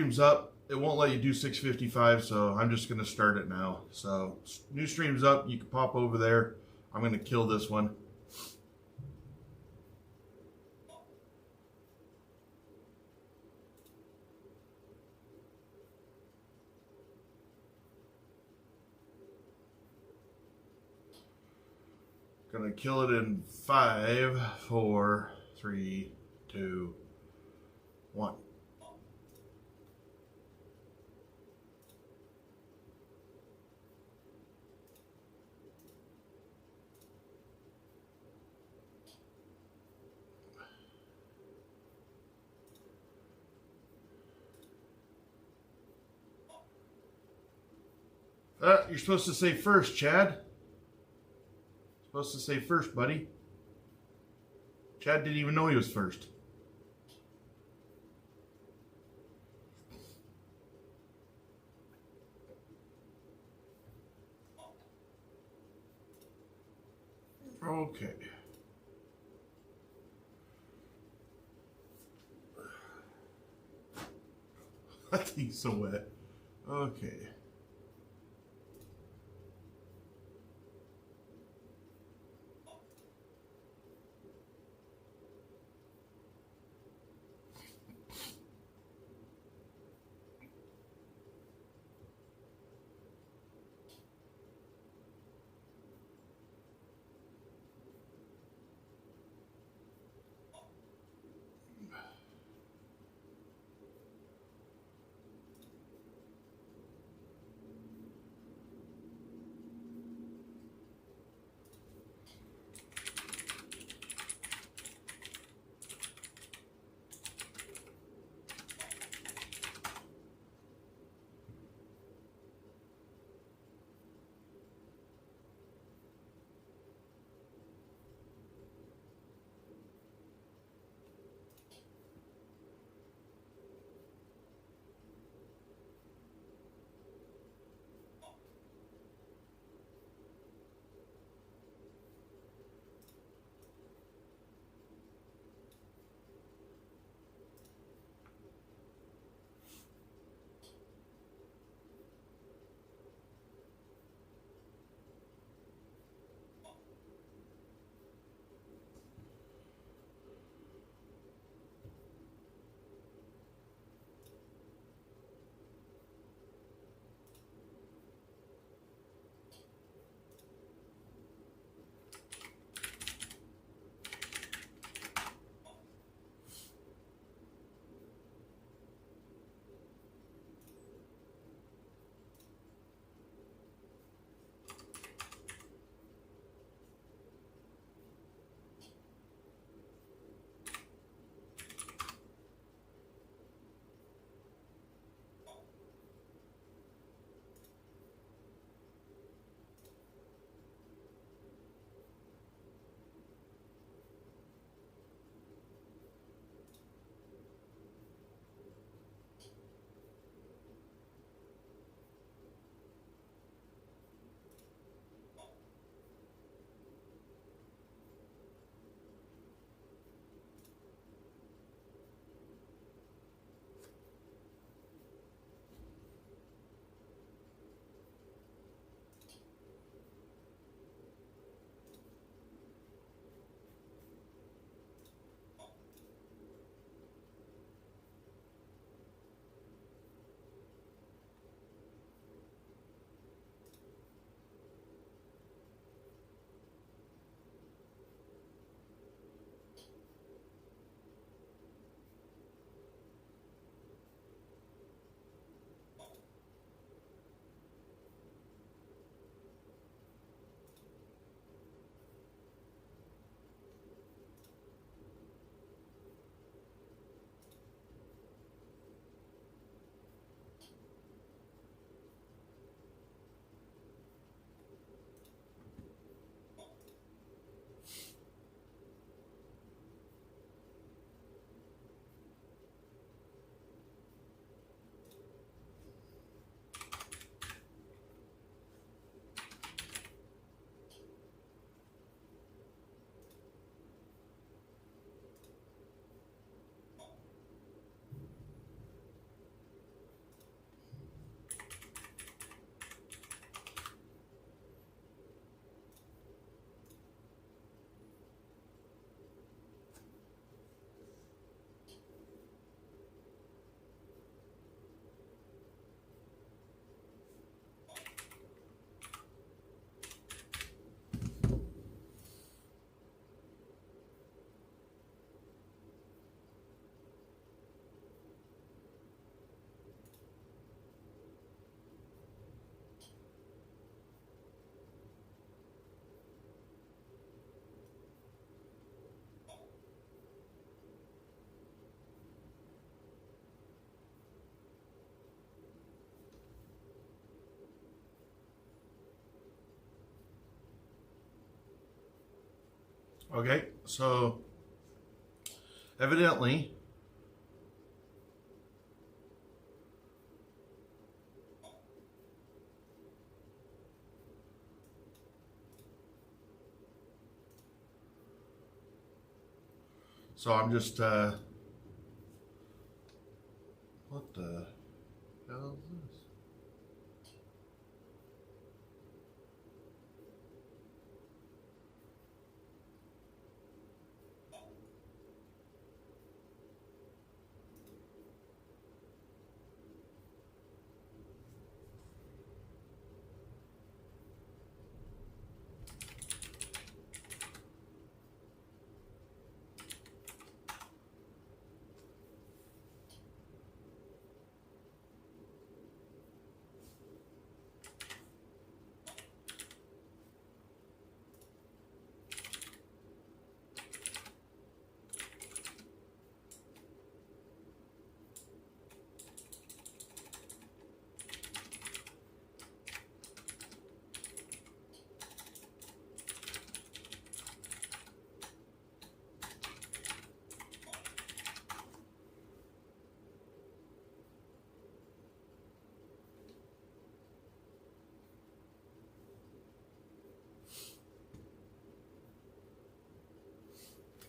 Stream's up. It won't let you do 655, so I'm just going to start it now. So new stream's up. You can pop over there. I'm going to kill this one. Gonna kill it in 5, 4, 3, 2, 1. You're supposed to say first, Chad. Supposed to say first, buddy. Chad didn't even know he was first. Okay. That thing's so wet. Okay. Okay, so evidently I'm just what the hell is this?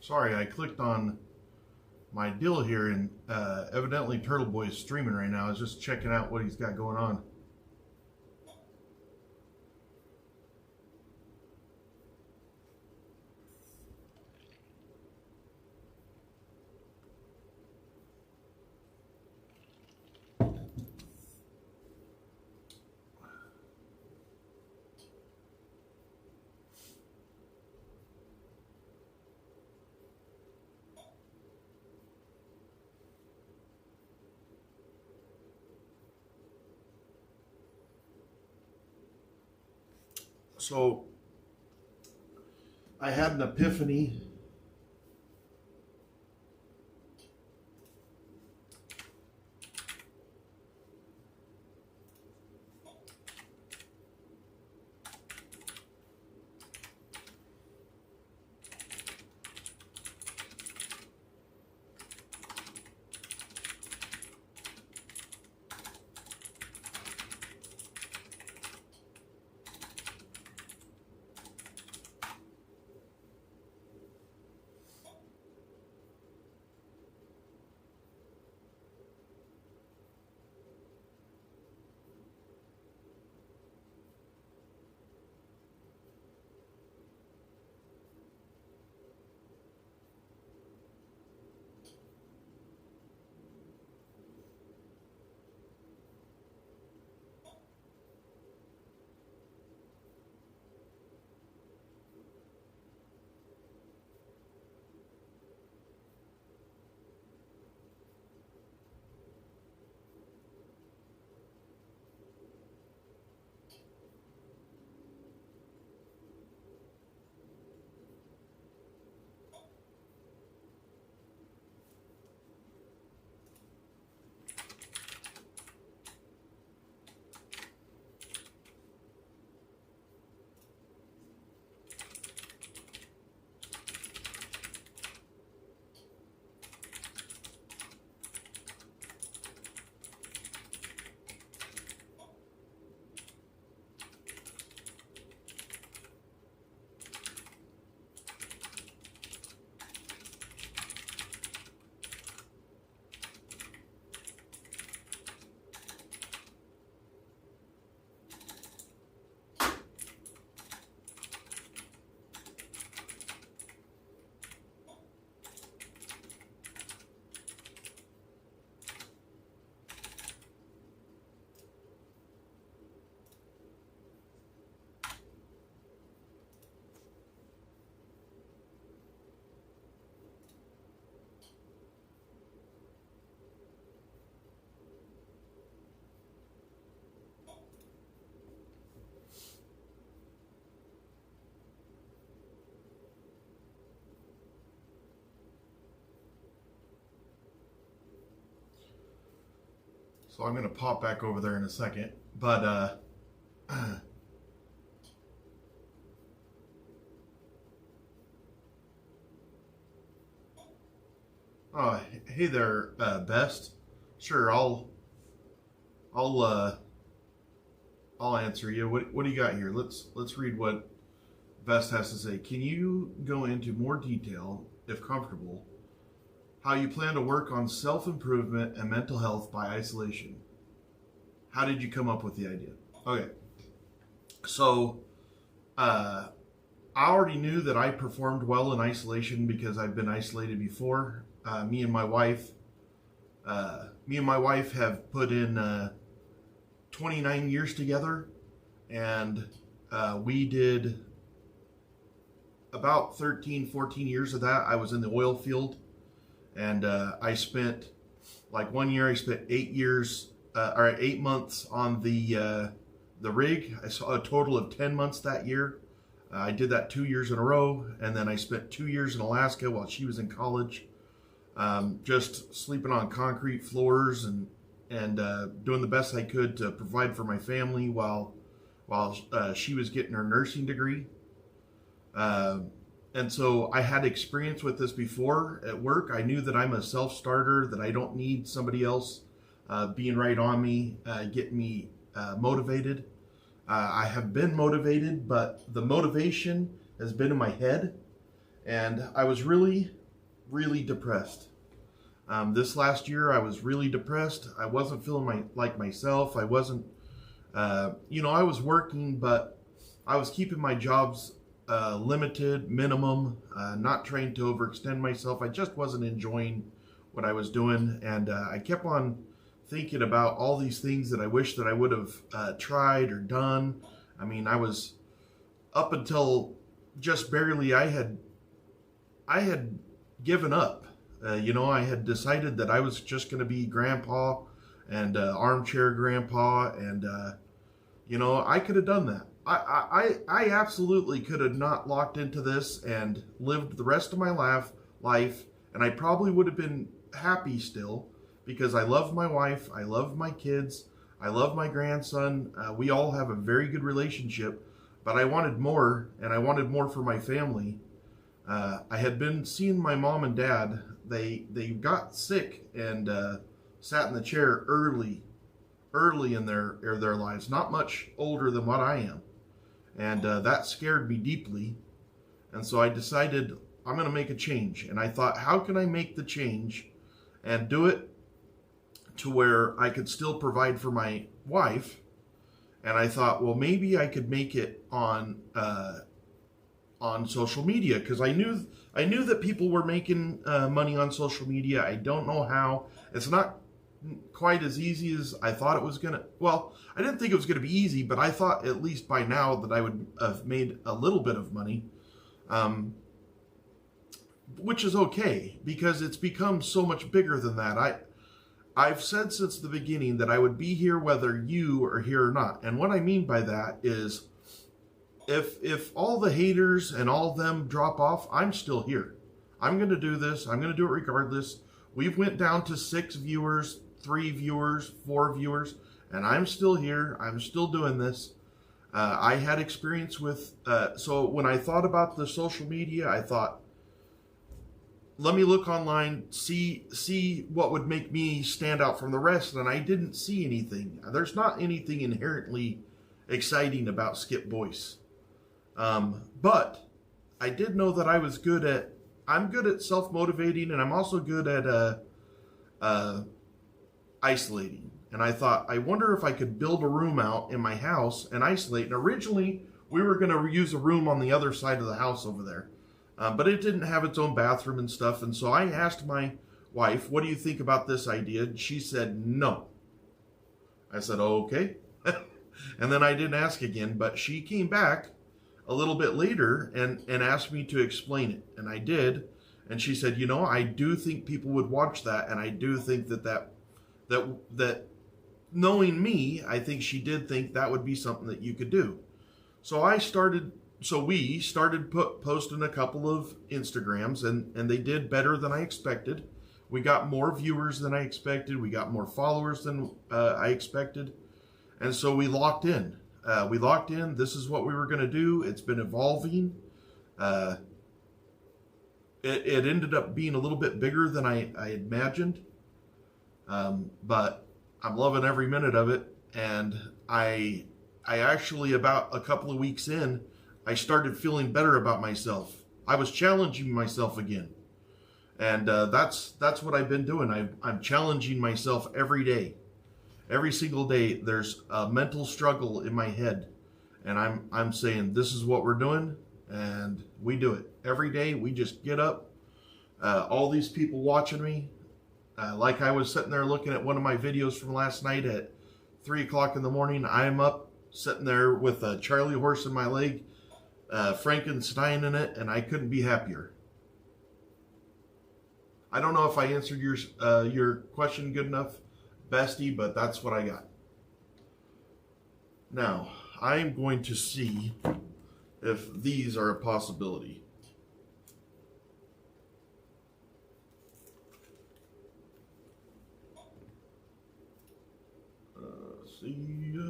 Sorry, I clicked on my deal here, and evidently Turtle Boy is streaming right now. I was just checking out what he's got going on. So I had an epiphany. So I'm going to pop back over there in a second. But Hey there, Best. Sure, I'll answer you. What do you got here? Let's read what Best has to say. Can you go into more detail, if comfortable, how you plan to work on self-improvement and mental health by isolation? How did you come up with the idea? Okay, so I already knew that I performed well in isolation because I've been isolated before. Me and my wife have put in 29 years together, and we did about 13, 14 years of that. I was in the oil field, and I spent, like 1 year, I spent 8 months on the rig. I saw a total of 10 months that year. I did that 2 years in a row, and then I spent 2 years in Alaska while she was in college, just sleeping on concrete floors and doing the best I could to provide for my family while she was getting her nursing degree. And so I had experience with this before at work. I knew that I'm a self-starter, that I don't need somebody else being right on me, getting me motivated. I have been motivated, but the motivation has been in my head, and I was really, really depressed. This last year, I was really depressed. I wasn't feeling like myself. I wasn't, I was working, but I was keeping my jobs limited, minimum, not trying to overextend myself. I just wasn't enjoying what I was doing, and I kept on thinking about all these things that I wish that I would have tried or done. I mean, I was up until just barely, I had given up. I had decided that I was just going to be grandpa and armchair grandpa, and I could have done that. I absolutely could have not locked into this and lived the rest of my life, and I probably would have been happy still, because I love my wife, I love my kids, I love my grandson. We all have a very good relationship, but I wanted more, and I wanted more for my family. I had been seeing my mom and dad. They got sick and sat in the chair early in their lives, not much older than what I am. And that scared me deeply. And so I decided I'm going to make a change. And I thought, how can I make the change and do it to where I could still provide for my wife? And I thought, well, maybe I could make it on social media, because I knew that people were making money on social media. I don't know how. It's not quite as easy as I thought it was gonna. Well, I didn't think it was gonna be easy, but I thought at least by now that I would have made a little bit of money, which is okay, because it's become so much bigger than that. I've said since the beginning that I would be here whether you are here or not, and what I mean by that is, if all the haters and all of them drop off, I'm still here. I'm going to do this. I'm going to do it regardless. We've went down to 6 viewers, 3 viewers, 4 viewers, and I'm still here. I'm still doing this. I had experience with, so when I thought about the social media, I thought, let me look online, see what would make me stand out from the rest, and I didn't see anything. There's not anything inherently exciting about Skip Boyce. But I did know that I'm good at self-motivating, and I'm also good at isolating. And I thought, I wonder if I could build a room out in my house and isolate. And originally, we were going to use a room on the other side of the house over there. But it didn't have its own bathroom and stuff. And so I asked my wife, what do you think about this idea? And she said, no. I said, oh, okay. And then I didn't ask again, but she came back a little bit later and asked me to explain it. And I did. And she said, I do think people would watch that. And I do think that knowing me, I think she did think that would be something that you could do. So we started posting a couple of Instagrams, and they did better than I expected. We got more viewers than I expected. We got more followers than I expected. And so we locked in. This is what we were going to do. It's been evolving. it ended up being a little bit bigger than I imagined. But I'm loving every minute of it. And I actually, about a couple of weeks in, I started feeling better about myself. I was challenging myself again. And that's what I've been doing. I'm challenging myself every day. Every single day, there's a mental struggle in my head. And I'm saying, this is what we're doing. And we do it. Every day, we just get up. All these people watching me. Like I was sitting there looking at one of my videos from last night at 3 o'clock in the morning. I'm up, sitting there with a Charlie horse in my leg, Frankenstein in it, and I couldn't be happier. I don't know if I answered your question good enough, Bestie, but that's what I got. Now, I'm going to see if these are a possibility. See ya.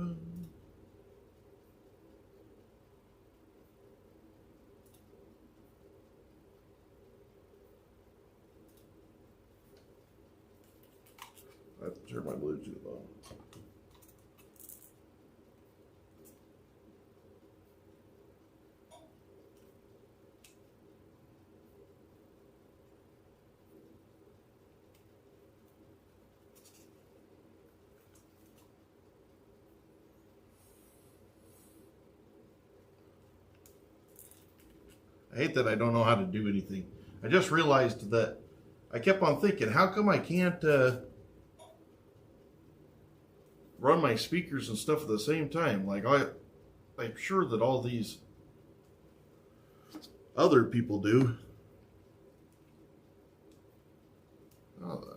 I have to turn my Bluetooth on. I hate that I don't know how to do anything. I just realized that I kept on thinking, how come I can't run my speakers and stuff at the same time? Like I'm sure that all these other people do. Oh,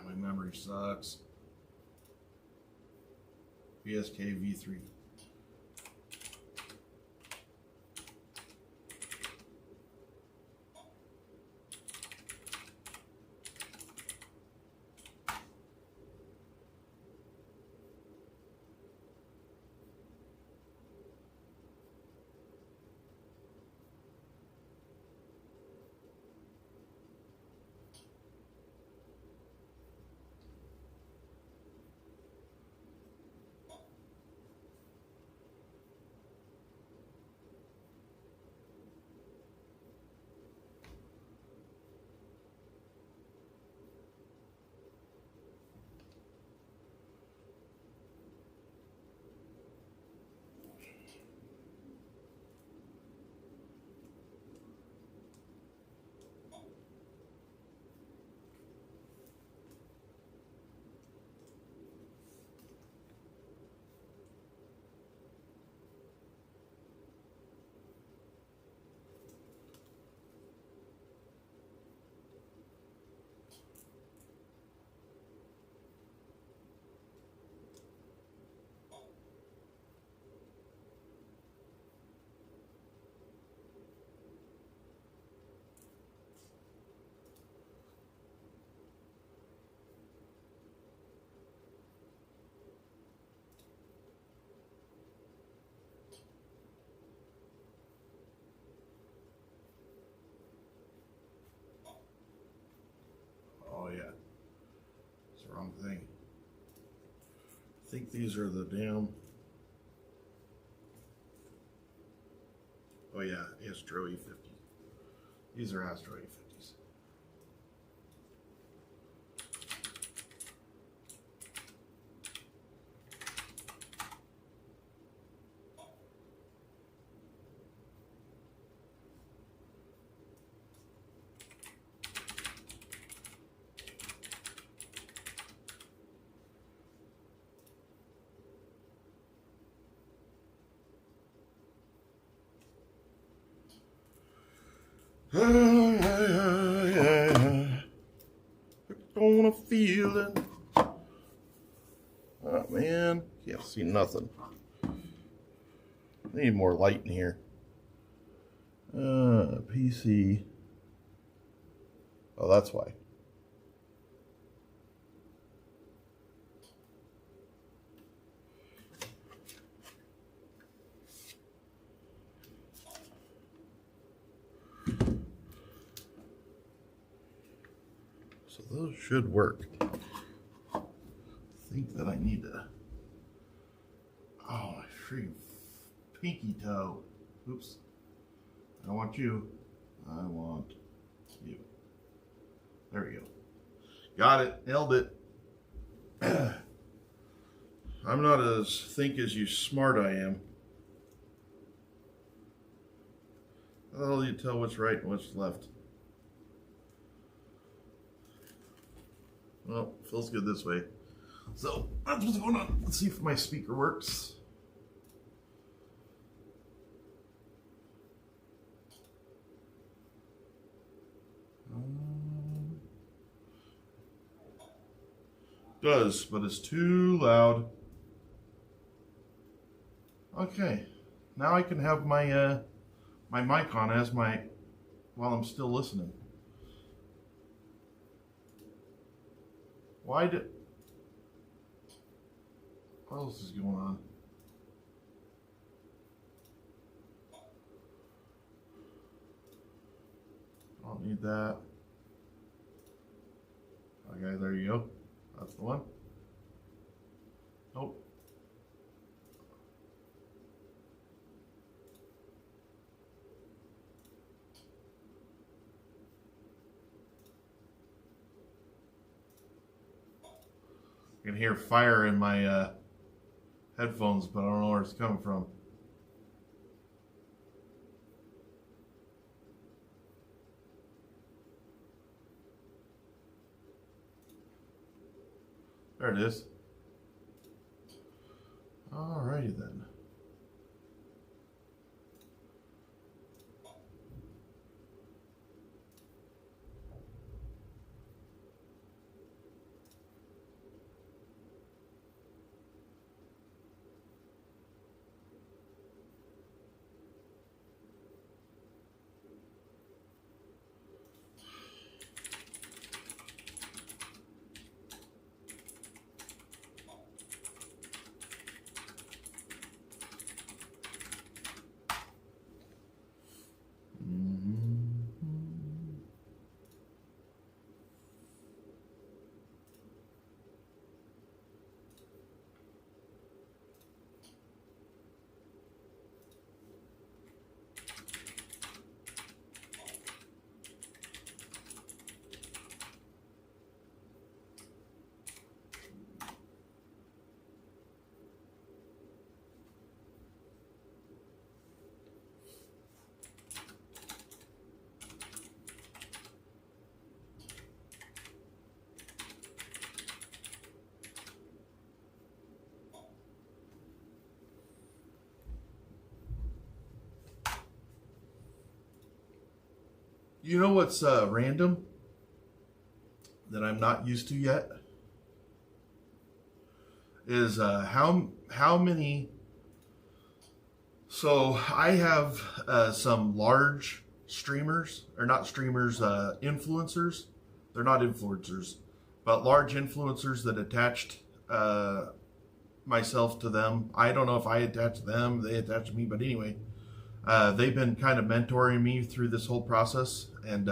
my memory sucks. VSK V3. Oh yeah, it's the wrong thing. I think these are the damn. Oh yeah, Astro E50. These are Astro E50s. Gonna feel it. Oh man, yes. See nothing. I need more light in here. PC. Oh, that's why. So those should work. I think that I need to. Oh, my freaking pinky toe. Oops. I don't want you. I want you. There we go. Got it. Nailed it. I'm not as think as you smart I am. How the hell do you tell what's right and what's left? Well, feels good this way. So that's what's going on. Let's see if my speaker works. Does, but it's too loud. Okay, now I can have my my mic on as my while I'm still listening. Why did? What else is going on? I don't need that. Okay, there you go. That's the one. Nope. I can hear fire in my headphones, but I don't know where it's coming from. There it is. Alrighty then. You know what's random that I'm not used to yet is how many. So I have some large streamers, or not streamers, influencers. They're not influencers, but large influencers that attached myself to them. I don't know if I attached them, they attached me, but anyway. They've been kind of mentoring me through this whole process, and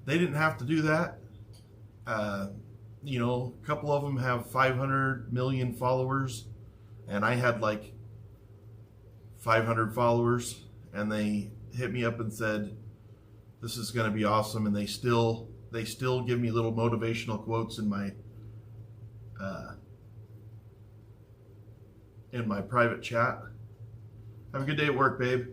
they didn't have to do that. You know, a couple of them have 500 million followers, and I had like 500 followers, and they hit me up and said, "This is going to be awesome," and they still give me little motivational quotes in my private chat. Have a good day at work, babe.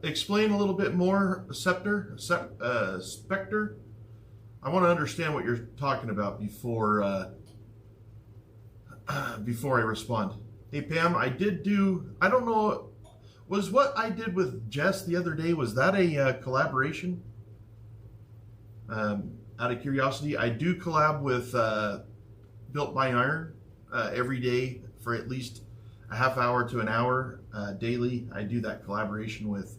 Explain a little bit more, Spectre. I want to understand what you're talking about before I respond. Hey Pam, I did do, I don't know, was what I did with Jess the other day, was that a collaboration? Out of curiosity, I do collab with Built by Iron every day for at least a half hour to an hour daily. I do that collaboration with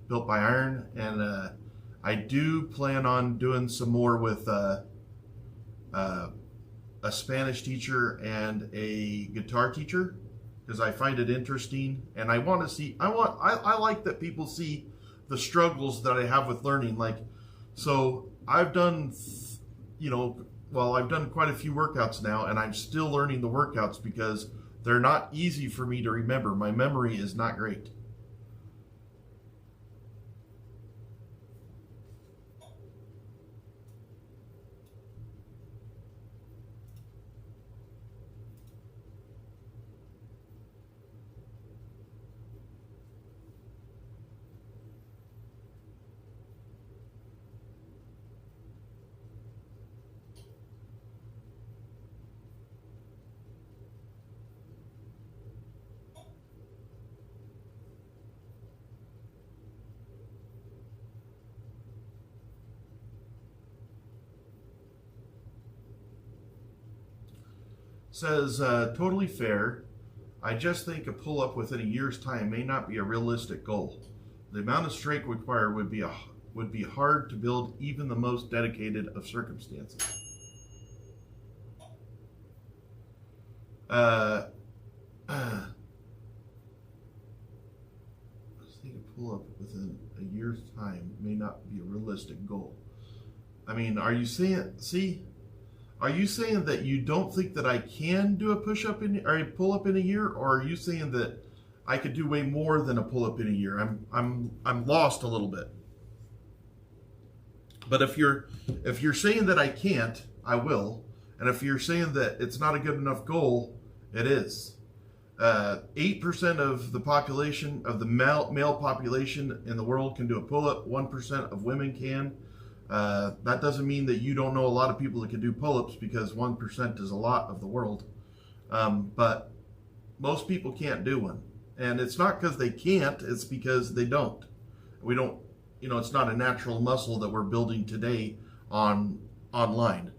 Built by Iron, and I do plan on doing some more with a Spanish teacher and a guitar teacher, because I find it interesting, and I want to see, I like that people see the struggles that I have with learning. Like, so I've done, I've done quite a few workouts now, and I'm still learning the workouts because they're not easy for me to remember. My memory is not great. Says, totally fair. I just think a pull-up within a year's time may not be a realistic goal. The amount of strength required would be hard to build even the most dedicated of circumstances. I think a pull-up within a year's time may not be a realistic goal. I mean, are you saying, are you saying that you don't think that I can do a push-up or a pull-up in a year, or are you saying that I could do way more than a pull-up in a year? I'm lost a little bit. But if you're saying that I can't, I will. And if you're saying that it's not a good enough goal, it is. 8% of the population, of the male population in the world can do a pull-up. 1% of women can. That doesn't mean that you don't know a lot of people that can do pull-ups, because 1% is a lot of the world. But most people can't do one. And it's not because they can't, it's because they don't. We don't, it's not a natural muscle that we're building today online.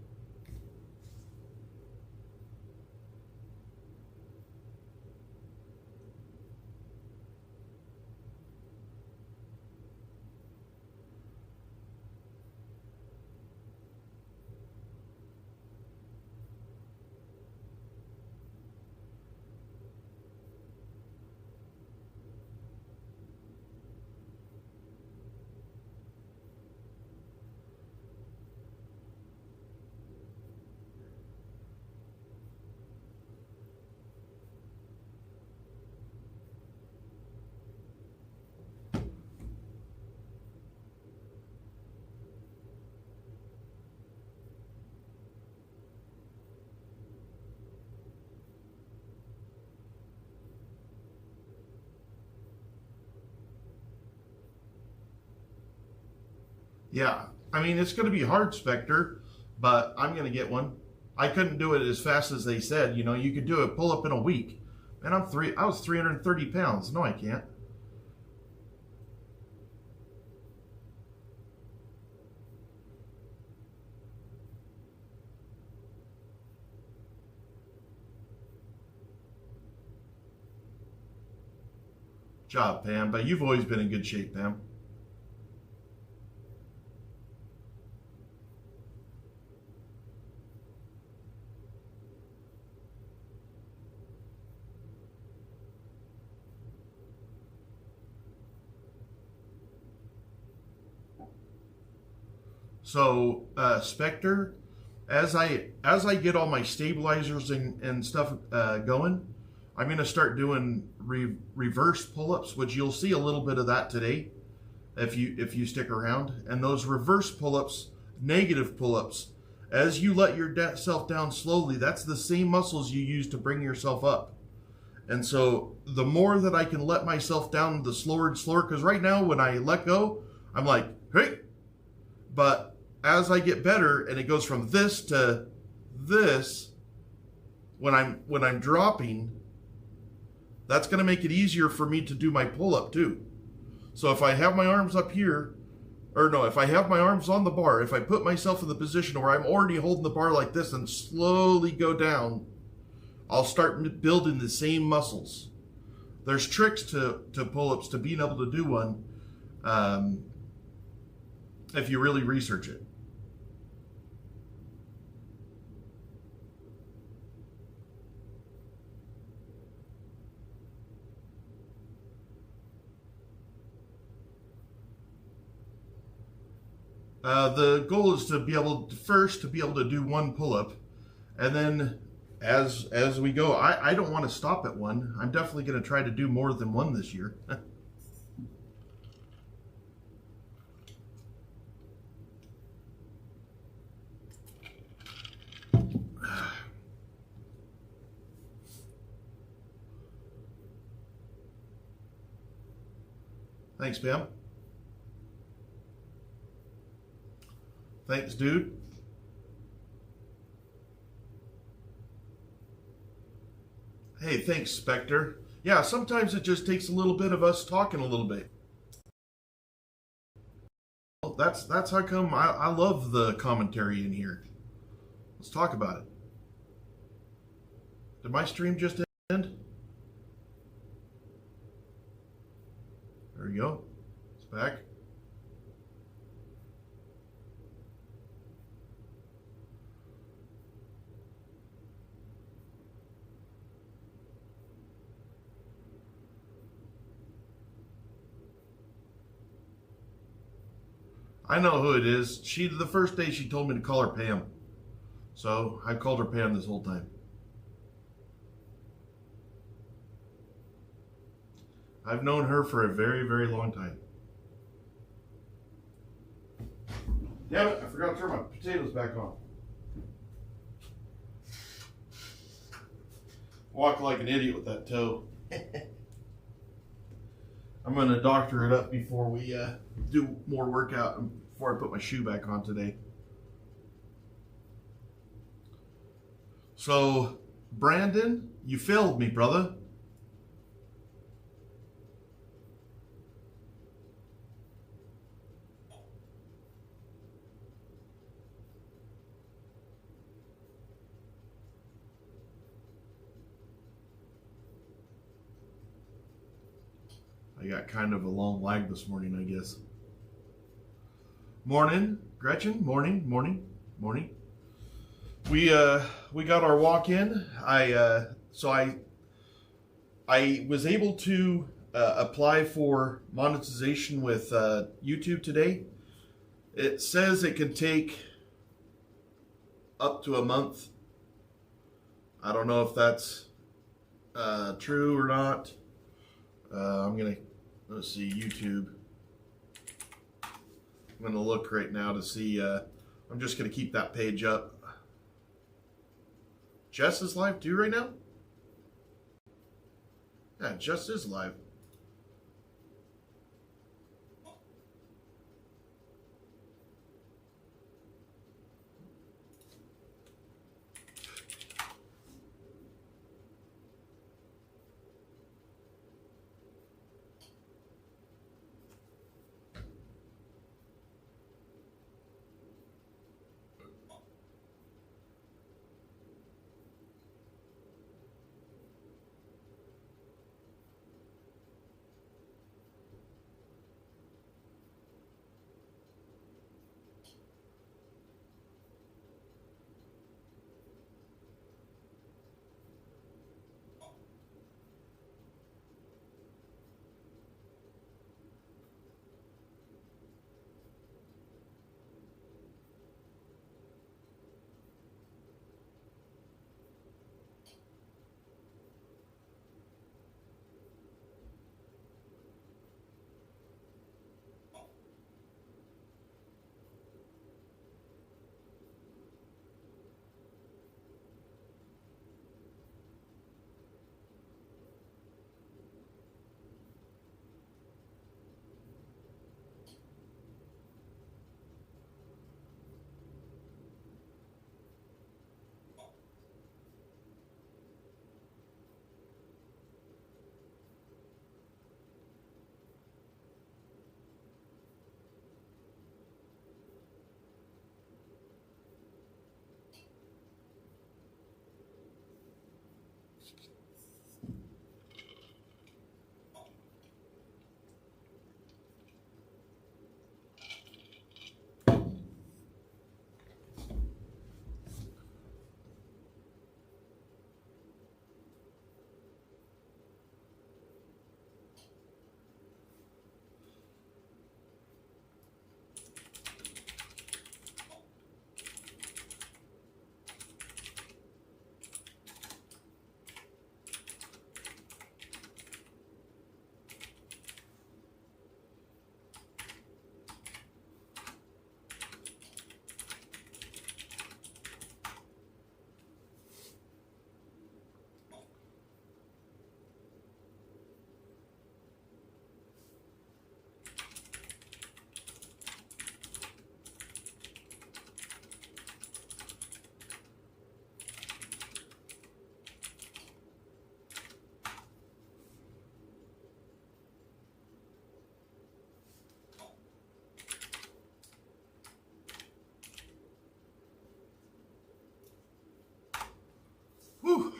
Yeah, I mean, it's going to be hard, Spectre, but I'm going to get one. I couldn't do it as fast as they said. You could do a pull-up in a week. And I was 330 pounds. No, I can't. Job, Pam, but you've always been in good shape, Pam. So, Spectre, as I get all my stabilizers and stuff going, I'm going to start doing reverse pull-ups, which you'll see a little bit of that today if you stick around. And those reverse pull-ups, negative pull-ups, as you let yourself down slowly, that's the same muscles you use to bring yourself up. And so the more that I can let myself down, the slower and slower, because right now when I let go, I'm like, hey, but as I get better and it goes from this to this, when I'm dropping, that's going to make it easier for me to do my pull-up too. So if I have my arms up here, or no, if I have my arms on the bar, if I put myself in the position where I'm already holding the bar like this and slowly go down, I'll start building the same muscles. There's tricks to pull-ups, to being able to do one, if you really research it. The goal is to be able to do one pull-up, and then as we go, I don't want to stop at one. I'm definitely going to try to do more than one this year. Thanks, Pam. Thanks, dude. Hey, thanks, Spectre. Yeah, sometimes it just takes a little bit of us talking a little bit. Well, that's how come I love the commentary in here. Let's talk about it. Did my stream just end? There we go. It's back. I know who it is. The first day she told me to call her Pam. So I called her Pam this whole time. I've known her for a very, very long time. Damn it, I forgot to turn my potatoes back on. Walk like an idiot with that toe. I'm going to doctor it up before we do more workout, before I put my shoe back on today. So, Brandon, you failed me, brother. I got kind of a long lag this morning, I guess. Morning, Gretchen. Morning, morning, morning. We got our walk in. I was able to apply for monetization with YouTube today. It says it can take up to a month. I don't know if that's true or not. Let's see, YouTube. I'm gonna look right now to see. I'm just gonna keep that page up. Jess is live too right now? Yeah, Jess is live.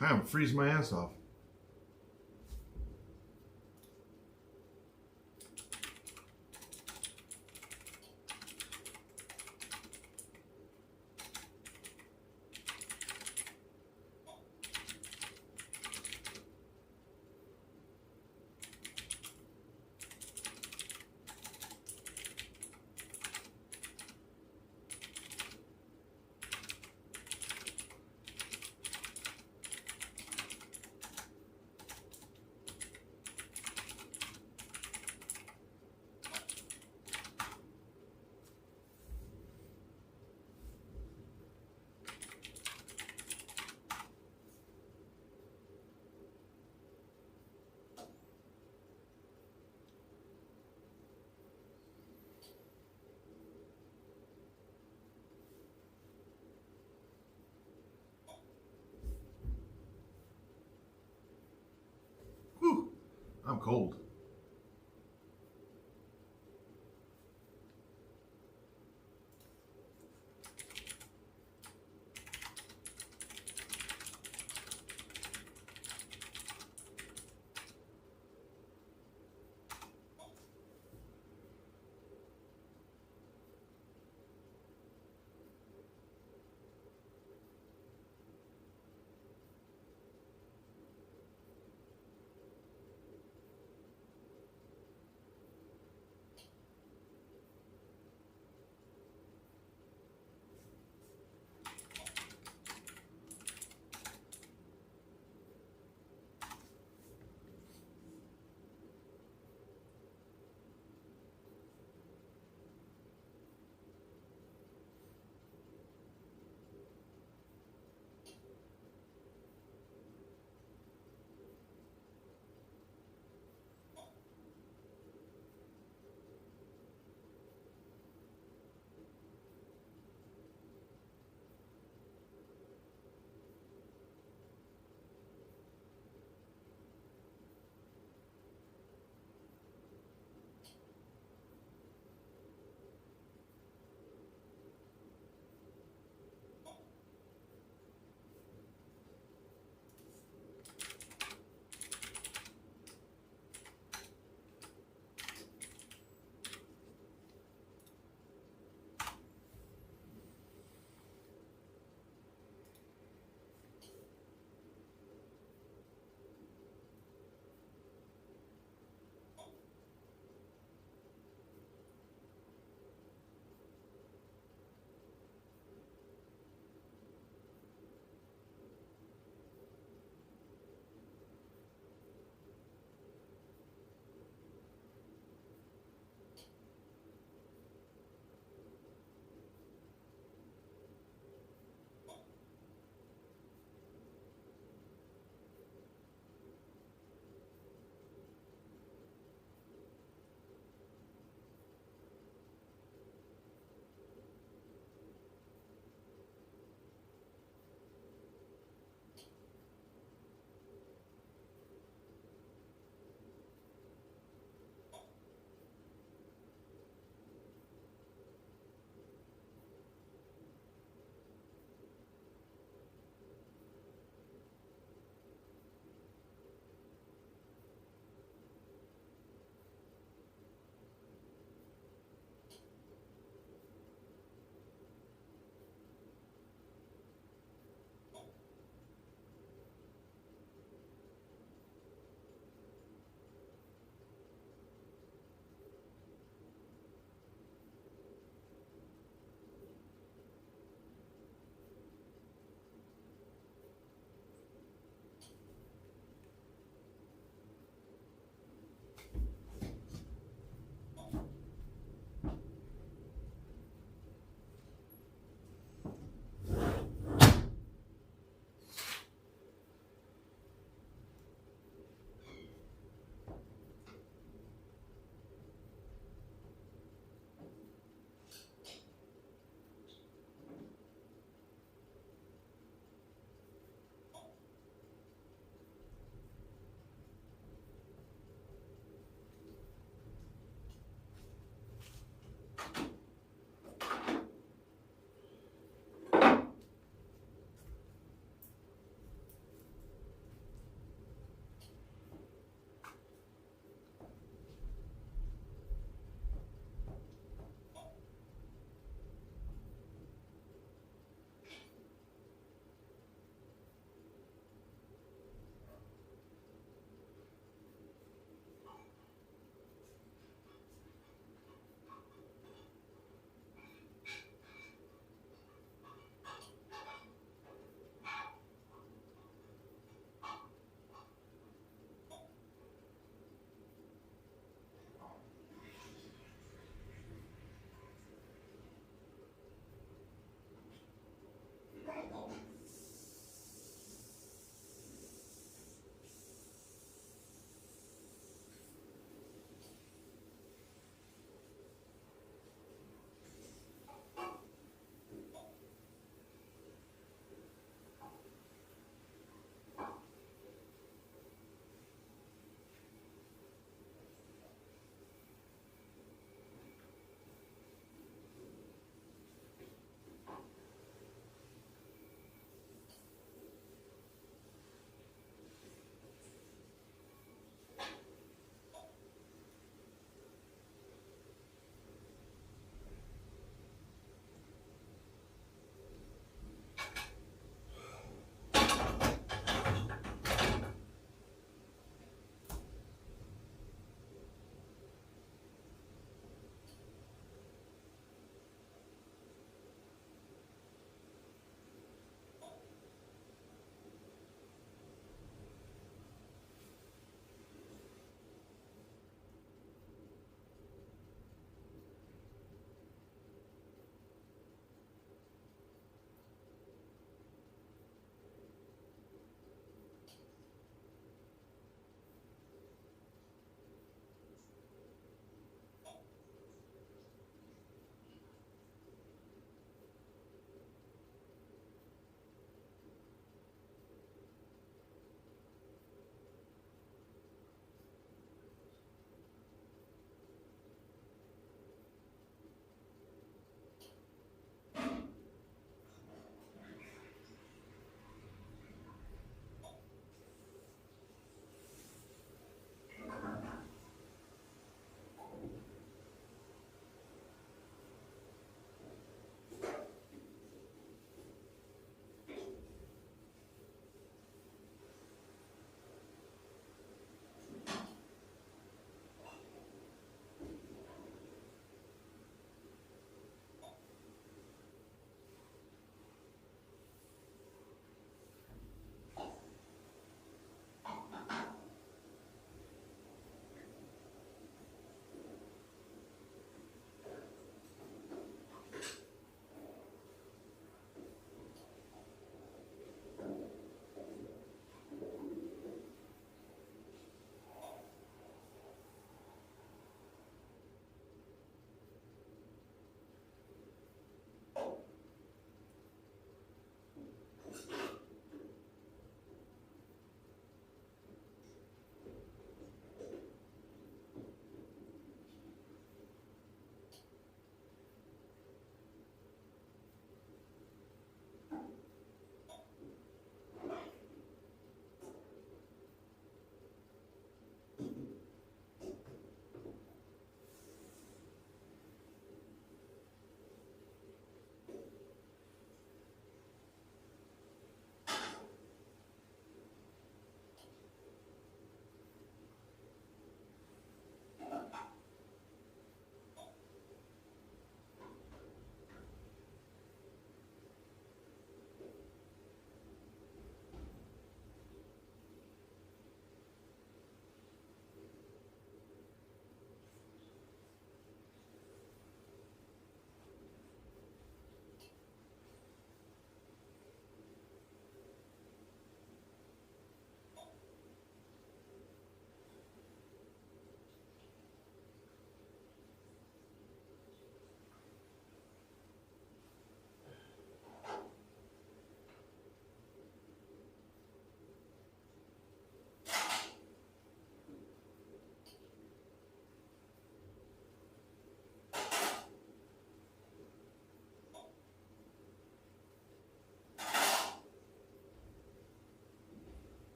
I'm freezing my ass off. Whew, I'm cold.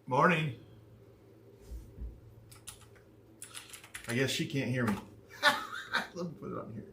Morning. I guess she can't hear me. Let me put it on here.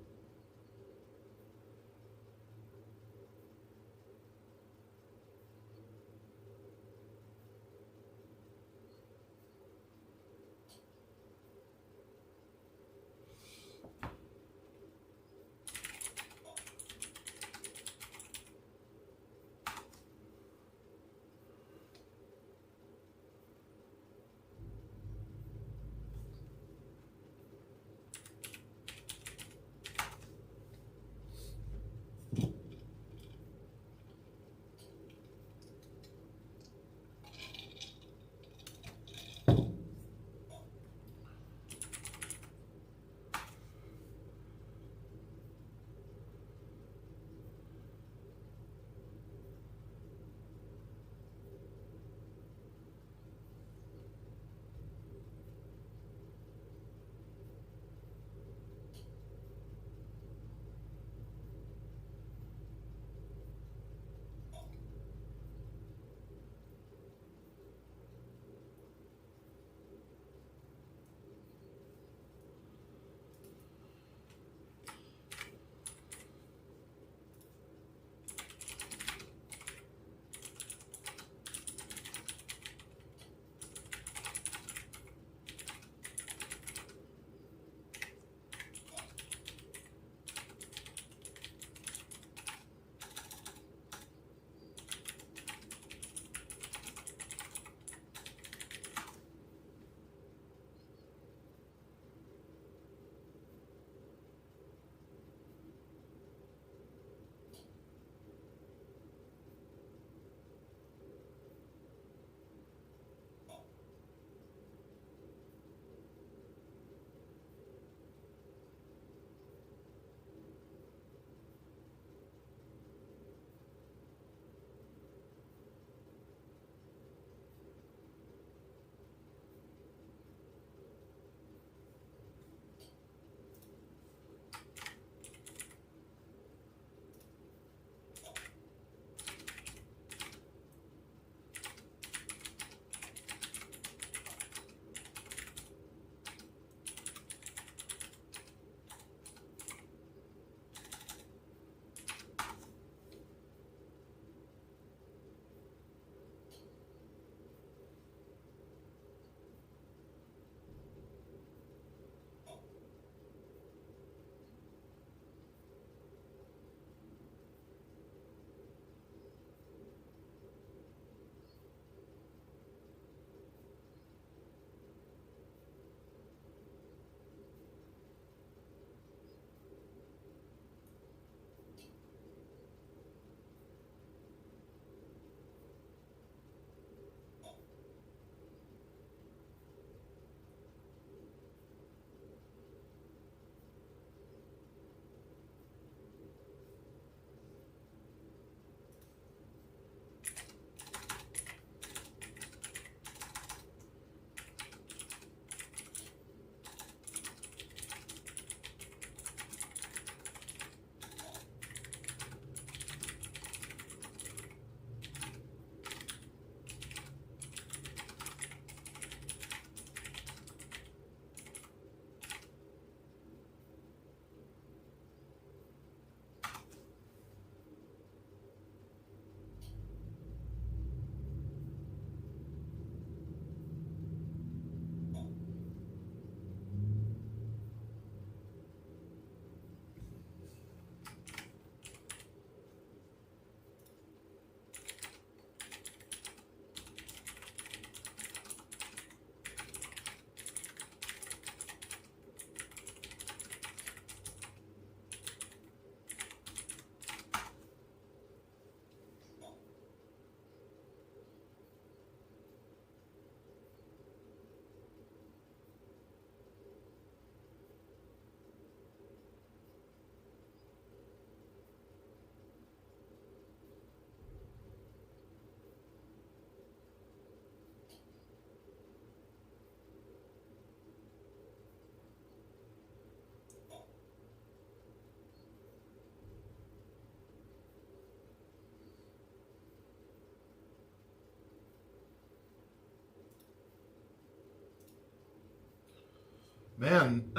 Man,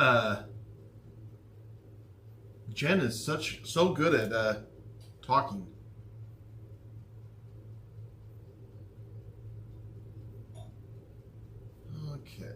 Jen is so good at talking. Okay.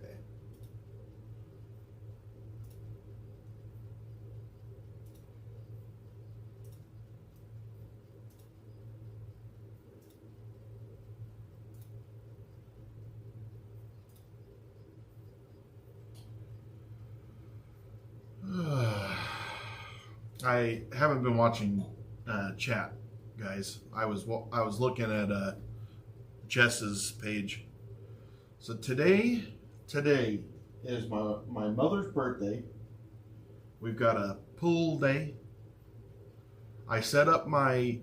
I haven't been watching chat, guys. I was looking at Jess's page. So today is my mother's birthday. We've got a pool day. I set up my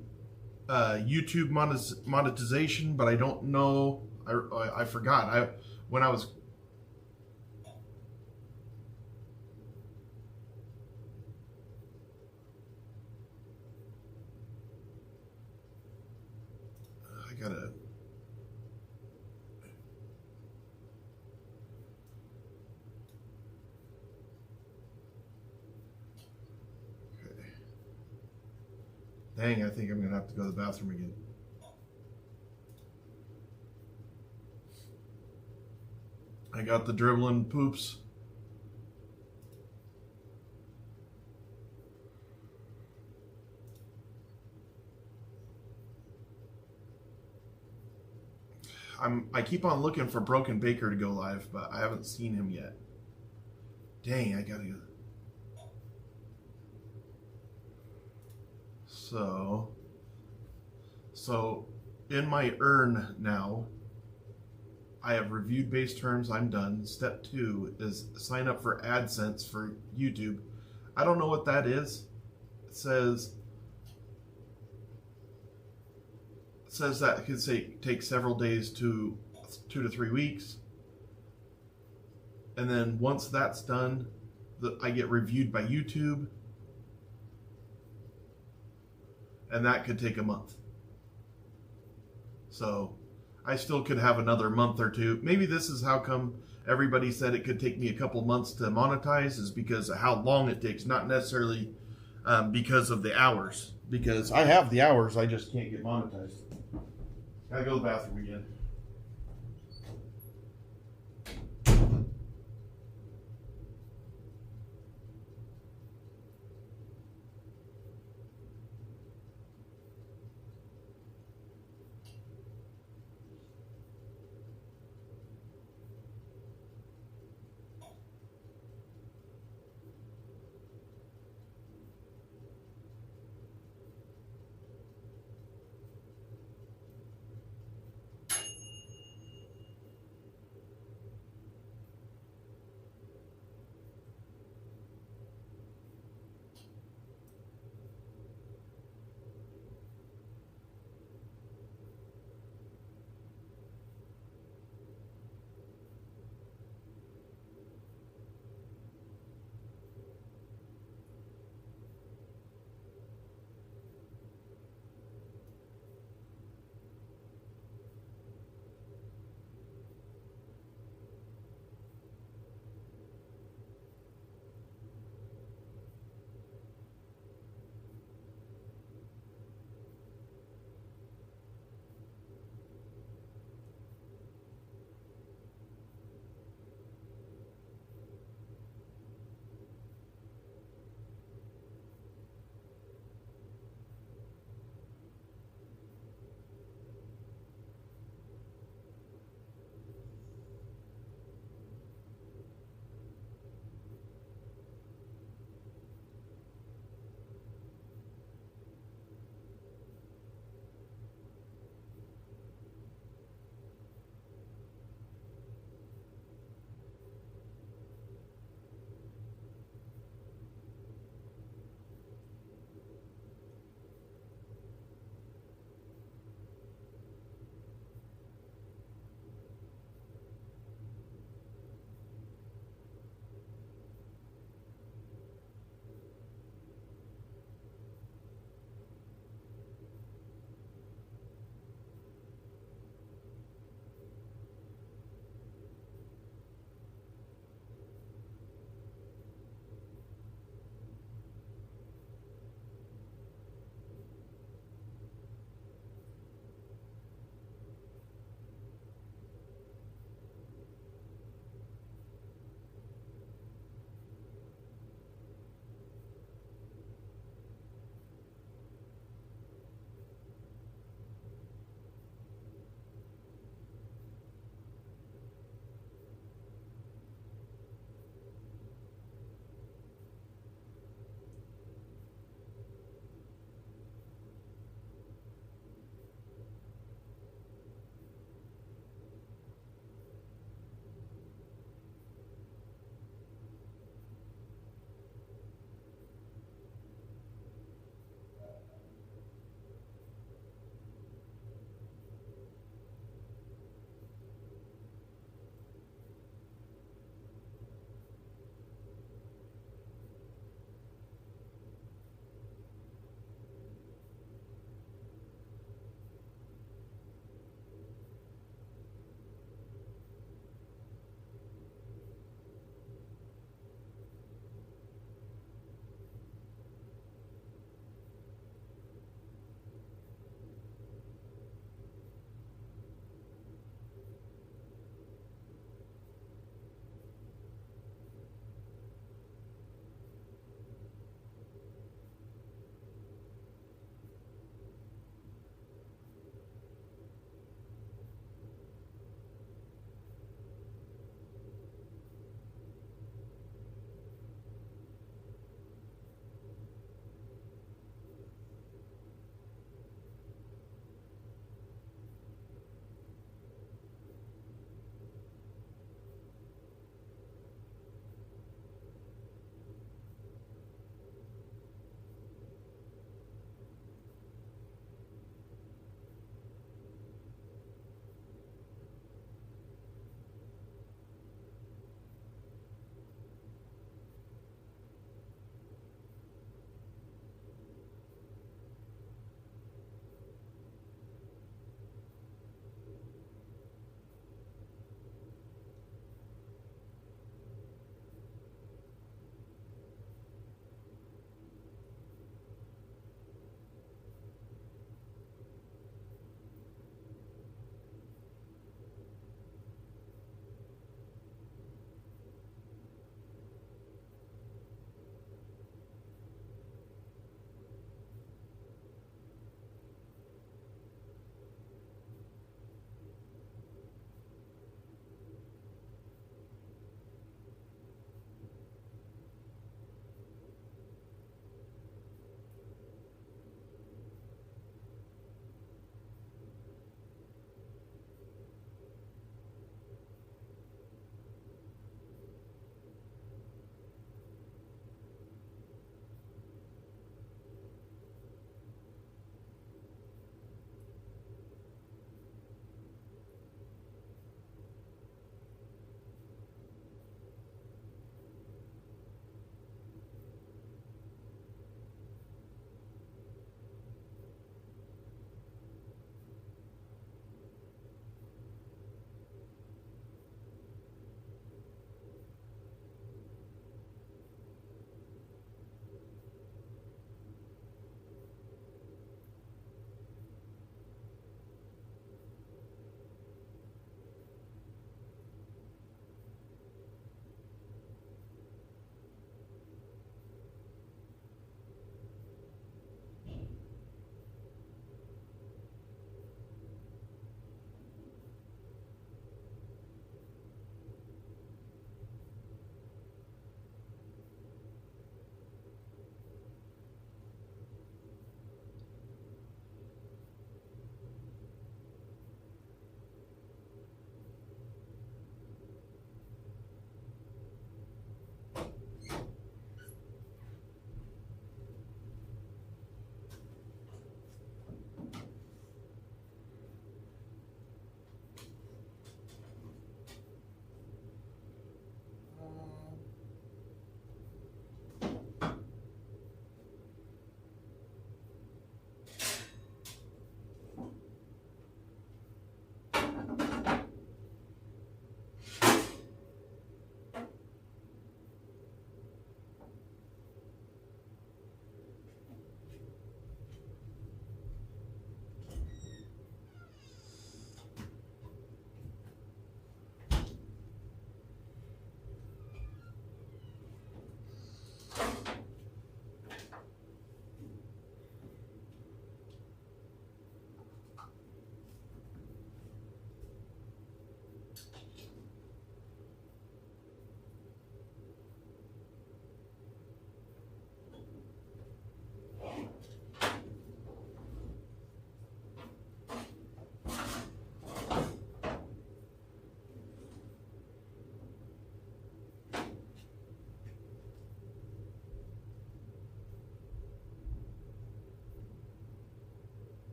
YouTube monetization, but I don't know. I forgot. When I was I gotta. Okay. Dang, I think I'm gonna have to go to the bathroom again. I got the dribbling poops. I keep on looking for Broken Baker to go live, but I haven't seen him yet. Dang, I gotta go. So in my earn now, I have reviewed base terms. I'm done. Step 2 is sign up for AdSense for YouTube. I don't know what that is. It says that it could take several days to 2 to 3 weeks, and then once that's done, I get reviewed by YouTube, and that could take a month. So I still could have another month or two. Maybe this is how come everybody said it could take me a couple months to monetize, is because of how long it takes, not necessarily because of the hours. Because I have the hours, I just can't get monetized. Gotta go to the bathroom again.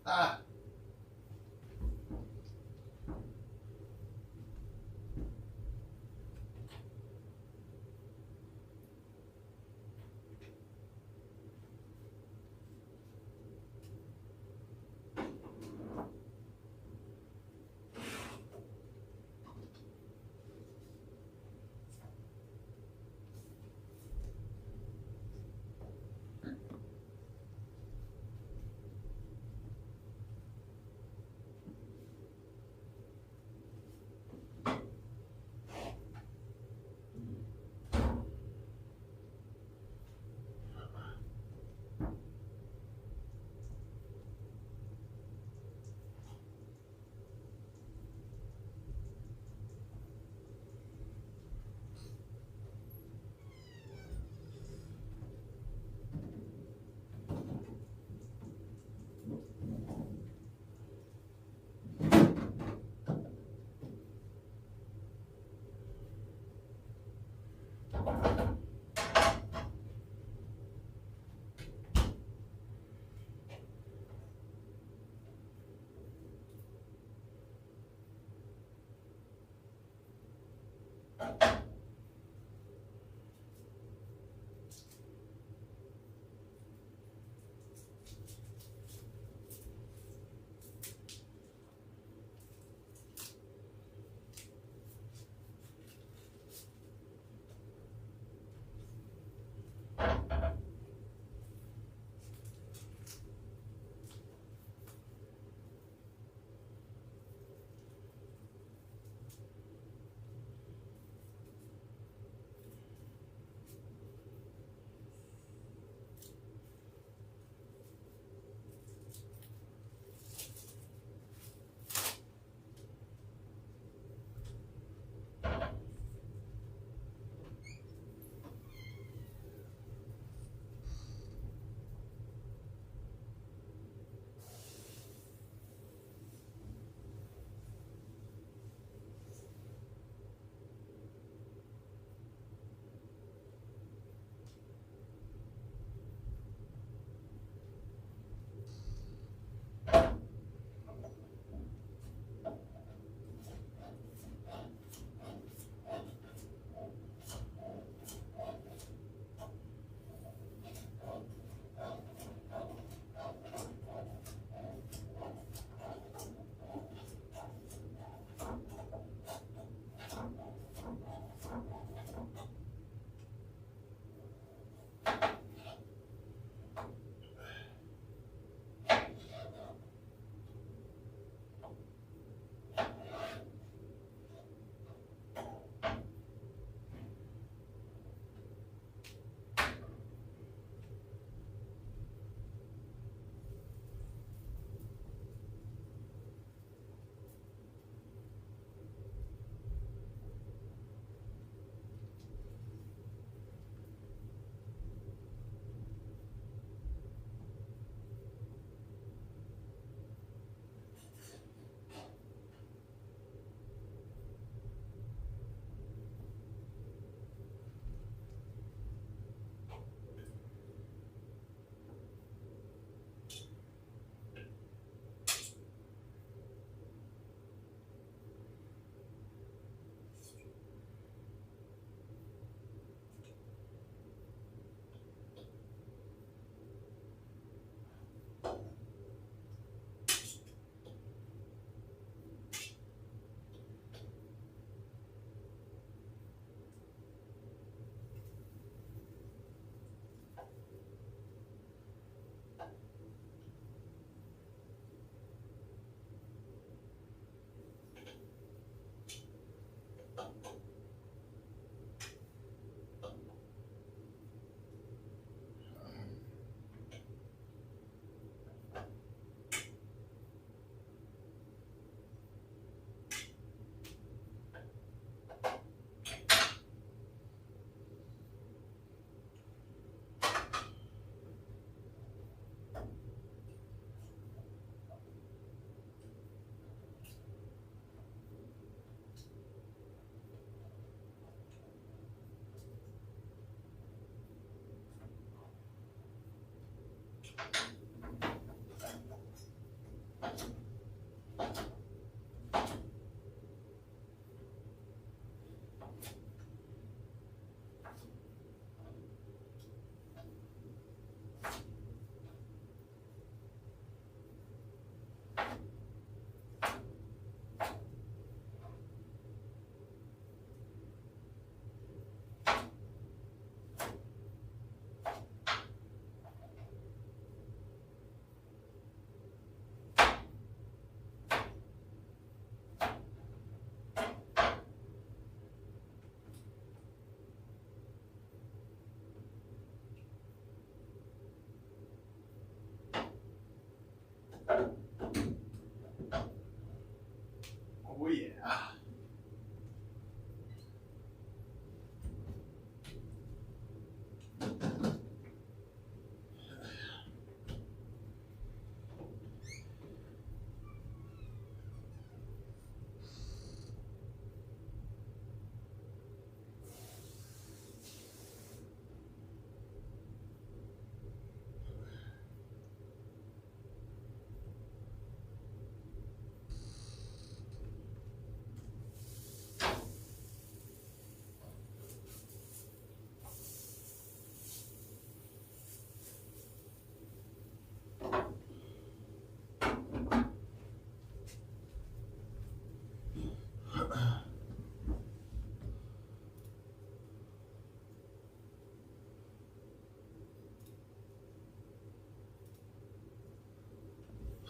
Ah.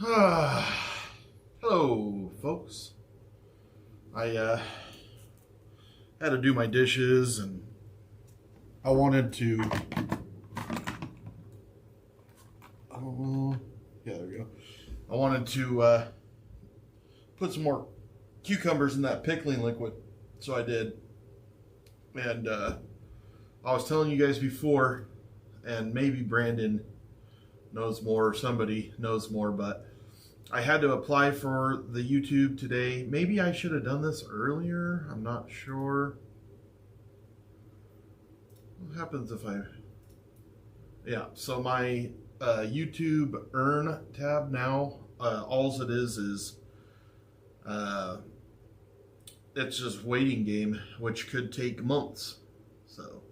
Hello, folks. I had to do my dishes, and I wanted to. Yeah, there we go. I wanted to put some more cucumbers in that pickling liquid, so I did. And I was telling you guys before, and maybe Brandon knows more, somebody knows more, but I had to apply for the YouTube today. Maybe I should have done this earlier. I'm not sure. What happens if I... Yeah, so my YouTube Earn tab now, all it is it's just waiting game, which could take months. So,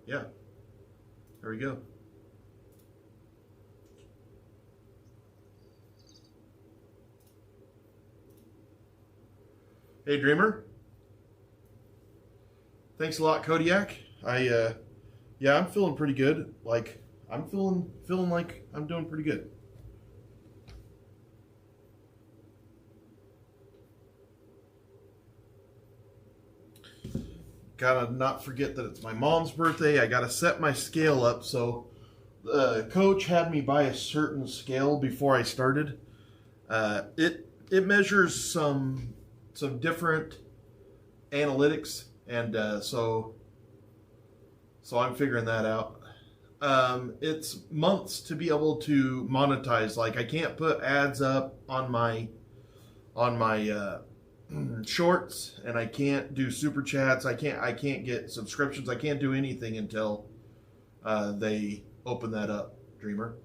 yeah, there we go. Hey, Dreamer. Thanks a lot, Kodiak. Yeah, I'm feeling pretty good. Like, I'm feeling like I'm doing pretty good. Gotta not forget that it's my mom's birthday. I gotta set my scale up. So the coach had me buy a certain scale before I started. It measures some different analytics, and so I'm figuring that out. It's months to be able to monetize. Like, I can't put ads up on my shorts, and I can't do super chats. I can't get subscriptions. I can't do anything until they open that up, Dreamer.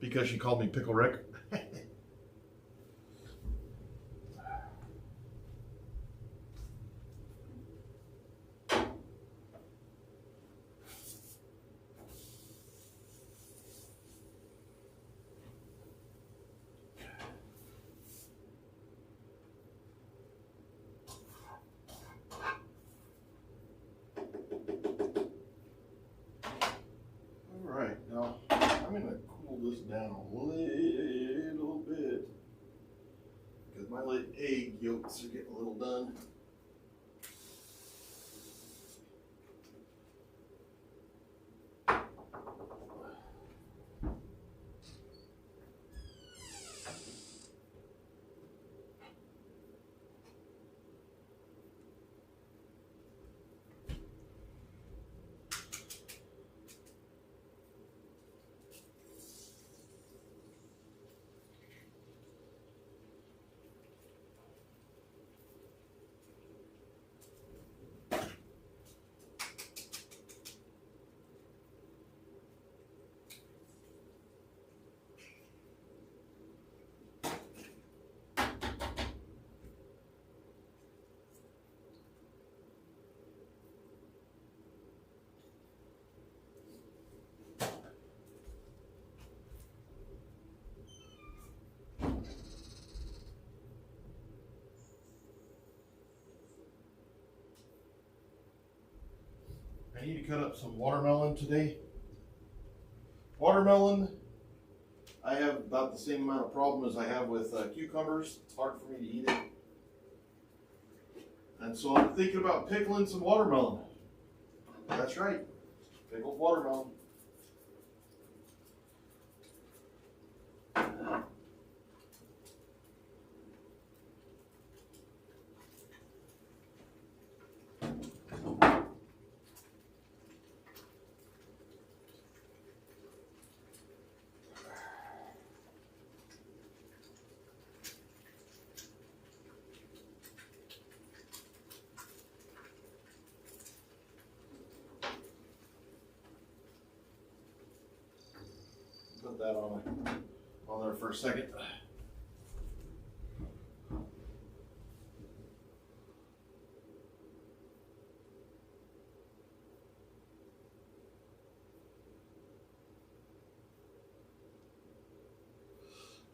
Because she called me Pickle Rick. Now, I'm going to cool this down a little bit because my egg yolks are getting a little done. I need to cut up some watermelon today. Watermelon, I have about the same amount of problem as I have with cucumbers. It's hard for me to eat it. And so I'm thinking about pickling some watermelon. That's right, pickled watermelon. Put that on there for a second.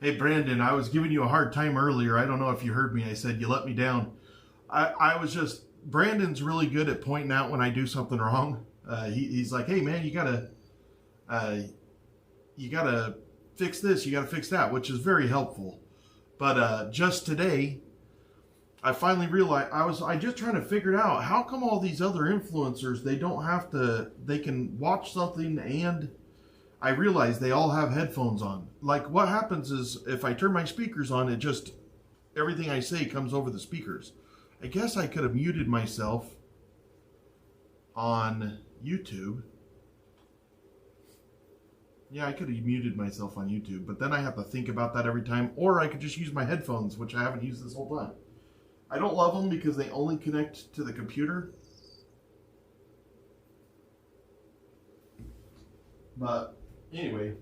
Hey Brandon, I was giving you a hard time earlier. I don't know if you heard me. I said you let me down. I was just Brandon's really good at pointing out when I do something wrong. He's like, hey man, you gotta fix this, you gotta fix that, which is very helpful. But just today, I finally realized I just trying to figure it out. How come all these other influencers, they can watch something, and I realized they all have headphones on. Like, what happens is if I turn my speakers on, everything I say comes over the speakers. I guess I could have muted myself on YouTube. Yeah, I could have muted myself on YouTube, but then I have to think about that every time. Or I could just use my headphones, which I haven't used this whole time. I don't love them because they only connect to the computer. But anyway.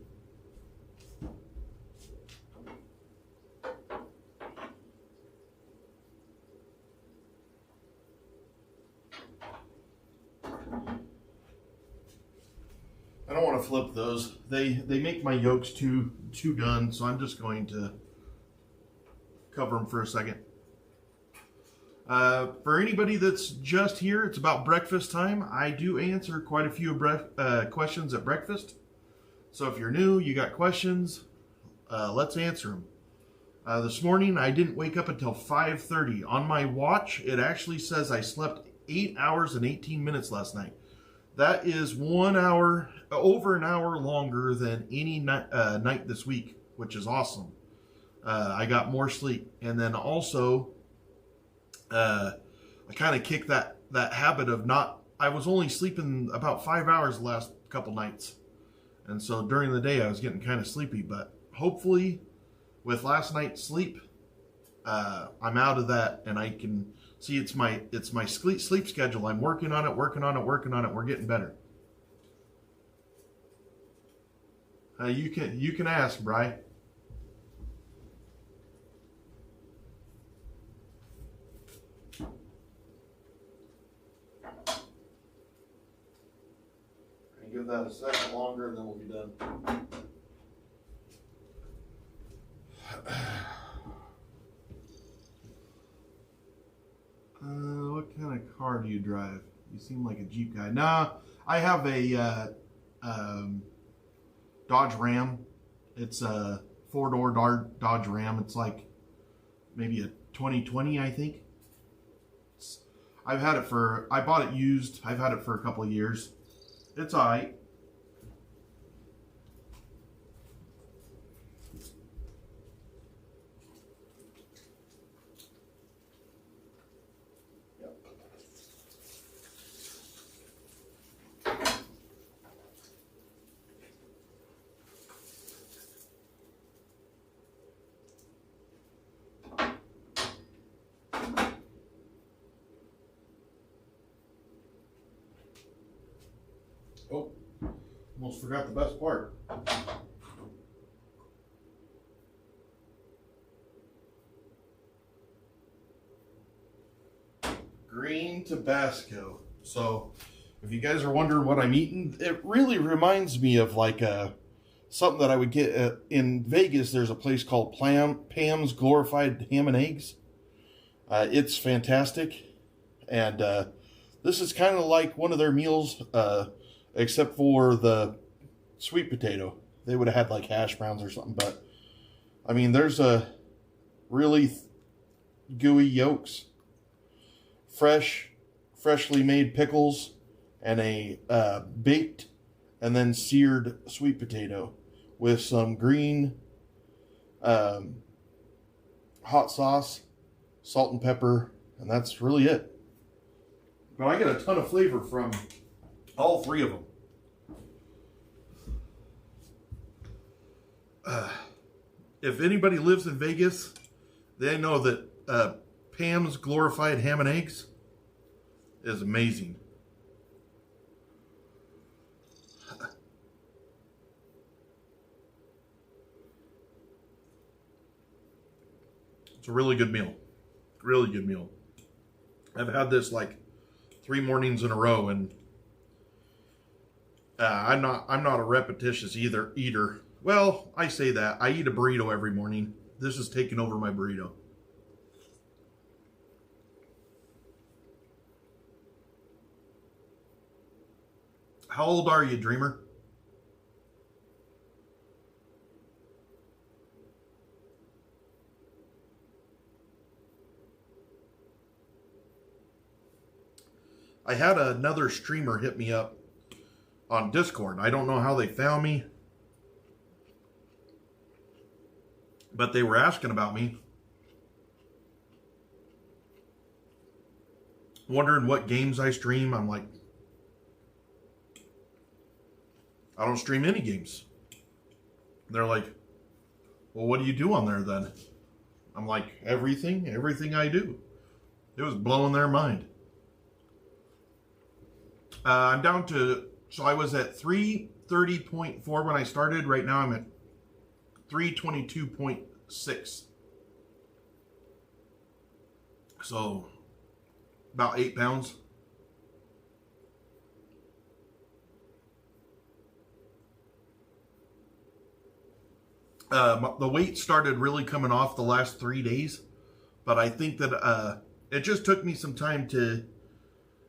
I don't want to flip those. They make my yokes too done, so I'm just going to cover them for a second. For anybody that's just here, it's about breakfast time. I do answer quite a few questions at breakfast. So if you're new, you got questions, let's answer them. This morning, I didn't wake up until 5:30. On my watch, it actually says I slept 8 hours and 18 minutes last night. That is 1 hour, over an hour longer than any night this week, which is awesome. I got more sleep. And then also, I kind of kicked that habit of I was only sleeping about 5 hours the last couple nights. And so during the day I was getting kind of sleepy, but hopefully with last night's sleep, I'm out of that, and I can see it's my sleep schedule. I'm working on it. We're getting better. You can ask, Bri. Give that a second longer, and then we'll be done. What kind of car do you drive? You seem like a Jeep guy. Nah, I have a Dodge Ram. It's a 4-door Dodge Ram. It's like maybe a 2020, I think. I bought it used. I've had it for a couple of years. It's all right. Yep. Oh, almost forgot the best part. Green Tabasco. So, if you guys are wondering what I'm eating, it really reminds me of like something that I would get in Vegas. There's a place called Pam's Glorified Ham and Eggs. It's fantastic, and this is kind of like one of their meals. Except for the sweet potato. They would have had like hash browns or something. But, I mean, there's a really gooey yolks. Freshly made pickles. And a baked and then seared sweet potato. With some green hot sauce, salt and pepper. And that's really it. But I get a ton of flavor from all three of them. If anybody lives in Vegas, they know that Pam's Glorified Ham and Eggs is amazing. It's a really good meal. Really good meal. I've had this like 3 mornings in a row, and I'm not a repetitious eater. Well, I say that. I eat a burrito every morning. This is taking over my burrito. How old are you, Dreamer? I had another streamer hit me up on Discord. I don't know how they found me, but they were asking about me, wondering what games I stream. I'm like, I don't stream any games. They're like, well, what do you do on there then? I'm like, everything I do. It was blowing their mind. I'm down to, so I was at 330.4 when I started. Right now I'm at 322.6. So about 8 pounds. The weight started really coming off the last 3 days, but I think that it just took me some time to.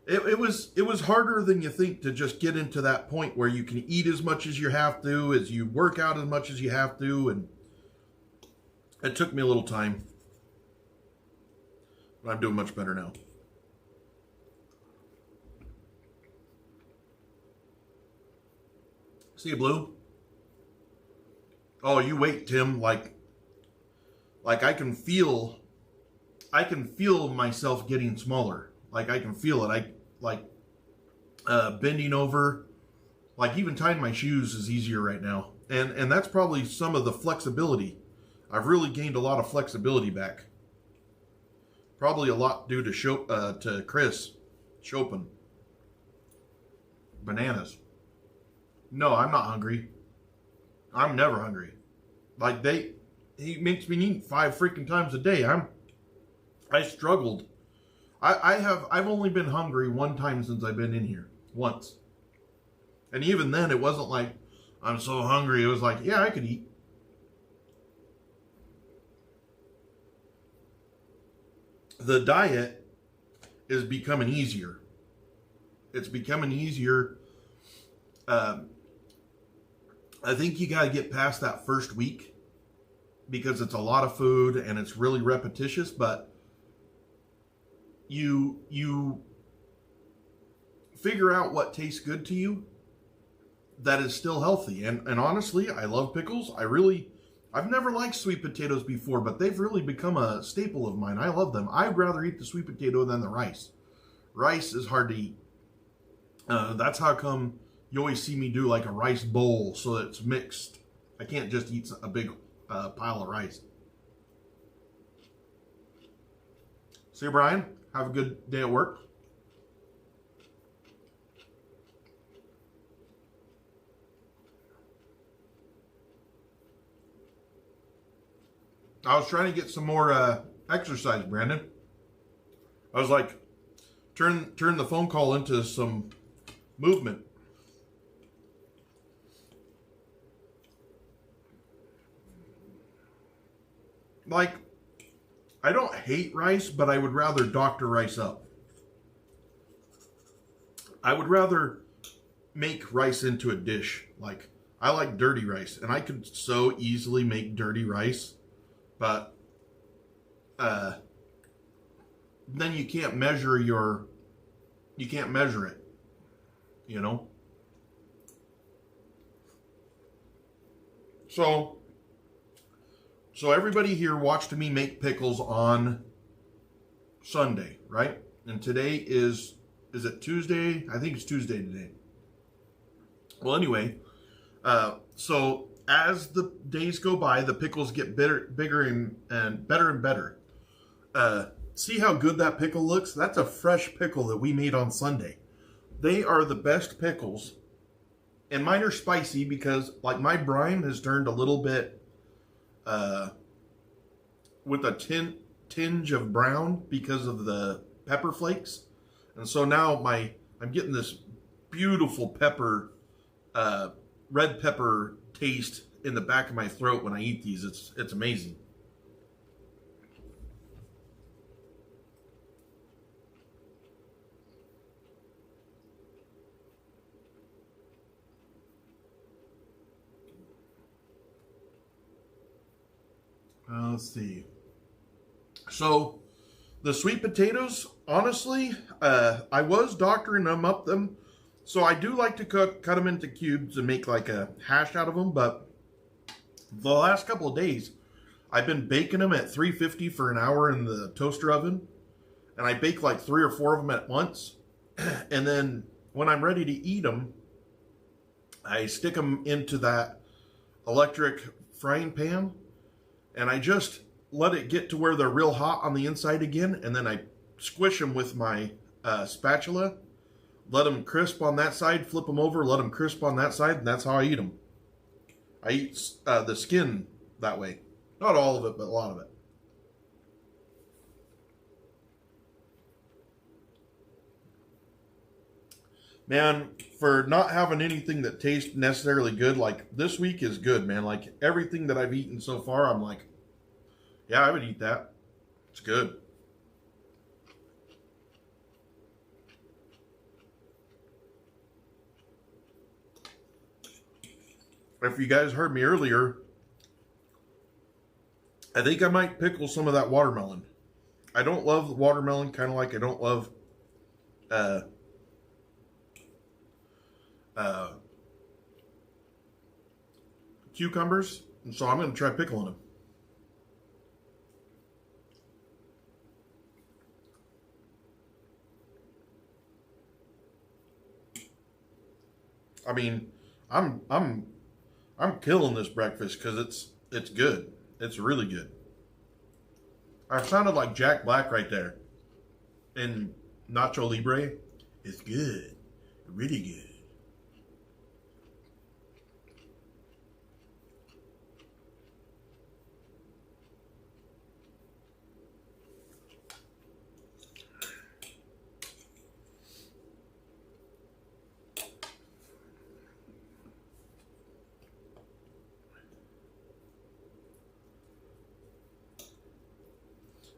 It was harder than you think to just get into that point where you can eat as much as you have to, as you work out as much as you have to, and it took me a little time, but I'm doing much better now. See you, Blue. Oh, you wait, Tim. Like I can feel myself getting smaller. Like I can feel it. Bending over, like even tying my shoes is easier right now. And that's probably some of the flexibility. I've really gained a lot of flexibility back. Probably a lot due to Chris Chopin. Bananas. No, I'm not hungry. I'm never hungry. Like he makes me eat 5 freaking times a day. I struggled. I've only been hungry 1 time since I've been in here. Once. And even then it wasn't like I'm so hungry. It was like, yeah, I could eat. The diet is becoming easier. It's becoming easier. I think you got to get past that first week because it's a lot of food and it's really repetitious, but you figure out what tastes good to you that is still healthy. And honestly, I love pickles. I've never liked sweet potatoes before, but they've really become a staple of mine. I love them. I'd rather eat the sweet potato than the rice. Rice is hard to eat. That's how come you always see me do like a rice bowl so that it's mixed. I can't just eat a big pile of rice. See you, Brian. Have a good day at work. I was trying to get some more exercise, Brandon. I was like, turn the phone call into some movement. Like, I don't hate rice, but I would rather doctor rice up. I would rather make rice into a dish. Like, I like dirty rice, and I could so easily make dirty rice, but then you can't measure it, you know? So everybody here watched me make pickles on Sunday, right? And today is it Tuesday? I think it's Tuesday today. Well, anyway, so as the days go by, the pickles get bigger and better. See how good that pickle looks? That's a fresh pickle that we made on Sunday. They are the best pickles. And mine are spicy because, like, my brine has turned a little bit with a tinge of brown because of the pepper flakes. And so now I'm getting this beautiful pepper, red pepper taste in the back of my throat when I eat these. It's amazing. let's see. So the sweet potatoes, honestly, I was doctoring them. So I do like to cut them into cubes and make like a hash out of them. But the last couple of days, I've been baking them at 350 for an hour in the toaster oven. And I bake like 3 or 4 of them at once. And then when I'm ready to eat them, I stick them into that electric frying pan. And I just let it get to where they're real hot on the inside again. And then I squish them with my spatula. Let them crisp on that side, flip them over, let them crisp on that side. And that's how I eat them. I eat the skin that way. Not all of it, but a lot of it. Man, for not having anything that tastes necessarily good, like this week is good, man. Like everything that I've eaten so far, I'm like, yeah, I would eat that. It's good. If you guys heard me earlier, I think I might pickle some of that watermelon. I don't love watermelon, kind of like I don't love cucumbers, and so I'm going to try pickling them. I mean, I'm killing this breakfast because it's good. It's really good. I sounded like Jack Black right there in Nacho Libre. It's good, really good.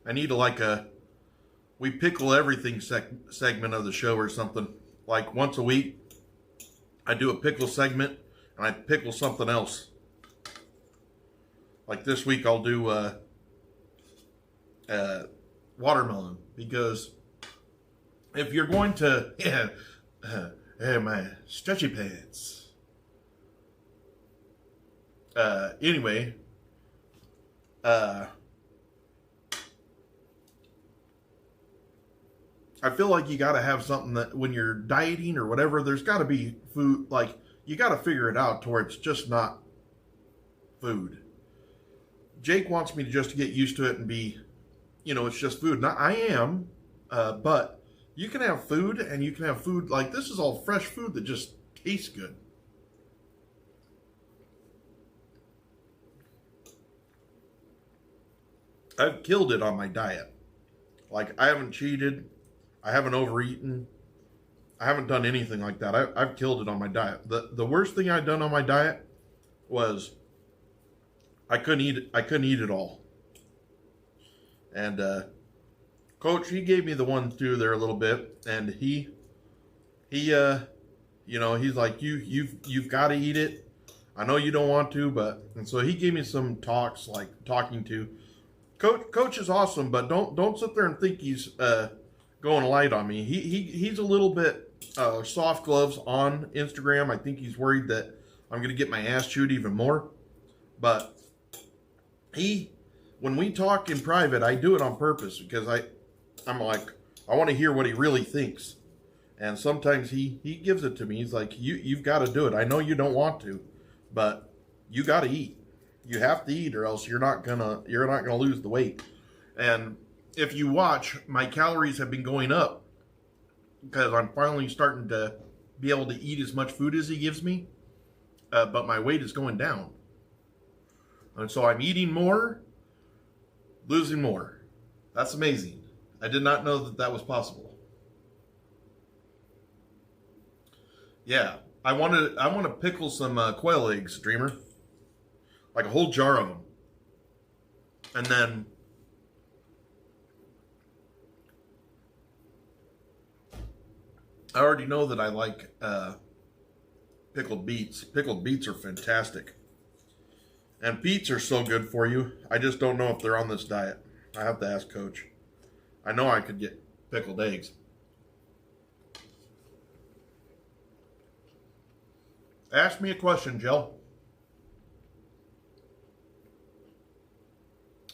I need we pickle everything segment of the show or something. Like once a week, I do a pickle segment and I pickle something else. Like this week, I'll do watermelon, because if you're going to, hey, my stretchy pants. Anyway, I feel like you got to have something that when you're dieting or whatever, there's got to be food. Like, you got to figure it out to where it's just not food. Jake wants me to just get used to it and be, it's just food. Now, I am, but you can have food and you can have food. Like, this is all fresh food that just tastes good. I've killed it on my diet. Like, I haven't cheated. I haven't overeaten. I haven't done anything like that. I've killed it on my diet. The worst thing I'd done on my diet was I couldn't eat it all. And Coach, he gave me the one through there a little bit, and he's like, you've got to eat it. I know you don't want to, and so he gave me some talks, like talking to Coach is awesome, but don't sit there and think he's going light on me. He's a little bit soft gloves on Instagram. I think he's worried that I'm going to get my ass chewed even more. But when we talk in private, I do it on purpose because I'm like, I want to hear what he really thinks. And sometimes he gives it to me. He's like, you've got to do it. I know you don't want to, but you got to eat. You have to eat, or else you're not gonna lose the weight. And if you watch, my calories have been going up because I'm finally starting to be able to eat as much food as he gives me, but my weight is going down. And so I'm eating more, losing more. That's amazing. I did not know that was possible. Yeah, I want to pickle some quail eggs, Dreamer, like a whole jar of them, and then I already know that I like pickled beets. Pickled beets are fantastic. And beets are so good for you. I just don't know if they're on this diet. I have to ask Coach. I know I could get pickled eggs. Ask me a question, Jill.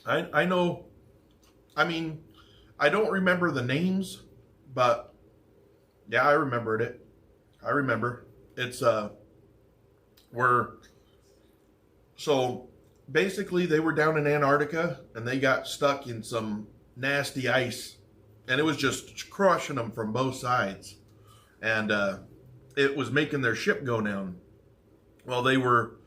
I know, I mean, I don't remember the names, but yeah, I remembered it. I remember. It's, so basically they were down in Antarctica and they got stuck in some nasty ice and it was just crushing them from both sides. And, it was making their ship go down. Well, they were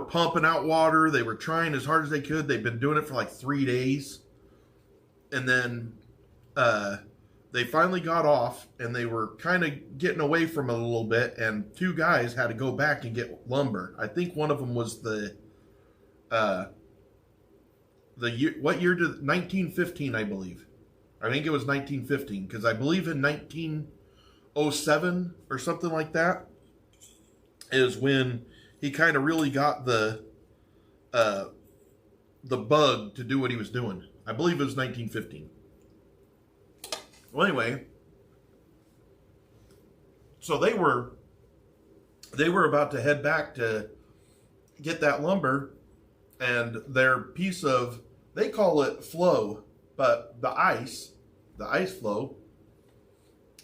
pumping out water. They were trying as hard as they could. They'd been doing it for like 3 days. And then they finally got off and they were kind of getting away from it a little bit. And 2 guys had to go back and get lumber. I think one of them was what year did 1915, I believe. I think it was 1915 because I believe in 1907 or something like that is when he kind of really got the bug to do what he was doing. I believe it was 1915. Well, anyway, so they were about to head back to get that lumber, and their piece of, they call it floe, but the ice floe,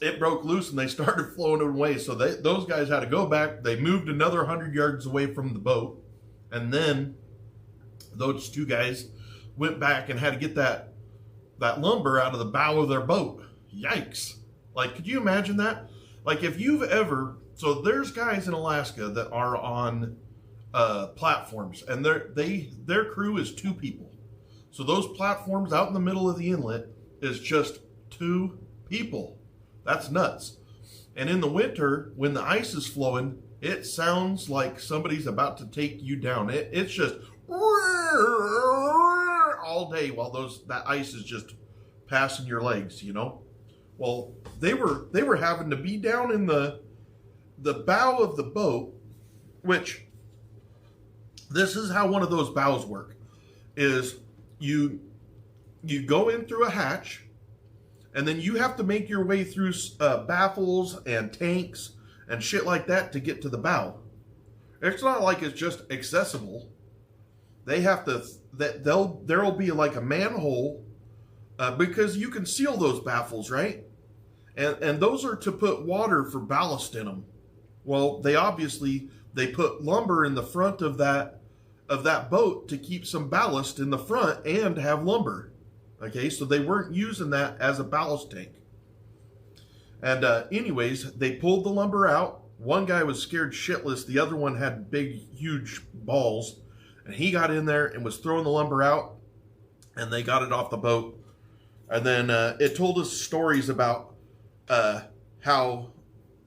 it broke loose and they started floating away. So those guys had to go back. They moved another 100 yards away from the boat. And then those 2 guys went back and had to get that lumber out of the bow of their boat. Yikes. Like, could you imagine that? Like, if you've ever, so there's guys in Alaska that are on platforms and their crew is 2 people. So those platforms out in the middle of the inlet is just 2 people. That's nuts. And in the winter, when the ice is flowing, it sounds like somebody's about to take you down. It's just all day while that ice is just passing your legs, you know? Well, they were having to be down in the bow of the boat, which this is how one of those bows work, is you go in through a hatch, and then you have to make your way through baffles and tanks and shit like that to get to the bow. It's not like it's just accessible. They have to, there'll be like a manhole because you can seal those baffles, right? And those are to put water for ballast in them. Well, they put lumber in the front of that boat to keep some ballast in the front and have lumber. Okay, so they weren't using that as a ballast tank. And anyways, they pulled the lumber out. One guy was scared shitless. The other one had big, huge balls. And he got in there and was throwing the lumber out. And they got it off the boat. And then it told us stories about how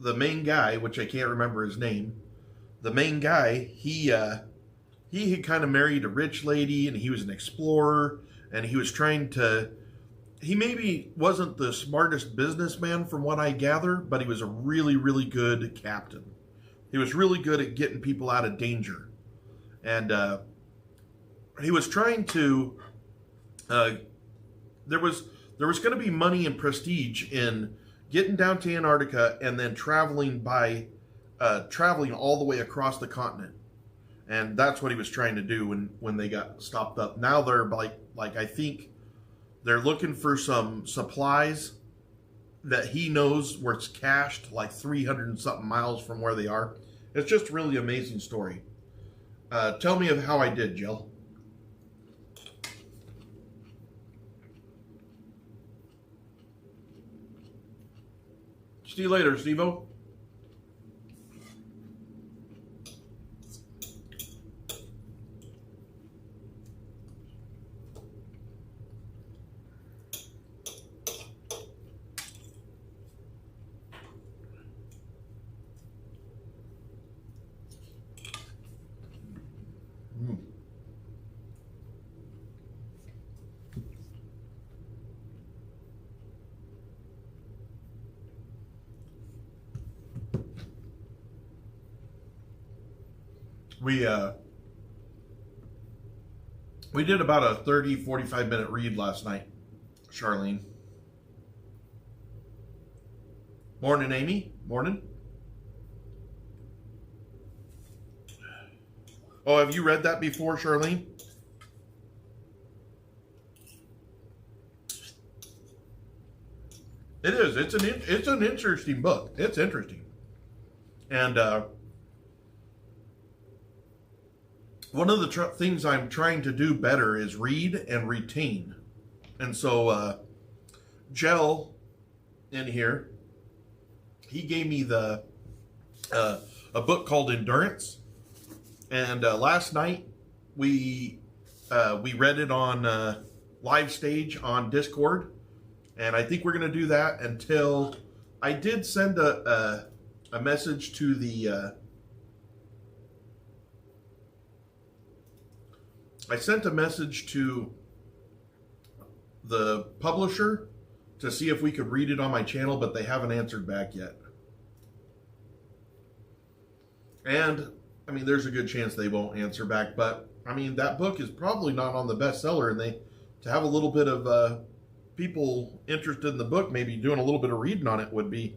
the main guy, which I can't remember his name, the main guy, he had kind of married a rich lady and he was an explorer. And he was he maybe wasn't the smartest businessman from what I gather, but he was a really, really good captain. He was really good at getting people out of danger. And he was trying to, there was going to be money and prestige in getting down to Antarctica and then traveling all the way across the continent. And that's what he was trying to do when they got stopped up. Now they're like I think they're looking for some supplies that he knows where it's cached like 300 and something miles from where they are. It's just a really amazing story. Tell me of how I did, Jill. See you later, Steve-O. We did about a 30, 45-minute read last night, Charlene. Morning, Amy. Morning. Oh, have you read that before, Charlene? It is. It's an interesting book. It's interesting. And one of the things I'm trying to do better is read and retain. And so Gel in here, he gave me a book called Endurance. And last night we read it on live stage on Discord. And I think we're going to do that until I did send a message to the I sent a message to the publisher to see if we could read it on my channel, but they haven't answered back yet. And I mean, there's a good chance they won't answer back, but I mean, that book is probably not on the bestseller, and to have a little bit of people interested in the book, maybe doing a little bit of reading on it would be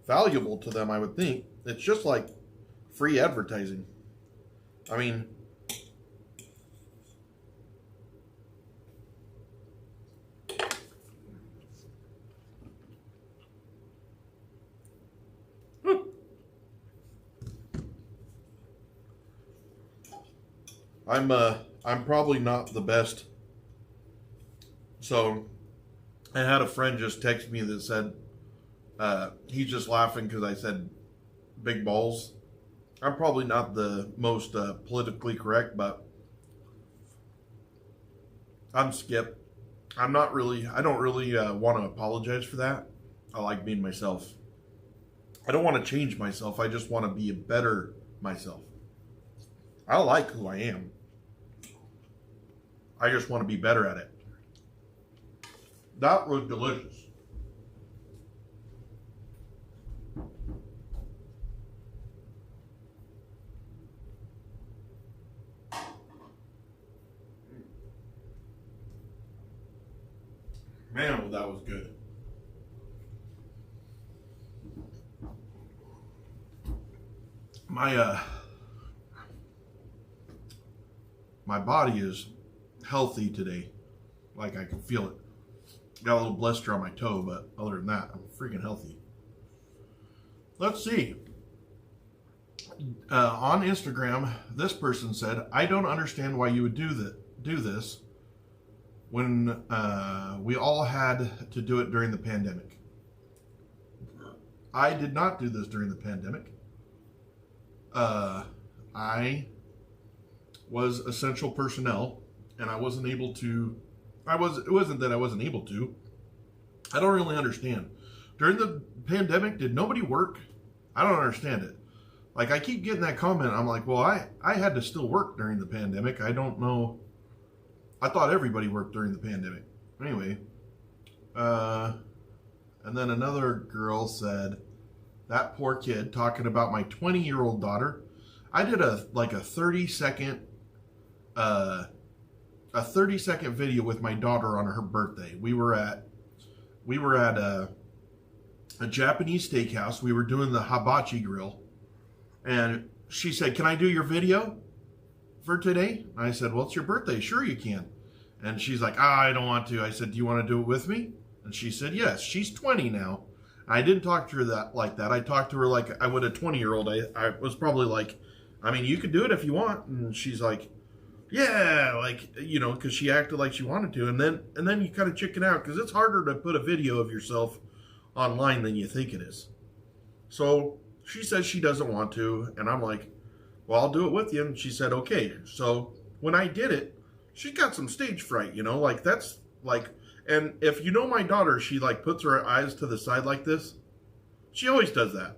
valuable to them, I would think. It's just like free advertising. I mean, I'm probably not the best. So I had a friend just text me that said he's just laughing because I said big balls. I'm probably not the most politically correct, but I'm Skip. I don't really want to apologize for that. I like being myself. I don't want to change myself. I just want to be a better myself. I like who I am. I just want to be better at it. That was delicious. Man, that was good. My body is healthy today. Like, I can feel it. Got a little blister on my toe, but other than that, I'm freaking healthy. Let's see. On Instagram, this person said, I don't understand why you would do this when we all had to do it during the pandemic. I did not do this during the pandemic. I was essential personnel, and I wasn't able to. It wasn't that I wasn't able to. I don't really understand. During the pandemic, did nobody work? I don't understand it. Like, I keep getting that comment. I'm like, well, I had to still work during the pandemic. I don't know. I thought everybody worked during the pandemic. Anyway, and then another girl said, that poor kid, talking about my 20-year-old daughter. I did a 30-second video with my daughter on her birthday. We were at a Japanese steakhouse. We were doing the hibachi grill, and she said, "Can I do your video for today?" And I said, "Well, it's your birthday. Sure you can." And she's like, "I don't want to." I said, "Do you want to do it with me?" And she said, "Yes." She's 20 now. I didn't talk to her like that. I talked to her like I would a 20-year-old. I was probably like, I mean, you could do it if you want. And she's like, yeah, like, you know, because she acted like she wanted to. And then you kind of chicken out, because it's harder to put a video of yourself online than you think it is. So she says she doesn't want to. And I'm like, well, I'll do it with you. And she said, okay. So when I did it, she got some stage fright, you know, like that's like, and if you know my daughter, she like puts her eyes to the side like this. She always does that.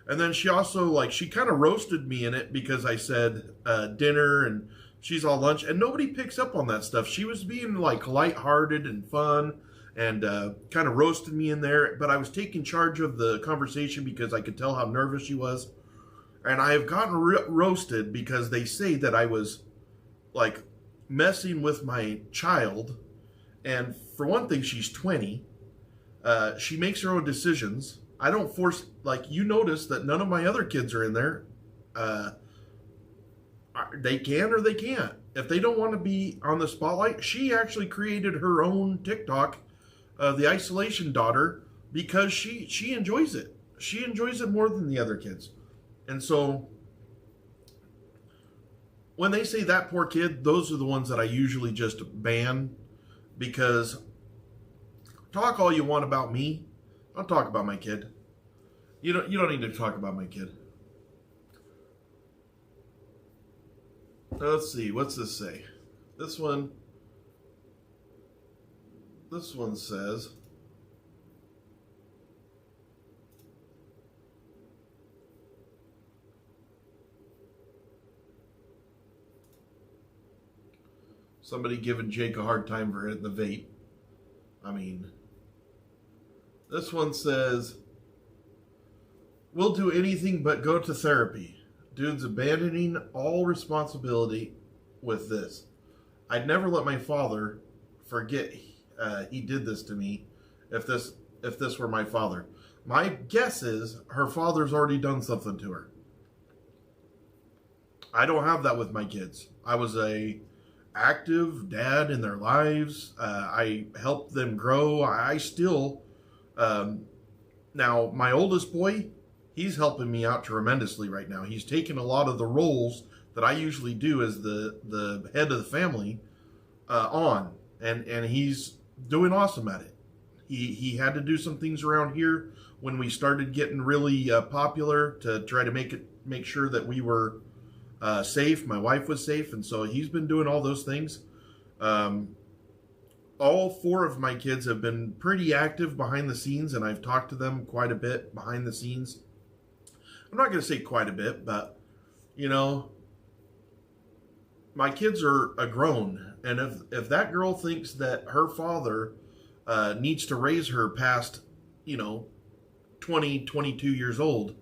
And then she also like, she kind of roasted me in it because I said dinner and she's all lunch, and nobody picks up on that stuff. She was being like lighthearted and fun and kind of roasted me in there, but I was taking charge of the conversation because I could tell how nervous she was. And I have gotten roasted because they say that I was like messing with my child. And for one thing, she's 20. She makes her own decisions. I don't force, like, you notice that none of my other kids are in there. They can or they can't. If they don't want to be on the spotlight, she actually created her own TikTok, the Isolation Daughter, because she enjoys it. She enjoys it more than the other kids. And so when they say that poor kid, those are the ones that I usually just ban, because talk all you want about me. Don't talk about my kid. You don't need to talk about my kid. Let's see, what's this say? This one says, somebody giving Jake a hard time for hitting the vape. I mean, this one says, we'll do anything but go to therapy. Dude's abandoning all responsibility with this. I'd never let my father forget he did this to me if this were my father. My guess is her father's already done something to her. I don't have that with my kids. I was a active dad in their lives. I helped them grow. I still, now my oldest boy, he's helping me out tremendously right now. He's taken a lot of the roles that I usually do as the head of the family on, and he's doing awesome at it. He had to do some things around here when we started getting really popular to try to make sure that we were safe. My wife was safe, and so he's been doing all those things. All four of my kids have been pretty active behind the scenes, and I've talked to them quite a bit behind the scenes. I'm not going to say quite a bit, but, you know, my kids are grown, and if that girl thinks that her father needs to raise her past, 20, 22 years old,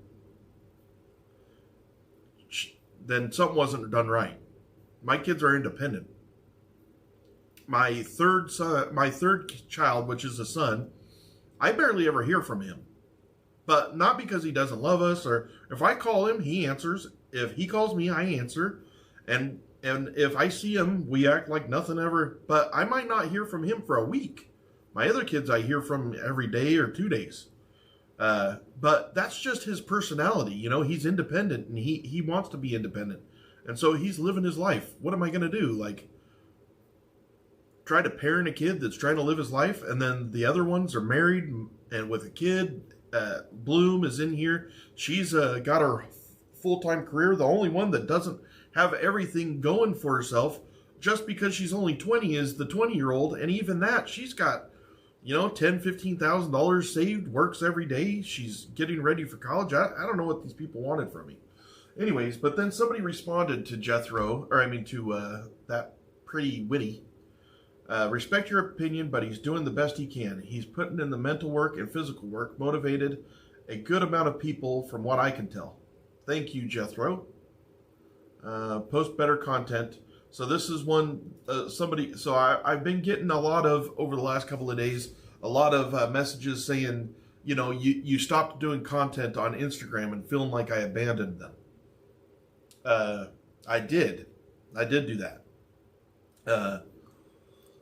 then something wasn't done right. My kids are independent. My third child, which is a son, I barely ever hear from him. But not because he doesn't love us, or if I call him, he answers. If he calls me, I answer. And if I see him, we act like nothing ever. But I might not hear from him for a week. My other kids I hear from every day or 2 days. But that's just his personality. He's independent, and he wants to be independent. And so he's living his life. What am I going to do? Like, try to parent a kid that's trying to live his life, and then the other ones are married and with a kid. Bloom is in here. She's got her full-time career. The only one that doesn't have everything going for herself just because she's only 20 is the 20-year-old. And even that, she's got, $10,000, $15,000 saved, works every day. She's getting ready for college. I don't know what these people wanted from me. Anyways, but then somebody responded to that pretty witty. Respect your opinion, but he's doing the best he can. He's putting in the mental work and physical work, motivated a good amount of people from what I can tell. Thank you, Jethro. Post better content. So this is one, I've been getting a lot of, over the last couple of days, a lot of messages saying, you stopped doing content on Instagram and feeling like I abandoned them. I did do that.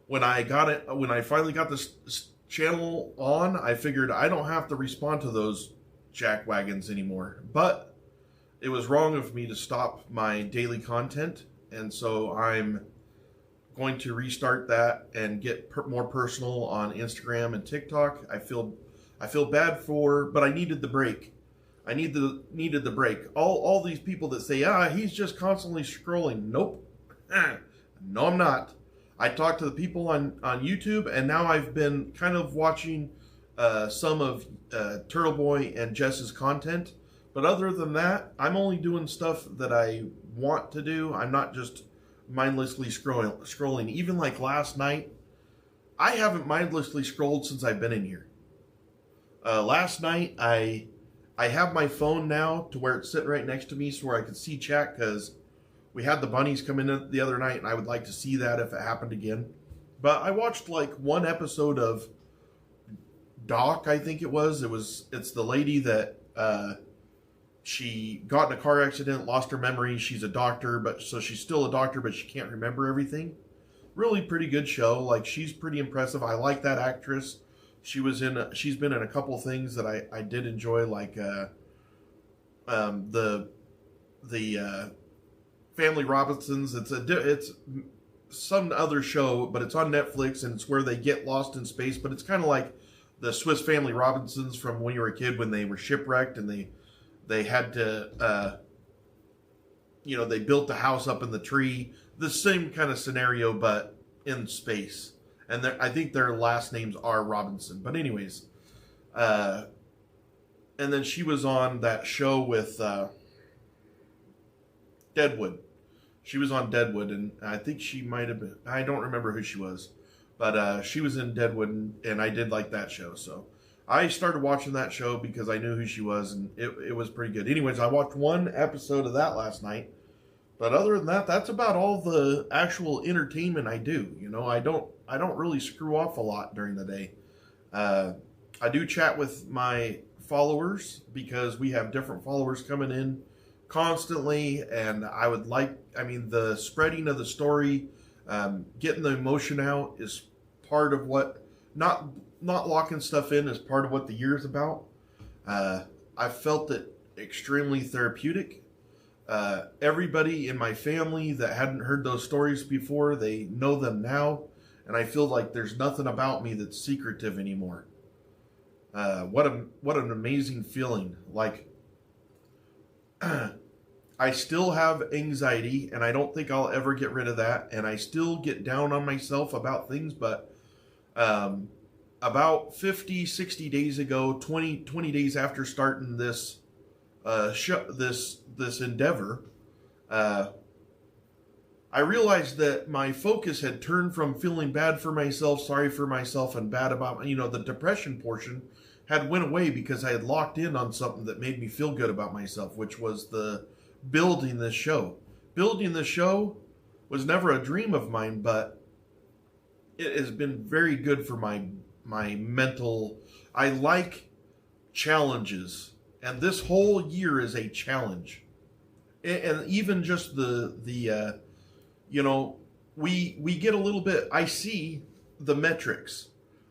When I finally got this channel on, I figured I don't have to respond to those jackwagons anymore. But it was wrong of me to stop my daily content, and so I'm going to restart that and get more personal on Instagram and TikTok. I feel bad but I needed the break. I needed the break. All these people that say, he's just constantly scrolling. Nope. No, I'm not. I talked to the people on YouTube, and now I've been kind of watching some of Turtle Boy and Jess's content. But other than that, I'm only doing stuff that I want to do. I'm not just mindlessly scrolling. Even like last night, I haven't mindlessly scrolled since I've been in here. Last night, I have my phone now to where it's sitting right next to me so where I can see chat, because We had the bunnies come in the other night, and I would like to see that if it happened again. But I watched like one episode of Doc, I think it was. It's the lady that she got in a car accident, lost her memory. She's a doctor, so she's still a doctor, but she can't remember everything. Really pretty good show. Like, she's pretty impressive. I like that actress. She's been in a couple things that I did enjoy, like the Family Robinsons. It's some other show, but it's on Netflix, and it's where they get lost in space. But it's kind of like the Swiss Family Robinsons from when you were a kid, when they were shipwrecked and they had to they built a house up in the tree. The same kind of scenario, but in space. And I think their last names are Robinson. But anyways, and then she was on that show with Deadwood. She was on Deadwood, and I think she might have been, I don't remember who she was, but she was in Deadwood, and I did like that show. So I started watching that show because I knew who she was, and it was pretty good. Anyways, I watched one episode of that last night. But other than that, that's about all the actual entertainment I do. I don't really screw off a lot during the day. I do chat with my followers because we have different followers coming in constantly, and the spreading of the story, getting the emotion out is part of what, not locking stuff in is part of what the year is about. I felt it extremely therapeutic. Everybody in my family that hadn't heard those stories before, they know them now, and I feel like there's nothing about me that's secretive anymore. What an amazing feeling. Like, I still have anxiety, and I don't think I'll ever get rid of that, and I still get down on myself about things, but about 50, 60 days ago, 20 days after starting this this endeavor, I realized that my focus had turned from feeling bad for myself, sorry for myself, and bad about, the depression portion had went away because I had locked in on something that made me feel good about myself, which was the building this show. Building this show was never a dream of mine, but it has been very good for my mental. I like challenges. And this whole year is a challenge. And even just we get a little bit, I see the metrics.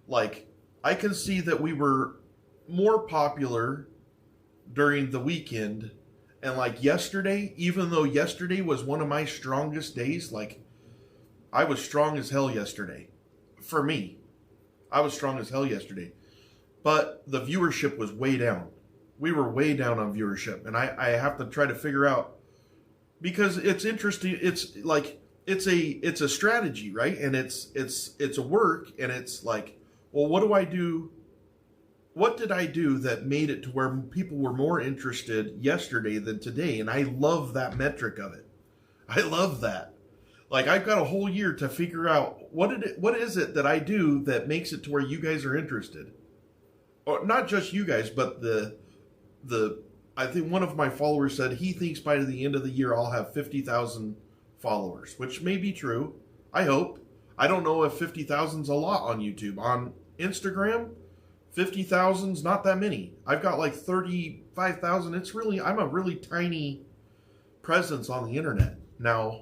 Like, I can see that we were more popular during the weekend. And like yesterday, even though yesterday was one of my strongest days, like, I was strong as hell yesterday. For me, I was strong as hell yesterday. But the viewership was way down. We were way down on viewership, and I have to try to figure out, because it's interesting. It's like it's a strategy, right? And it's a work, and it's like, well, what do I do? What did I do that made it to where people were more interested yesterday than today? And I love that metric of it. I love that. Like, I've got a whole year to figure out what is it that I do that makes it to where you guys are interested, or not just you guys, but I think one of my followers said he thinks by the end of the year I'll have 50,000 followers, which may be true. I hope. I don't know if 50,000's a lot on YouTube. On Instagram, 50,000's not that many. I've got like 35,000. I'm a really tiny presence on the internet. Now,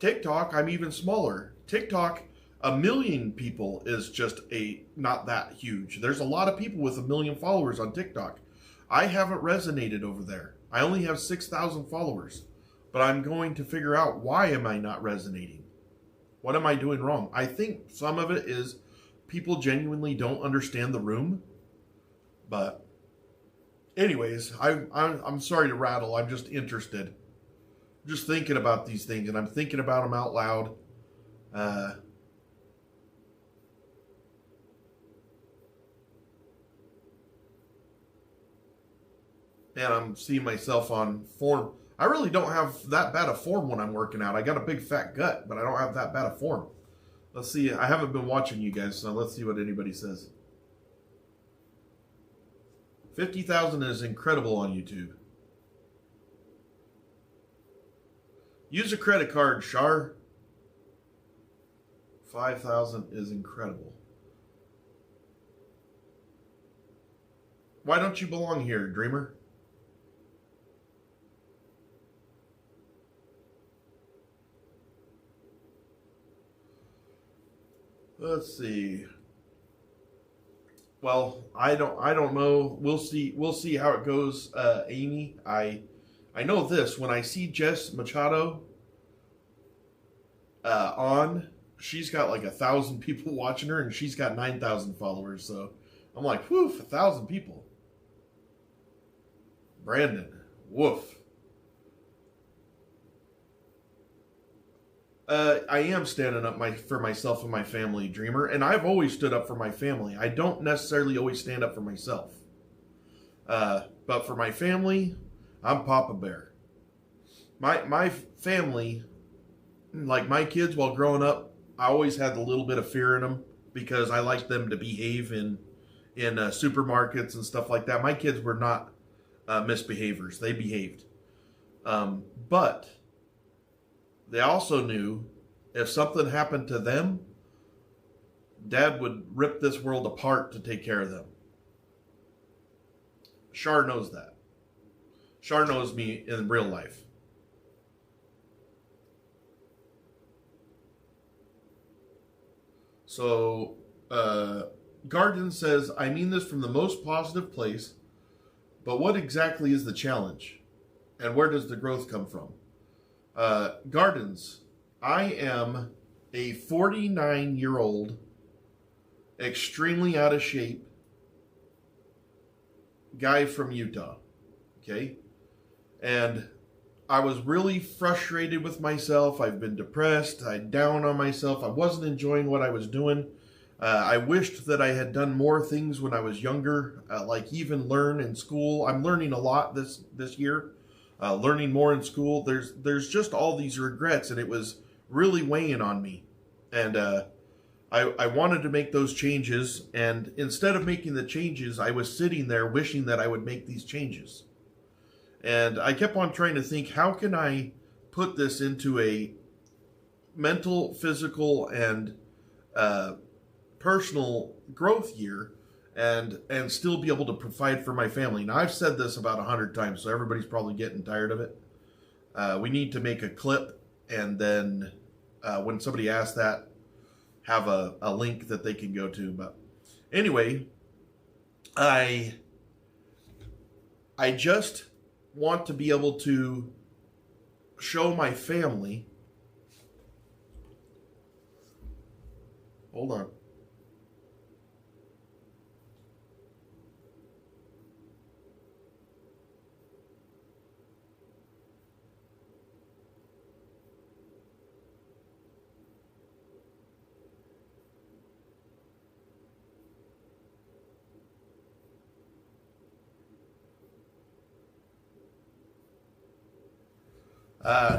TikTok, I'm even smaller. TikTok, 1 million people is just not that huge. There's a lot of people with 1 million followers on TikTok. I haven't resonated over there. I only have 6,000 followers. But I'm going to figure out, why am I not resonating? What am I doing wrong? I think some of it is people genuinely don't understand the room. But anyways, I'm sorry to rattle. I'm just interested. I'm just thinking about these things, and I'm thinking about them out loud. And I'm seeing myself on form. I really don't have that bad a form when I'm working out. I got a big fat gut, but I don't have that bad a form. Let's see. I haven't been watching you guys, so let's see what anybody says. 50,000 is incredible on YouTube. Use a credit card, Shar. 5,000 is incredible. Why don't you belong here, Dreamer? Let's see. Well, I don't know. We'll see how it goes, Amy. I know this. When I see Jess Machado on, she's got like 1,000 people watching her, and she's got 9,000 followers. So I'm like, whew, 1,000 people. Brandon, woof. I am standing up for myself and my family, Dreamer, and I've always stood up for my family. I don't necessarily always stand up for myself. But for my family, I'm Papa Bear. My family, like my kids while growing up, I always had a little bit of fear in them because I liked them to behave in supermarkets and stuff like that. My kids were not misbehaviors. They behaved. But they also knew if something happened to them, Dad would rip this world apart to take care of them. Shar knows that. Shar knows me in real life. So, Garden says, I mean this from the most positive place, but what exactly is the challenge? And where does the growth come from? Gardens, I am a 49-year-old, extremely out of shape guy from Utah. Okay? And I was really frustrated with myself. I've been depressed. I'm down on myself. I wasn't enjoying what I was doing. I wished that I had done more things when I was younger, like even learn in school. I'm learning a lot this year. Learning more in school. There's just all these regrets, and it was really weighing on me. And I wanted to make those changes, and instead of making the changes, I was sitting there wishing that I would make these changes. And I kept on trying to think, how can I put this into a mental, physical, and personal growth year and still be able to provide for my family. Now, I've said this about 100 times, so everybody's probably getting tired of it. We need to make a clip, and then when somebody asks that, have a link that they can go to. But anyway, I just want to be able to show my family. Hold on.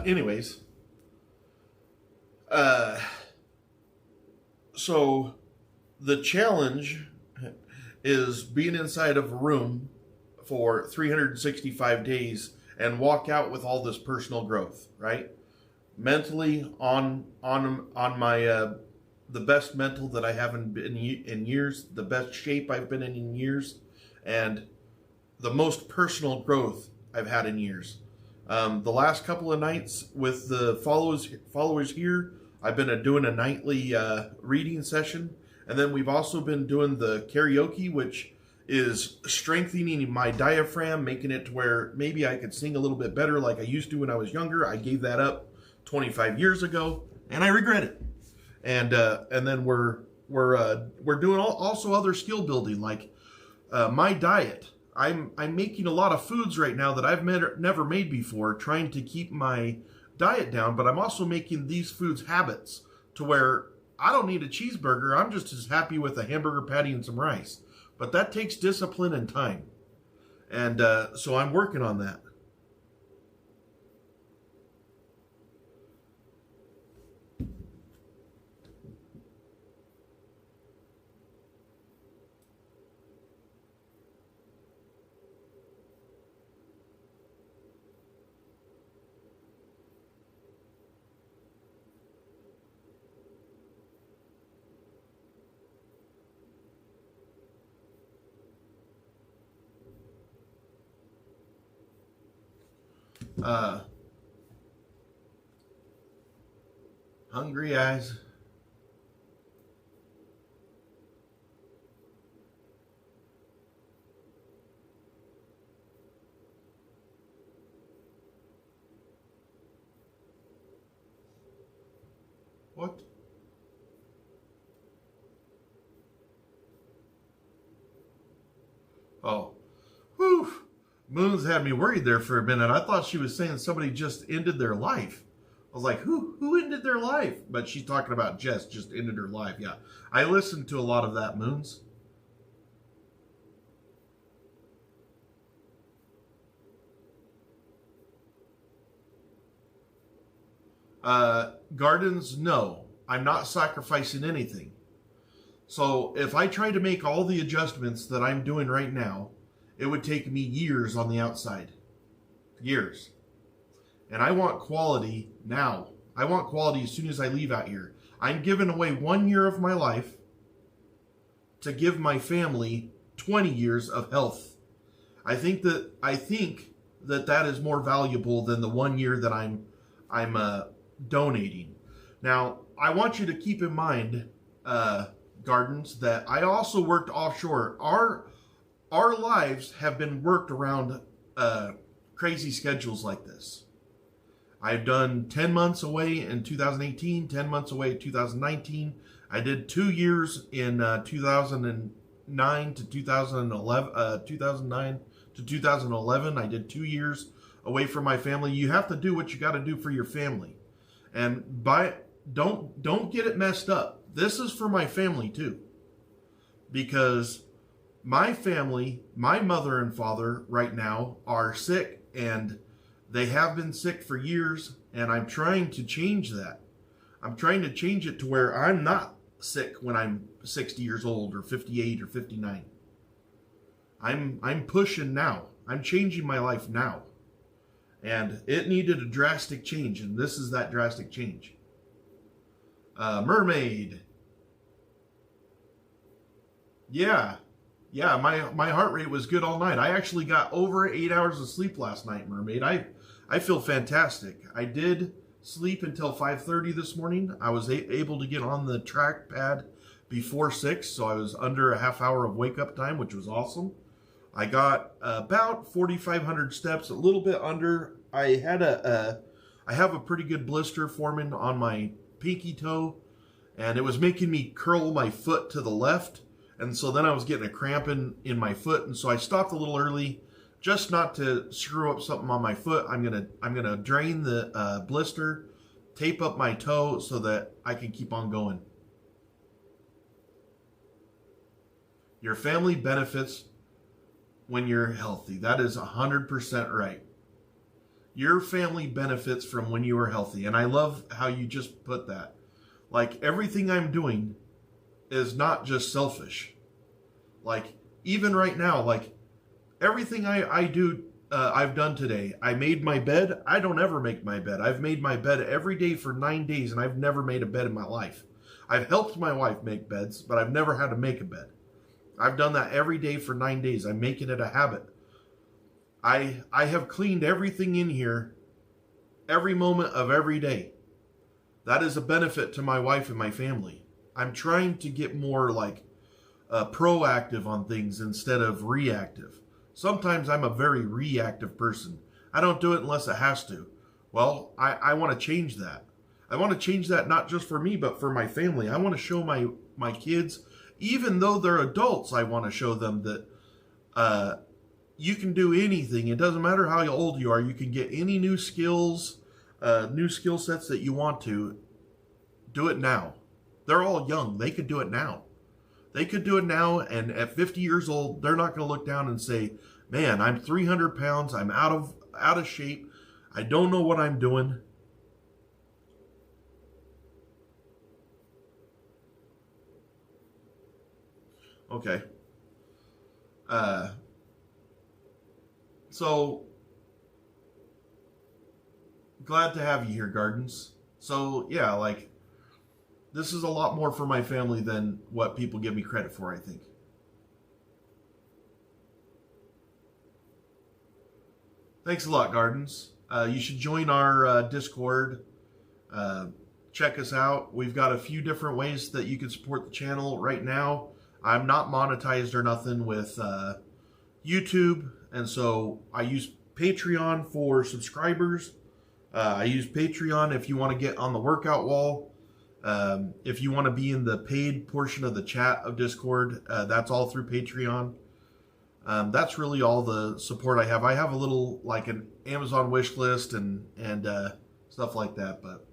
Anyways, so the challenge is being inside of a room for 365 days and walk out with all this personal growth, right? Mentally on my the best mental that I haven't been in years, the best shape I've been in years, and the most personal growth I've had in years. The last couple of nights with the followers here, I've been doing a nightly reading session, and then we've also been doing the karaoke, which is strengthening my diaphragm, making it to where maybe I could sing a little bit better like I used to when I was younger. I gave that up 25 years ago, and I regret it. And then we're doing also other skill building, like my diet. I'm making a lot of foods right now that I've never made before, trying to keep my diet down, but I'm also making these foods habits to where I don't need a cheeseburger. I'm just as happy with a hamburger patty and some rice. But that takes discipline and time. And so I'm working on that. Hungry eyes. What? Oh. Whew. Moons had me worried there for a minute. I thought she was saying somebody just ended their life. I was like, who ended their life? But she's talking about Jess just ended her life. Yeah. I listened to a lot of that, Moons. Gardens, no. I'm not sacrificing anything. So if I try to make all the adjustments that I'm doing right now, it would take me years on the outside. Years. And I want quality now. I want quality as soon as I leave out here. I'm giving away 1 year of my life to give my family 20 years of health. I think that that is more valuable than the 1 year that I'm donating. Now, I want you to keep in mind, Gardens, that I also worked offshore. Our lives have been worked around crazy schedules like this. I've done 10 months away in 2018, 10 months away in 2019. I did 2 years in 2009 to 2011. 2009 to 2011. I did 2 years away from my family. You have to do what you got to do for your family, and don't get it messed up. This is for my family too, because my family, my mother and father right now are sick, and they have been sick for years, and I'm trying to change that. I'm trying to change it to where I'm not sick when I'm 60 years old or 58 or 59. I'm pushing now. I'm changing my life now. And it needed a drastic change, and this is that drastic change. Mermaid. Yeah, my heart rate was good all night. I actually got over 8 hours of sleep last night, Mermaid. I feel fantastic. I did sleep until 5:30 this morning. I was able to get on the trackpad before 6, so I was under a half hour of wake-up time, which was awesome. I got about 4,500 steps, a little bit under. I have a pretty good blister forming on my pinky toe, and it was making me curl my foot to the left. And so then I was getting a cramp in my foot, and so I stopped a little early, just not to screw up something on my foot. I'm gonna drain the blister, tape up my toe so that I can keep on going. Your family benefits when you're healthy. That is 100% right. Your family benefits from when you are healthy, and I love how you just put that. Like, everything I'm doing is not just selfish. Like, even right now, like, everything I do, I've done today. I made my bed. I don't ever make my bed. I've made my bed every day for 9 days, and I've never made a bed in my life. I've helped my wife make beds, but I've never had to make a bed. I've done that every day for 9 days. I'm making it a habit. I have cleaned everything in here every moment of every day. That is a benefit to my wife and my family. I'm trying to get more like proactive on things instead of reactive. Sometimes I'm a very reactive person. I don't do it unless it has to. Well, I want to change that. I want to change that not just for me, but for my family. I want to show my kids, even though they're adults, I want to show them that you can do anything. It doesn't matter how old you are. You can get any new skills, new skill sets that you want to. Do it now. They're all young. They could do it now. They could do it now, and at 50 years old, they're not going to look down and say, man, I'm 300 pounds. I'm out of shape. I don't know what I'm doing. Okay. So glad to have you here, Gardens. So yeah, like, this is a lot more for my family than what people give me credit for, I think. Thanks a lot, Gardens. You should join our Discord. Check us out. We've got a few different ways that you can support the channel right now. I'm not monetized or nothing with YouTube, and so I use Patreon for subscribers. I use Patreon if you want to get on the workout wall. If you want to be in the paid portion of the chat of Discord, that's all through Patreon. That's really all the support I have. I have a little, like an Amazon wish list and stuff like that, but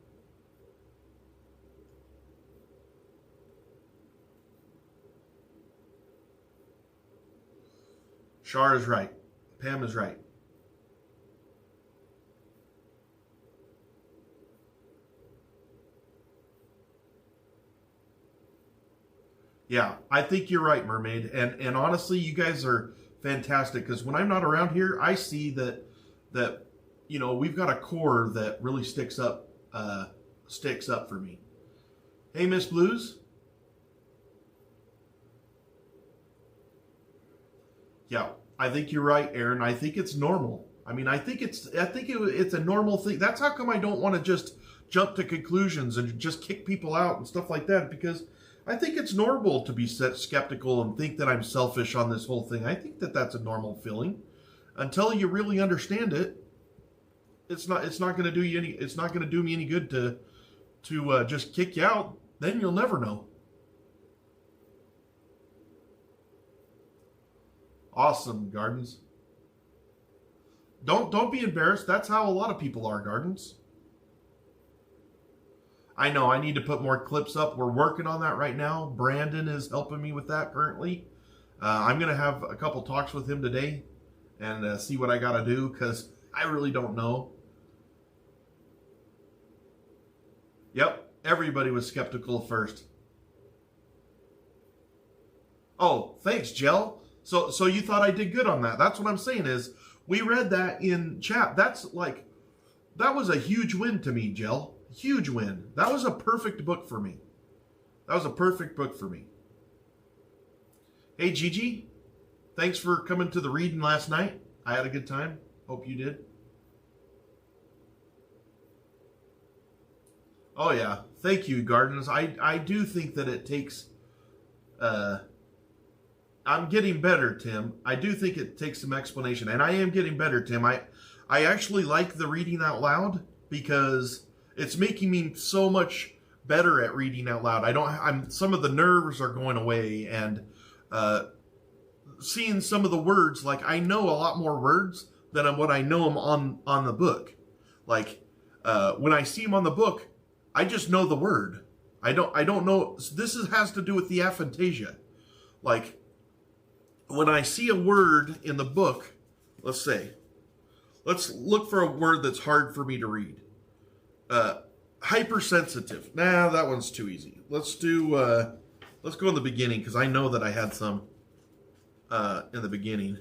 Shar is right. Pam is right. Yeah, I think you're right, Mermaid. And honestly, you guys are fantastic, because when I'm not around here, I see that you know, we've got a core that really sticks up for me. Hey, Miss Blues. Yeah, I think you're right, Aaron. I think it's normal. I mean, I think it's a normal thing. That's how come I don't want to just jump to conclusions and just kick people out and stuff like that, because I think it's normal to be skeptical and think that I'm selfish on this whole thing. I think that that's a normal feeling. Until you really understand it, it's not going to do you any. It's not going to do me any good to just kick you out. Then you'll never know. Awesome, Gardens. Don't be embarrassed. That's how a lot of people are, Gardens. I know I need to put more clips up. We're working on that right now. Brandon is helping me with that currently. I'm going to have a couple talks with him today and see what I got to do, because I really don't know. Yep, everybody was skeptical at first. Oh, thanks, Jell. So you thought I did good on that. That's what I'm saying is, we read that in chat. That was a huge win to me, Jell. Huge win. That was a perfect book for me. That was a perfect book for me. Hey, Gigi. Thanks for coming to the reading last night. I had a good time. Hope you did. Oh, yeah. Thank you, Gardens. I do think that it takes... I'm getting better, Tim. I do think it takes some explanation. And I am getting better, Tim. I actually like the reading out loud, because it's making me so much better at reading out loud. Some of the nerves are going away, and seeing some of the words, like I know a lot more words than what I know them on the book. Like when I see them on the book, I just know the word. I don't know. This has to do with the aphantasia. Like when I see a word in the book, let's look for a word that's hard for me to read. Hypersensitive. Nah, that one's too easy. Let's go in the beginning, because I know that I had some in the beginning.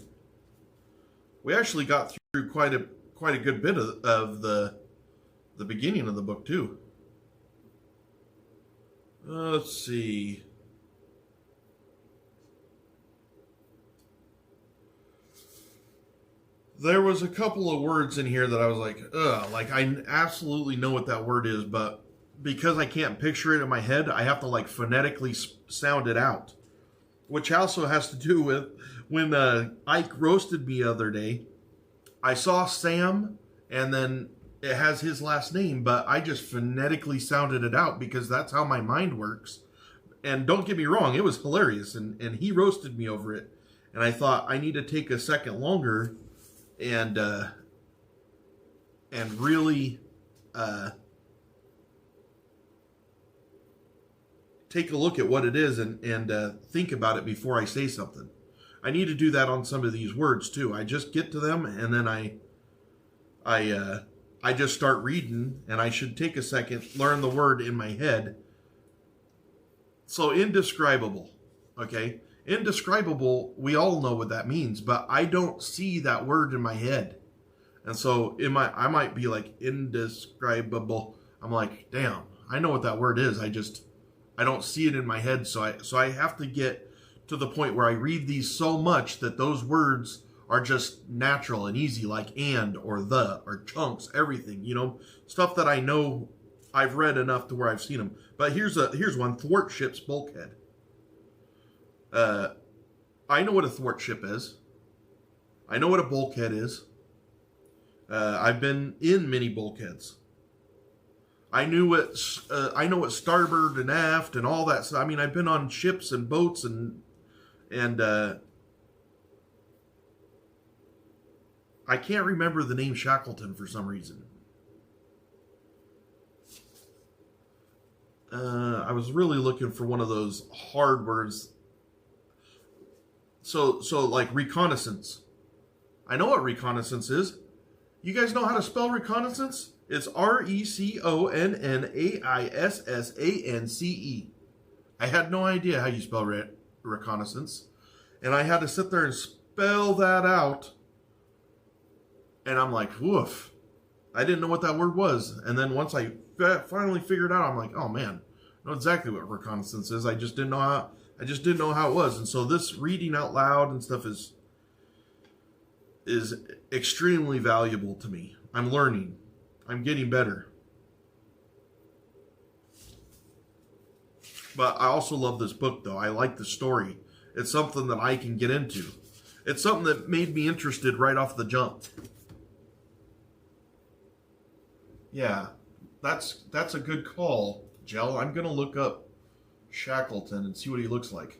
We actually got through quite a good bit of the beginning of the book too. Let's see. There was a couple of words in here that I was like, ugh, like I absolutely know what that word is, but because I can't picture it in my head, I have to like phonetically sound it out. Which also has to do with when Ike roasted me the other day. I saw Sam, and then it has his last name, but I just phonetically sounded it out because that's how my mind works. And don't get me wrong, it was hilarious, and he roasted me over it. And I thought I need to take a second longer and really take a look at what it is and think about it before I say something. I need to do that on some of these words too. I just get to them and then I just start reading, and I should take a second, learn the word in my head. So indescribable, okay? Indescribable, we all know what that means, but I don't see that word in my head. And so I might be like, indescribable. I'm like, damn, I know what that word is. I don't see it in my head. So I have to get to the point where I read these so much that those words are just natural and easy, like and or the or chunks, everything, you know, stuff that I know I've read enough to where I've seen them. But here's one: thwart ship's bulkhead. I know what a thwart ship is. I know what a bulkhead is. I've been in many bulkheads. I know what starboard and aft and all that stuff. I mean, I've been on ships and boats and I can't remember the name Shackleton for some reason. I was really looking for one of those hard words. So like reconnaissance. I know what reconnaissance is. You guys know how to spell reconnaissance? It's RECONNAISSANCE. I had no idea how you spell reconnaissance. And I had to sit there and spell that out. And I'm like, woof. I didn't know what that word was. And then once I finally figured it out, I'm like, oh man, I know exactly what reconnaissance is. I just didn't know how it was. And so this reading out loud and stuff is extremely valuable to me. I'm learning. I'm getting better. But I also love this book, though. I like the story. It's something that I can get into. It's something that made me interested right off the jump. Yeah, that's a good call, Jell. I'm going to look up Shackleton and see what he looks like.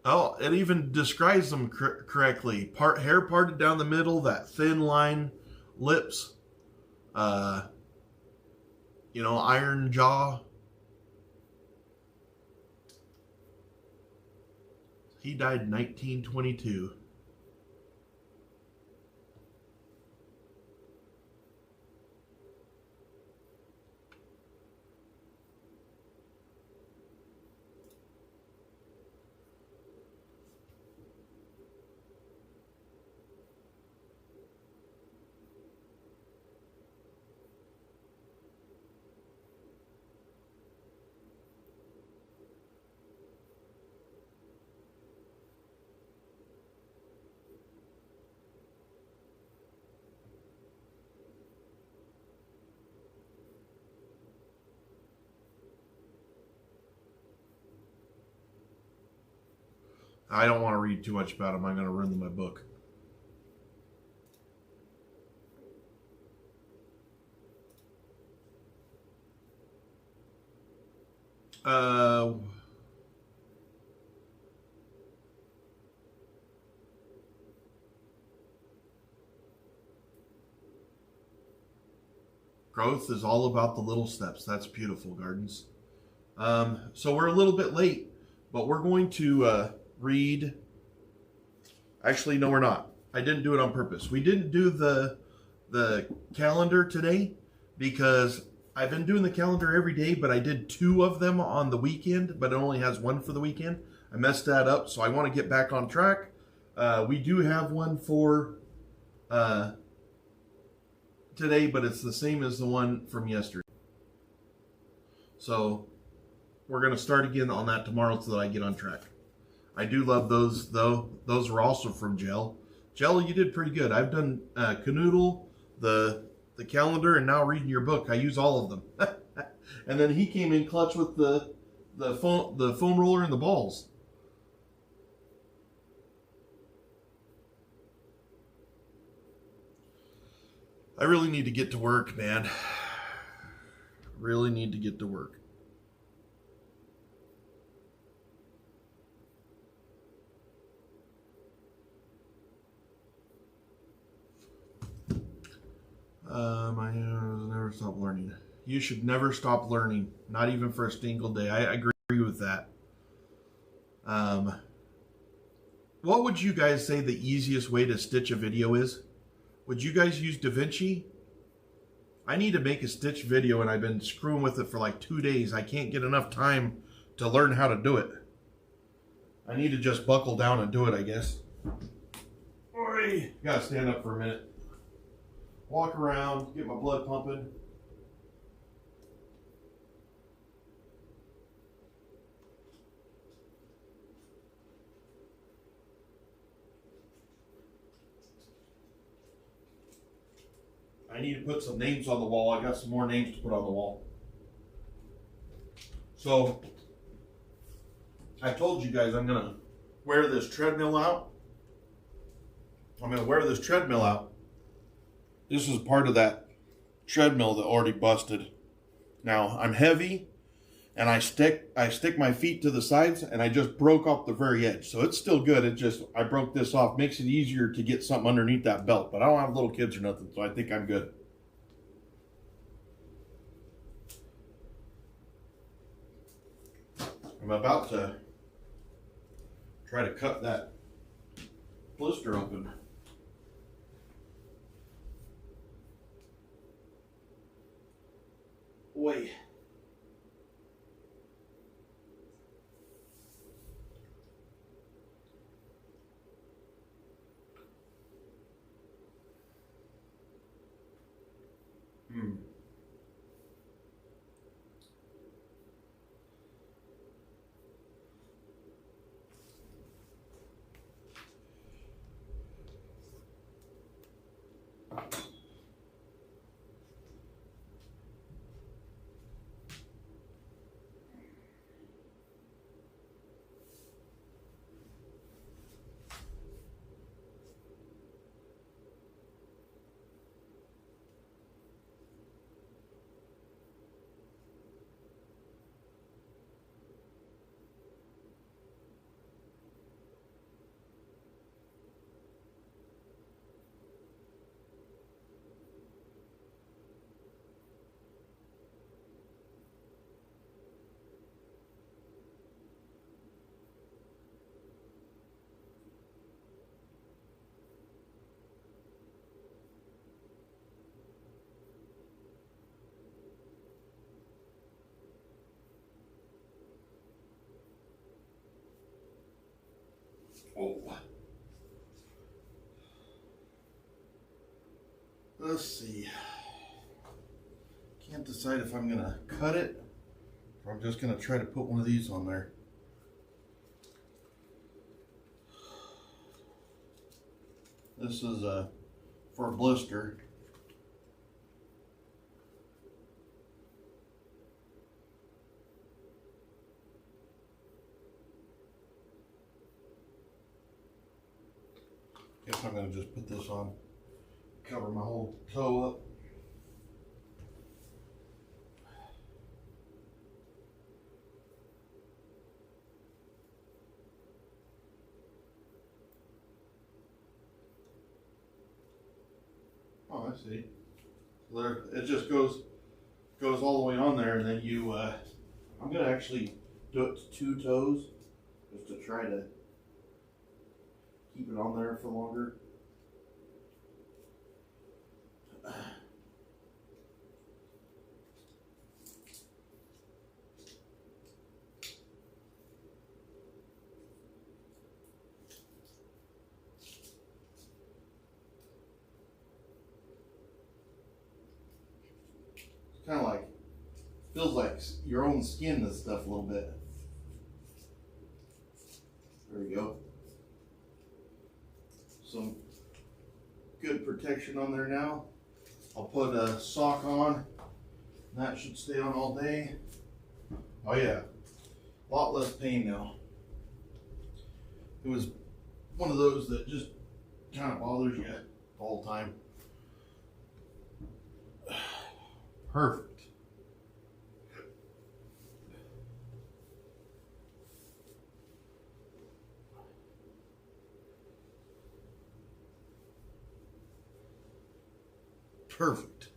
Oh, it even describes them correctly. Hair parted down the middle, that thin line, lips, iron jaw. He died in 1922. I don't want to read too much about him. I'm going to ruin my book. Growth is all about the little steps. That's beautiful, Gardens. So we're a little bit late, but we're going to read. Actually, no, we're not. I didn't do it on purpose. We didn't do the calendar today because I've been doing the calendar every day, but I did 2 of them on the weekend, but it only has 1 for the weekend. I messed that up, so I want to get back on track. We do have one for today, but it's the same as the one from yesterday. So we're going to start again on that tomorrow so that I get on track. I do love those, though. Those were also from Jell. Jell, you did pretty good. I've done Canoodle, the calendar, and now reading your book. I use all of them. And then he came in clutch with the foam roller and the balls. I really need to get to work, man. Really need to get to work. My never stop learning. You should never stop learning, not even for a single day. I agree with that. What would you guys say the easiest way to stitch a video is? Would you guys use DaVinci? I need to make a stitch video and I've been screwing with it for like 2 days. I can't get enough time to learn how to do it. I need to just buckle down and do it, I guess. Oi, gotta stand up for a minute. Walk around, get my blood pumping. need to put some names on the wall. I got some more names to put on the wall. So I told you guys I'm gonna wear this treadmill out. I'm gonna wear this treadmill out. This is part of that treadmill that already busted. Now I'm heavy, and I stick my feet to the sides, and I just broke off the very edge. So it's still good. It just, I broke this off. Makes it easier to get something underneath that belt. But I don't have little kids or nothing, so I think I'm good. I'm about to try to cut that blister open. Wait. Oh. Let's see. Can't decide if I'm gonna cut it or I'm just gonna try to put one of these on there. This is for a blister. Guess I'm gonna just put this on, cover my whole toe up. Oh, I see. There, it just goes all the way on there, and then you. I'm gonna actually do it to 2 toes, just to try to keep it on there for longer. Kind of like, feels like your own skin, this stuff a little bit. There we go. Some good protection on there now. I'll put a sock on. That should stay on all day. Oh yeah, a lot less pain now. It was one of those that just kind of bothers you the whole time. Perfect. Perfect.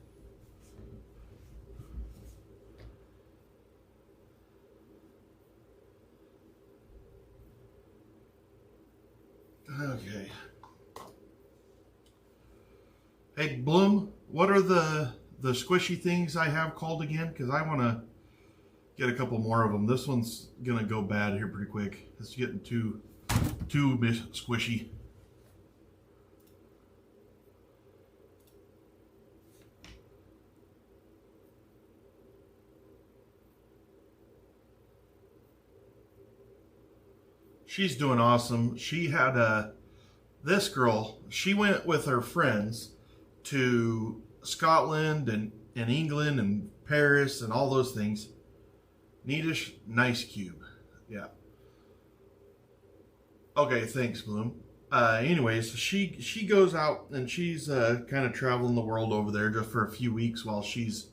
Okay. Hey, Bloom, what are the squishy things I have called again? Because I want to get a couple more of them. This one's gonna go bad here pretty quick. It's getting too squishy. She's doing awesome. She had this girl, she went with her friends to Scotland and England and Paris and all those things. Neatish, nice cube. Yeah. Okay, thanks, Bloom. Anyways, she goes out and she's kind of traveling the world over there just for a few weeks while she's,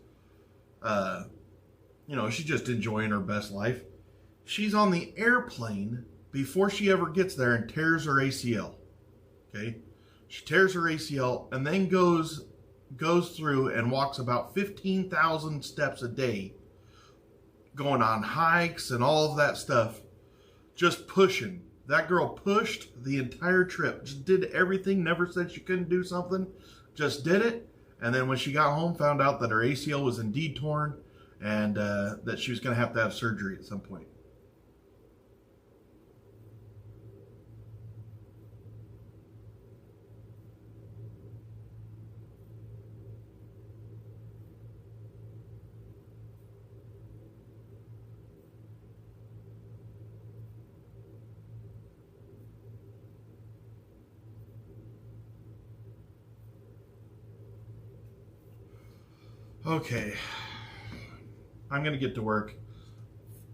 she's just enjoying her best life. She's on the airplane before she ever gets there and tears her ACL. Okay, she tears her ACL and then goes through and walks about 15,000 steps a day, going on hikes and all of that stuff, just pushing. That girl pushed the entire trip, just did everything, never said she couldn't do something, just did it. And then when she got home, found out that her ACL was indeed torn and that she was going to have surgery at some point. Okay, I'm gonna get to work.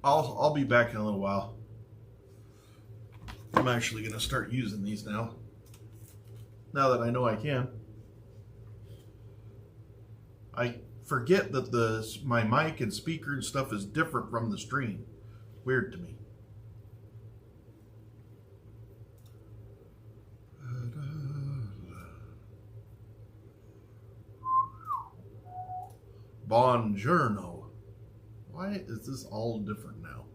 I'll be back in a little while. I'm actually gonna start using these now that I know I can. I forget that my mic and speaker and stuff is different from the stream. Weird to me. Buongiorno. Why is this all different now?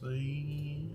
See.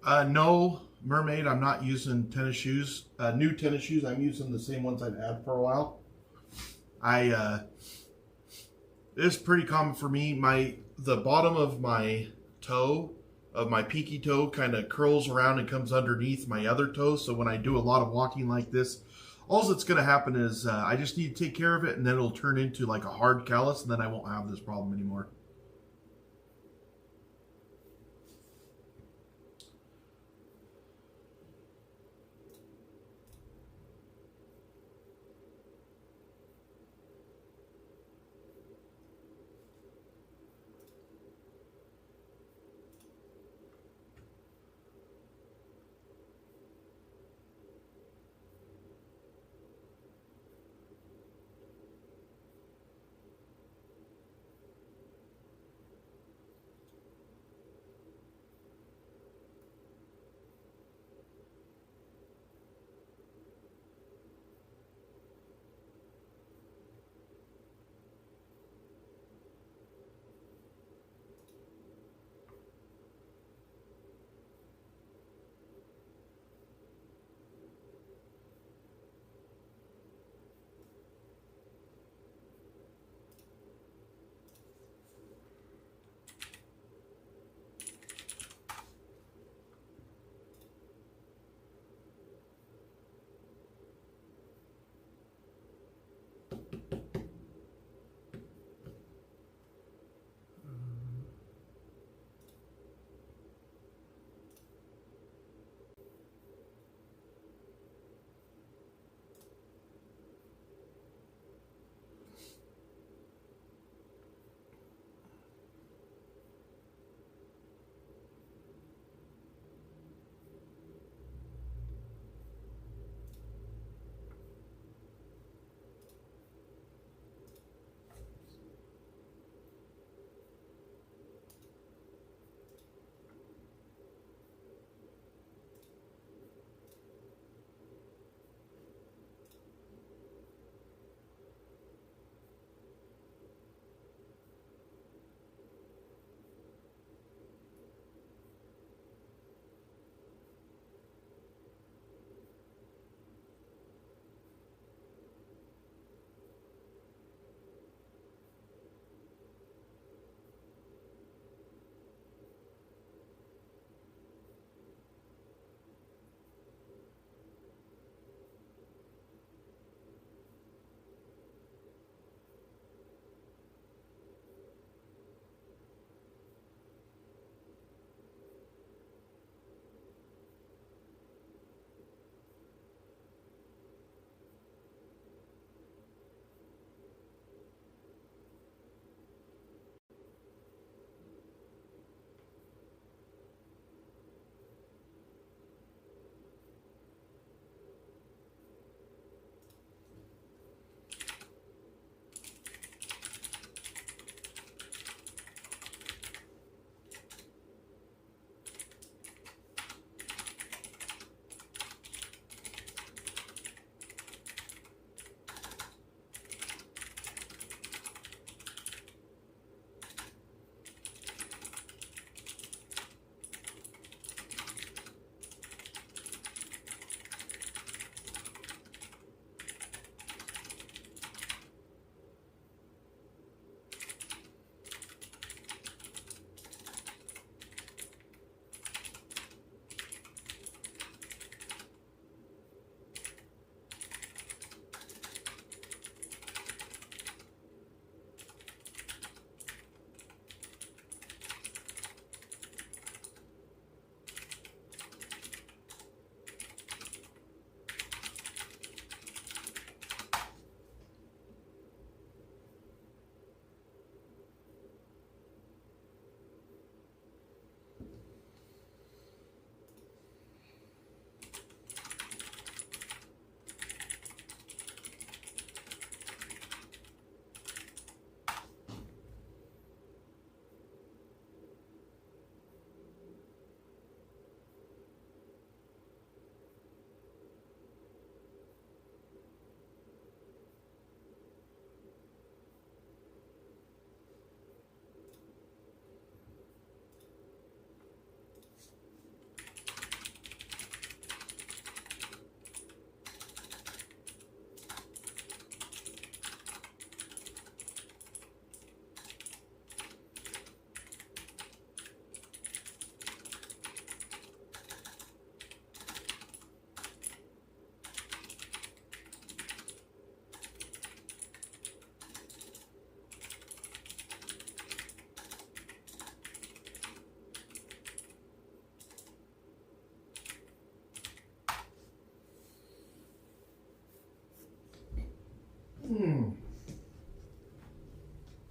No, Mermaid, I'm not using tennis shoes. New tennis shoes, I'm using the same ones I've had for a while. It's pretty common for me. The bottom of my toe, of my pinky toe, kind of curls around and comes underneath my other toe. So when I do a lot of walking like this, all that's going to happen is I just need to take care of it, and then it'll turn into like a hard callus, and then I won't have this problem anymore.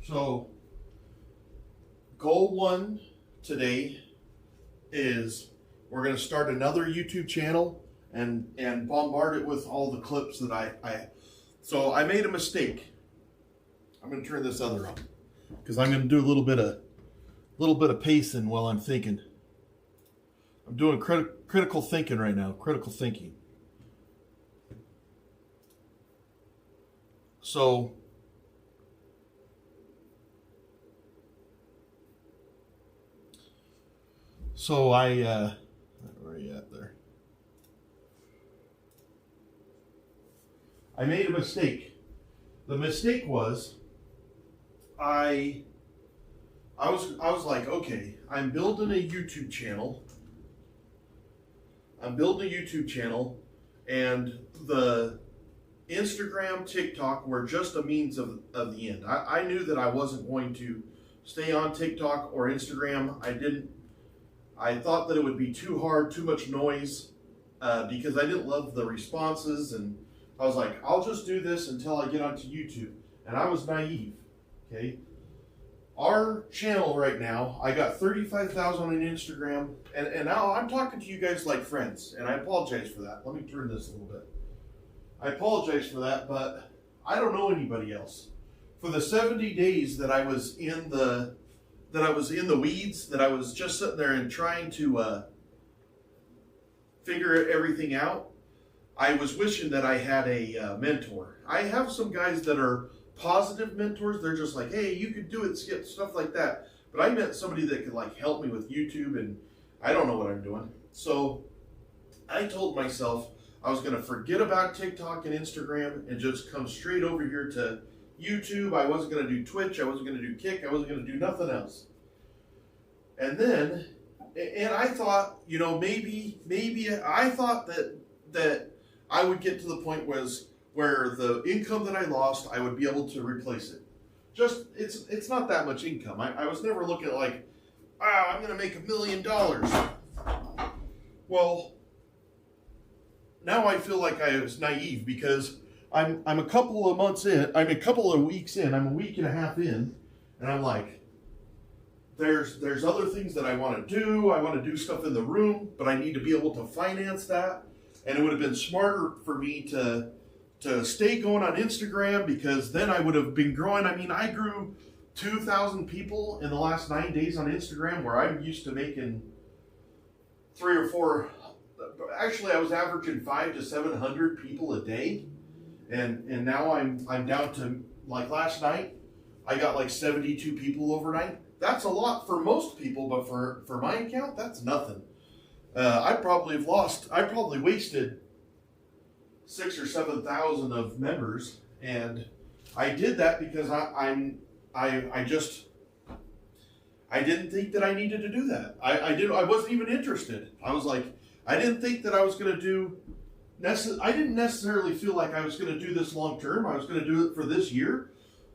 So goal one today is we're going to start another YouTube channel and bombard it with all the clips that so I made a mistake. I'm going to turn this other on because I'm going to do a little bit of pacing while I'm thinking. I'm doing critical thinking right now, critical thinking. So where are you at there? I made a mistake. The mistake was I was like, okay, I'm building a YouTube channel. And the Instagram, TikTok were just a means of the end. I knew that I wasn't going to stay on TikTok or Instagram. I thought that it would be too hard, too much noise, because I didn't love the responses, and I was like, I'll just do this until I get onto YouTube. And I was naive, okay? Our channel right now, I got 35,000 on Instagram, and now I'm talking to you guys like friends, and I apologize for that. Let me turn this a little bit. I apologize for that, but I don't know anybody else. For the 70 days that I was in the weeds, that I was just sitting there and trying to figure everything out, I was wishing that I had a mentor. I have some guys that are positive mentors. They're just like, hey, you could do it, Skip, stuff like that. But I meant somebody that could like help me with YouTube, and I don't know what I'm doing. So I told myself I was going to forget about TikTok and Instagram and just come straight over here to YouTube. I wasn't going to do Twitch. I wasn't going to do Kick. I wasn't going to do nothing else. And then, and I thought, you know, maybe I thought that I would get to the point where the income that I lost, I would be able to replace it. Just, it's not that much income. I was never looking at like, I'm going to make $1 million. Well, now I feel like I was naive because I'm a couple of months in, I'm a couple of weeks in, I'm a week and a half in, and I'm like, there's other things that I want to do. I want to do stuff in the room, but I need to be able to finance that. And it would have been smarter for me to stay going on Instagram, because then I would have been growing. I mean, I grew 2,000 people in the last 9 days on Instagram, where I'm used to making 3 or 4. Actually, I was averaging 500 to 700 people a day, and now I'm down to, like, last night I got like 72 people overnight. That's a lot for most people, but for my account, that's nothing. I probably wasted 6,000 or 7,000 of members, and I did that because I didn't think that I needed to do that. I wasn't even interested. I was like, I didn't think that I was going to do. I didn't necessarily feel like I was going to do this long term. I was going to do it for this year,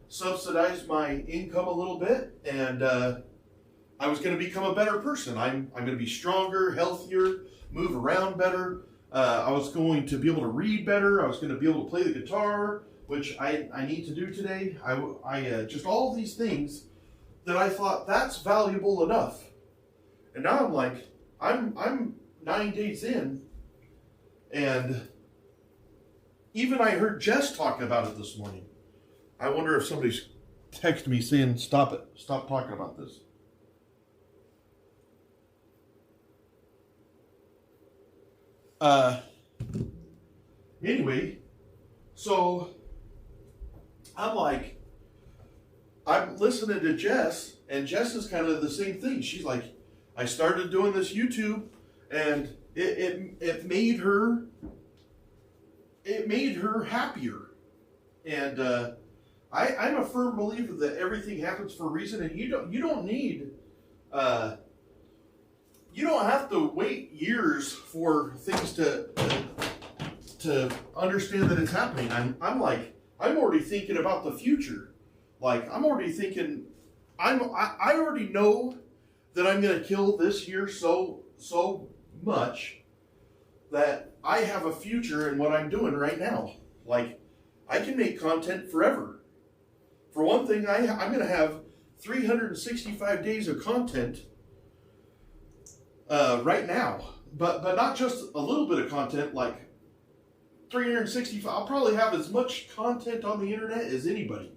subsidize my income a little bit, and I was going to become a better person. I'm going to be stronger, healthier, move around better. I was going to be able to read better. I was going to be able to play the guitar, which I need to do today. I just all of these things that I thought that's valuable enough. And now I'm like, I'm 9 days in, and even I heard Jess talking about it this morning. I wonder if somebody's texted me saying, stop it, stop talking about this. Anyway, so I'm like, I'm listening to Jess, and Jess is kind of the same thing. She's like, I started doing this YouTube, and it made her happier. And I'm a firm believer that everything happens for a reason, and you don't have to wait years for things to understand that it's happening. I'm already thinking about the future. Like, I'm already thinking, I already know that I'm going to kill this year so much that I have a future in what I'm doing right now. Like, I can make content forever. For one thing, I'm going to have 365 days of content right now, but not just a little bit of content, like 365. I'll probably have as much content on the internet as anybody,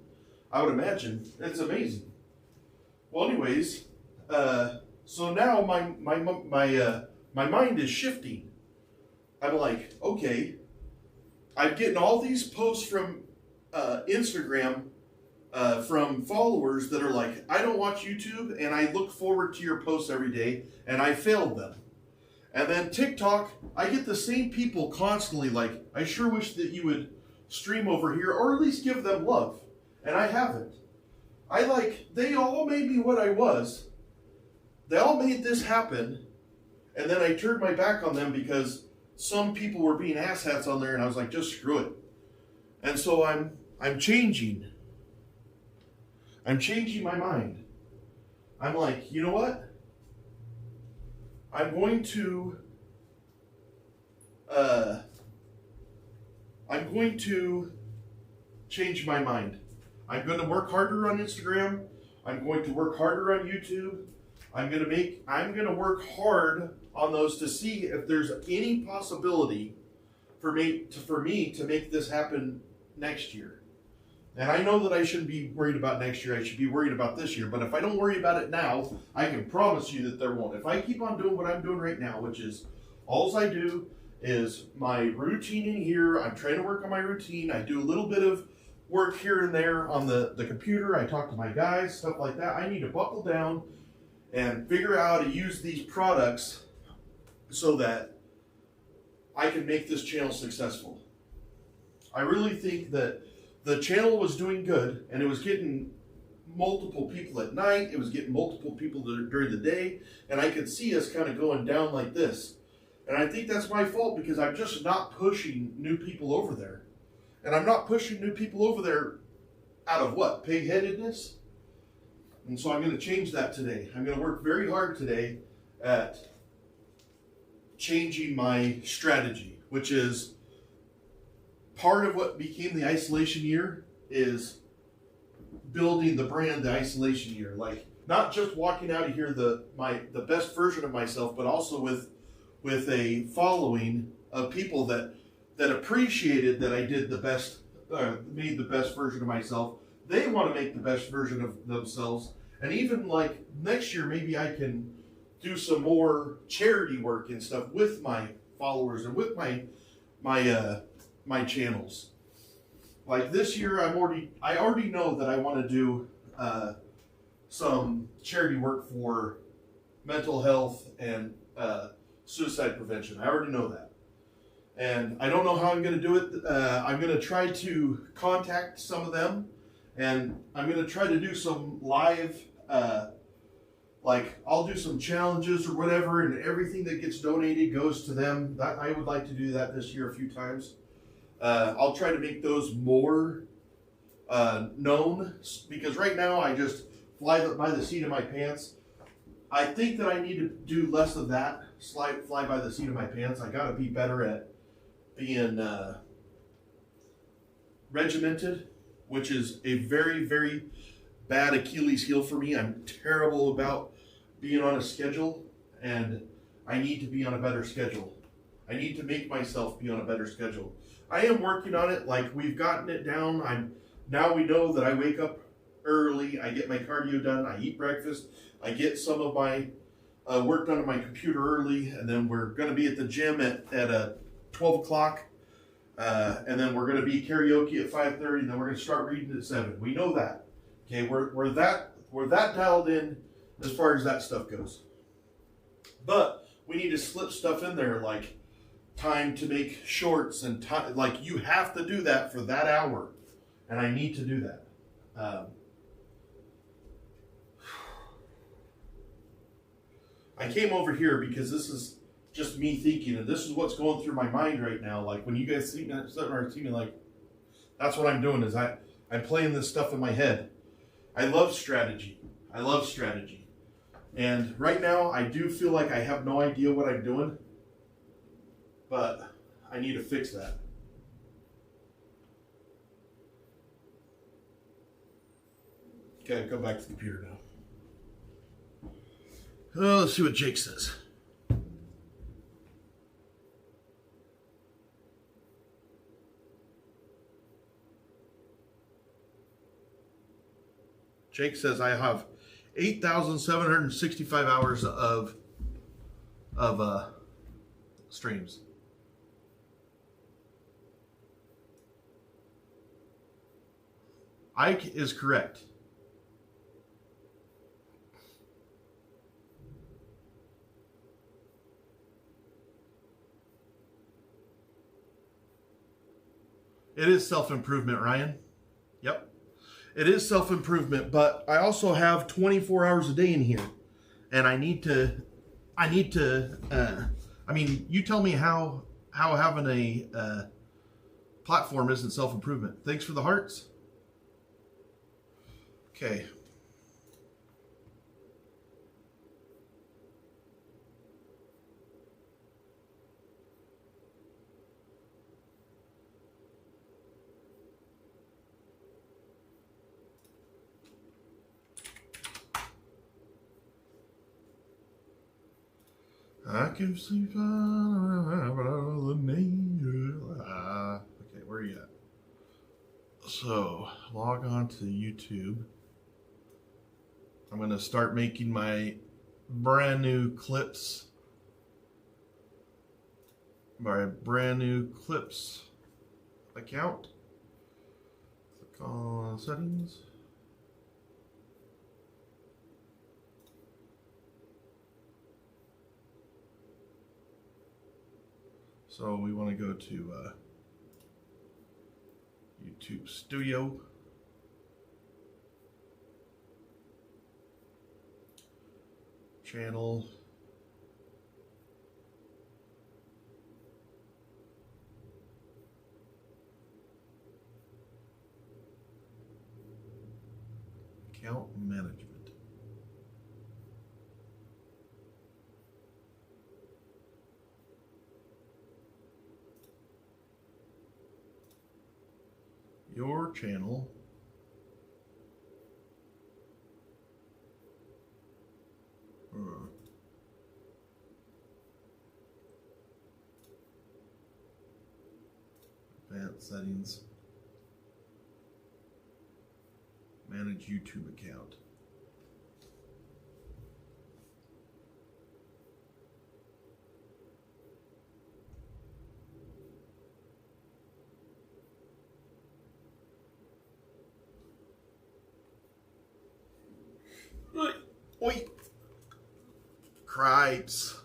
I would imagine. It's amazing. Well, anyways, so now my mind is shifting. I'm like, okay, I'm getting all these posts from Instagram from followers that are like, I don't watch YouTube and I look forward to your posts every day, and I failed them. And then TikTok, I get the same people constantly like, I sure wish that you would stream over here or at least give them love. And I haven't. They all made me what I was. They all made this happen. And then I turned my back on them because some people were being asshats on there, and I was like, just screw it. And so I'm changing. I'm changing my mind. I'm like, you know what? I'm going to change my mind. I'm going to work harder on Instagram. I'm going to work harder on YouTube. I'm going to work hard on those to see if there's any possibility for me to make this happen next year. And I know that I shouldn't be worried about next year. I should be worried about this year. But if I don't worry about it now, I can promise you that there won't. If I keep on doing what I'm doing right now, which is all I do is my routine in here. I'm trying to work on my routine. I do a little bit of work here and there on the computer. I talk to my guys, stuff like that. I need to buckle down and figure out how to use these products so that I can make this channel successful. I really think that the channel was doing good, and it was getting multiple people at night. It was getting multiple people during the day, and I could see us kind of going down like this. And I think that's my fault because I'm just not pushing new people over there. And I'm not pushing new people over there out of what? Pig-headedness? And so I'm going to change that today. I'm going to work very hard today at changing my strategy, which is part of what became the isolation year is building the brand the isolation year. Like, not just walking out of here the best version of myself, but also with a following of people that appreciated that I did the best, made the best version of myself. They want to make the best version of themselves. And even like next year, maybe I can do some more charity work and stuff with my followers and with my channels. Like this year, I already know that I want to do some charity work for mental health and suicide prevention. I already know that. And I don't know how I'm going to do it. I'm going to try to contact some of them, and I'm going to try to do some live, like I'll do some challenges or whatever, and everything that gets donated goes to them. I would like to do that this year a few times. I'll try to make those more known, because right now I just fly by the seat of my pants. I think that I need to do less of that, fly by the seat of my pants. I got to be better at being regimented, which is a very, very bad Achilles heel for me. I'm terrible about being on a schedule, and I need to be on a better schedule. I need to make myself be on a better schedule. I am working on it. Like, we've gotten it down. Now we know that I wake up early. I get my cardio done. I eat breakfast. I get some of my work done on my computer early, and then we're going to be at the gym at 12 o'clock, and then we're going to be karaoke at 5:30, and then we're going to start reading at 7. We know that. Okay, we're that dialed in as far as that stuff goes. But we need to slip stuff in there, like time to make shorts, and time, like you have to do that for that hour, and I need to do that. I came over here because this is just me thinking, and this is what's going through my mind right now. Like, when you guys see me, like, that's what I'm doing, is I'm playing this stuff in my head. I love strategy. And right now, I do feel like I have no idea what I'm doing, but I need to fix that. Okay, go back to the computer now. Oh, let's see what Jake says. Jake says I have 8,765 hours of streams. Ike is correct. It is self-improvement, Ryan. Yep. It is self-improvement, but I also have 24 hours a day in here. And I need to, I mean, you tell me how having a platform isn't self-improvement. Thanks for the hearts. Okay. I can sleep on the name. Okay, where are you at? So, log on to YouTube. I'm going to start making my brand new clips. My brand new clips account. Click on settings. So we want to go to YouTube Studio. Channel. Account management. Your channel. Advanced settings. Manage YouTube account. Oi! Cripes.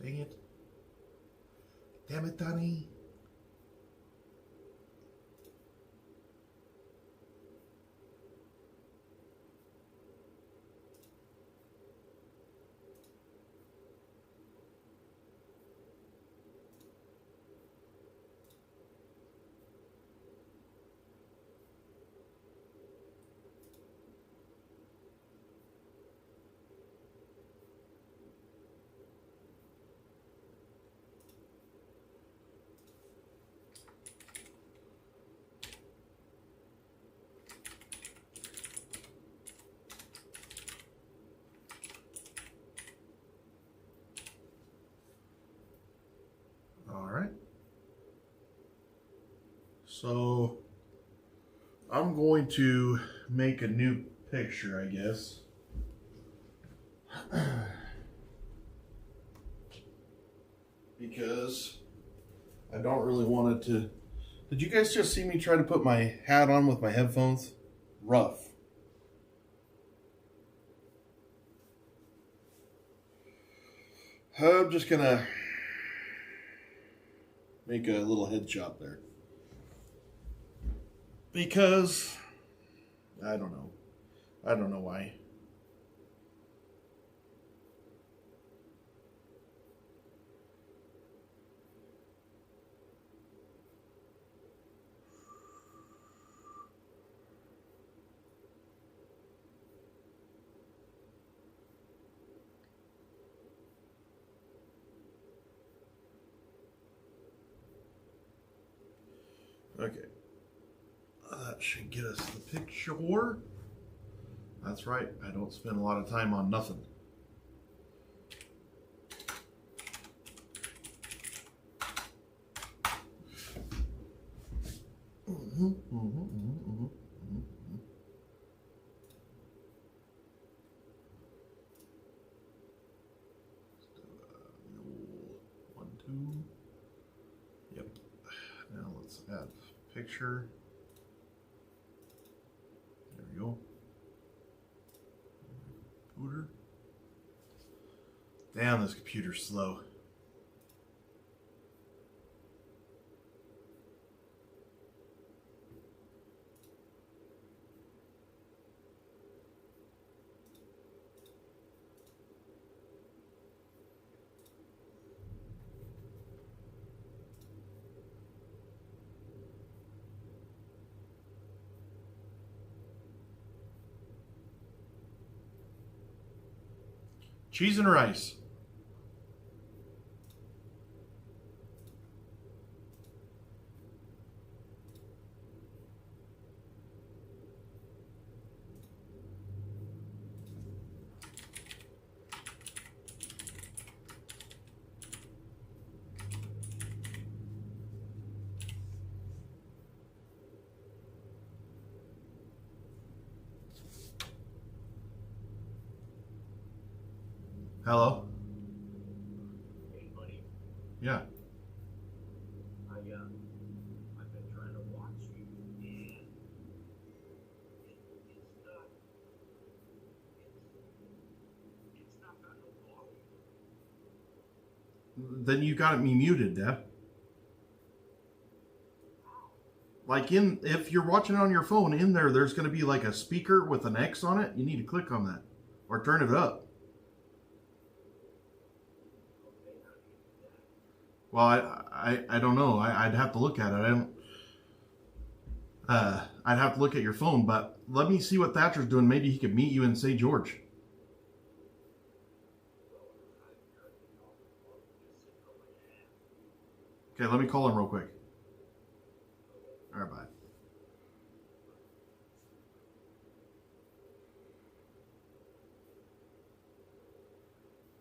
Dang it. Damn it, Donnie. So I'm going to make a new picture, I guess. Because I don't really want it to... Did you guys just see me try to put my hat on with my headphones? Rough. I'm just gonna make a little headshot there. Because I don't know. I don't know why. Okay. That should get us the picture. That's right. I don't spend a lot of time on nothing. One, two. Yep. Now let's add picture. There we go. Computer. Damn, this computer's slow. Cheese and rice. Hello? Hey, buddy. Yeah. I've been trying to watch you, and it's not got no volume. Then you got me muted, Deb. Like if you're watching it on your phone, in there's going to be like a speaker with an X on it. You need to click on that or turn it up. Well, I don't know. I'd have to look at it. I don't. I'd have to look at your phone, but let me see what Thatcher's doing. Maybe he could meet you in St. George. Okay, let me call him real quick. All right, bye.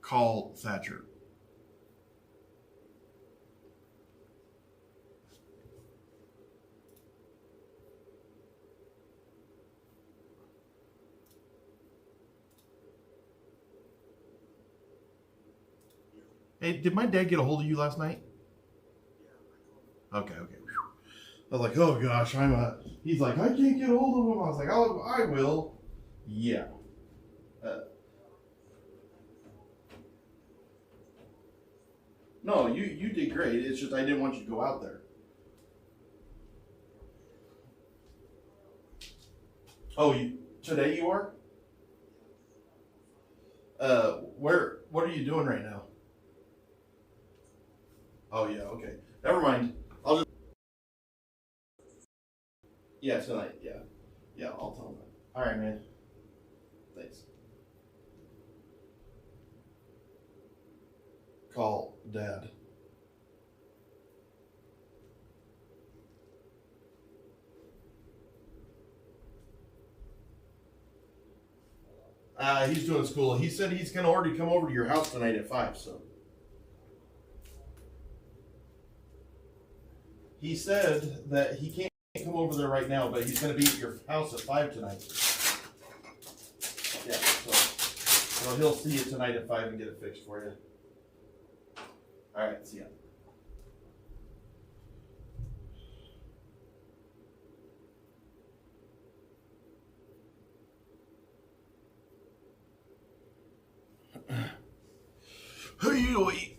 Call Thatcher. Hey, did my dad get a hold of you last night? Okay. Whew. I was like, oh gosh, he's like, I can't get a hold of him. I was like, oh, I will. Yeah. No, you did great. It's just I didn't want you to go out there. Oh, today you are? What are you doing right now? Oh yeah, okay. Never mind. I'll just... Yeah, tonight, yeah. Yeah, I'll tell him that. Alright, man. Thanks. Call Dad. He's doing school. He said he's going to already come over to your house tonight at 5, so. He said that he can't Can't come over there right now, but he's going to be at your house at 5 tonight. Yeah, so he'll see you tonight at 5 and get it fixed for you. All right, see ya. Hey,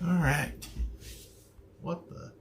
all right. What the?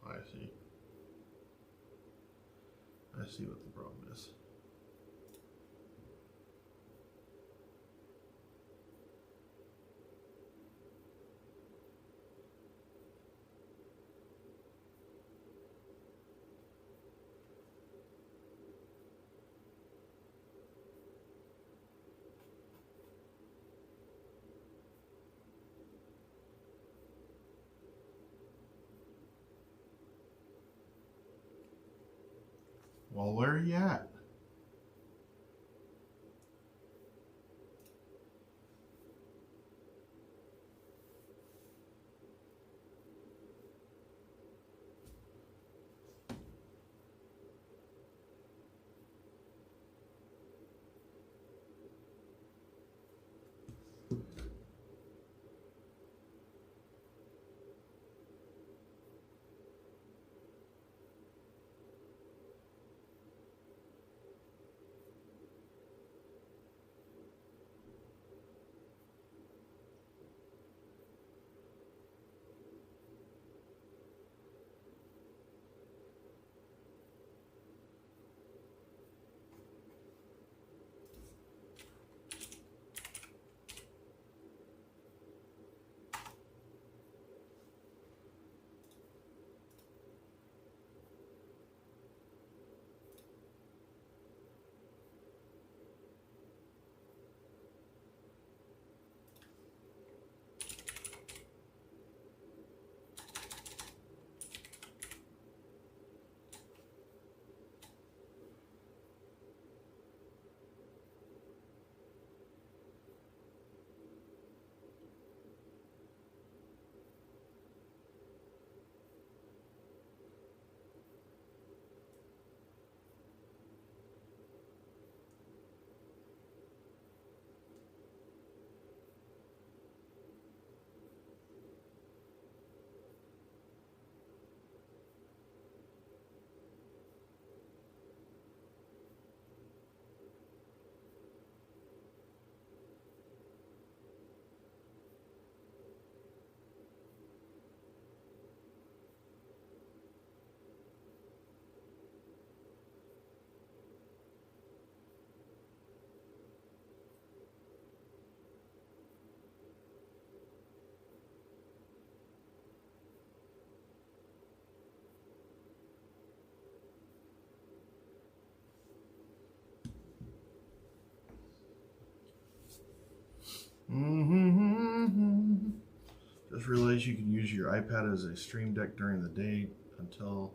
I see. I see what the problem is. Well, where are you at? Just realized you can use your iPad as a stream deck during the day until...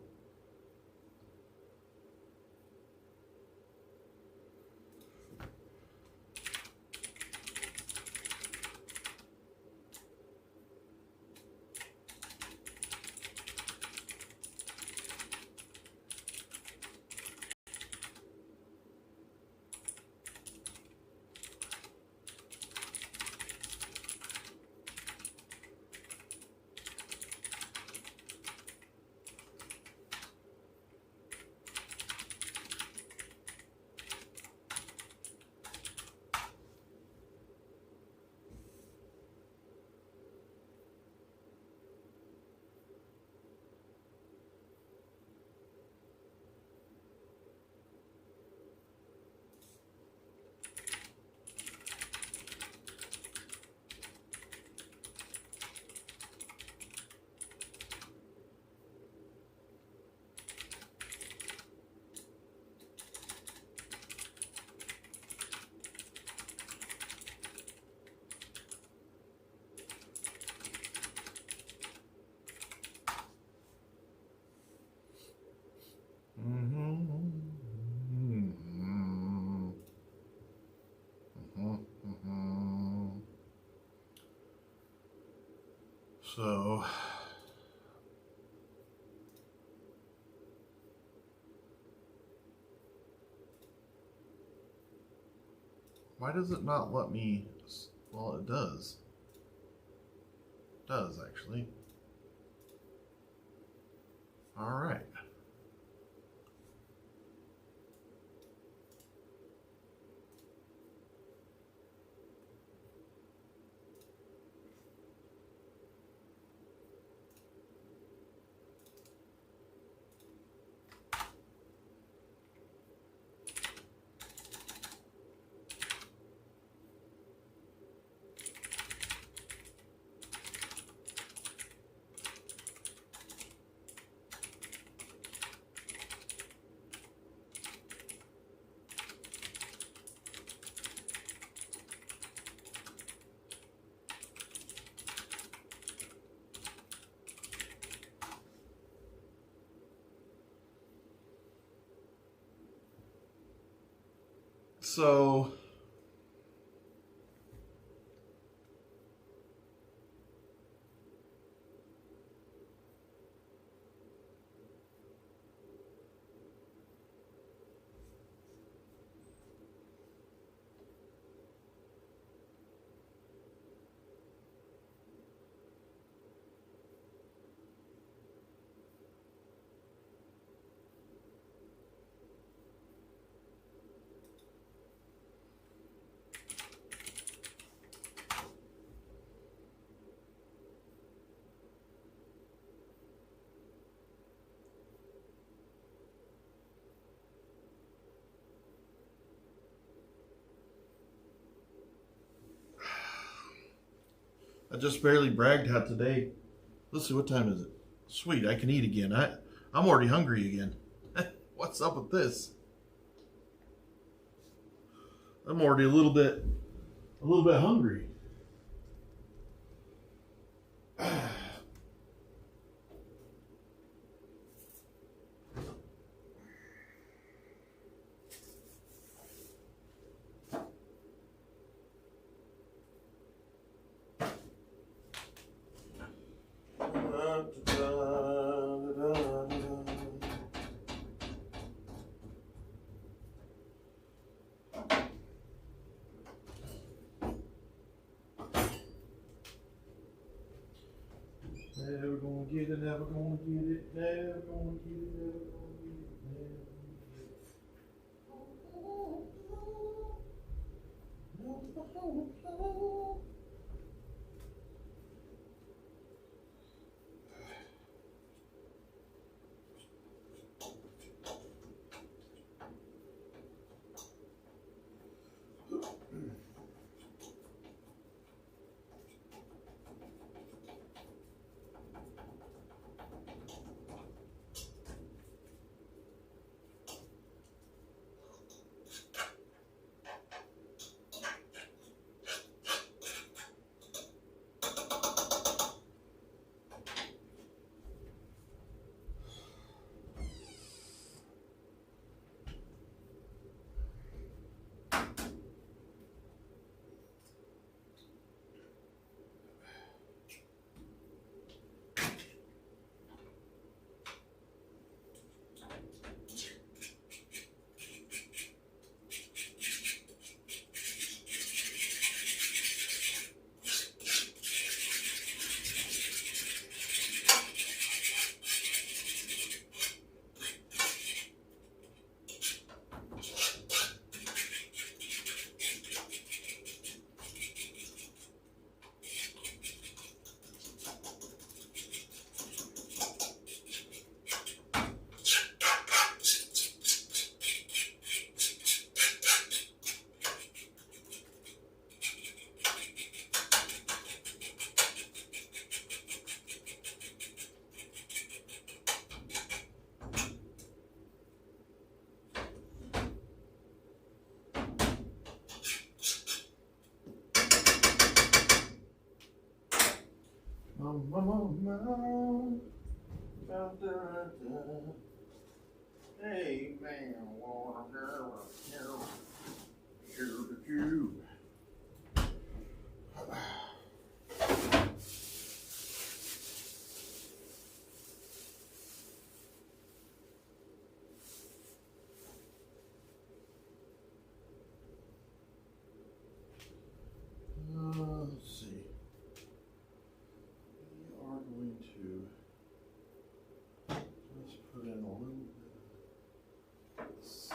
So, why does it not let me? Well, it does. It does actually. All right. So, I just barely bragged how today. Let's see, what time is it? Sweet, I can eat again. I'm already hungry again. What's up with this? I'm already a little bit hungry. Never gonna get it, never gonna get it, never gonna get it, never gonna get it, never gonna get it. Hey man, water, here to you. Let's see. We are going to just put in a little bit of this.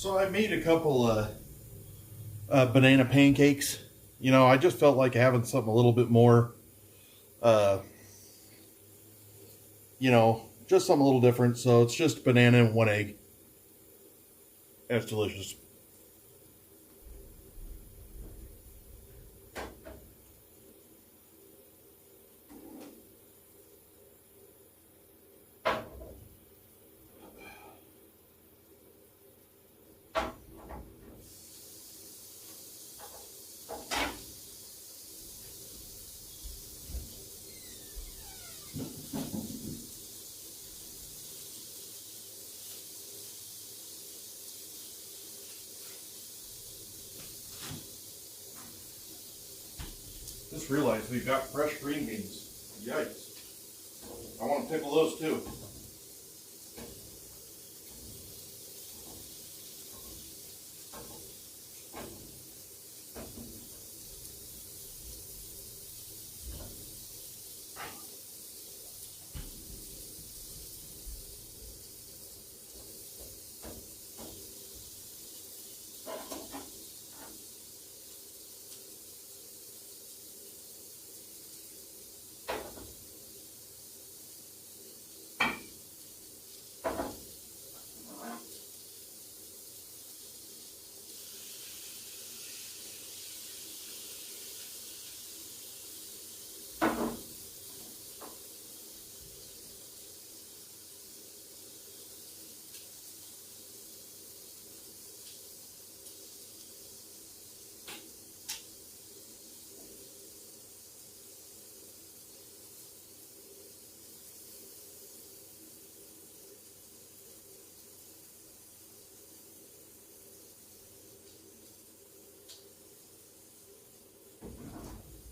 So I made a couple banana pancakes. You know, I just felt like having something a little bit more, uh, you know, just something a little different. So it's just banana and one egg. That's delicious. Just realized we've got fresh green beans. Yikes. I want to pickle those too.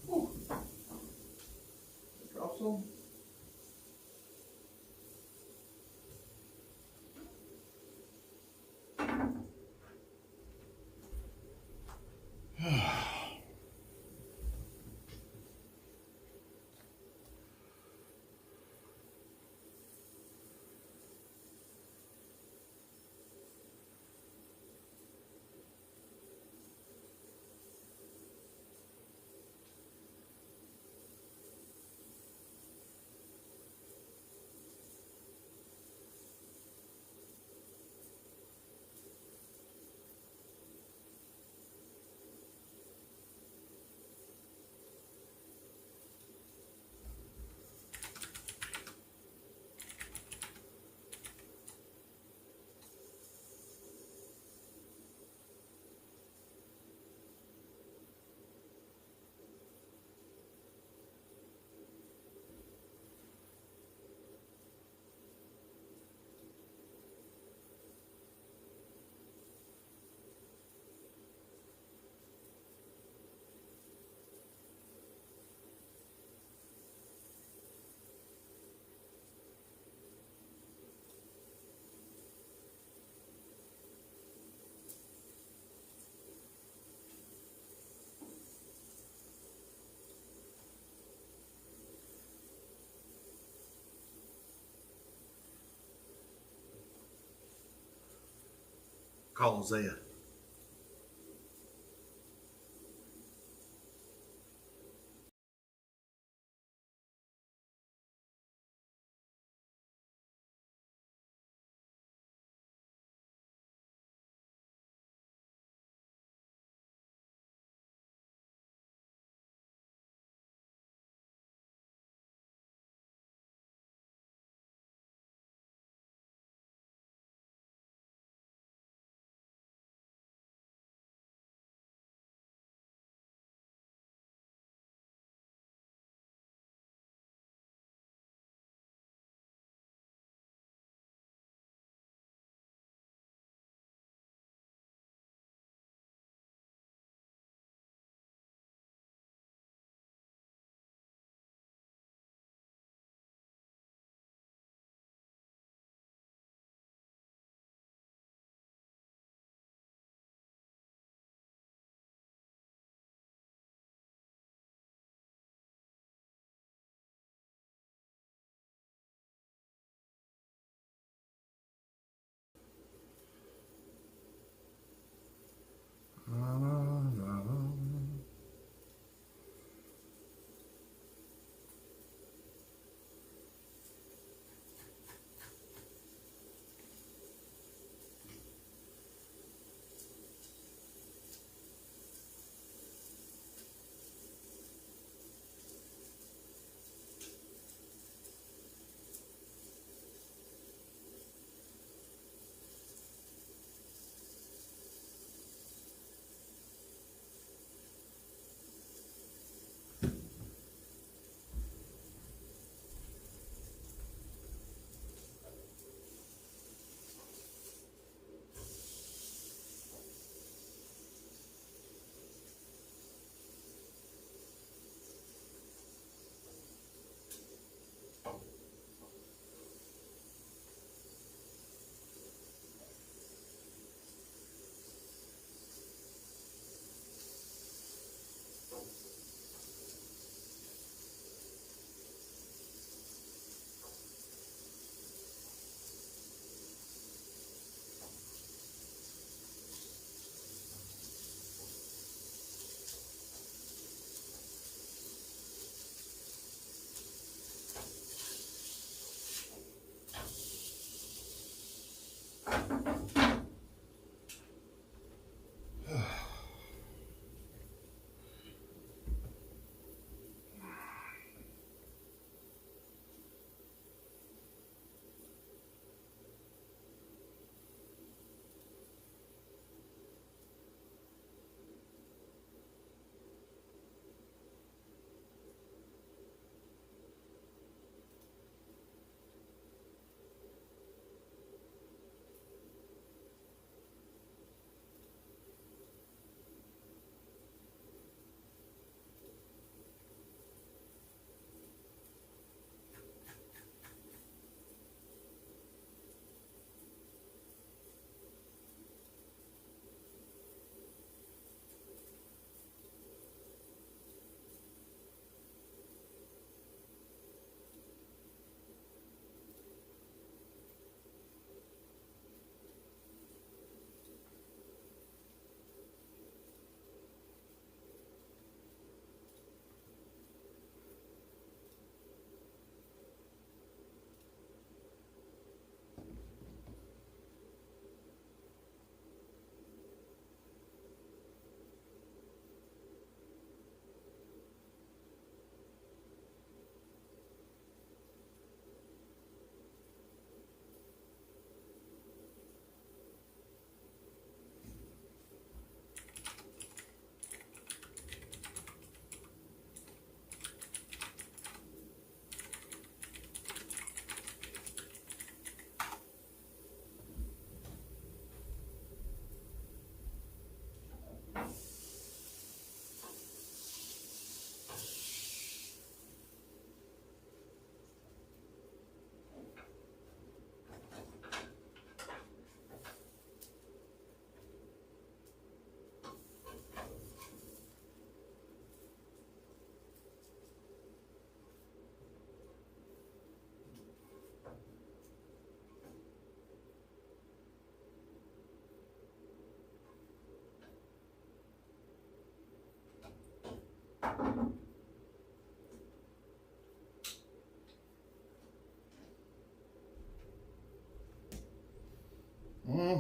Ooh. Drop some. Call Isaiah.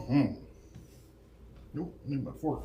Nope, I need my fork.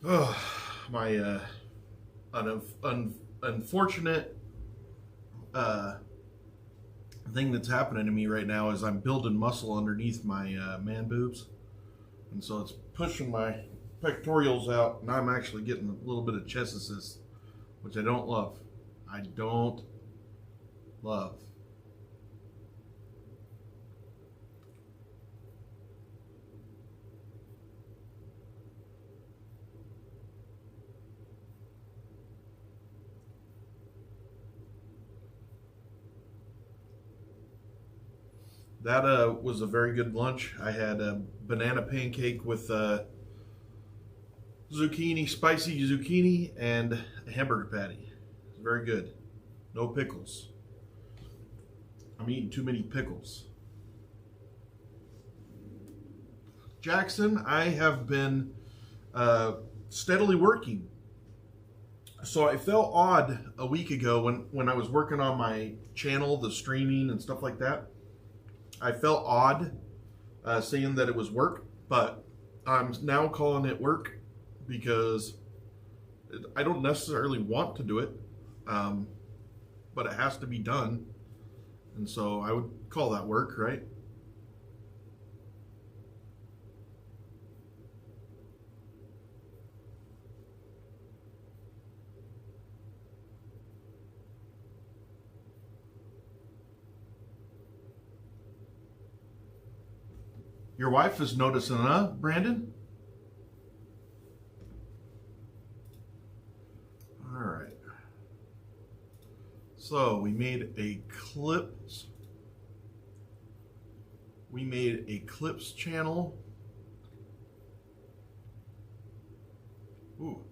Oh, my unfortunate thing that's happening to me right now is I'm building muscle underneath my man boobs, and so it's pushing my pectorials out, and I'm actually getting a little bit of chest assist, which I don't love. I don't love. That was a very good lunch. I had a banana pancake with zucchini, spicy zucchini, and a hamburger patty. It's very good. No pickles. I'm eating too many pickles. Jackson, I have been steadily working. So I felt odd a week ago when I was working on my channel, the streaming and stuff like that. I felt odd saying that it was work, but I'm now calling it work because I don't necessarily want to do it, but it has to be done. And so I would call that work, right? Your wife is noticing, huh, Brandon? All right. So we made a clips. We made a clips channel. Ooh.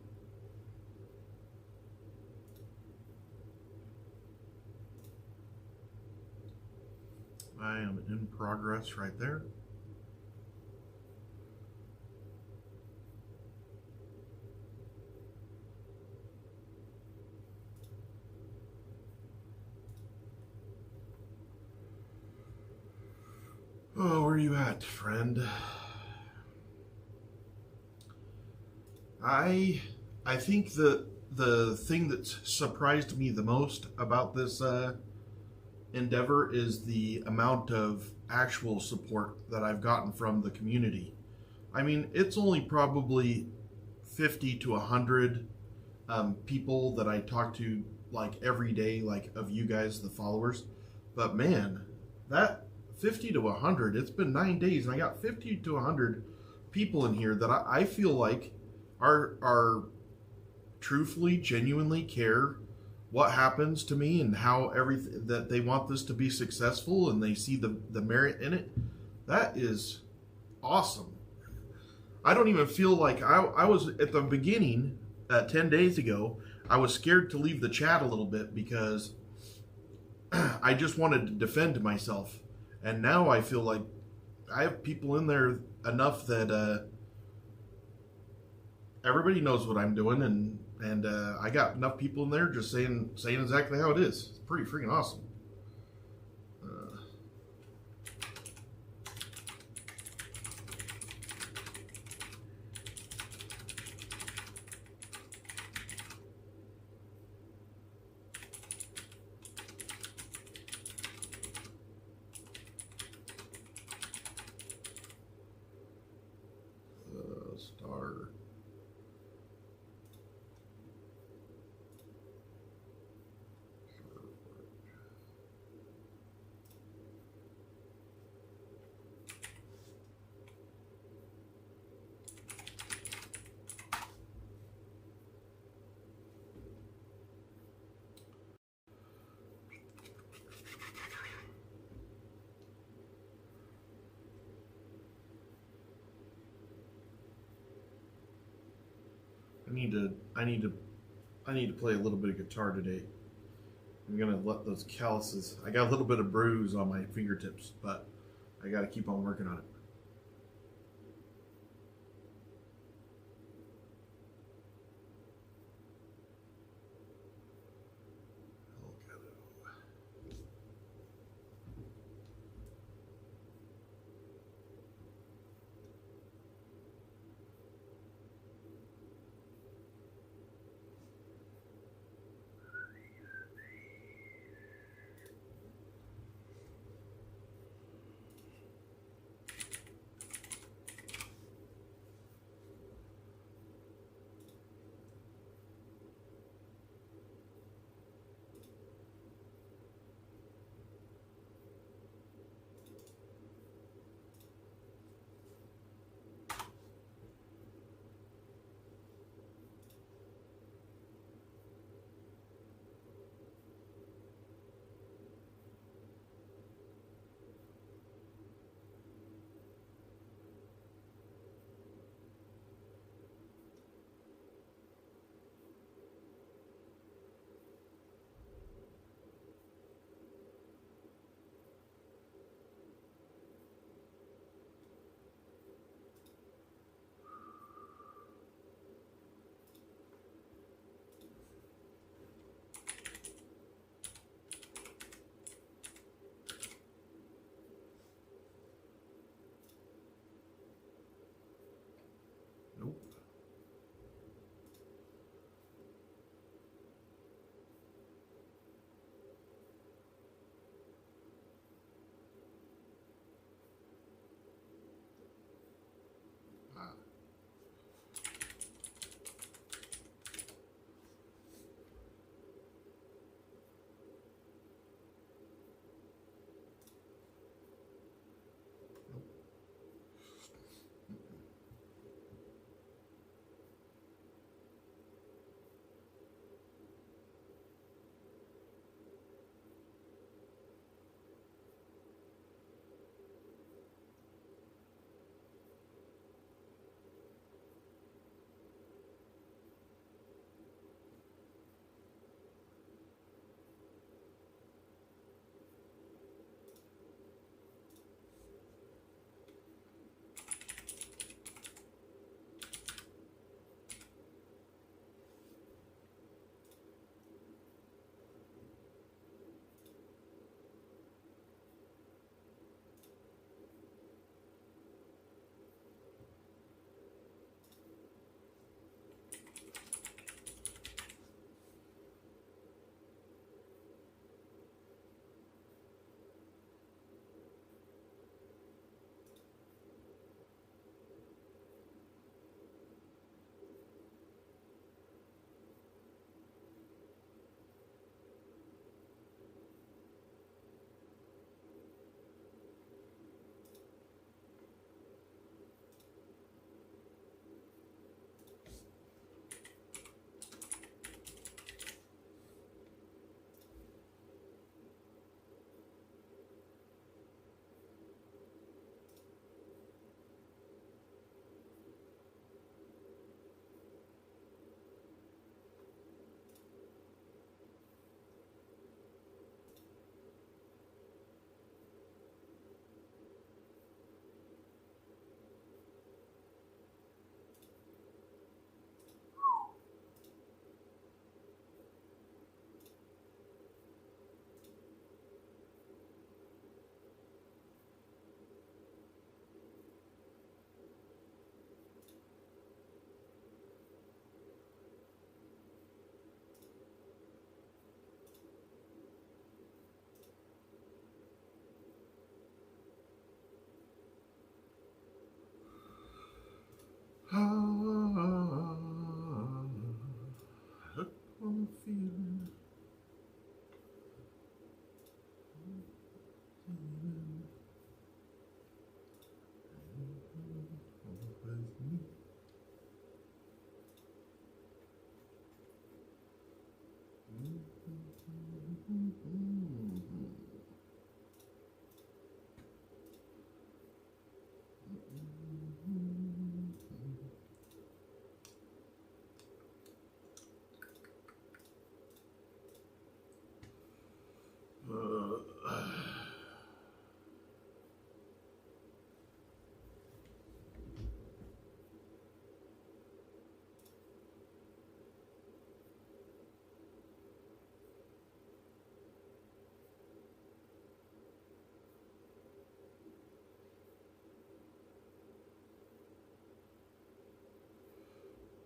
I am in progress right there. Oh, where are you at, friend? I think the thing that's surprised me the most about this endeavor is the amount of actual support that I've gotten from the community. I mean, it's only probably 50 to 100 people that I talk to like every day, like of you guys, the followers. But man, that 50 to 100, it's been 9 days and I got 50 to 100 people in here that I feel like are truthfully, genuinely care what happens to me and how everything, that they want this to be successful and they see the merit in it. That is awesome. I don't even feel like I was at the beginning 10 days ago. I was scared to leave the chat a little bit because I just wanted to defend myself. And now I feel like I have people in there enough that everybody knows what I'm doing, and I got enough people in there just saying exactly how it is. It's pretty freaking awesome. Star. I need to play a little bit of guitar today. I'm gonna let those calluses. I got a little bit of bruise on my fingertips, but I got to keep on working on it.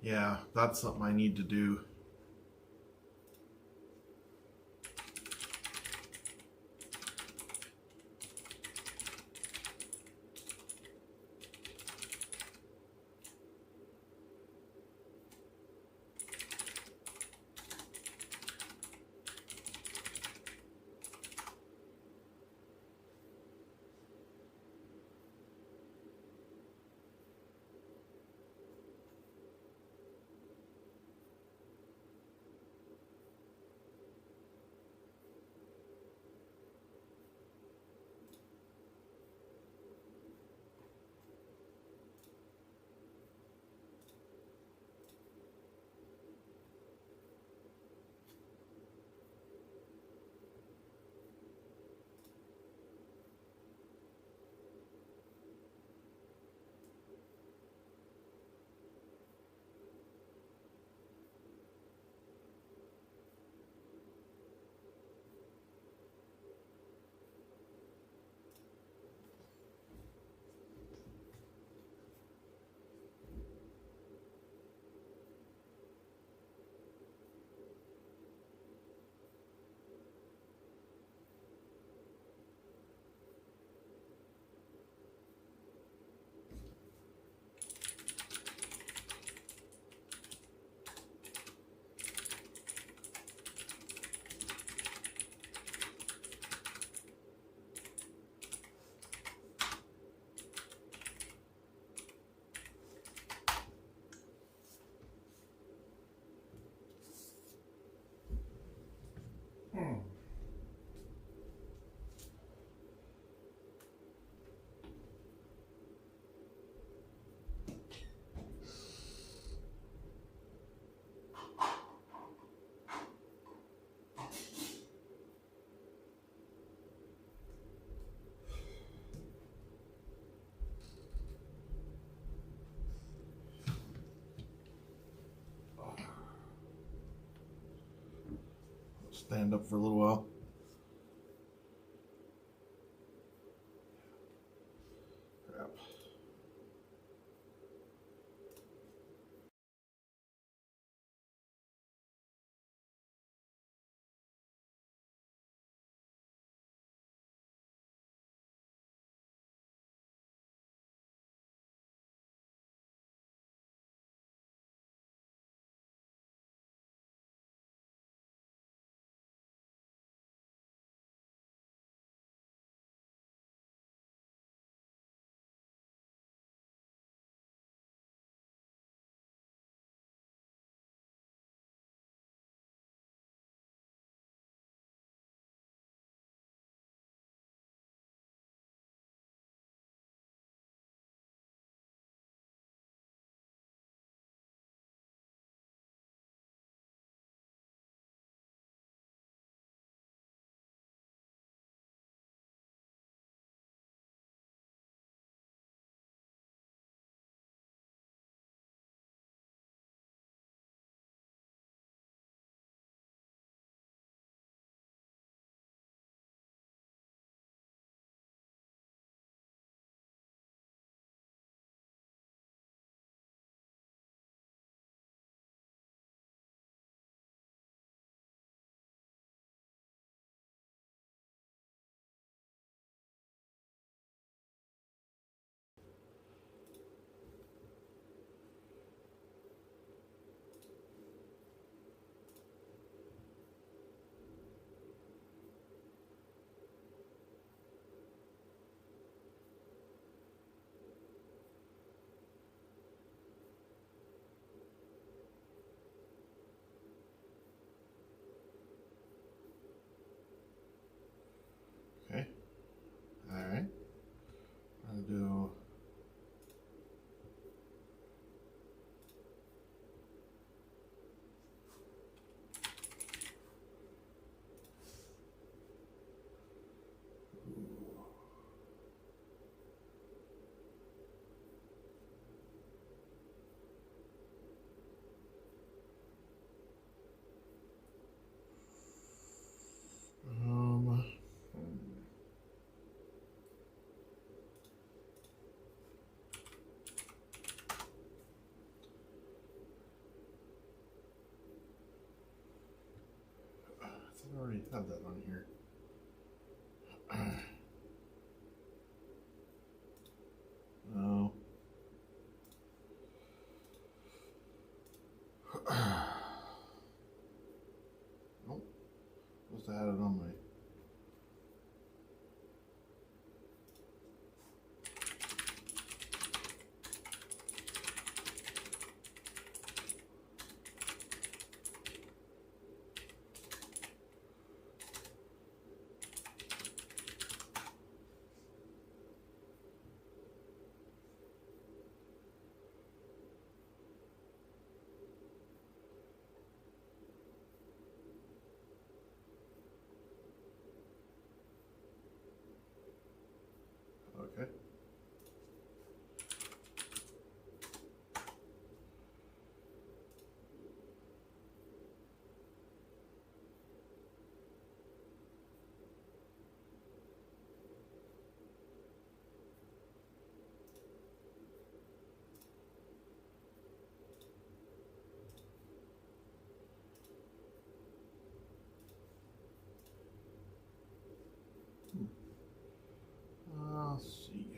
Yeah, that's something I need to do. Stand up for a little while. already have that on here. No. Nope. Must have had it on my. Okay. Let's see.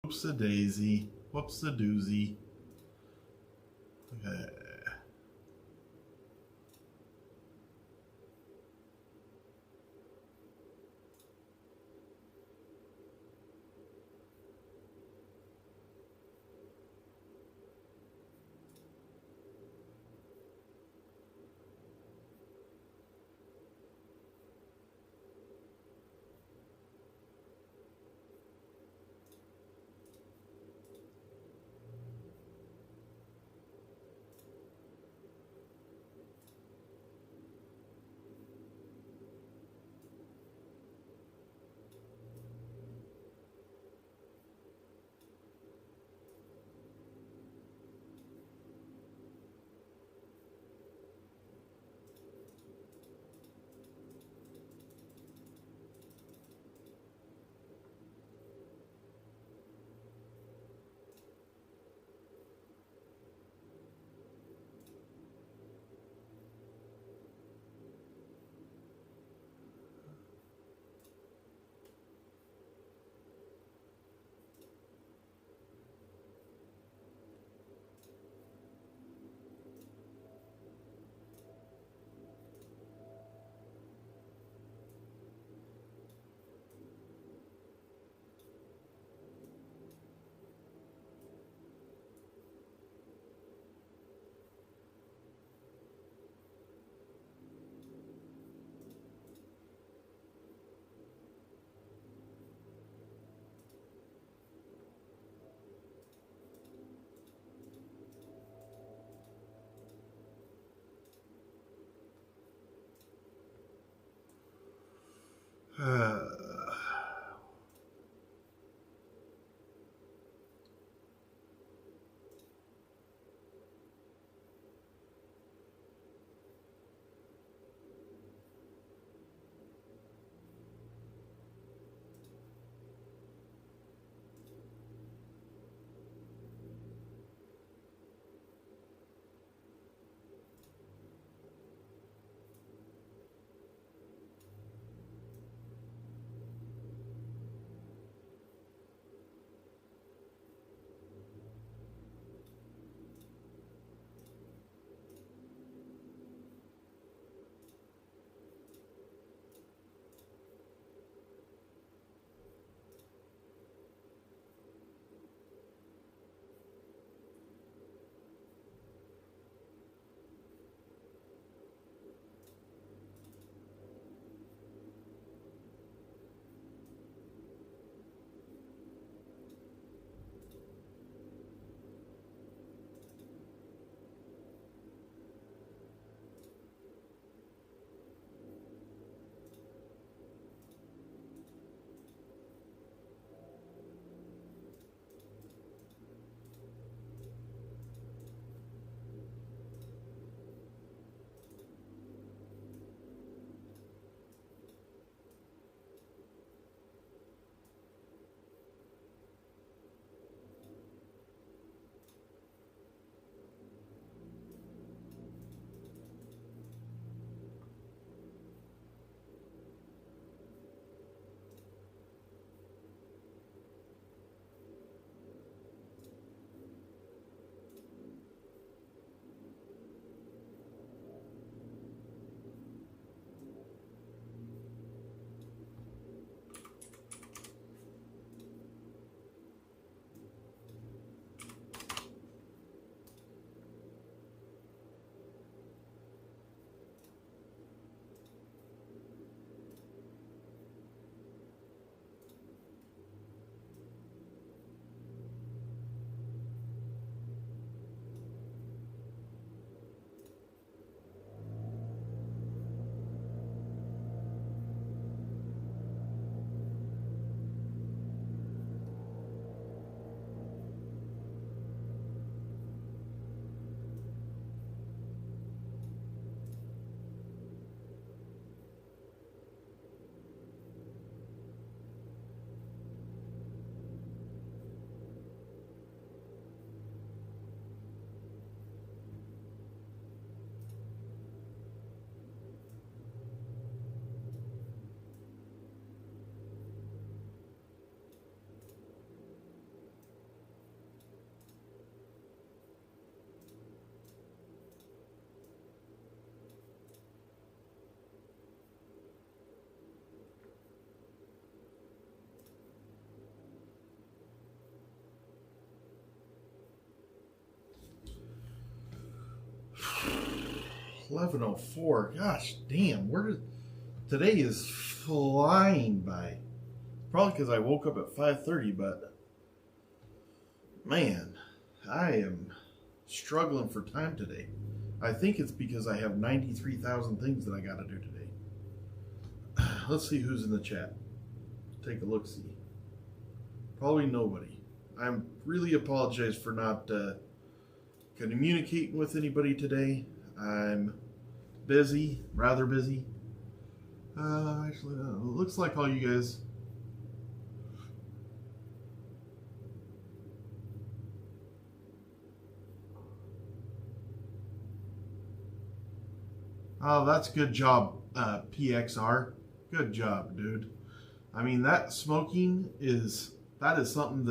Whoops a daisy. Whoops a doozy. Okay. 11:04. Gosh damn, today is flying by. Probably because I woke up at 5:30, but man, I am struggling for time today. I think it's because I have 93,000 things that I got to do today. Let's see who's in the chat. Take a look-see. Probably nobody. I'm really apologize for not communicating with anybody today. I'm busy, rather busy. Actually, it looks like all you guys. Oh, that's good job, PXR. Good job, dude. I mean, that smoking is something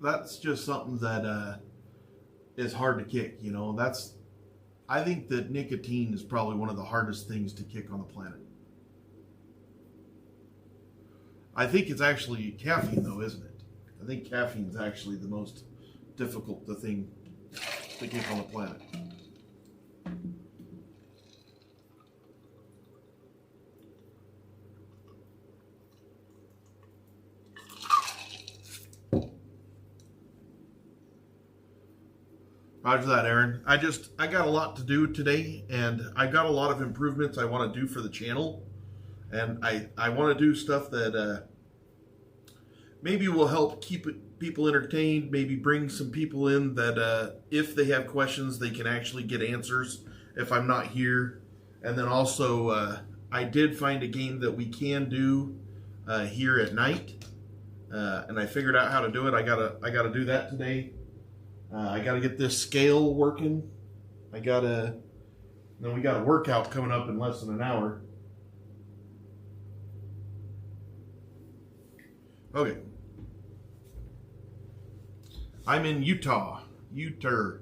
that's just something that is hard to kick, you know. I think that nicotine is probably one of the hardest things to kick on the planet. I think it's actually caffeine, though, isn't it? I think caffeine is actually the most difficult thing to kick on the planet. Roger that, Aaron. I got a lot to do today, and I got a lot of improvements I want to do for the channel. And I want to do stuff that maybe will help keep people entertained, maybe bring some people in that if they have questions, they can actually get answers if I'm not here. And then also, I did find a game that we can do here at night, and I figured out how to do it. I gotta do that today. I got to get this scale working. Then we got a workout coming up in less than an hour. Okay. I'm in Utah. Utah.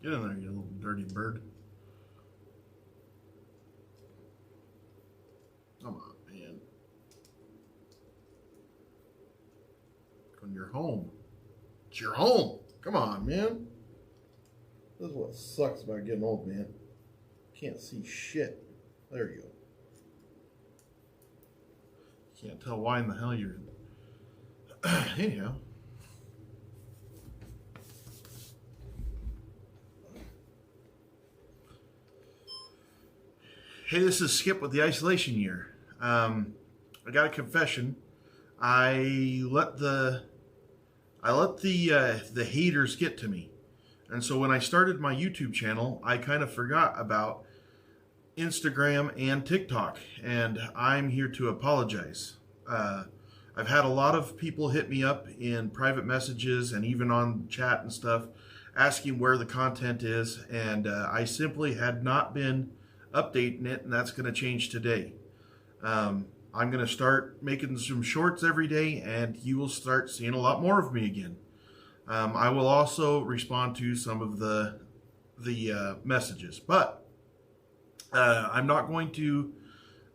Get in there, you little dirty bird. Come on, man. When you're home. It's your home. Come on, man. This is what sucks about getting old, man. Can't see shit. There you go. Can't tell why in the hell you're... Anyhow. Hey, this is Skip with the isolation year. I got a confession. I let the haters get to me. And so when I started my YouTube channel, I kind of forgot about Instagram and TikTok, and I'm here to apologize. I've had a lot of people hit me up in private messages and even on chat and stuff asking where the content is, and I simply had not been updating it, and that's going to change today. I'm going to start making some shorts every day, and you will start seeing a lot more of me again. I will also respond to some of the messages, but I'm not going to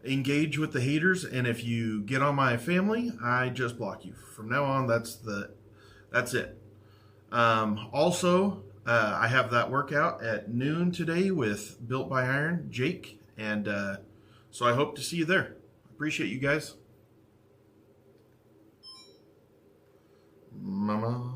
engage with the haters, and if you get on my family, I just block you. From now on, that's it. Also, I have that workout at noon today with Built by Iron, Jake, and so I hope to see you there. Appreciate you guys. Mama.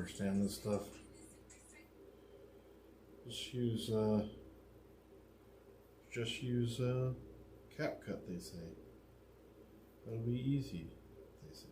understand this stuff. Just use CapCut, they say. That'll be easy, they say.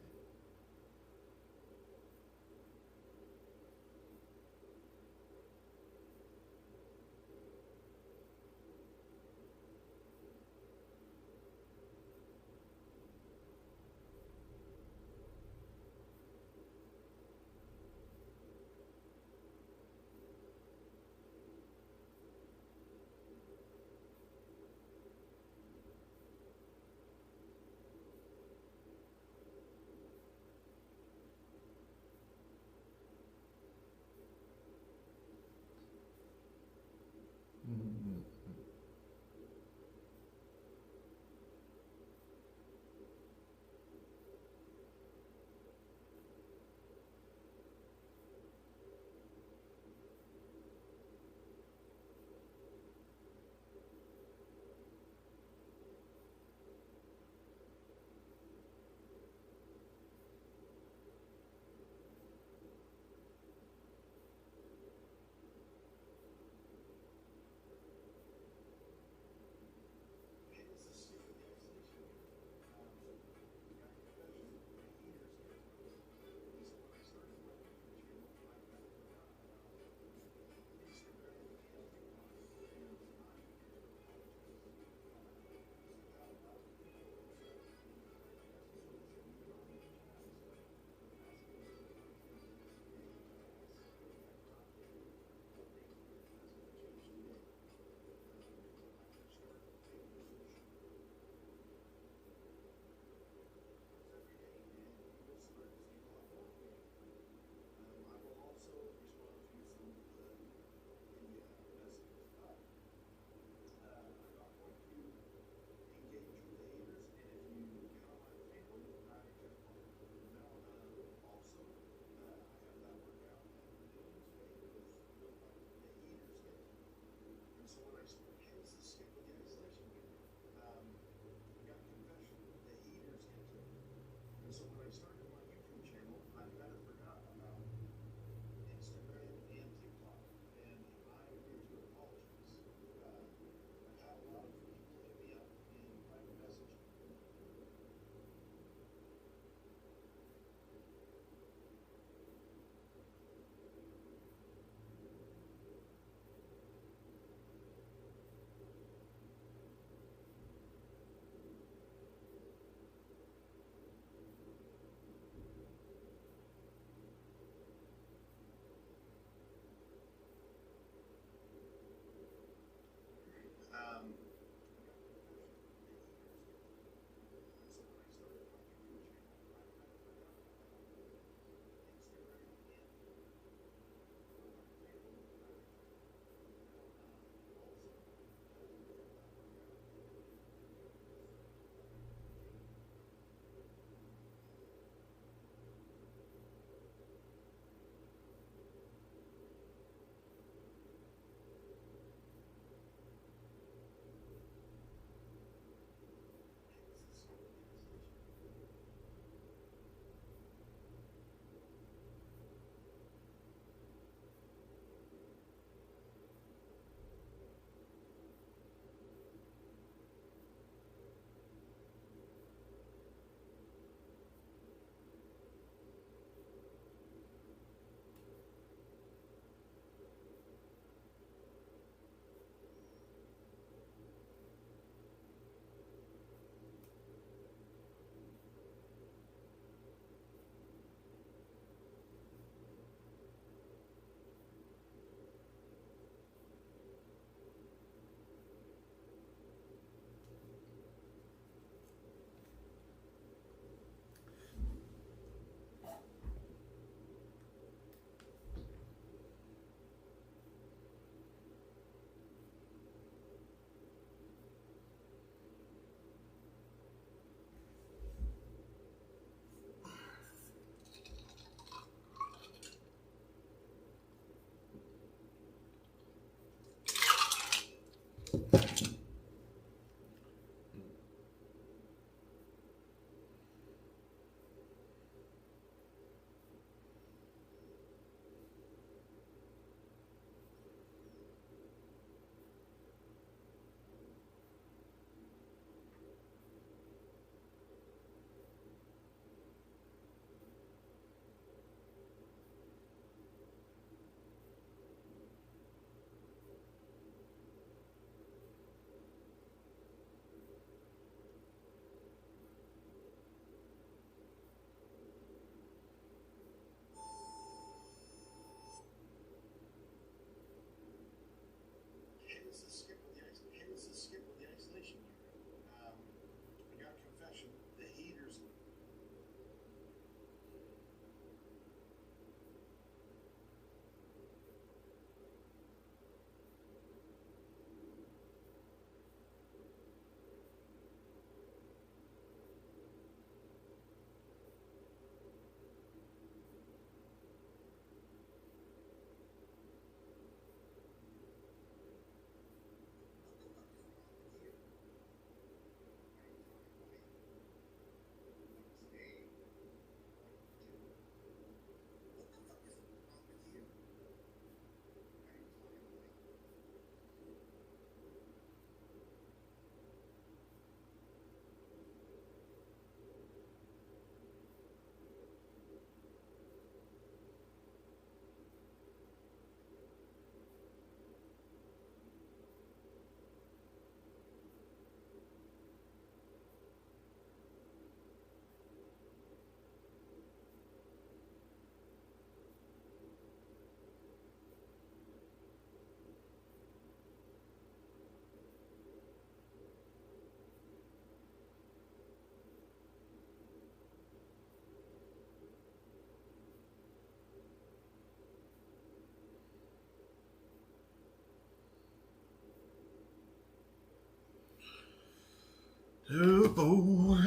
Oh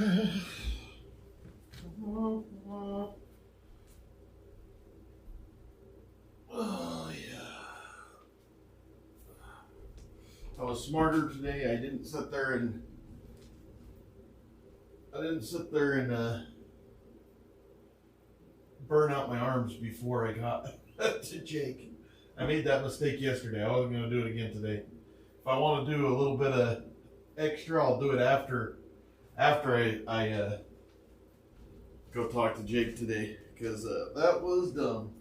yeah. I was smarter today. I didn't sit there and burn out my arms before I got to Jake. I made that mistake yesterday. I wasn't going to do it again today. If I want to do a little bit of extra, I'll do it after I go talk to Jake today, because that was dumb.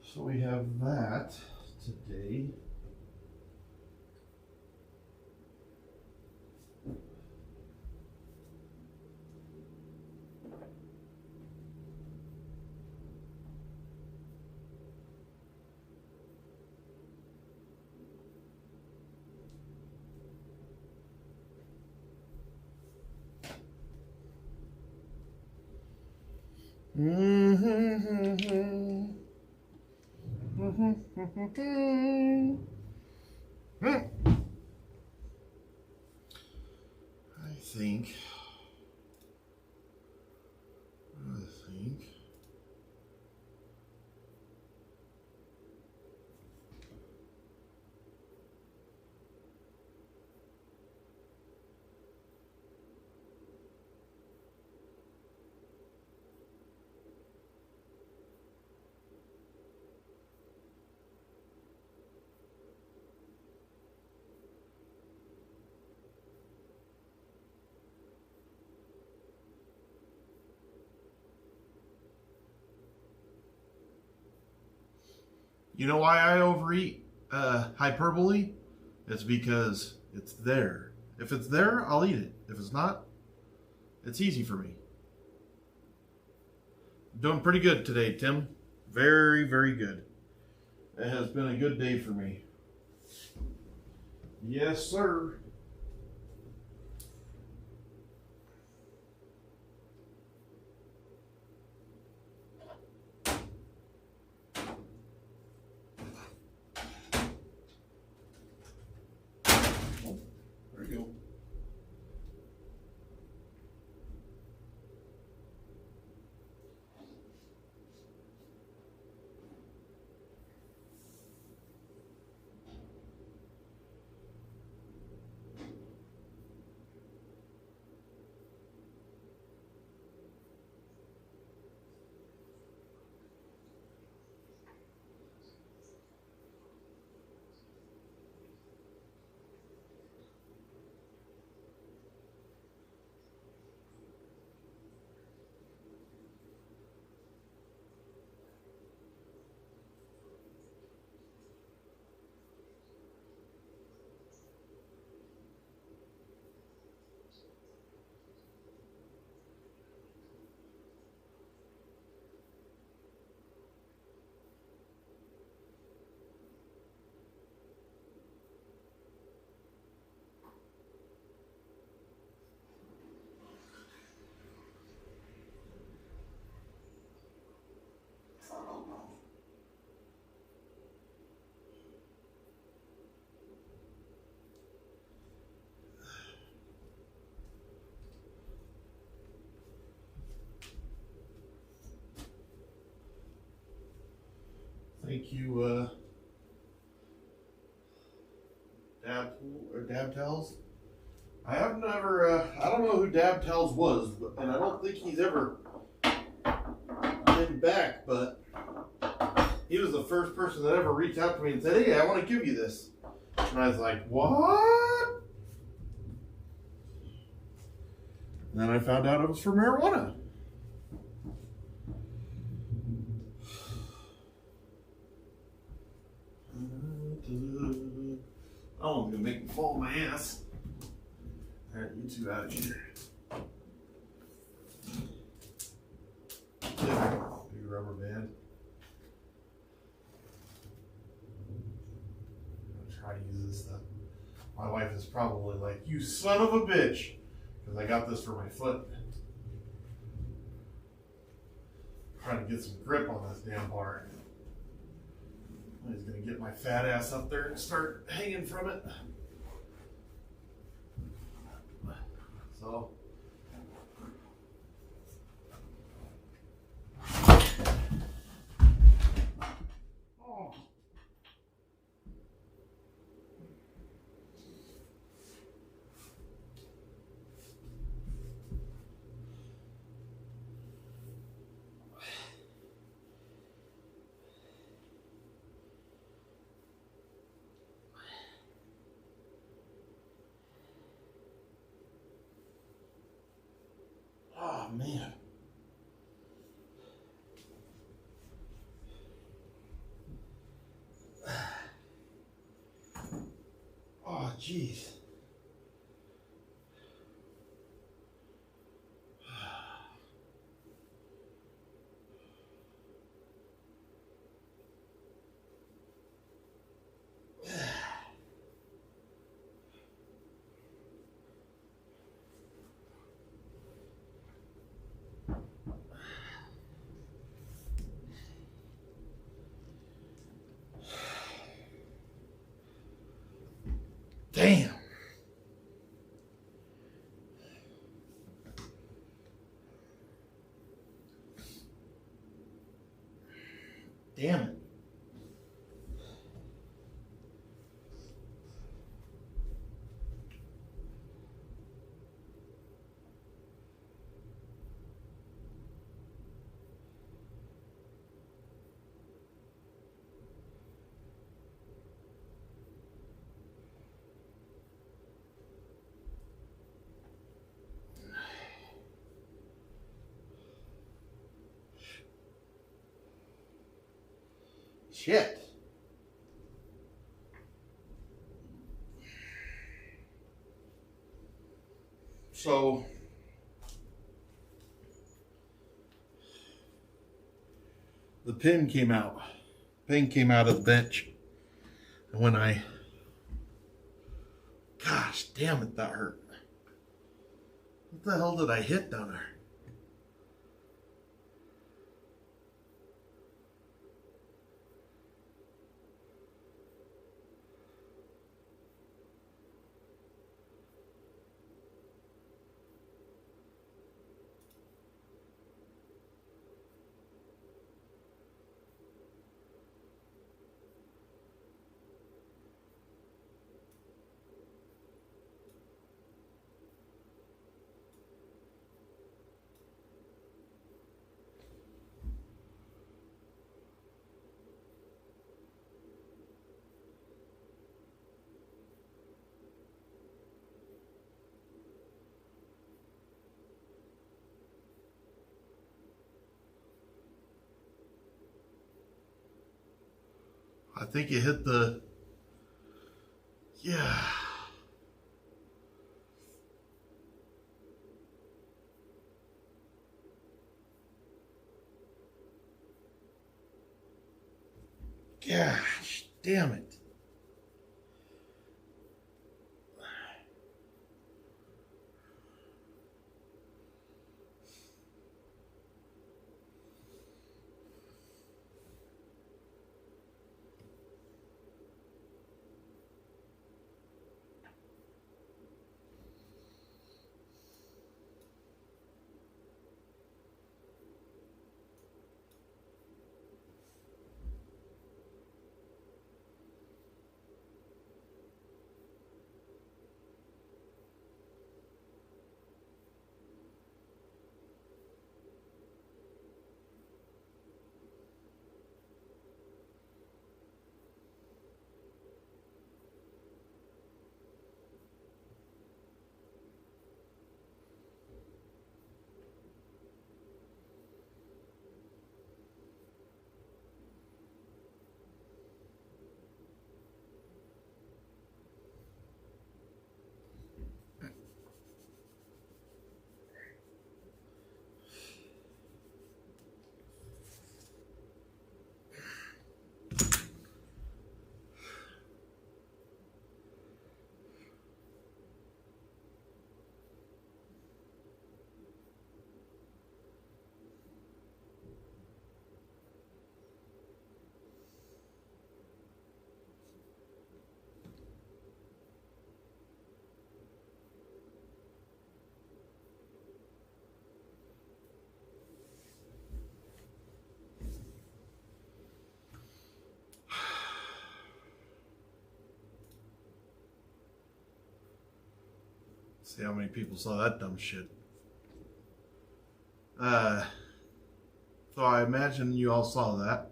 So we have that today. I think. You know why I overeat hyperbole? It's because it's there. If it's there, I'll eat it. If it's not, it's easy for me. Doing pretty good today, Tim. Very, very good. It has been a good day for me. Yes, sir. There you go. Thank you, Dab Tells. I have never, I don't know who Dab Tells was, and I don't think he's ever been back, but he was the first person that ever reached out to me and said, hey, I want to give you this. And I was like, what? And then I found out it was for marijuana. Oh, I'm gonna make me fall on my ass. Alright, you two out of here. Big rubber band. I'm gonna try to use this stuff. My wife is probably like, you son of a bitch, because I got this for my foot. Trying to get some grip on this damn bar. He's gonna get my fat ass up there and start hanging from it. So. Oh. Oh man. Oh jeez. Damn. Damn it. Shit. So the pin came out. Pin came out of the bench. And when gosh damn it, that hurt. What the hell did I hit down there? I think it hit the, yeah. Gosh, damn it. See how many people saw that dumb shit. So I imagine you all saw that.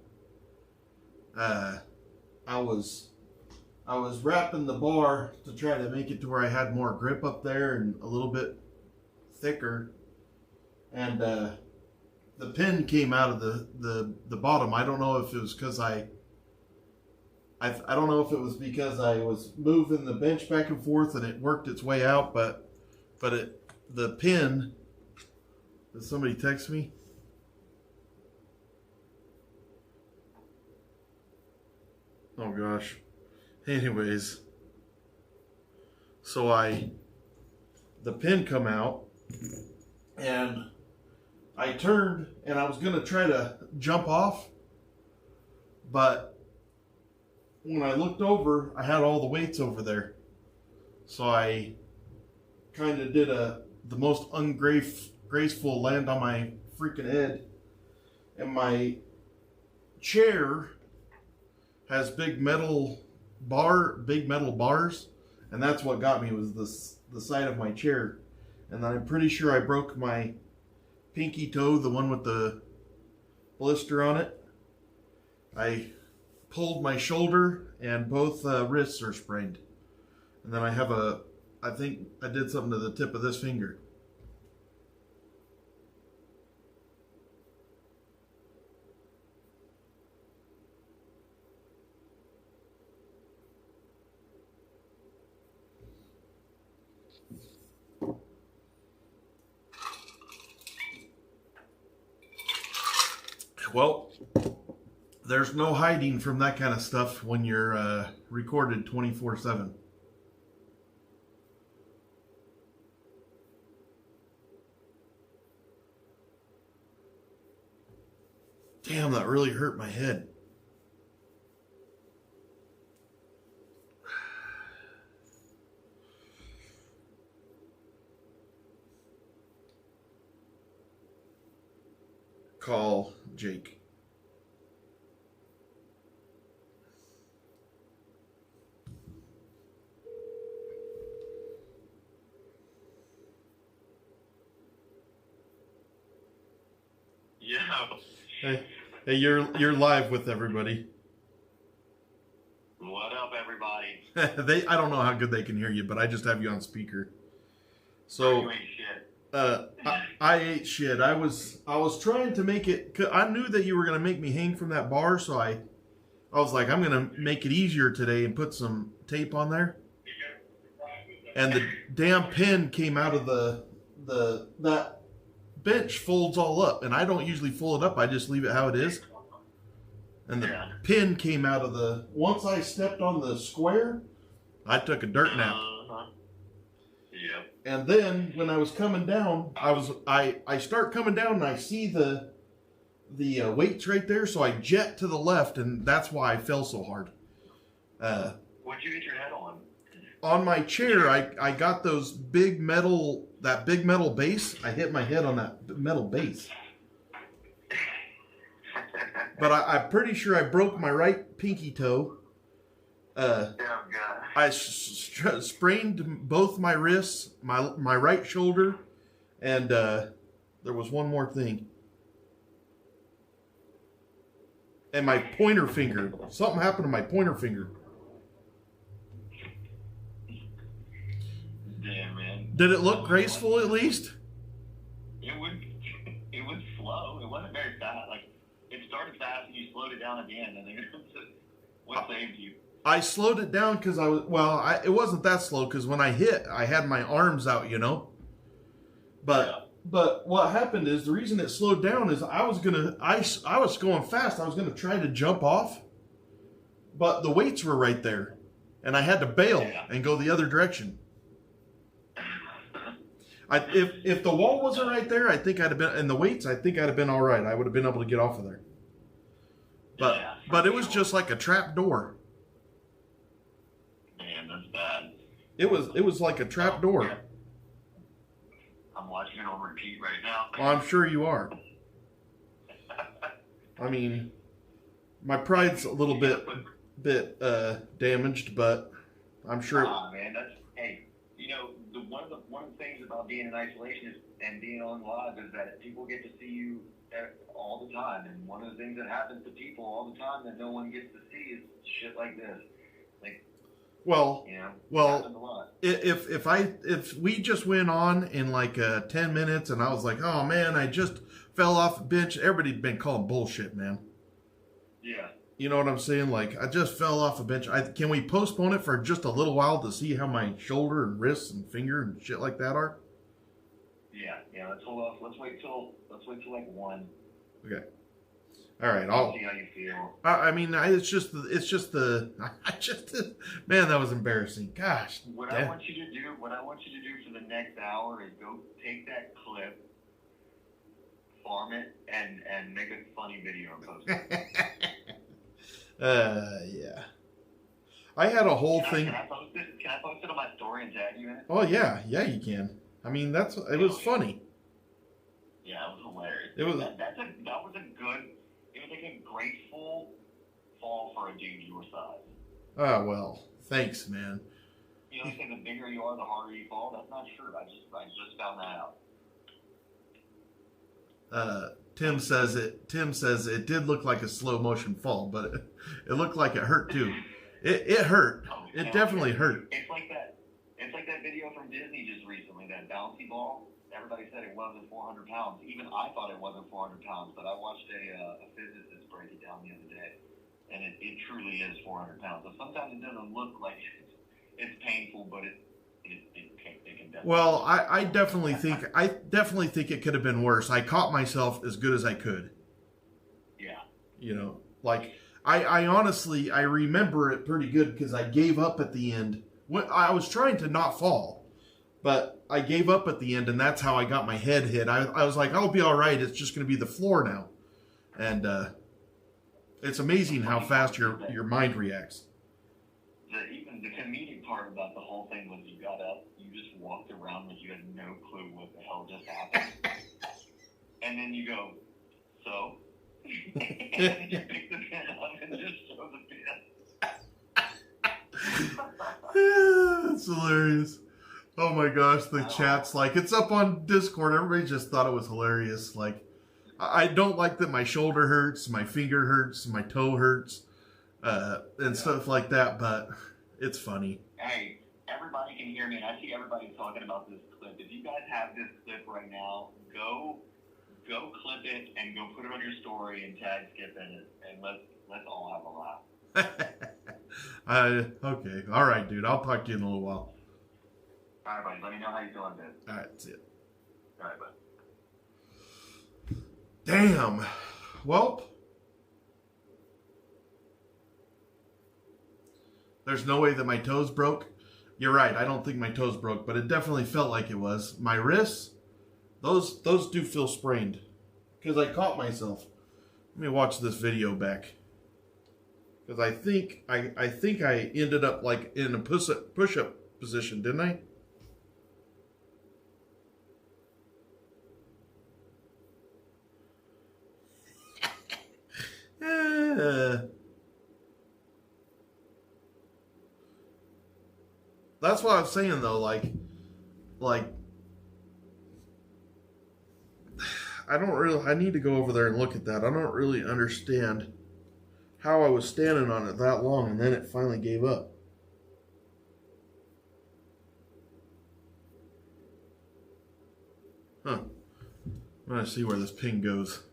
I was wrapping the bar to try to make it to where I had more grip up there and a little bit thicker. And the pin came out of the bottom. I don't know if it was because I don't know if it was because I was moving the bench back and forth and it worked its way out, but the pin. Did somebody text me? Oh gosh. Anyways, so the pin come out and I turned and I was gonna try to jump off, but when I looked over, I had all the weights over there. So I kind of did the most ungraceful land on my freaking head. And my chair has big metal bars, and that's what got me, was the side of my chair. And then I'm pretty sure I broke my pinky toe, the one with the blister on it. I pulled my shoulder and both wrists are sprained. And then I think I did something to the tip of this finger. Well, there's no hiding from that kind of stuff when you're recorded 24/7. Damn, that really hurt my head. Call Jake. Yeah. Hey, you're live with everybody. What up, everybody? I don't know how good they can hear you, but I just have you on speaker. So You ain't shit. I ate shit. I was trying to make it. I knew that you were gonna make me hang from that bar, so I was like, I'm gonna make it easier today and put some tape on there. And the damn pin came out of that bench folds all up, and I don't usually fold it up. I just leave it how it is. And the pin came out of once I stepped on the square, I took a dirt nap. Yep. And then when I was coming down, I start coming down and I see the weights right there, so I jet to the left, and that's why I fell so hard. What'd you hit your head on? On my chair, I got that big metal base. I hit my head on that metal base. But I'm pretty sure I broke my right pinky toe. Oh, God. I sprained both my wrists, my right shoulder, and there was one more thing. And my pointer finger. Something happened to my pointer finger. Damn, man. Did it look graceful at least? It was slow. It wasn't very fast. Like, it started fast and you slowed it down at the end. I think what saved you? I slowed it down because it wasn't that slow because when I hit, I had my arms out, you know. But what happened is, the reason it slowed down is I was going fast. I was gonna try to jump off, but the weights were right there, and I had to bail and go the other direction. If the wall wasn't right there, I think I'd have been, and the weights, I think I'd have been all right. I would have been able to get off of there. But it was just like a trap door. Man, that's bad. It was like a trap door. Yeah. I'm watching it on repeat right now. Well, I'm sure you are. I mean, my pride's a little bit damaged, but I'm sure. Man, hey, you know, the one of the things about being in isolation and being on live is that people get to see you all the time. And one of the things that happens to people all the time that no one gets to see is shit like this. Like, well, you know, well, if we just went on in like 10 minutes and I was like, oh man, I just fell off a bench, everybody'd been calling bullshit, man. Yeah. You know what I'm saying? Like, I just fell off a bench. Can we postpone it for just a little while to see how my shoulder and wrists and finger and shit like that are? Yeah. Let's hold off. Let's wait till like 1. Okay. All right. I'll see how you feel. I mean, it's just the. Man, that was embarrassing. Gosh. What I want you to do for the next hour is go take that clip, farm it, and make a funny video and post it. Yeah. I had a whole thing. Can I post it? Can I post it on my story and tag you in it? Oh yeah, you can. I mean, it was funny. Yeah, it was hilarious. It was. That was like a graceful fall for a dude your size. Oh well, thanks, man. You know, they say the bigger you are, the harder you fall. That's not true. I just found that out. Tim says it did look like a slow motion fall, but it looked like it hurt too. It hurt. It definitely hurt. It's like that video from Disney just recently, that bouncy ball. Everybody said it wasn't 400 pounds. Even I thought it wasn't 400 pounds, but I watched a physicist break it down the other day, and it truly is 400 pounds. So sometimes it doesn't look like it's painful, but it can definitely. Well, I definitely think it could have been worse. I caught myself as good as I could. Yeah. You know, like I honestly remember it pretty good because I gave up at the end. I was trying to not fall, but I gave up at the end, and that's how I got my head hit. I was like, I'll be all right. It's just going to be the floor now, and it's amazing how fast your mind reacts. Even the comedic part about the whole thing was you got up, you just walked around like you had no clue what the hell just happened, and then you go, so, and then you pick the pin up and just show the pin. That's hilarious. Oh my gosh, the chat's like, it's up on Discord. Everybody just thought it was hilarious. Like, I don't like that my shoulder hurts, my finger hurts, my toe hurts, and stuff like that, but it's funny. Hey, everybody can hear me, and I see everybody talking about this clip. If you guys have this clip right now, go clip it and go put it on your story and tag Skip in it, and let's all have a laugh. Okay. All right, dude. I'll talk to you in a little while. All right, buddy. Let me know how you feel on this. All right, see it. All right, bud. Damn. Well, there's no way that my toes broke. You're right. I don't think my toes broke, but it definitely felt like it was. My wrists, those do feel sprained because I caught myself. Let me watch this video back. Because I think I ended up like in a push-up position, didn't I? That's what I was saying though, like I need to go over there and look at that. I don't really understand how I was standing on it that long and then it finally gave up. Huh. I'm gonna see where this ping goes.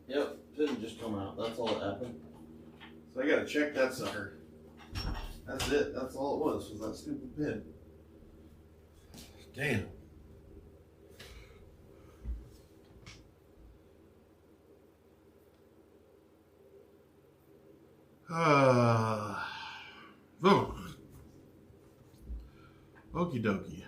Yep, pin just come out. That's all that happened. So I gotta check that sucker. That's it. That's all it was that stupid pin. Damn. Oh. Okie dokie.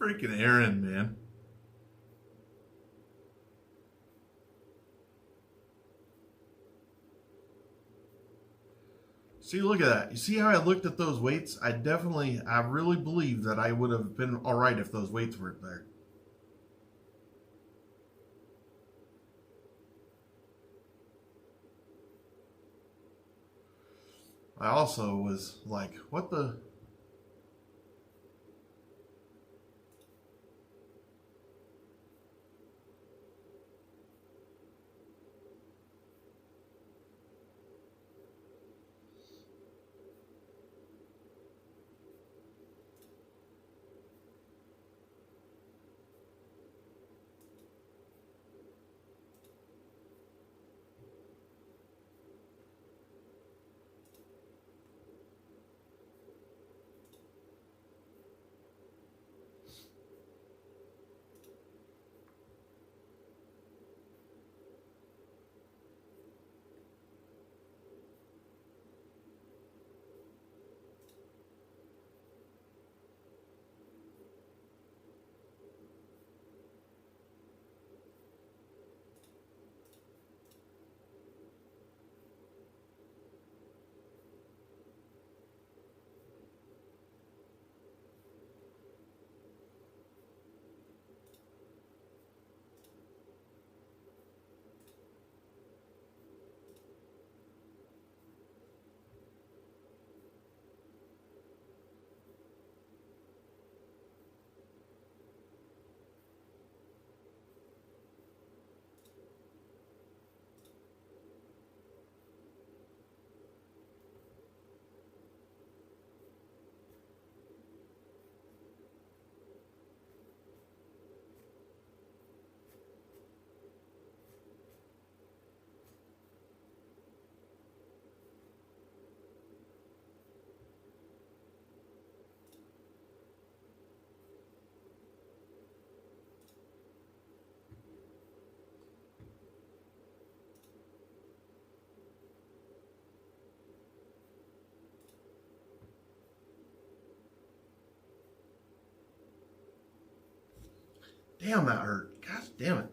Freaking Aaron, man. See, look at that. You see how I looked at those weights? I really believe that I would have been all right if those weights weren't there. I also was like, what the... Damn, that hurt. Gosh damn it.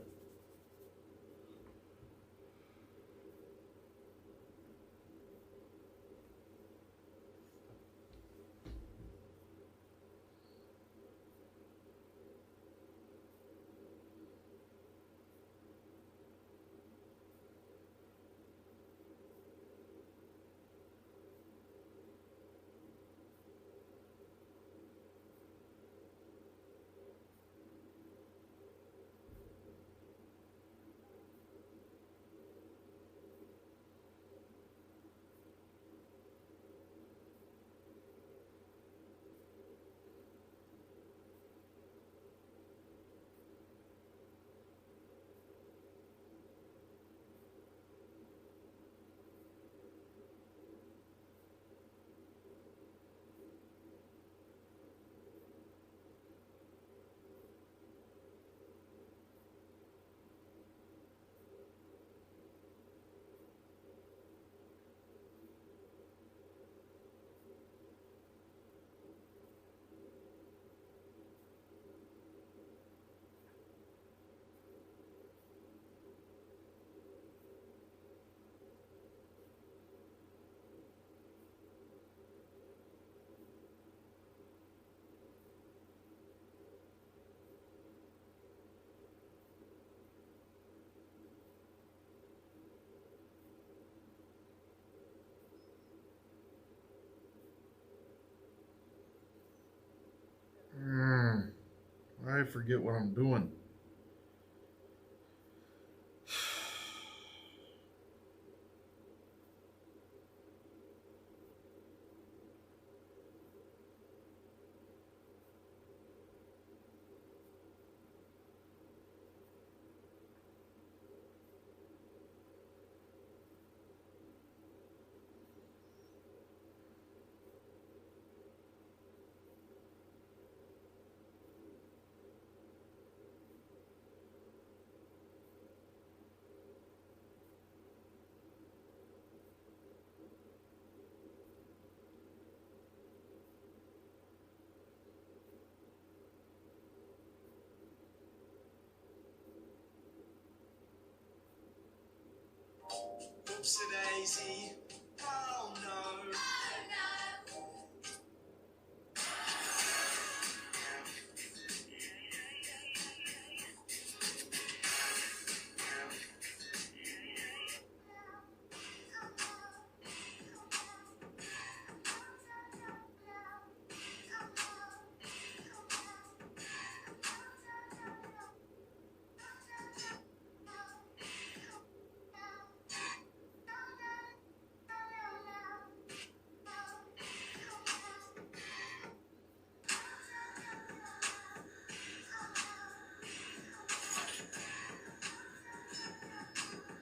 I forget what I'm doing. whoops a daisy. Oh no.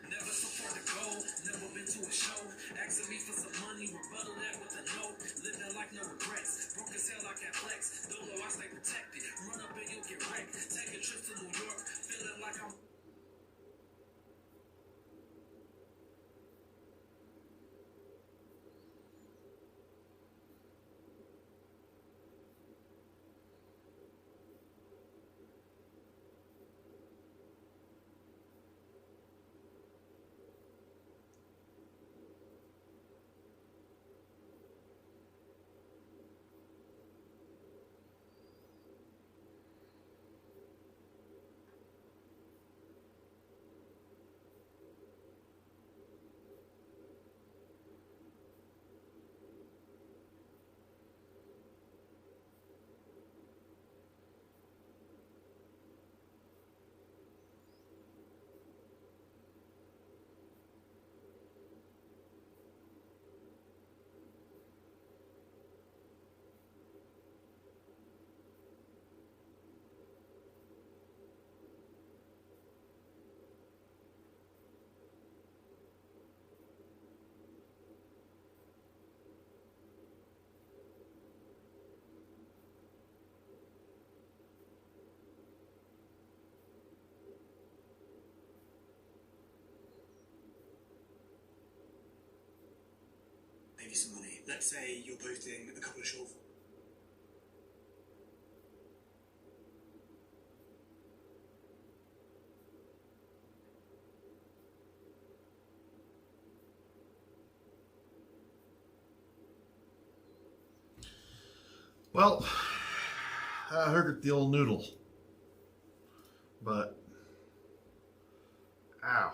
Never support the goal, never been to a show. Asking me for some money, rebuttal that with a no. Living like no regrets, broke as hell I can't flex. Dolo, I stay protected, run up and you'll get wrecked. Taking trips to New York, feeling like I'm... Maybe some money. Let's say you're posting a couple of short. Well, I heard the old noodle, but ow,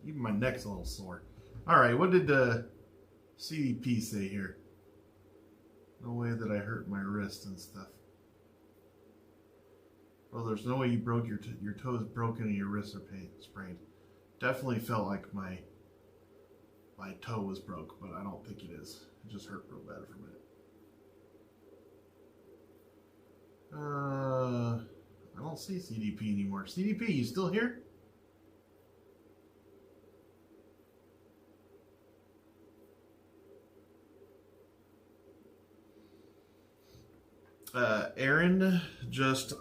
even my neck's a little sore. All right, what did CDP say here? No way that I hurt my wrist and stuff. Well, there's no way you broke your toes broken and your wrists are sprained. Definitely felt like my toe was broke, but I don't think it is. It just hurt real bad for a minute. I don't see CDP anymore. CDP, you still here? Aaron,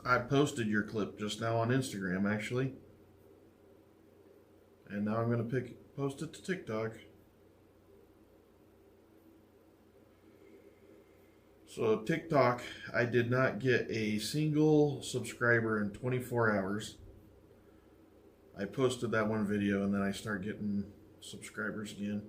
I posted your clip just now on Instagram, actually. And now I'm going to post it to TikTok. So TikTok, I did not get a single subscriber in 24 hours. I posted that one video and then I started getting subscribers again.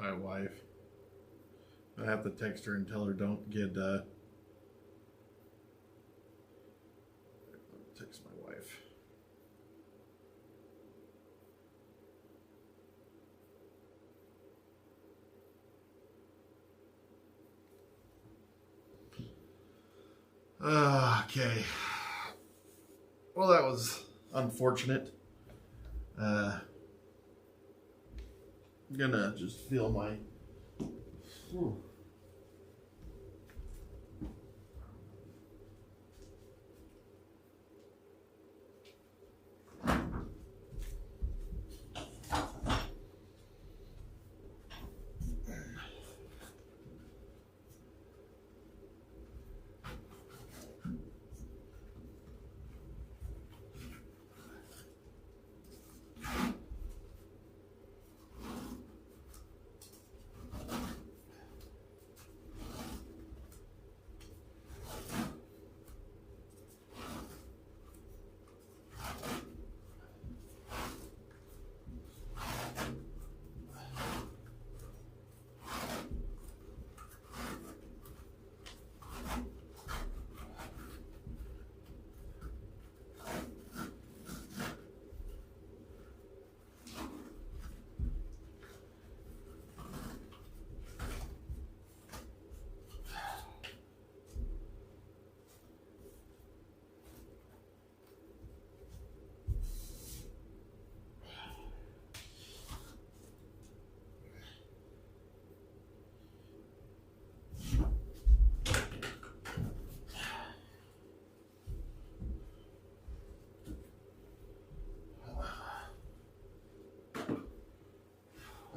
My wife. I have to text her and tell her don't get text my wife. Okay. Well, that was unfortunate. I'm gonna just feel my. Whew.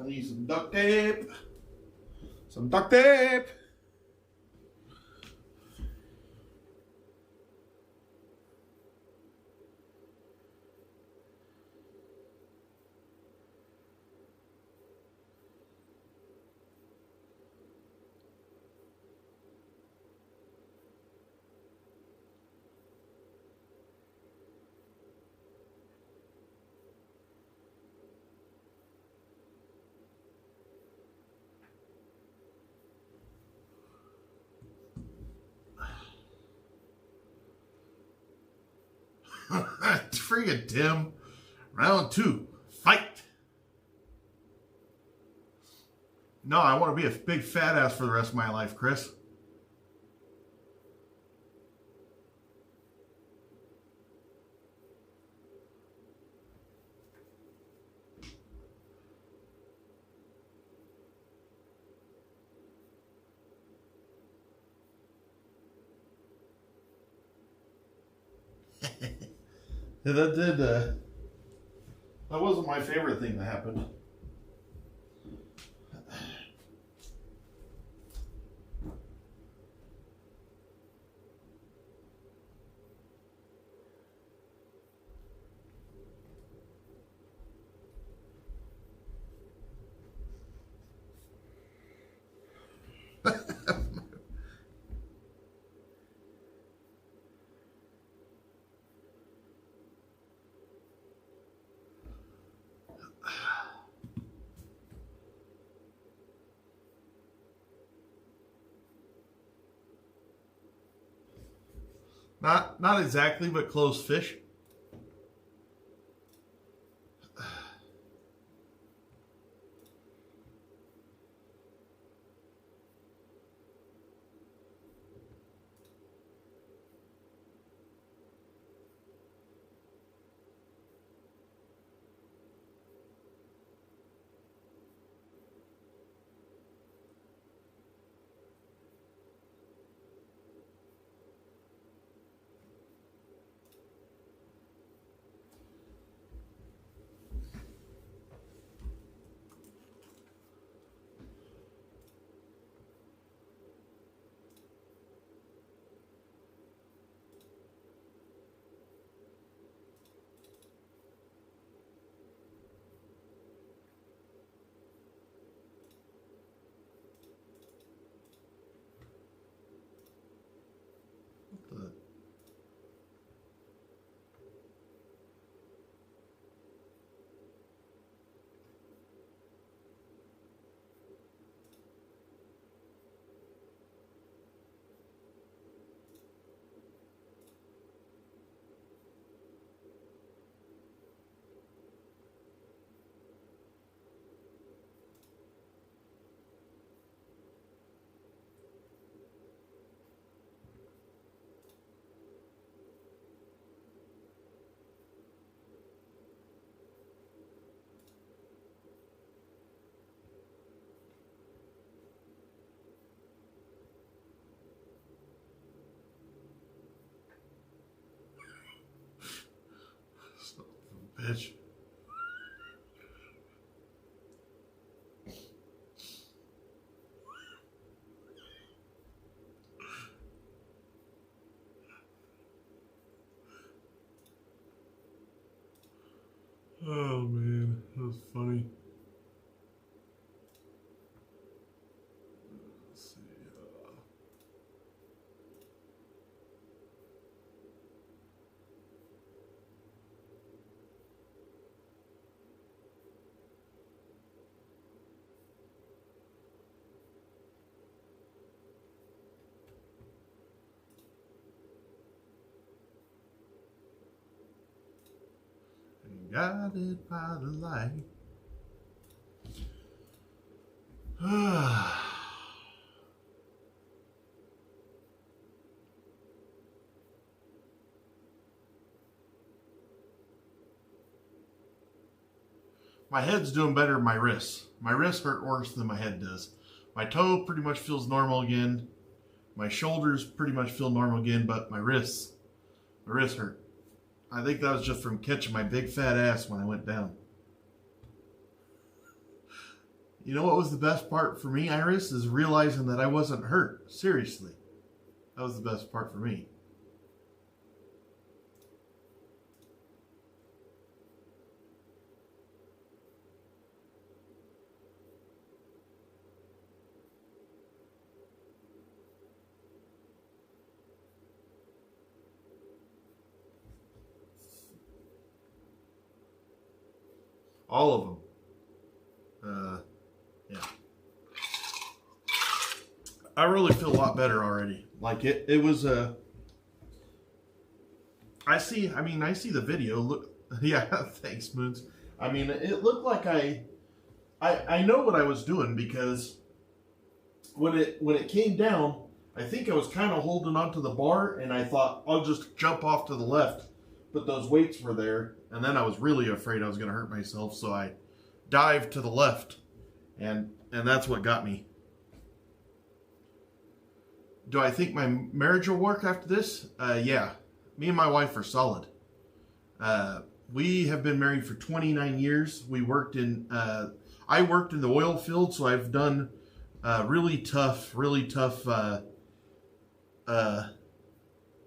I need some duct tape. Some duct tape. Friggin' Tim. Round 2. Fight. No, I want to be a big fat ass for the rest of my life, Chris. Yeah, that wasn't my favorite thing that happened. Not exactly, but close fish. bitch. Oh man, that was funny. Let's see. Guided by the light. My head's doing better than my wrists. My wrists hurt worse than my head does. My toe pretty much feels normal again. My shoulders pretty much feel normal again, but my wrists hurt. I think that was just from catching my big fat ass when I went down. You know what was the best part for me, Iris, is realizing that I wasn't hurt. Seriously. That was the best part for me. All of them. Yeah. I really feel a lot better already. Like it was I see the video. Look, yeah, thanks, Moons. I mean, it looked like I know what I was doing, because when it came down, I think I was kind of holding onto the bar, and I thought I'll just jump off to the left, but those weights were there, and then I was really afraid I was going to hurt myself, so I dived to the left, and that's what got me. Do I think my marriage will work after this? Yeah. Me and my wife are solid. We have been married for 29 years. I worked in the oil field, so I've done really tough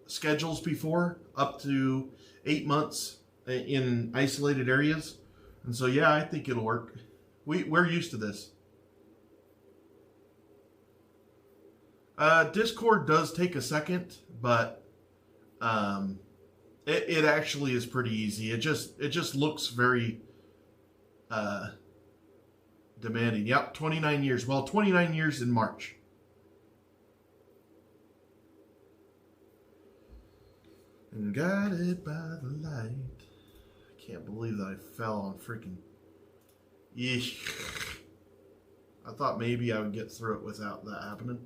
schedules before, up to 8 months in isolated areas. And so, yeah, I think it'll work. We're used to this. Discord does take a second, but it actually is pretty easy. It just looks very demanding. Yep, 29 years. Well, 29 years in March. And guided by the light. I can't believe that I fell on freaking... Yeesh. I thought maybe I would get through it without that happening.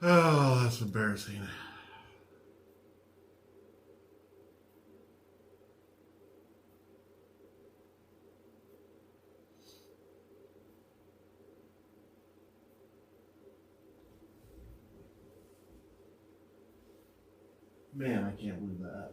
Oh, that's embarrassing. Man, I can't believe that.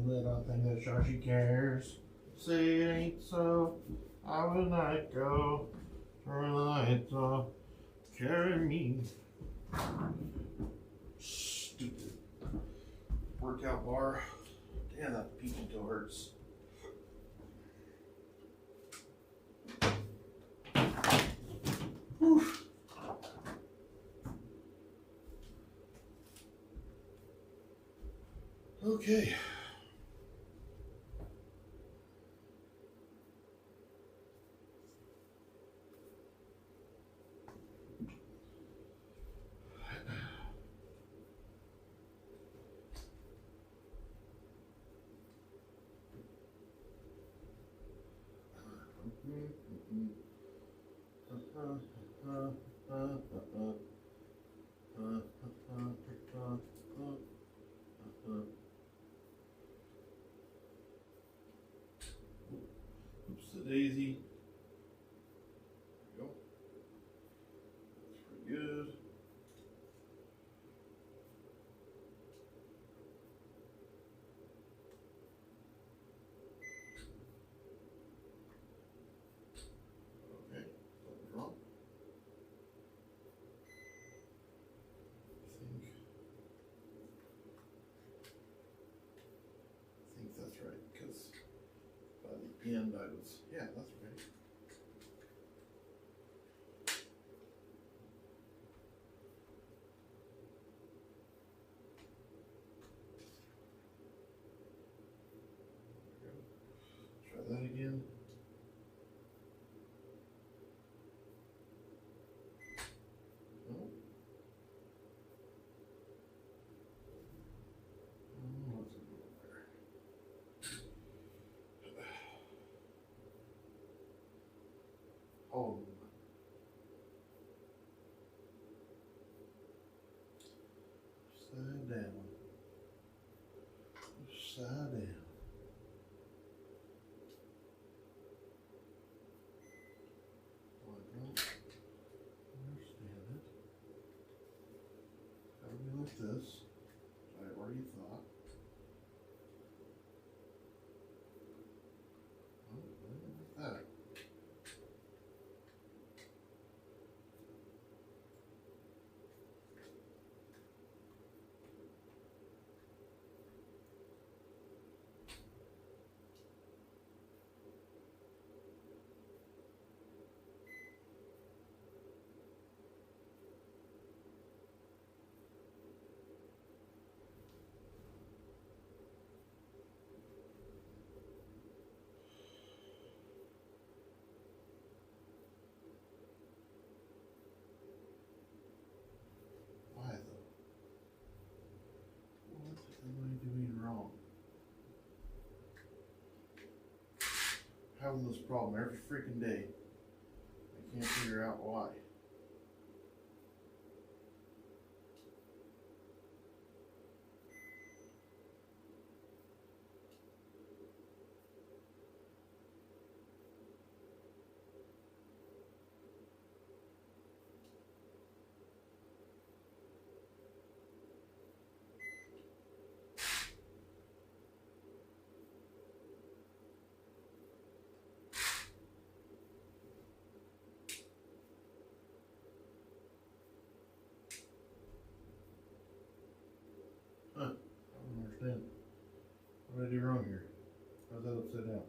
I don't think that Shashi cares. Say it ain't so. I will not go. Turn the lights off. Carry me. Stupid workout bar. Damn, that pinky toe hurts. Whew. Okay. Oops, the daisy. There we go. That's pretty good. Okay, something's wrong. I think that's right, because by the end I was, yeah, that's right. There we go. Try that again. No. What's it doing there? Home. Upside down. Upside down. Well, I don't understand it. Gotta be like this. I already thought. Oh, like that. Why though? What am I doing wrong? Having this problem every freaking day. Can't figure out why. Huh. I don't understand. What did I do wrong here? How's that upside down?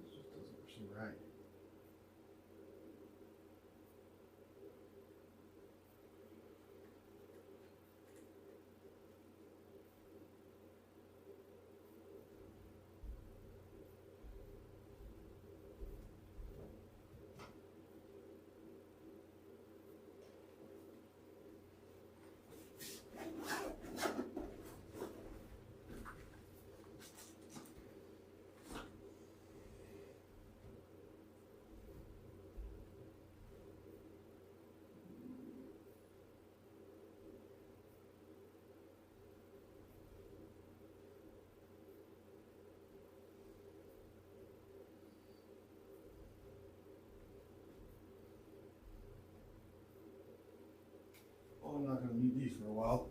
This just doesn't seem right. Well, I'm not going to need these for a while.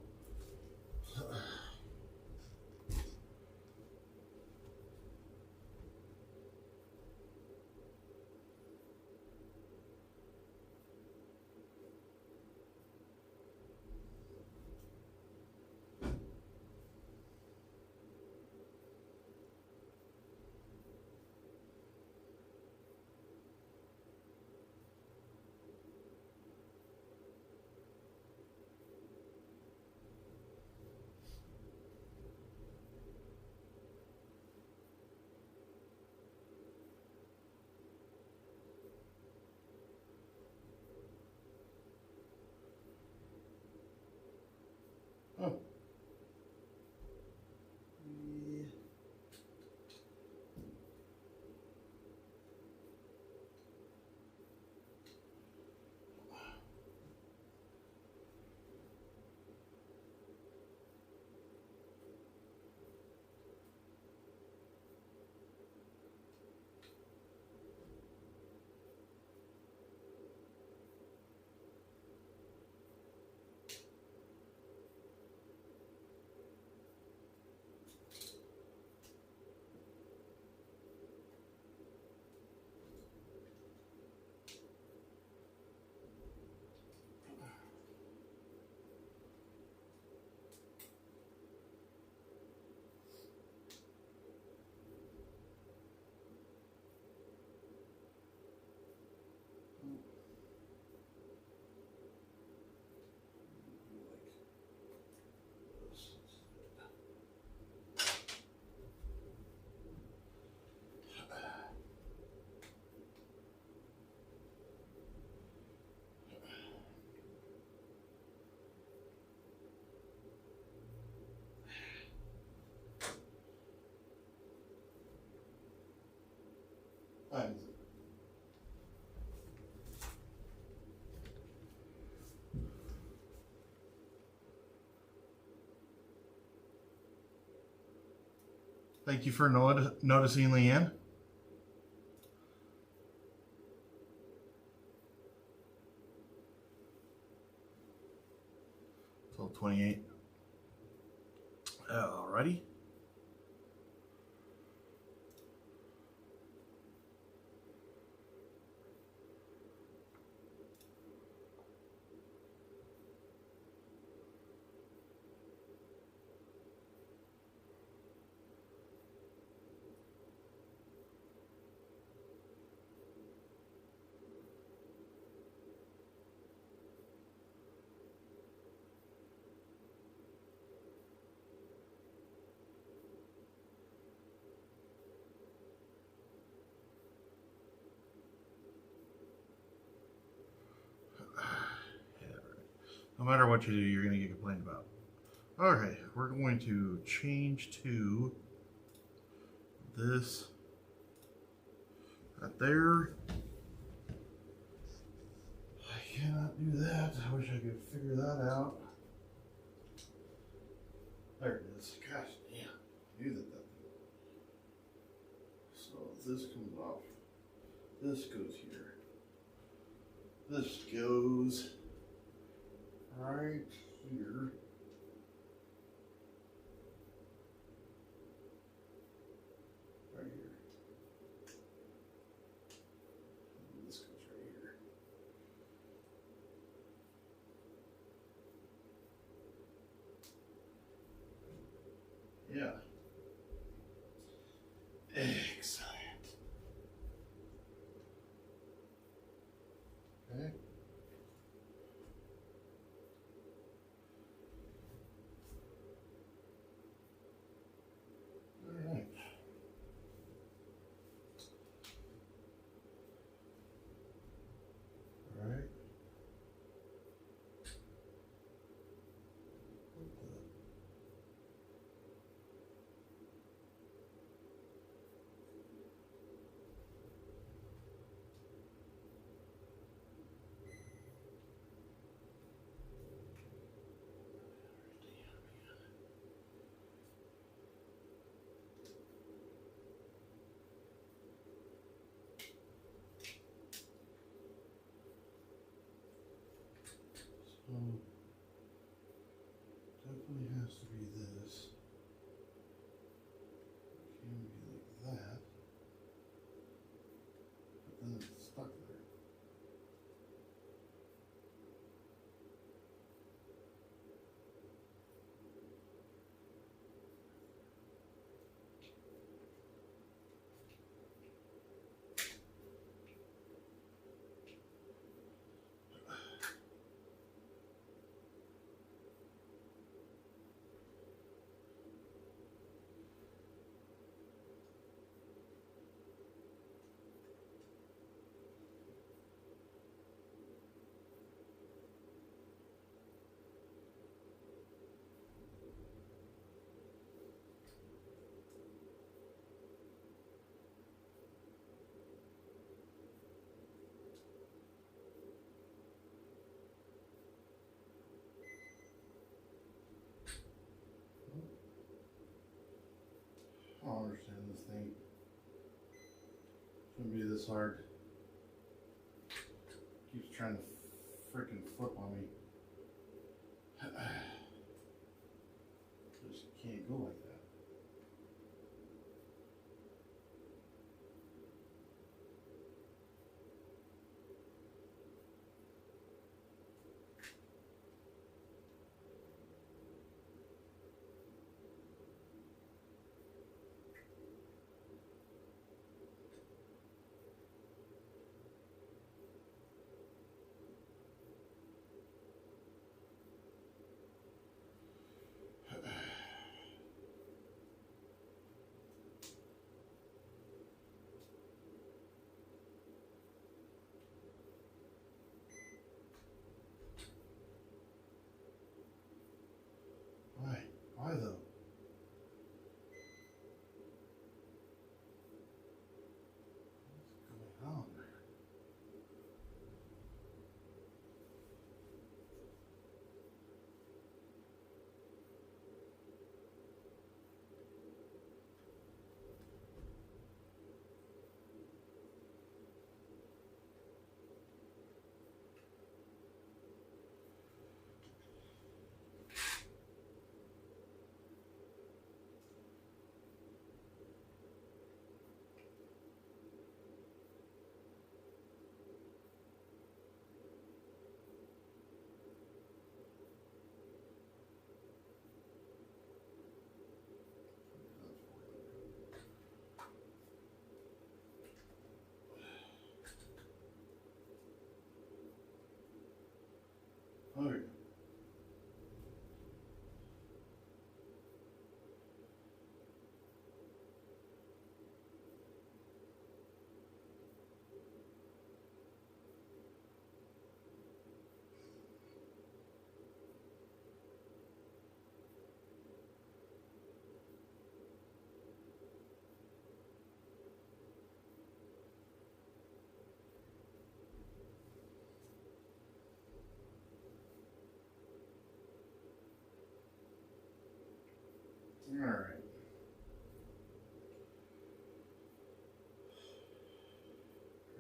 Thank you for noticing, Leanne. Till 28. Alrighty. No matter what you do, you're going to get complained about. Okay, we're going to change to this right there. I cannot do that. I wish I could figure that out. There it is. Gosh damn. I knew that. So this comes off. This goes here. This goes right here. Right here. And this goes right here. Yeah. Excellent. Okay. All right. All right. So definitely has to be this. Can be like that. But then it's stuck there. I don't understand this thing. Shouldn't be this hard. Keeps trying to freaking flip on me. Just can't go like that.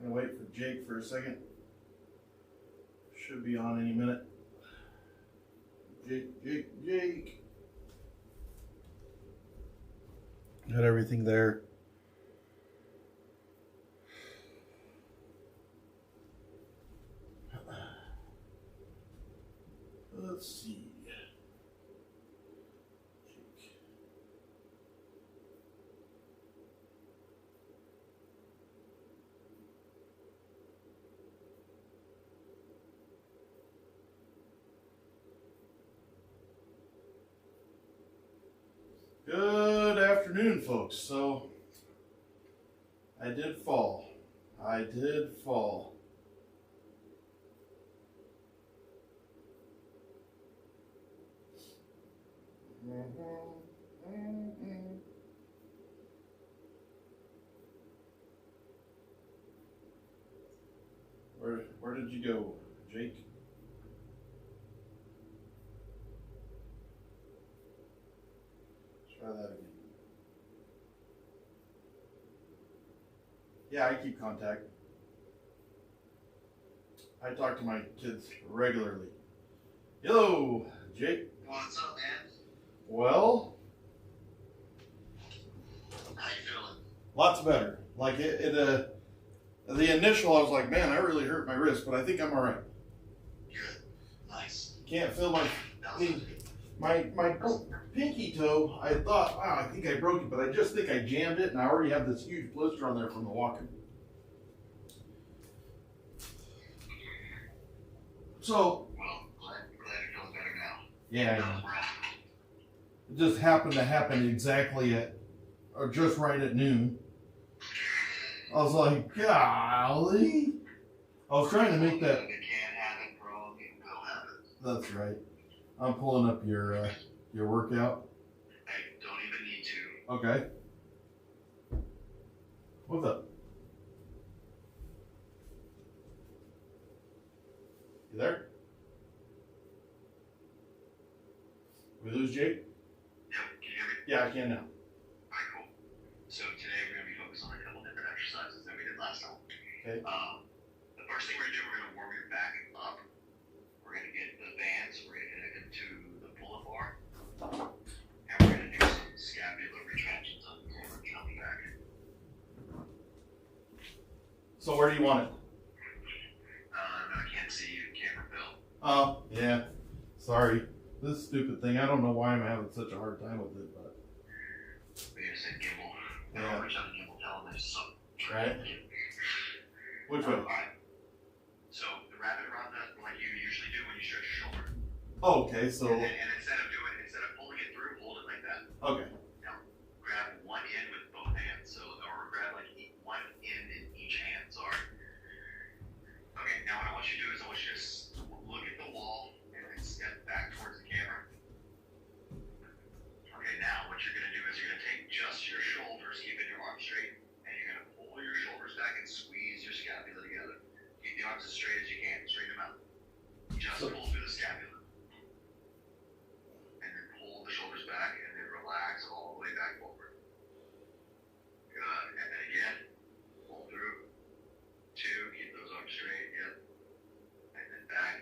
Gonna wait for Jake for a second. Should be on any minute. Jake. Got everything there. Let's see. Good afternoon, folks. So, I did fall. Where did you go, Jake? Try that again. Yeah, I keep contact. I talk to my kids regularly. Hello, Jake. What's up, man? Well, How you feeling? lots better. Like the initial, I was like, man, I really hurt my wrist, but I think I'm all right. Good. Nice. Can't feel my pinky toe. I thought, wow, I think I broke it, but I just think I jammed it, and I already have this huge blister on there from the walking. So, Well, glad you're feeling better now. yeah, it just happened to happen exactly or just right at noon. I was like, golly. I was trying to make that. It can happen, bro. It will happen. That's right. I'm pulling up your workout. Hey, don't even need to. Okay. What's up? You there? We lose Jake? Yep, can you hear me? Yeah, I can now. Alright, cool. So today we're going to be focused on a couple different exercises that we did last time. Okay. The first thing we're going to do, we're going to warm your back up. We're going to get the bands, we're going to get into the pull-up bar, and we're going to do some scapular retractions on the camera coming back. So where do you want it? No, I can't see you, camera Bill. Oh, yeah. Sorry. This stupid thing, I don't know why I'm having such a hard time with it, but. We just said gimbal. Yeah. Which other gimbal tell them there's some. Right. Which way? Alright. So wrap it around that like you usually do when you stretch your shoulder. Oh, okay, so. And instead of pulling it through, hold it like that. Okay. Now grab one end with both hands. So or grab like one end in each hand, sorry. Okay, now what I want you to do is I want you to just look at the wall and then step back towards the camera. Okay, now what you're gonna do is you're gonna take just your shoulders, keeping your arms straight, and you're gonna pull your shoulders back and squeeze your scapula together. Keep the arms as straight as you can, straighten them out. Just pull through the scapula. And then pull the shoulders back and then relax all the way back forward. Good. And then again, pull through. 2, keep those arms straight, yep. And then back.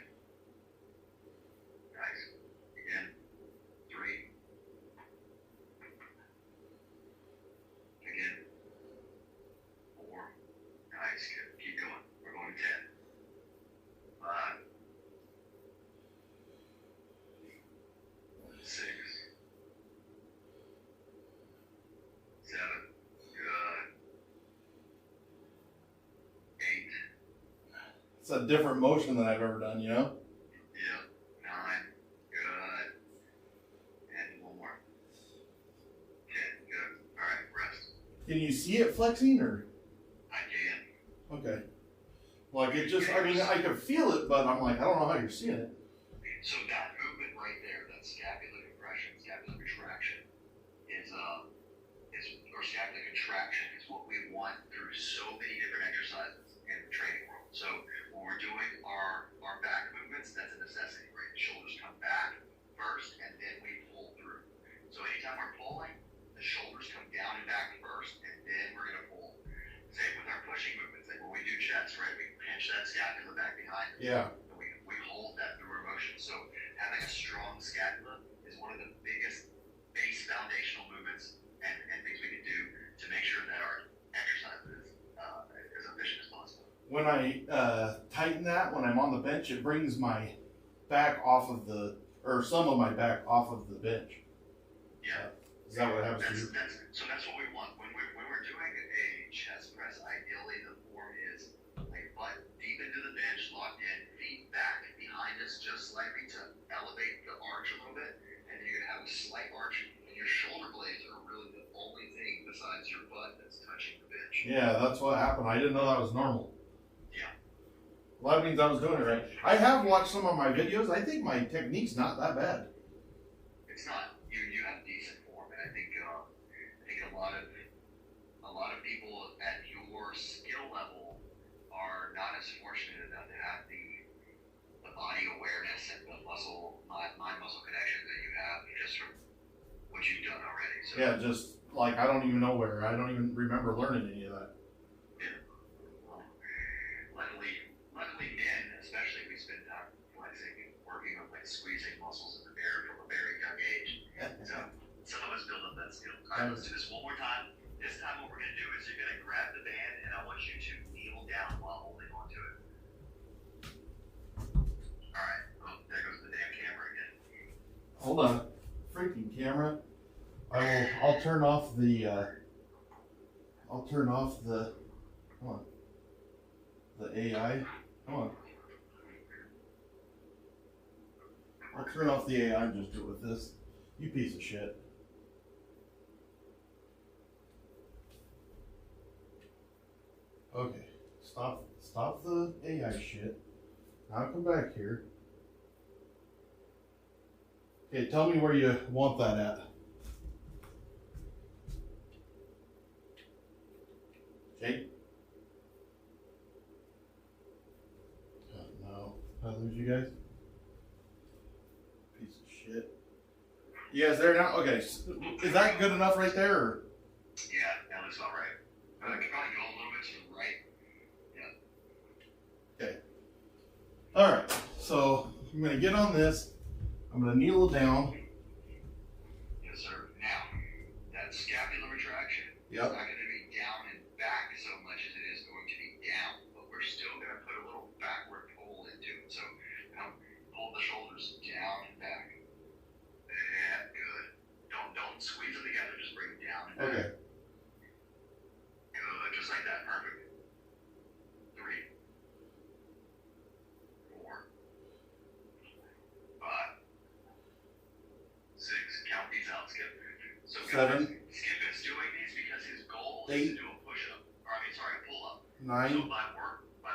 Nice. Again. 3. Again. 4. Nice, good. Keep going. We're going to 10. 5. 6. 7. Good. 8. It's a different motion than I've ever done, you know? Yep. 9. Good. And one more. 10. Good. Alright, rest. Can you see it flexing or? I can. Okay. Like it just, I mean, I can feel it, but I'm like, I don't know how you're seeing it. So that movement right there, that scapular compression, scapular retraction, or scapular contraction is what we want through so many different exercises in the training world. So when we're doing our back movements, that's a necessity, right? The shoulders come back first, and then we pull through. So anytime we're pulling, the shoulders come down and back first, and then we're going to pull. Same with our pushing movements. Like when we do chest Yeah. And we hold that through our motion. So having a strong scapula is one of the biggest base foundational movements and things we can do to make sure that our exercise is as efficient as possible. When I tighten that, when I'm on the bench, it brings my back off of or some of my back off of the bench. Yeah. Is that what happens to you? So that's what we want. When we're doing a chest press, ideally the form is like butt deep into the bench, locked in, feet back behind us just slightly to elevate the arch a little bit, and then you're gonna have a slight arch, and your shoulder blades are really the only thing besides your butt that's touching the bench. Yeah, that's what happened. I didn't know that was normal. Yeah. Well, that means I was doing it right. I have watched some of my videos. I think my technique's not that bad. It's not. You have decent form, and I think a lot of people at your skill level are not as fortunate enough to have the body awareness and the mind muscle connection that you have just from what you've done already. So Yeah, just like I don't even know where. I don't even remember learning any of that. yeah. Well, luckily men, especially, we spend time working on like squeezing muscles in the bear from a very young age. So some of us build up that skill. All right, let's do this one more time. This time what we're going to do is you're going to grab the band and I want you to kneel down while holding onto it. All right. Oh, there goes the damn camera again. Hold on, freaking camera. I'll turn off the. Come on. The AI. Come on. I'll turn off the AI and just do it with this. You piece of shit. Okay, stop the AI shit. Now come back here. Okay, tell me where you want that at. Okay. Oh, no, did I lose you guys? Piece of shit. You guys there now? Okay, is that good enough right there? Or? Yeah, that looks all right. I could probably go a little bit to the right. Yeah. Okay. All right. So I'm gonna get on this. I'm gonna kneel down. Yes, sir. Now, that scapular retraction Yep. is not going to be down and back so much as it is going to be down, but we're still going to put a little backward pull into it. So, pull the shoulders down and back. Yeah, good. Don't squeeze them together. Just bring them down and back. Okay. Good, just like that. Perfect. 3, 4, 5, 6. Count these out, Skip. So 7. Skip is doing these because his goal 8. is to do a push-up. Or a pull-up. 9. So by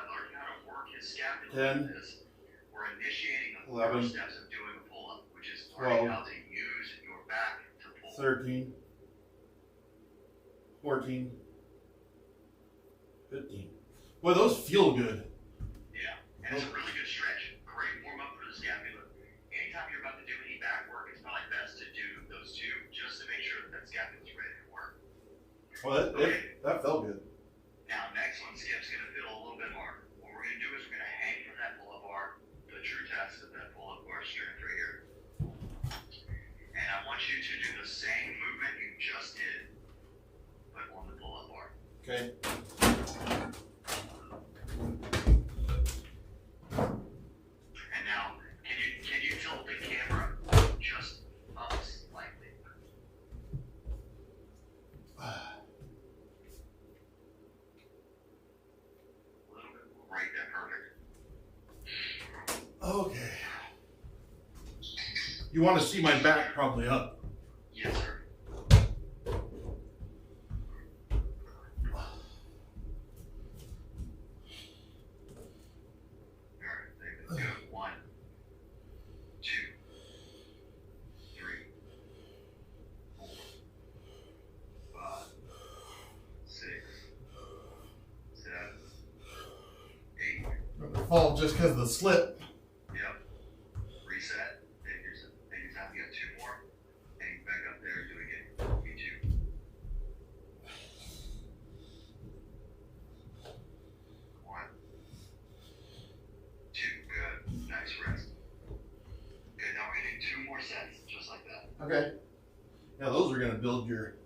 learning how to work his scapula 10. like this, we're initiating the 11. first steps of doing a pull-up, which is learning 12. how to use your back to pull. 13. 14. 15. Boy, those feel good. Yeah, and it's a really good stretch. Great warm-up for the scapula. Anytime you're about to do any back work, it's probably best to do those two just to make sure that scapula's ready to work. Well, that felt good. Now, next one, Skip's going to feel a little bit harder. What we're going to do is we're going to hang from that pull-up bar, the true test of that pull-up bar strength right here. And I want you to do the same movement you just did, but on the pull-up bar. Okay. And now, can you tilt the camera just up slightly? A little bit. Right there, perfect. Okay. You want to see my back probably up. Yes, sir. Alright, let's go. 1, 2, 3, 4, 5, 6, 7, 8. I'm gonna fall just because of the slip. Yep. Reset. Take your time. You got 2 more. Hang back up there. Do it again. Me too. 1, 2. build your.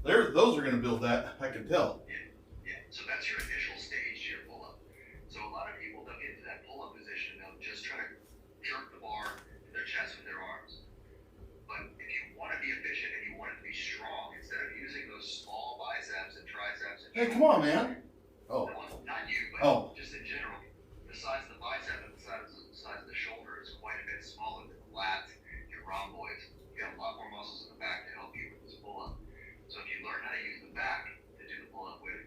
Those are going to build that. I can tell. Yeah. So that's your initial stage to your pull-up. So a lot of people, they'll get into that pull-up position. They'll just try to jerk the bar to their chest with their arms. But if you want to be efficient and you want it to be strong, instead of using those small biceps and triceps and Hey, come on, man. Oh. Not you, but just in general, the size of the bicep and the size of the shoulder is quite a bit smaller than the lats, your rhomboids. You got a lot more muscles in the back to help you with this pull-up. So if you learn how to use the back to do the pull-up with,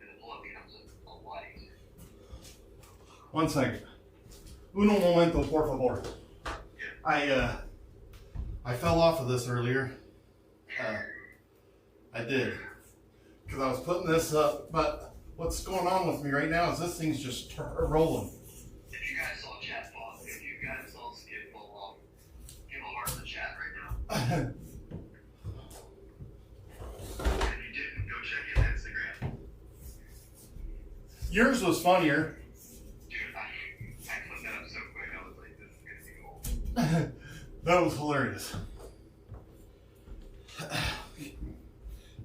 then the pull-up becomes a lot easier. 1 second. Uno momento, por favor. Yeah. I fell off of this earlier. I did. Because I was putting this up, but what's going on with me right now is this thing's just rolling. If you guys saw chat fall, if you guys saw Skip fall off, give a heart in the chat right now. If you didn't, go check his Instagram. Yours was funnier. Dude, I put that up so quick, I was like, this is gonna be gold. That was hilarious.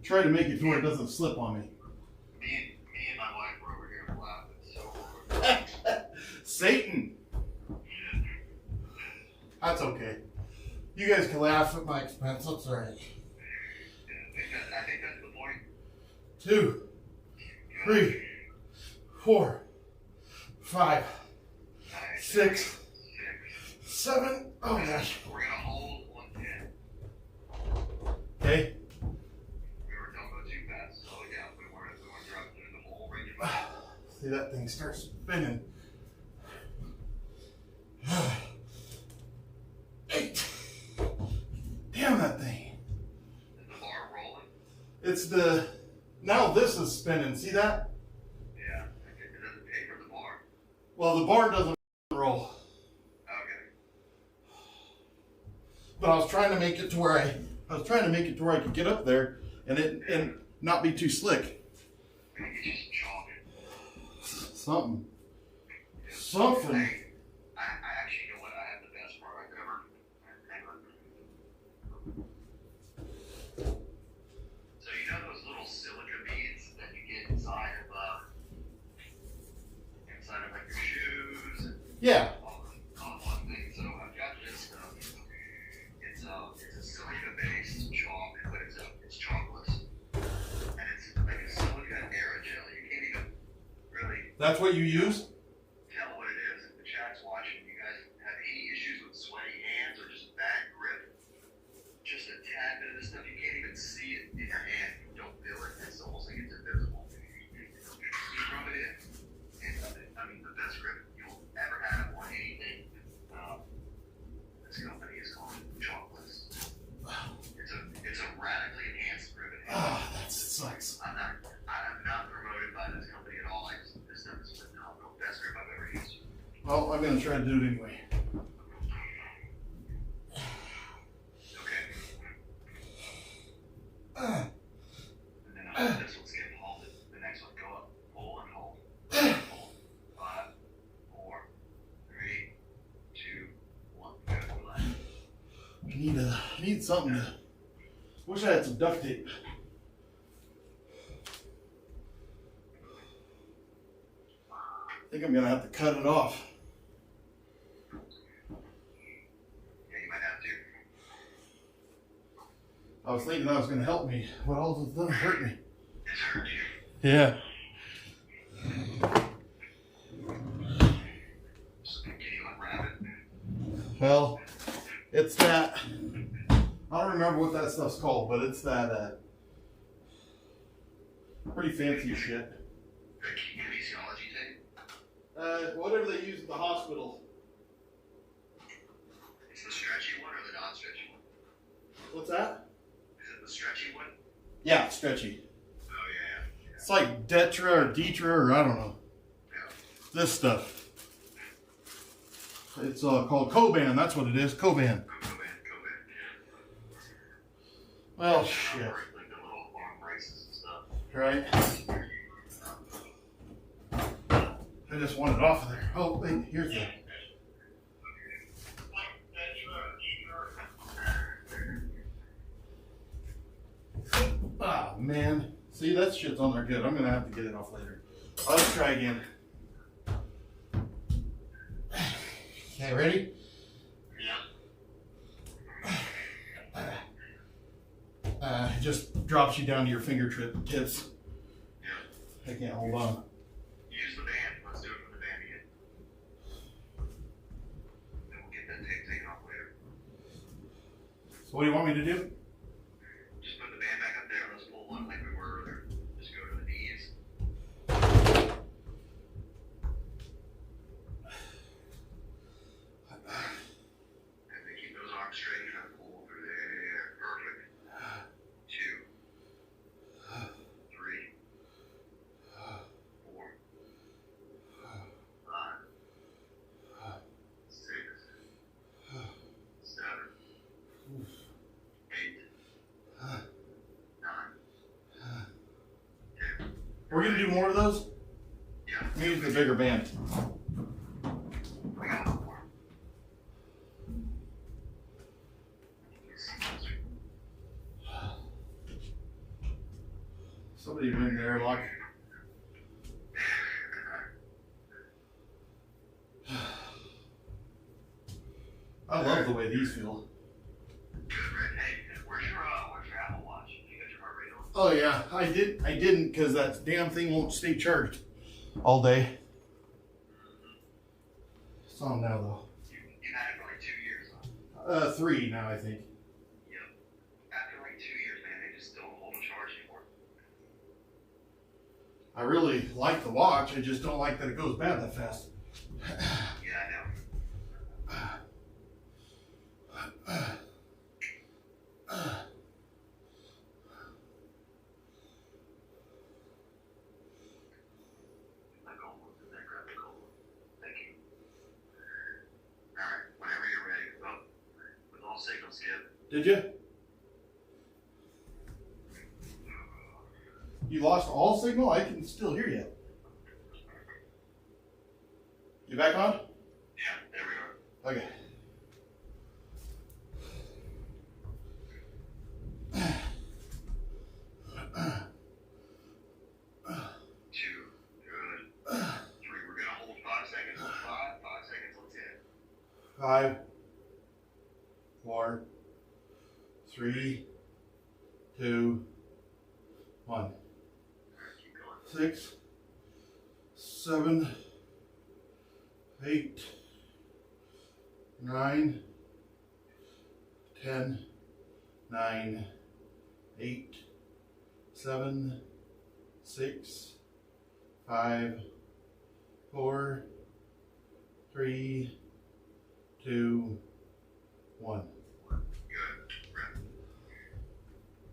Try to make it to where it doesn't slip on me. Me and my wife were over here laughing so hard. Satan! That's okay. You guys can laugh at my expense. That's all right. I think that's the point. 2, 3, 4, 5, 6, 7. Oh gosh. We're gonna hold 110. Okay. Don't go too fast. Slow it down. We want to drop it in the whole range. See that thing start spinning. 8. Damn that thing. Is the bar rolling? It's the. Now this is spinning. See that? Yeah. It doesn't pay for the bar. Well, the bar doesn't roll. Okay. But I was trying to make it to where I could get up there and not be too slick. We can get you some chalk. Something. Something. I actually, you know what? I have the best bar I've ever. So you know those little silica beads that you get inside of like your shoes? Yeah. On one thing. So I've got this stuff. It's a silica-based chalk, but it's chalkless, and it's like a silica aerogel. You can't even really That's what you use? tell what it is. If the chat's watching, you guys have any issues with sweaty hands or just bad grip, just a tad bit of this stuff, you can't even see it in your hand. You don't feel it. It's almost like it's invisible. You rub it in, and I mean the best grip you'll ever have on anything. This company is called Chalkless. It's a radically enhanced grip. That sucks. I'm not promoted by this company at all. This stuff is phenomenal. Best grip I've ever used. Well, I'm gonna try to do it anyway. Okay. And then this one's getting halted. The next one, go up, pull and hold. Hold. 5, 4, 3, 2, 1. Good. Relax. I need something to. Wish I had some duct tape. I think I'm gonna have to cut it off. Yeah, you might have to. I was thinking that was gonna help me, but all it's done is hurt me. It's hurt you. Yeah. Can you unwrap it? Well, it's that. I don't remember what that stuff's called, but it's that pretty fancy shit. Kinesiology tape? Whatever they use at the hospital. It's the stretchy one or the non-stretchy one? What's that? Is it the stretchy one? Yeah, stretchy. Oh, yeah. It's like Detra or Detra or I don't know. Yeah. This stuff. It's called Coban. That's what it is. Coban. Go. Well, shit. Like the little arm braces and stuff. Right. I just want it off of there. Oh, wait. Here's the. man. See, that shit's on there good. I'm gonna have to get it off later. Let's try again. Okay, ready? It just drops you down to your tips. Yeah. I can't hold on. Use the band. Let's do it for the band again. Then we'll get that tape taken off later. So what do you want me to do? Just put the band back up there and let's pull one like we were earlier. Just go to the knees. And then keep those arms straight and try to pull through there. Perfect. 2, 3, 4, 5, 6, 7, 8, 9, 10. We're gonna do more of those? Yeah. I'm using the bigger band. We got one more. Somebody went in the airlock. I love the way these feel. Good, Rick. Hey, where's your Apple Watch? You got your heart rate on? Oh yeah, I didn't because that damn thing won't stay charged all day. It's on now though. You had it for like 2 years, huh? 3 now I think. Yep. After like 2 years, man, they just don't hold a charge anymore. I really like the watch. I just don't like that it goes bad that fast. Yeah, I know. Let go of that, grab the cola. Thank you. Alright, whenever you're ready. Well, with all signals, Skip. Did you? You lost all signal? I can still hear you. You back on? Yeah, there we are. Okay. Two, good. 3, we're gonna hold 5 seconds. 5 seconds, let's hit it. 5, 4, 3, 2, 1. Alright, keep going. 6, 7, 8, 9, 10, 9, 8, 7, 6, 5, 4, 3, 2, 1. Good. Right.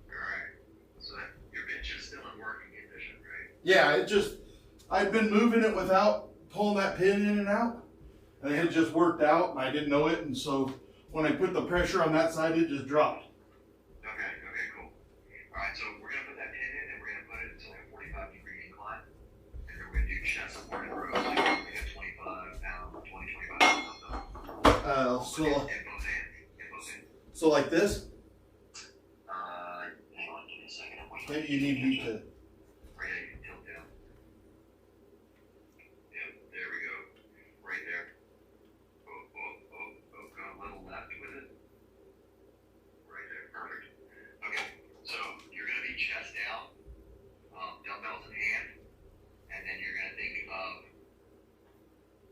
Alright. So your bench is still in working condition, right? Yeah, I've been moving it without pulling that pin in and out, and it just worked out, and I didn't know it, and so when I put the pressure on that side, it just dropped. Okay, cool. Alright, so we're gonna put that pin in and we're gonna put it into like a 45-degree incline. And then we're gonna do chest support and rows. Like we got 25 pounds, 25 pounds. So In both hands. so like this, Hang on, give me a second. I'm waiting. maybe you need me to. Right, yeah, you can tilt down. Yep, there we go. Right there. Oh, go a little left with it. Right there, perfect. Okay, so you're gonna be chest down, dumbbells in hand, and then you're gonna think of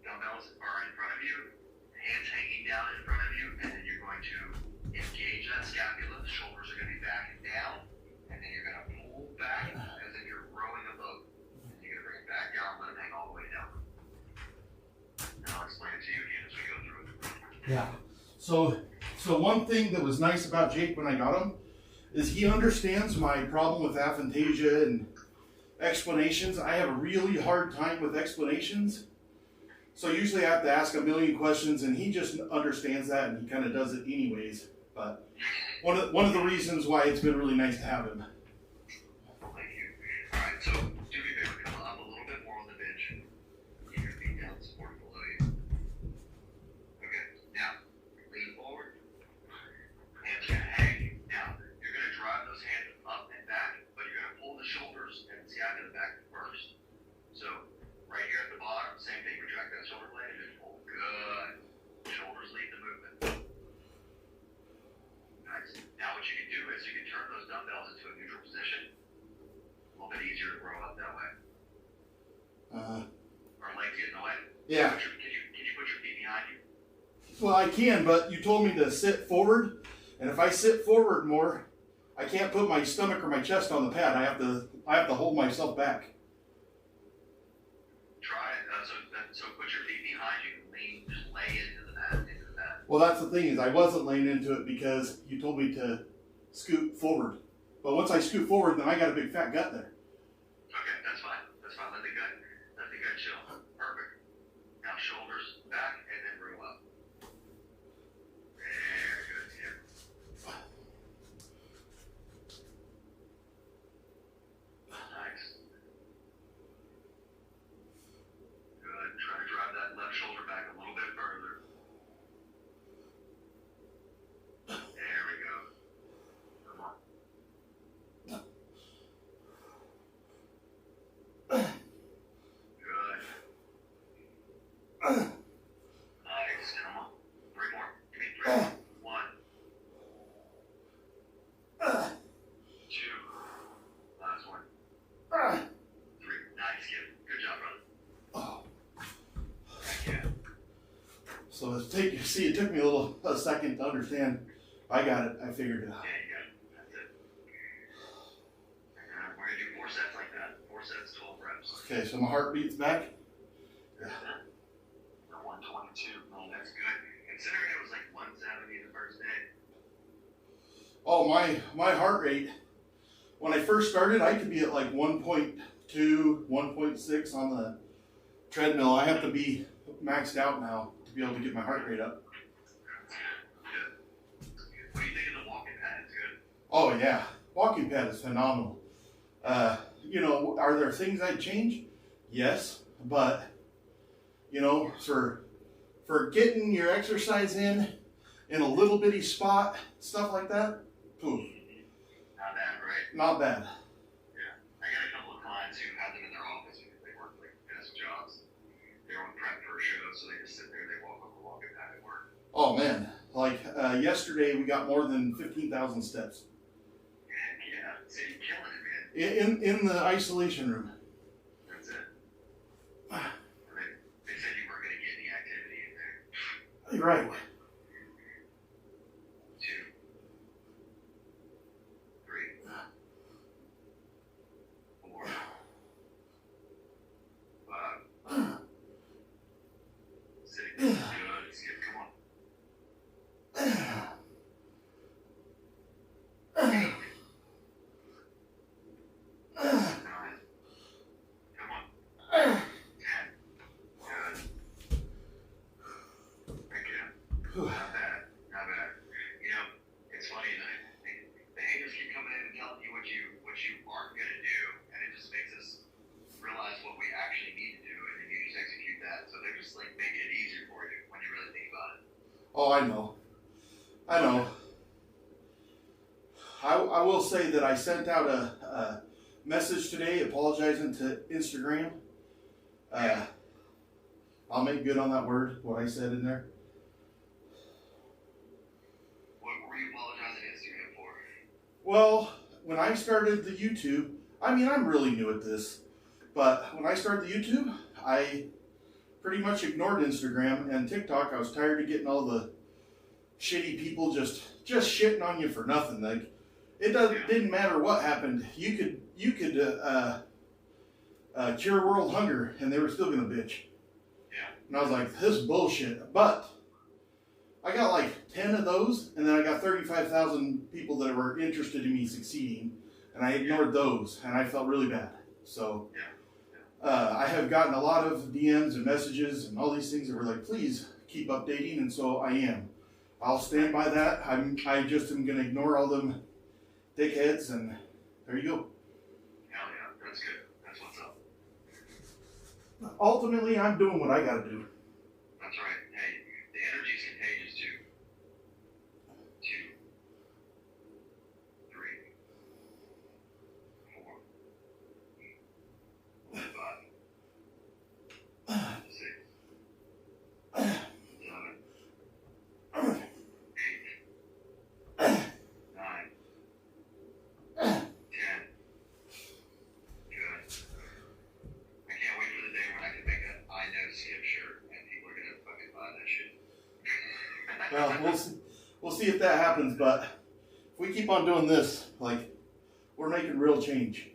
dumbbells are in front of you, hands hanging down in front of you, and then you're going to engage that scapula, the shoulders are gonna be back and down, and then you're gonna pull back as if you're rowing a boat. And you're gonna bring it back down, let it hang all the way down. Now I'll explain it to you again as we go through it. Yeah. So one thing that was nice about Jake when I got him is he understands my problem with aphantasia and explanations. I have a really hard time with explanations. So usually I have to ask a million questions, and he just understands that, and he kind of does it anyways. But one of the reasons why it's been really nice to have him. Thank you. Alright, so do me a favor, come up a little bit more on the bench. Keep your feet down, support below you. Okay, now lean forward. Hands gonna hang. Now you're gonna drive those hands up and back, but you're gonna Or legs get in the way? Yeah. Can you put your feet behind you? Well, I can, but you told me to sit forward, and if I sit forward more, I can't put my stomach or my chest on the pad. I have to hold myself back. Try it. So put your feet behind you and just lay into the pad. Well, that's the thing is I wasn't laying into it because you told me to scoot forward. But once I scoot forward, then I got a big fat gut there. Okay, that's fine. That's fine. Let the gut chill. Perfect. Now shoulders back and then roll up. Very good. Yeah. Nice. Good. Try to drive that left shoulder back a little bit further. There we go. Come on. Good. Nice. Come on. 3 more. Give me 3 more. 1. 2. Last one. 3. Nice, kid. Good job, brother. Heck yeah. So it took me a second to understand. I got it. I figured it out. Yeah, you got it. That's it. We're going to do 4 sets like that. 4 sets, 12 reps. Okay, so my heart beats back. Yeah. 122. Oh, that's good. Considering it was like 170 the first day. Oh, my heart rate, when I first started, I could be at like 1.2, 1.6 on the treadmill. I have to be maxed out now to be able to get my heart rate up. Good. What do you think of the walking pad? It's good. Oh yeah, walking pad is phenomenal. Are there things I'd change? Yes, but for getting your exercise in a little bitty spot, stuff like that, poof, Not bad, right? not bad. Yeah. I got a couple of clients who had them in their office because they work like desk jobs. They don't prep for a show, so they just sit there, they walk up the walking pad at work. Oh man, like yesterday we got more than 15,000 steps Yeah. So you're killing it, man. in the isolation room. That's it. They said you weren't going to get any activity in there. You're right. 2. 3. 4. 5. 6. Good. Skip. Come on. 8. 9. Come on. 10. Good. Thank you. Not bad. Not bad. It's funny. The haters keep coming in and telling you what you aren't going to do, and it just makes us realize what we actually need to do, and then you just execute that. So they're just like making it easier for you when you really think about it. Oh, I know. I will say that I sent out a message today apologizing to Instagram. I'll make good on that word, what I said in there. What were you apologizing to Instagram for? Well, when I started the YouTube, I'm really new at this, but when I started the YouTube, I pretty much ignored Instagram and TikTok. I was tired of getting all the shitty people just shitting on you for nothing. Like, didn't matter what happened. You could cure world hunger, and they were still gonna bitch. Yeah. And I was like, this is bullshit. But I got like 10 of those, and then I got 35,000 people that were interested in me succeeding, and I ignored those, and I felt really bad. So I have gotten a lot of DMs and messages and all these things that were like, please keep updating, and so I am. I'll stand by that. I just am gonna ignore all them dickheads, and there you go. Hell yeah, that's good. That's what's up. Ultimately, I'm doing what I gotta do. That's right. Hey, the energy's contagious too. 2. 3. 4. 5. 6. 7. 8. 9. 10. Good. I can't wait for the day when I Well, we'll see if that happens, but if we keep on doing this, like, we're making real change.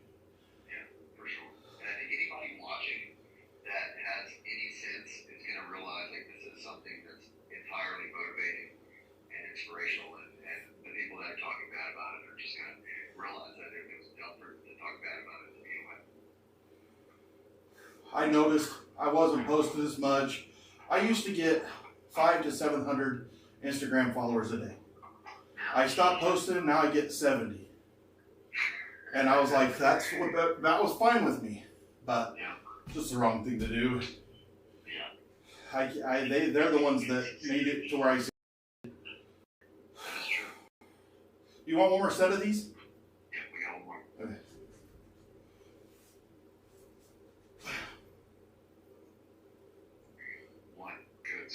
Yeah, for sure. And I think anybody watching that has any sense is going to realize like this is something that's entirely motivating and inspirational, and the people that are talking bad about it are just going to realize that it was dumb to talk bad about it anyway. I noticed I wasn't posting as much. I used to get 500 to 700 Instagram followers a day. I stopped posting, now I get 70. And I was like, that was fine with me, but just the wrong thing to do. They're the ones that made it to where I see. That's true. You want one more set of these? Yeah, we got one more. Okay. One, good.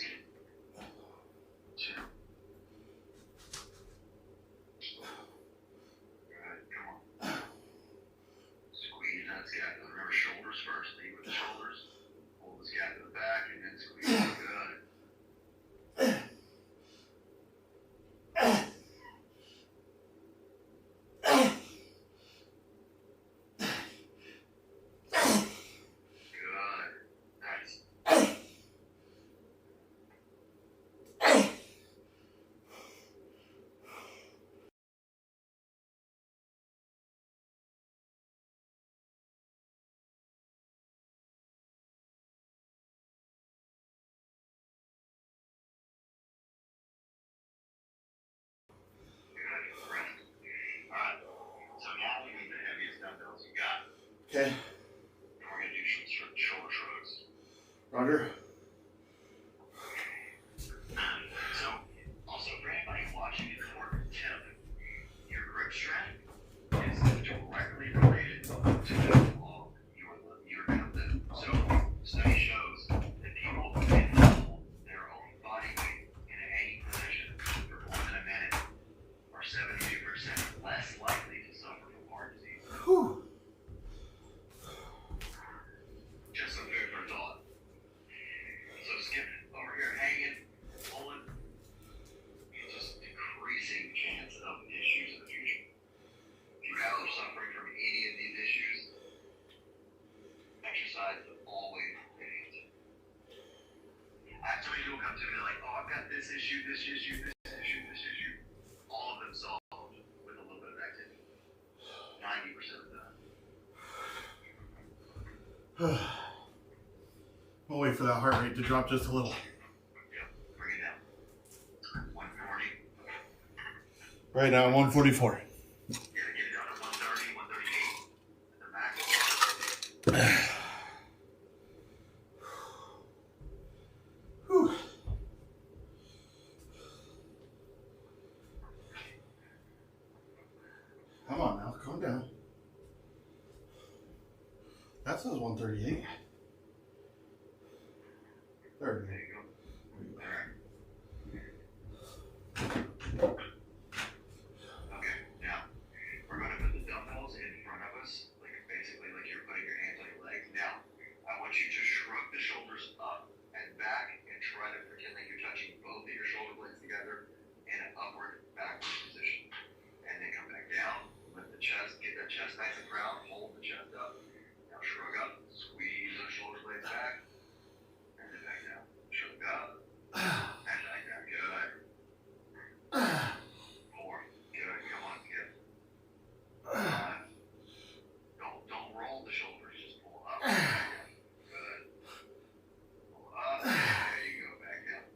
Two. Good, come on. Squeeze that scap. Remember shoulders first. Lead with the shoulders. Pull the scap to the back and then squeeze. Good. Good. Nice. Good. Rest. Alright. So now we need the heaviest dumbbells you got. Okay, And we're gonna do some shoulder shrugs. Roger. So, also for anybody watching, an important tip: your grip strength is directly related to how long you're going to live. So, study shows that people who can hold their own body weight in a hanging position for more than a minute are 72% less likely to suffer from heart disease. Whew. Just some food for thought. So skip over here, hanging, pulling, just decreasing the chance of issues in the future. If you guys are suffering from any of these issues, exercise is always an answer. I have so many people come to me like, oh, I've got this issue, this issue, this issue, this issue. All of them solved with a little bit of activity. 90% of the time. We'll wait for that heart rate to drop just a little. Yep, bring it down. 140. Right now, 144. Yeah, get it down to 130, 138. The max. Whew. Come on now, calm down. That says 138. There we There go. you go. Alright. Okay, now we're going to put the dumbbells in front of us, like basically like you're putting your hands on your legs. Now, I want you to shrug the shoulders up and back and try to pretend like you're touching both of your shoulder blades together in an upward backward position. And then come back down, lift the chest, get that chest nice and round, hold the chest up. Now shrug up, squeeze those shoulder blades back, and then back down. Shrug up, and back down. Good. 4. Good. Come on, good. 5. Don't roll the shoulders, just pull up. Back down. Good. Pull up. There you go. Back down.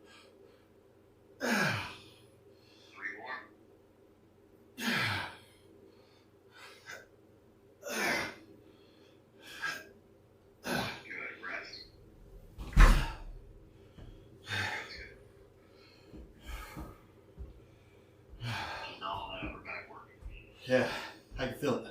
3 more. Good. Rest. That's good. Just not all that upper back work. Yeah, I can feel it.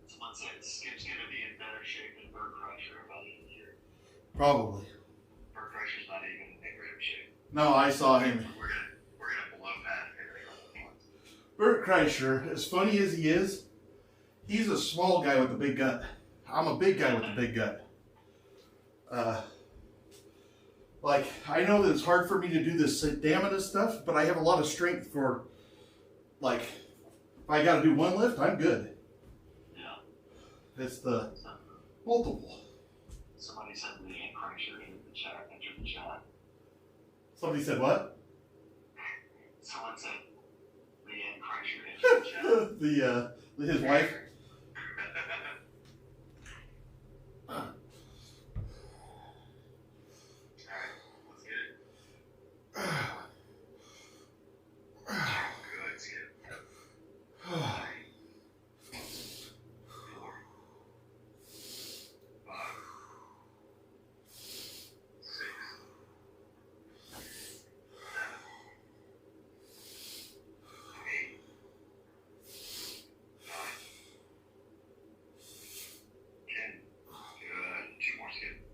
Someone said Skip's going to be in better shape than Bert Kreischer about a year. Probably. Bert Kreischer's not even in great shape. No, I saw him. We're gonna blow past everything on the months. Bert Kreischer, as funny as he is, He's a small guy with a big gut. I'm a big guy with a big gut. Like, I know that it's hard for me to do this stamina stuff, but I have a lot of strength for, like, if I got to do one lift, I'm good. Yeah. It's the multiple. Somebody said the ant cruncher in the chat, entered the chat. Somebody said what? Someone said the ant cruncher entered the chat. His wife.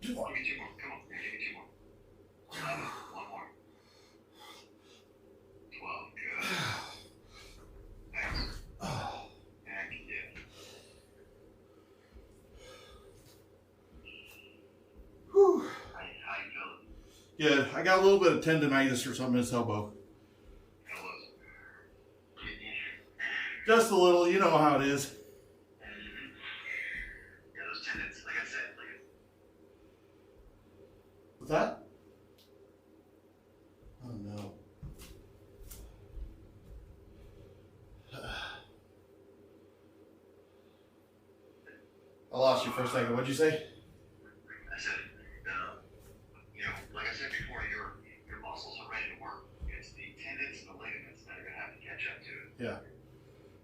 Give me 2 more. Come on. Give me 2 more. 11. 1 more. 12. Good. Thanks. Heck yeah. Whew. How you feeling? Yeah, I got a little bit of tendonitis or something in his elbow. How was it? Just a little, you know how it is. Yeah, those tendons, like I said, like. What's that? Oh no. I lost you for a second. What'd you say? I said, like I said before, your muscles are ready to work. It's the tendons and the ligaments that are going to have to catch up to it. Yeah.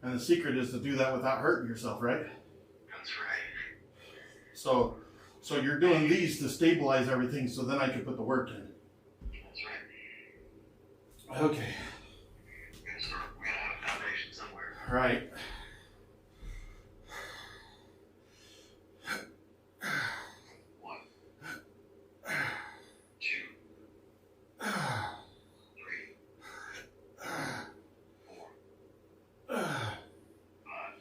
And the secret is to do that without hurting yourself, right? That's right. So you're doing these to stabilize everything so then I can put the work in. That's right. Okay. We gotta have a foundation somewhere. Right. One. 2. 3. 4. 5.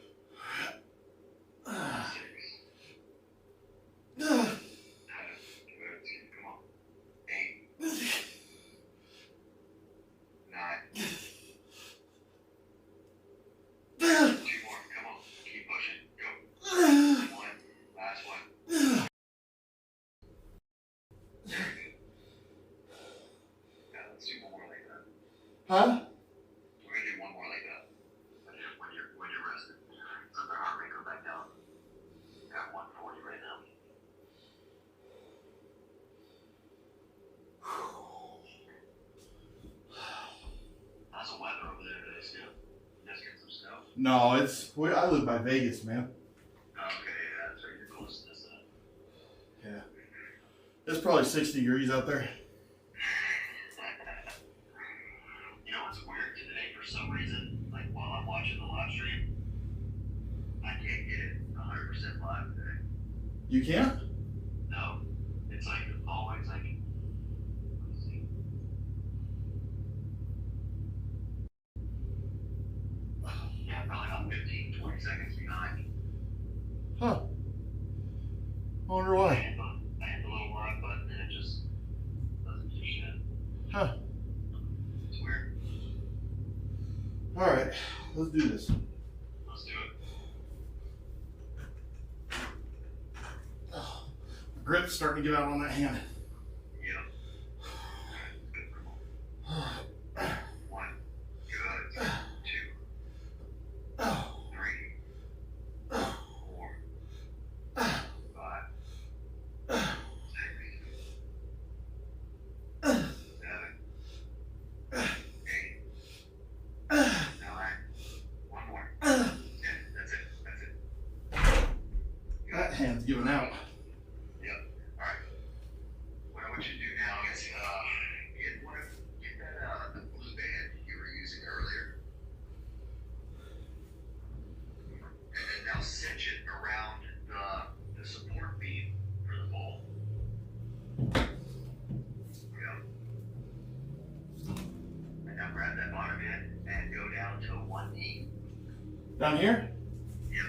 6. 7. Good. Come on. 8. 9. 2 more. Come on. Keep pushing. Go. 1. Last one. Very good. Yeah, let's do one more like that. Huh? We're gonna do one more like that. When you're rested. Let the heart rate go back down. Got 140 right now. How's the weather over there today, Stu? You guys get some snow? No, I live by Vegas, man. Okay, yeah, so you're close to this. Yeah. It's probably 60 degrees out there. You know what's weird today? For some reason, like while I'm watching the live stream, I can't get it 100% live today. You can't? No, it's like always like. Let's see. Yeah, probably about 15, 20 seconds behind. Huh. I wonder I why. hit the little live button and it just doesn't do shit. Huh. It's weird. All right. Let's do this. Let's do it. Oh, my grip's starting to get out on that hand. Yeah. Good. Come on. 1. Good. 2. 3. 4. 5. 6. 7. 8. 9. One more. 10. That's it. That hand's giving out. Yep. All right. What I want you to do now is get that the blue band you were using earlier, and then now cinch it around the support beam for the bowl. Yep. And now grab that bottom end and go down to 1 knee. Down here? Yep.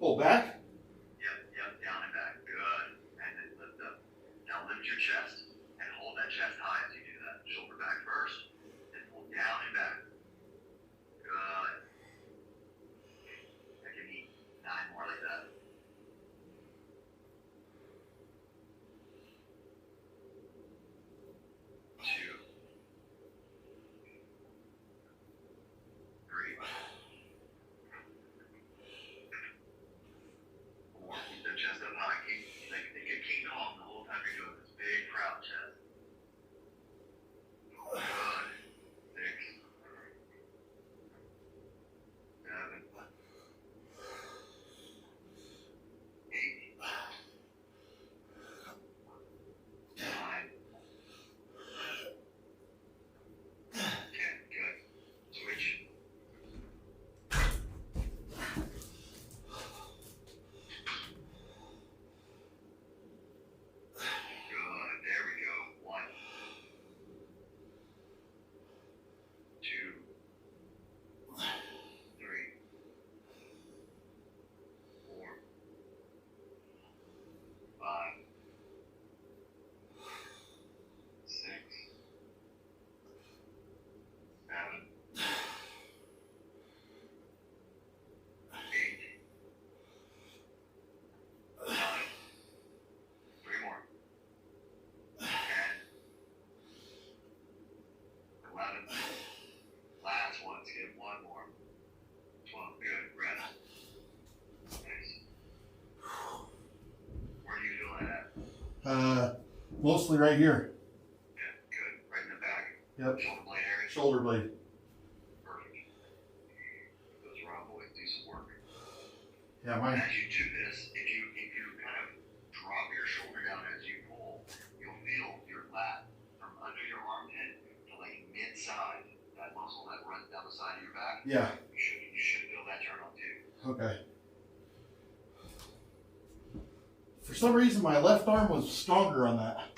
Pull back. Yep, down and back. Good. And then lift up. Now lift your chest and hold that chest high as you do that. Shoulder back first, then pull down and back. Good. Now give me 9 more like that. 2, 3, 4. Keep the chest up high. Keep calm the whole time you're doing this. Big, proud chest. Good. 6, 7, 8, 9, 10. Good. Switch. Good. There we go. 1, 2, 3, 4, 5, 6, 7, 8, 9. 3 more. 10, 11. Last one. Skip 1 more. 12. Good. Rest. Nice. Where do you feel that at? Mostly right here. Yeah. Good. Right in the back. Yep. Shoulder blade area. Shoulder blade. Perfect. Those round boys do some work. Yeah, mine. As you do this, if you kind of drop your shoulder down as you pull, you'll feel your lat from under your armpit to like mid-side, that muscle that runs down the side of your back. Yeah. You should feel that turn on too. Okay. For some reason, my left arm was stronger on that.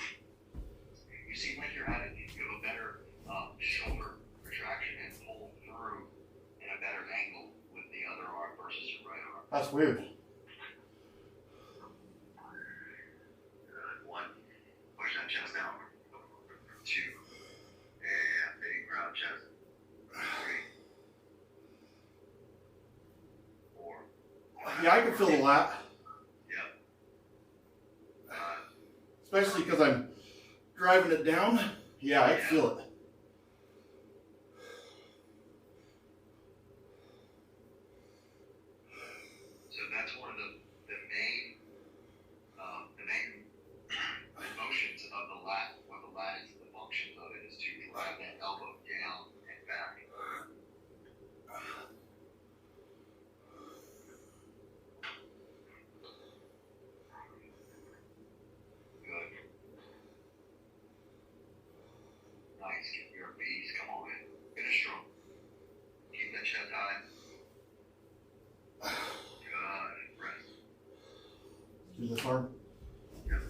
You seem like you have a better shoulder retraction and pull through in a better angle with the other arm versus your right arm. That's weird. Good. 1. Push that chest down. 2. And big proud chest. 3. 4. Yeah, I can feel the lat, Yep. 5. especially because I'm driving it down. Yeah, I can feel it. So that's one of the main emotions of the lat. What the lat is, the functions of it is to drive that elbow down and back. Good. Nice. You're a beast. Come on, man. Finish strong. Keep that chest high. Good. Rest. Do this arm. Yep.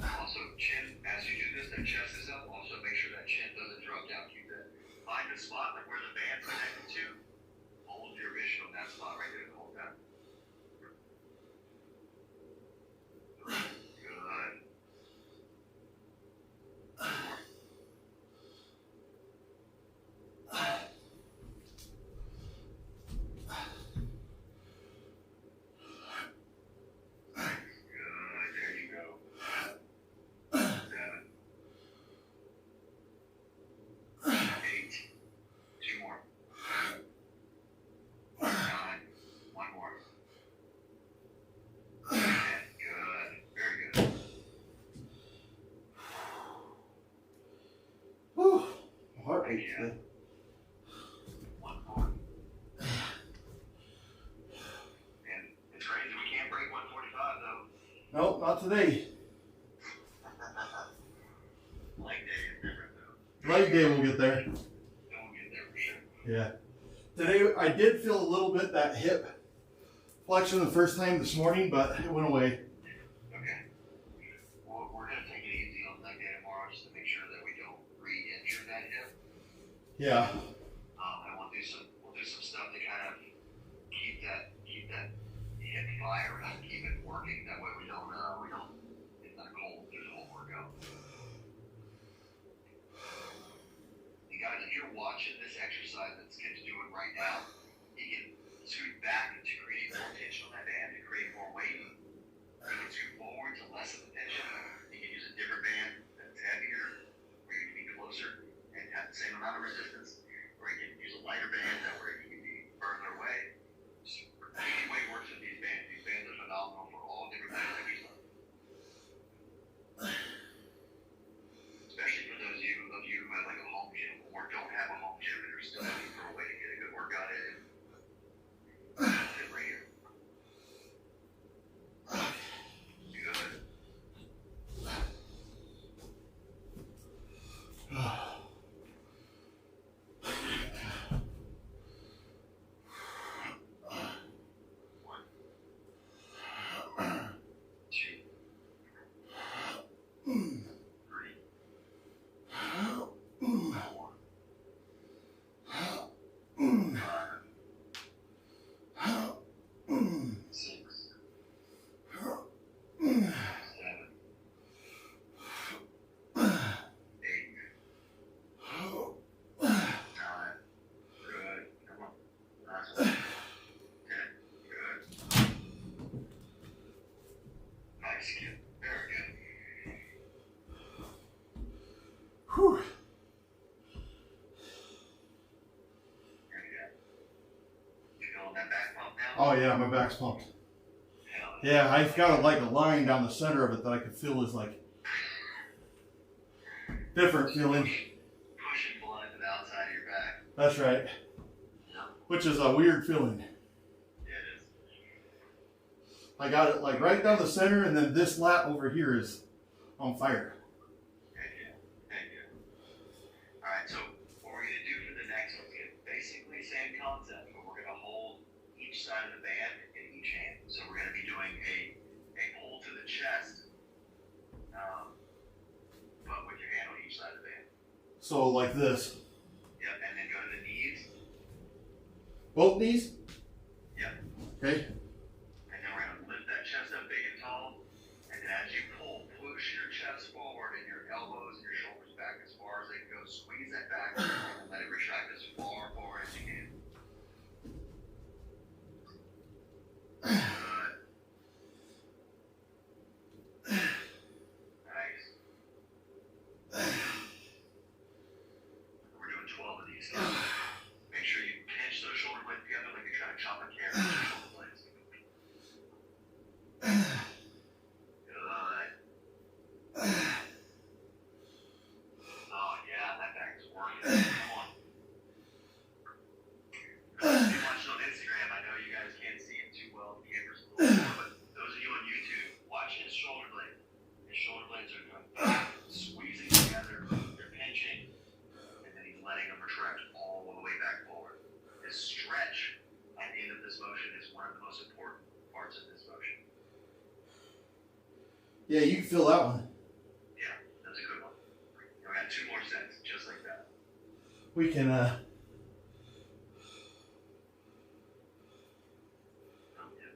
Also, chin, as you do this, that chest is up. Also, make sure that chin doesn't drop down. Keep that. Find the spot like where the band's connected to. Hold your vision on that spot right there. Hold that. Good. Good. There you go. 7, 8. 2 more. 9. 1 more. 10. Good. Very good. Whew. My heart rate's Yeah. good. 1 more. And it's crazy we can't break 145 though. Nope, not today. Leg day is different though. Leg day we'll get there. Then we'll get there for sure. Yeah. Today I did feel a little bit that hip flexion the first time this morning, but it went away. Okay. Well, we're going to take it easy on leg day tomorrow just to make sure that we don't re-injure that hip. Yeah. And we'll do some stuff to kind of keep that Oh yeah, my back's pumped. Hell Yeah, I've got like a line down the center of it that I can feel is like different feeling. Pushing blood to the outside of your back. That's right. Yep. Which is a weird feeling. Yeah, it is. I got it like right down the center, and then this lat over here is on fire. Heck yeah. Heck yeah. Alright, so what we're going to do for the next one is basically same concept, but we're going to hold each side of the band in each hand. So we're going to be doing a pull to the chest, but with your hand on each side of the band. So like this. Yep, and then go to the knees. Both knees? Yep. Okay. And then we're going to lift that chest up big and tall. And then as you pull, push your chest forward and your elbows and your shoulders back as far as they can go. Squeeze that back and let it retract as far forward as you can. Good. Nice. We're doing 12 of these. Make sure you pinch those shoulder blades together like you're trying to chop a carrot with your shoulder blades. Good. Oh yeah, that back is working. Come on. If you're watching on Instagram, I know you guys can't see it too well. The camera's a little low, but those of you on YouTube, watch his shoulder blade. His shoulder blades are squeezing together, they're pinching, and then he's letting them retract all the way back forward. This stretch at the end of this motion is one of the most important parts of this motion. Yeah, you can feel that one. Yeah, that's a good one. And we got 2 more sets, just like that. We can Oh, yeah.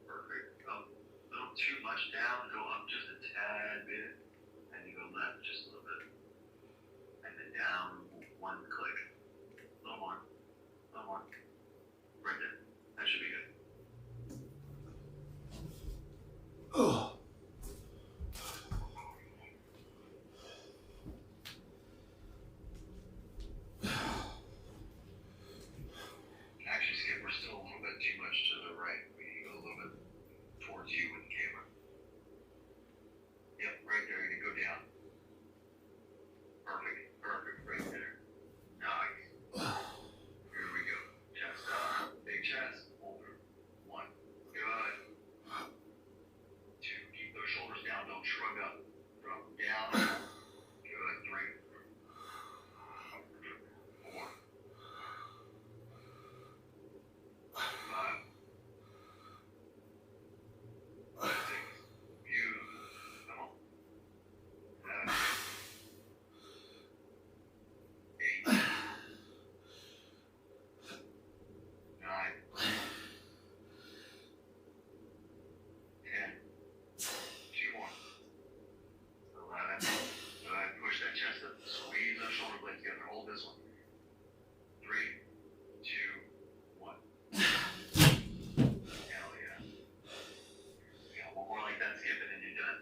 Perfect. Go a little too much down, go up just a tad bit, and you go left just a little bit. And then down 1 click. A little more. A little more. Right there. That should be good. oh. Actually, Skip, we're still a little bit too much to the right. We need to go a little bit towards you with the camera. Yep, right there. You can go down. Perfect. Perfect. Right there. Nice. Here we go. Chest up. Big chest. Hold through. 1. Good. 2. Keep those shoulders down. Don't shrug up. Drop them down. Good. 3. 4. 5. 6. Beautiful. Come on. 7. 8. 9. 10. 2 more. 11. Go ahead. Push that chest up. Squeeze those shoulder blades together. Hold this one. 3, 2, 1. Hell yeah. Yeah, one more like that, Skip, and then you're done.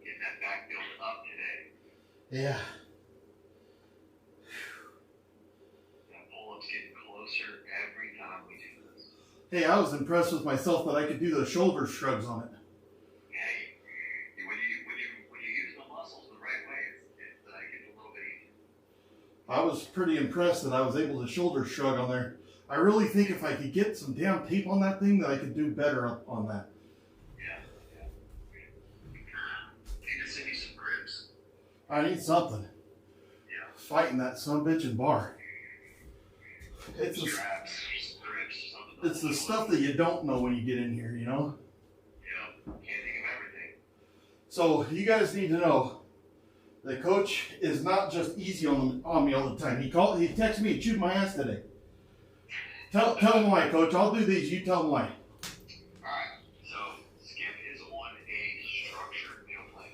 Getting that back built up today. Yeah. That pull-up's getting closer every time we do this. Hey, I was impressed with myself that I could do the shoulder shrugs on it. Hey, when you use the muscles the right way, it gets a little bit easier. I was pretty impressed that I was able to shoulder shrug on there. I really think if I could get some damn tape on that thing, that I could do better on that. Yeah. Need to send you some grips. I need something. Yeah. Fighting that sumbitch and bar. It's the, Straps, grips, something. it's the stuff that you don't know when you get in here, you know? Yeah. Can't think of everything. So you guys need to know that Coach is not just easy on me all the time. He texted me and chewed my ass today. Tell him why, Coach. I'll do these. You tell him why. Alright, so Skip is on a structured meal plan.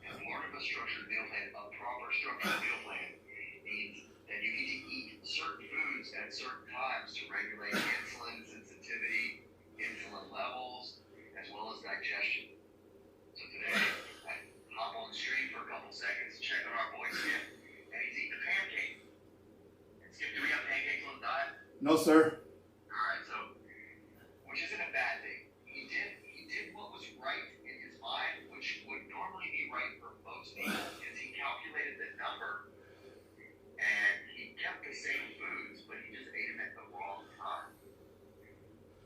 And part of a structured meal plan, a proper structured meal plan, means that you need to eat certain foods at certain times to regulate insulin sensitivity, insulin levels, as well as digestion. So today, I hop on the street for a couple seconds, check on our boy Skip, and he's eating a pancake. And No, sir. All right, so which isn't a bad thing. He did what was right in his mind, which would normally be right for most people, is he calculated the number and he kept the same foods, but he just ate them at the wrong time,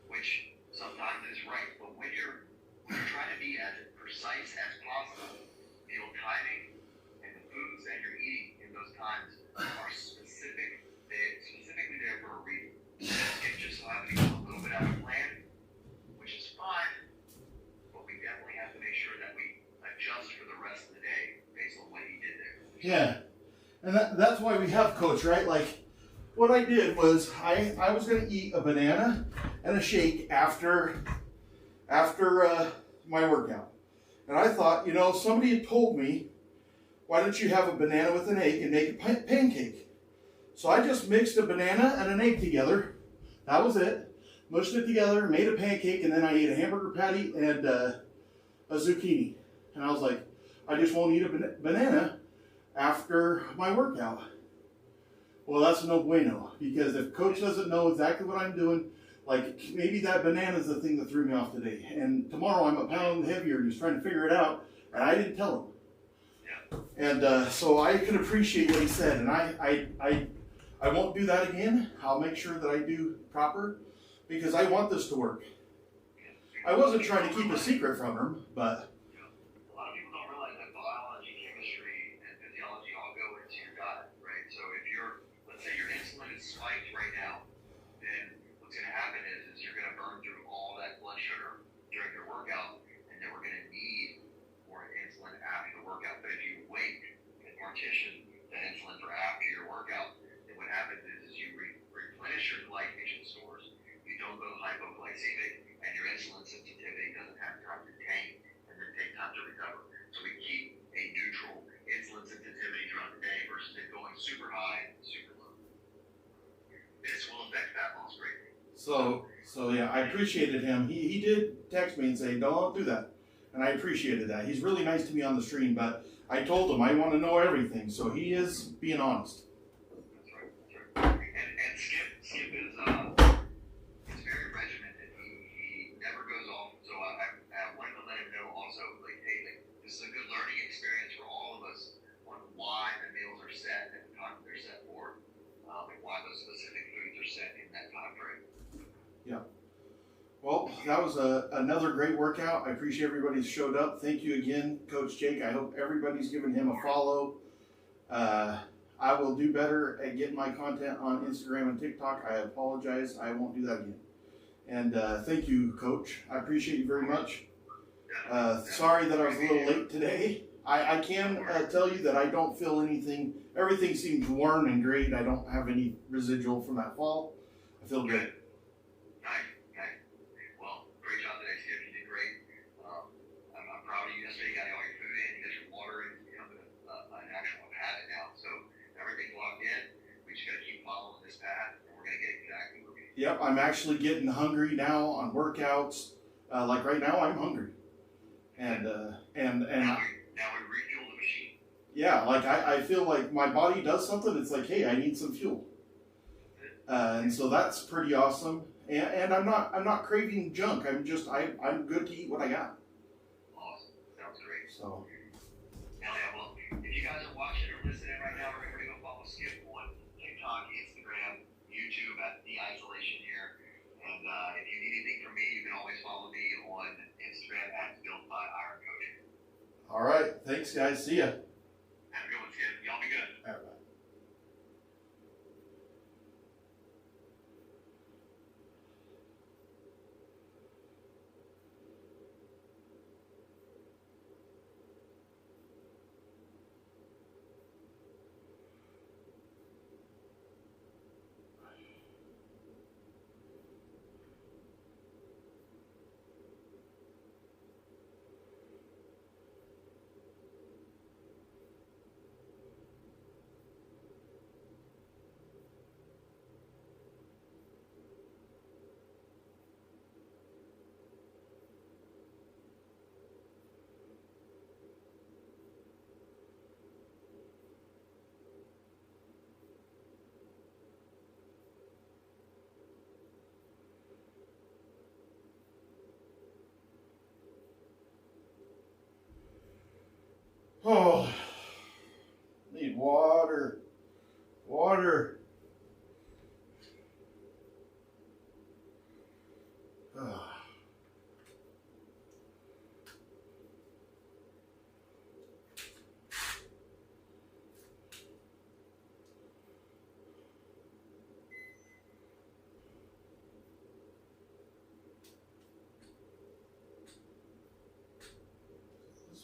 which sometimes is right. But when you're trying to be as precise as possible, meal timing and the foods that you're eating in those times are specifically there for a reason. It just so happens to be a little bit out of plan, which is fine, but we definitely have to make sure that we adjust for the rest of the day based on what he did there. Yeah. And that's why we have Coach, right? Like, what I did was I was going to eat a banana and a shake after my workout. And I thought, you know, somebody had told me, why don't you have a banana with an egg and make a pancake? So I just mixed a banana and an egg together. That was it. Mushed it together, made a pancake, and then I ate a hamburger patty and a zucchini. And I was like, I just won't eat a banana after my workout. Well, that's no bueno, because if Coach doesn't know exactly what I'm doing, like maybe that banana is the thing that threw me off today, and tomorrow I'm a pound heavier and he's trying to figure it out, and I didn't tell him. And so I can appreciate what he said, and I won't do that again. I'll make sure that I do proper, because I want this to work. I wasn't trying to keep a secret from him, but spiked right now, then what's going to happen is you're going to burn through all that blood sugar during your workout, and then we're going to need more insulin after the workout. But if you wait and partition that insulin for after your workout, then what happens is you replenish your glycation stores. You don't go hypoglycemic, and your insulin sensitivity doesn't have time to tank and then take time to recover. So we keep a neutral insulin sensitivity throughout the day versus it going super high, super low. This will affect fat loss greatly. So yeah, I appreciated him. He did text me and say, don't do that. And I appreciated that. He's really nice to me on the stream, but I told him I want to know everything. So he is being honest. That's right. And Skip is very regimented. He never goes off. So I wanted to let him know also, like, hey, like, this is a good learning experience for all of us on why the meals are set at the time they're set for. And why those specific foods are set in that time frame. Yeah. Well, that was another great workout. I appreciate everybody who showed up. Thank you again, Coach Jake. I hope everybody's given him a follow. I will do better at getting my content on Instagram and TikTok. I apologize. I won't do that again. And thank you, Coach. I appreciate you very much. Sorry that I was a little late today. I can tell you that I don't feel anything. Everything seems worn and great. I don't have any residual from that fall. I feel great. Nice. Well, great job today, Skip. You did great. I'm proud of you. Yesterday, you got all your food in, you got your water in. You know, an actual habit now. So everything's locked in. We just got to keep following this path, and we're going to get exactly where we need. Yep, I'm actually getting hungry now on workouts. Like right now, I'm hungry. And Now we refuel the machine. Yeah, like I feel like my body does something. It's like, hey, I need some fuel, and so that's pretty awesome. And I'm not craving junk. I'm good to eat what I got. Awesome, sounds great. So. Hell yeah, well, if you guys are watching or listening right now, remember to go follow Skip on TikTok, Instagram, YouTube at The Isolation here. And if you need anything from me, you can always follow me on Instagram at Built by Iron Coaching. All right. Thanks, guys. See ya. Have a good one, Skip. Y'all be good. All right, bye.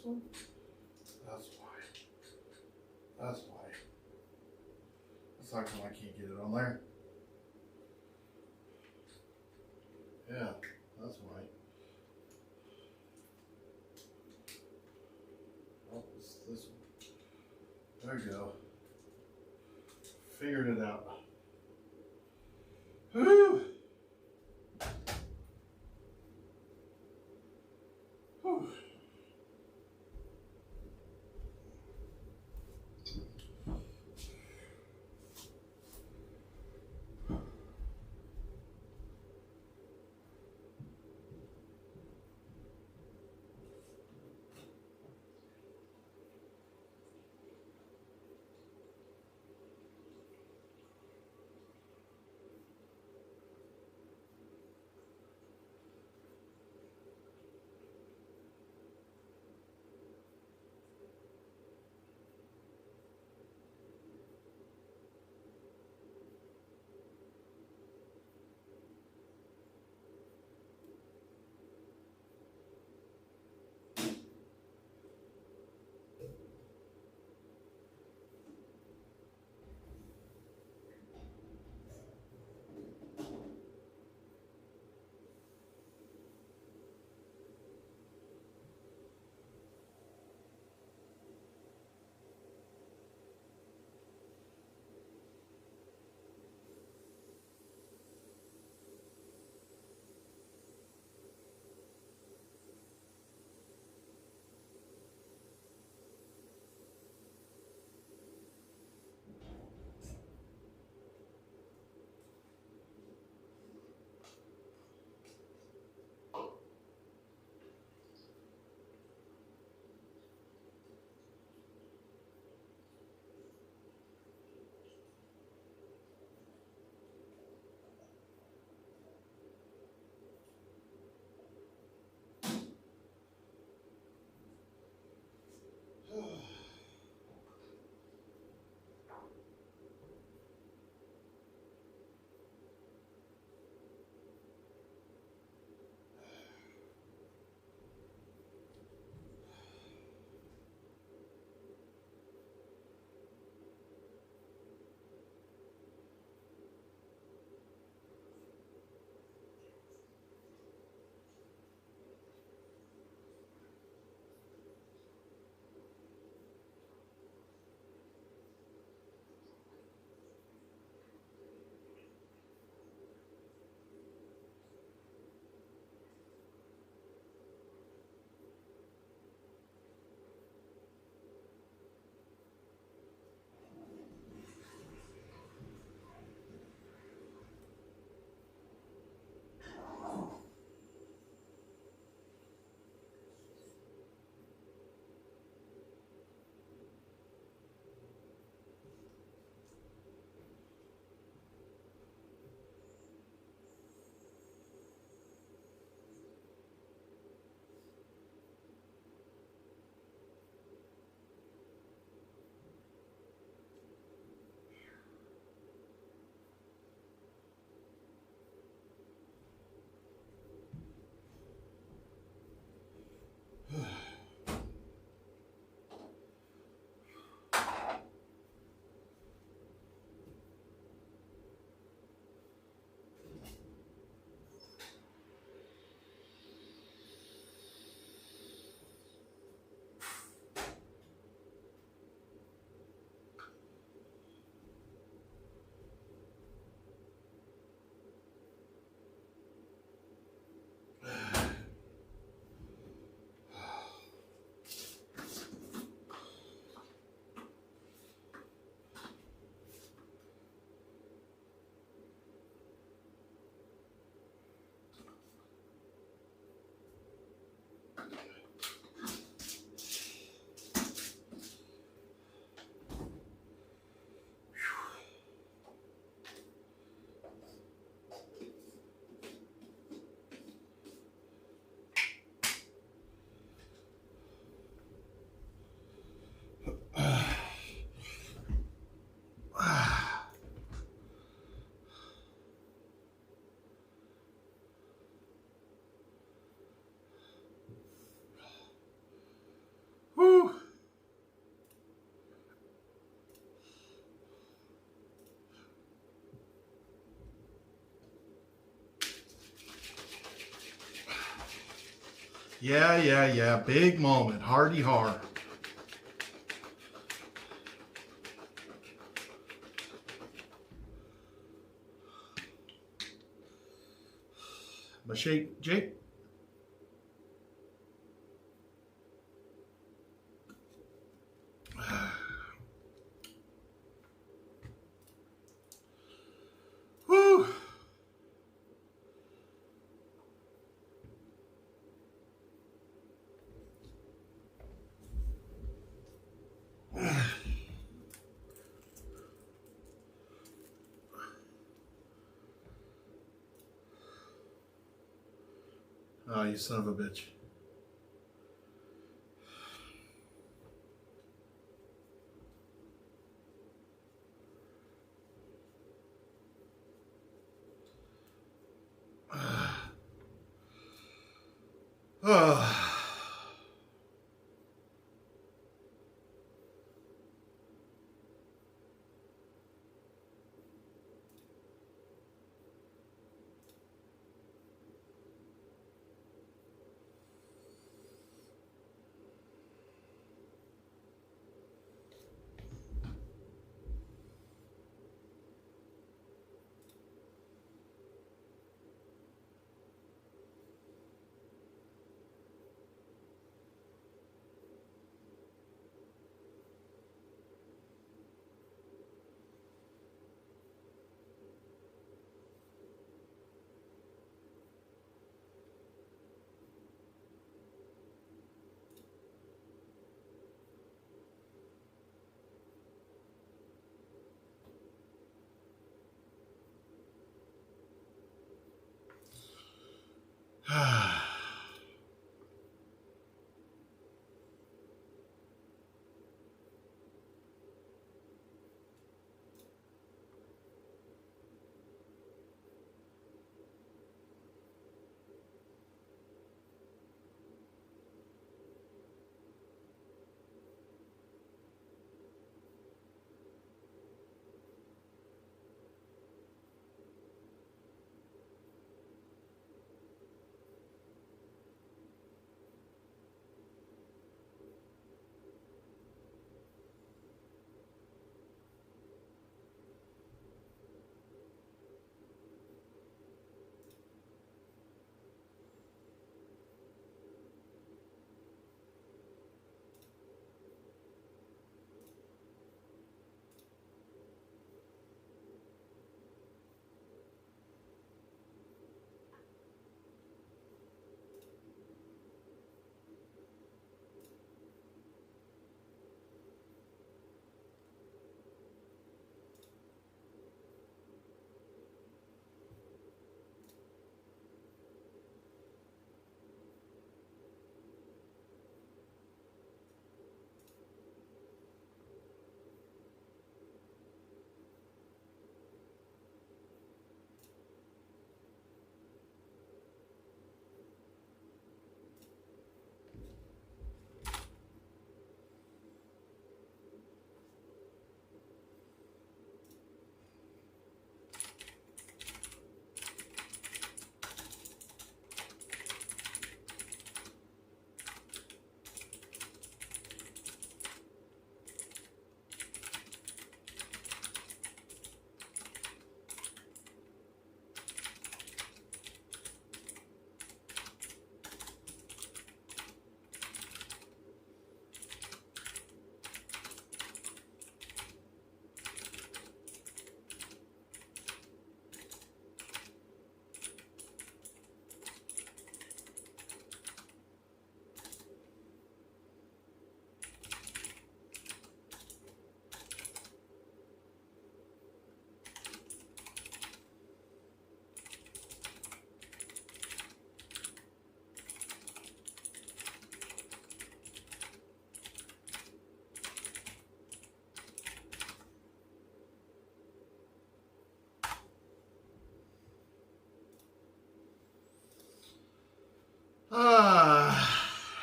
one? That's why. That's why. That's how come I can't get it on there. Yeah, that's why. Oh, it's this one. There we go. Figured it out. Whew. Whew. Yeah. Big moment. Hardy har. My shake, Jake. Whew. Oh, you son of a bitch. Oh.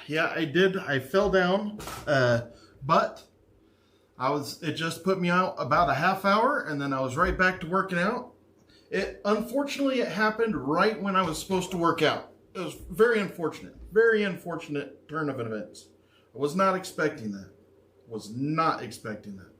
Yeah, I did. I fell down, but it just put me out about a half hour, and then I was right back to working out. Unfortunately, it happened right when I was supposed to work out. it was very unfortunate turn of events. I was not expecting that. Was not expecting that.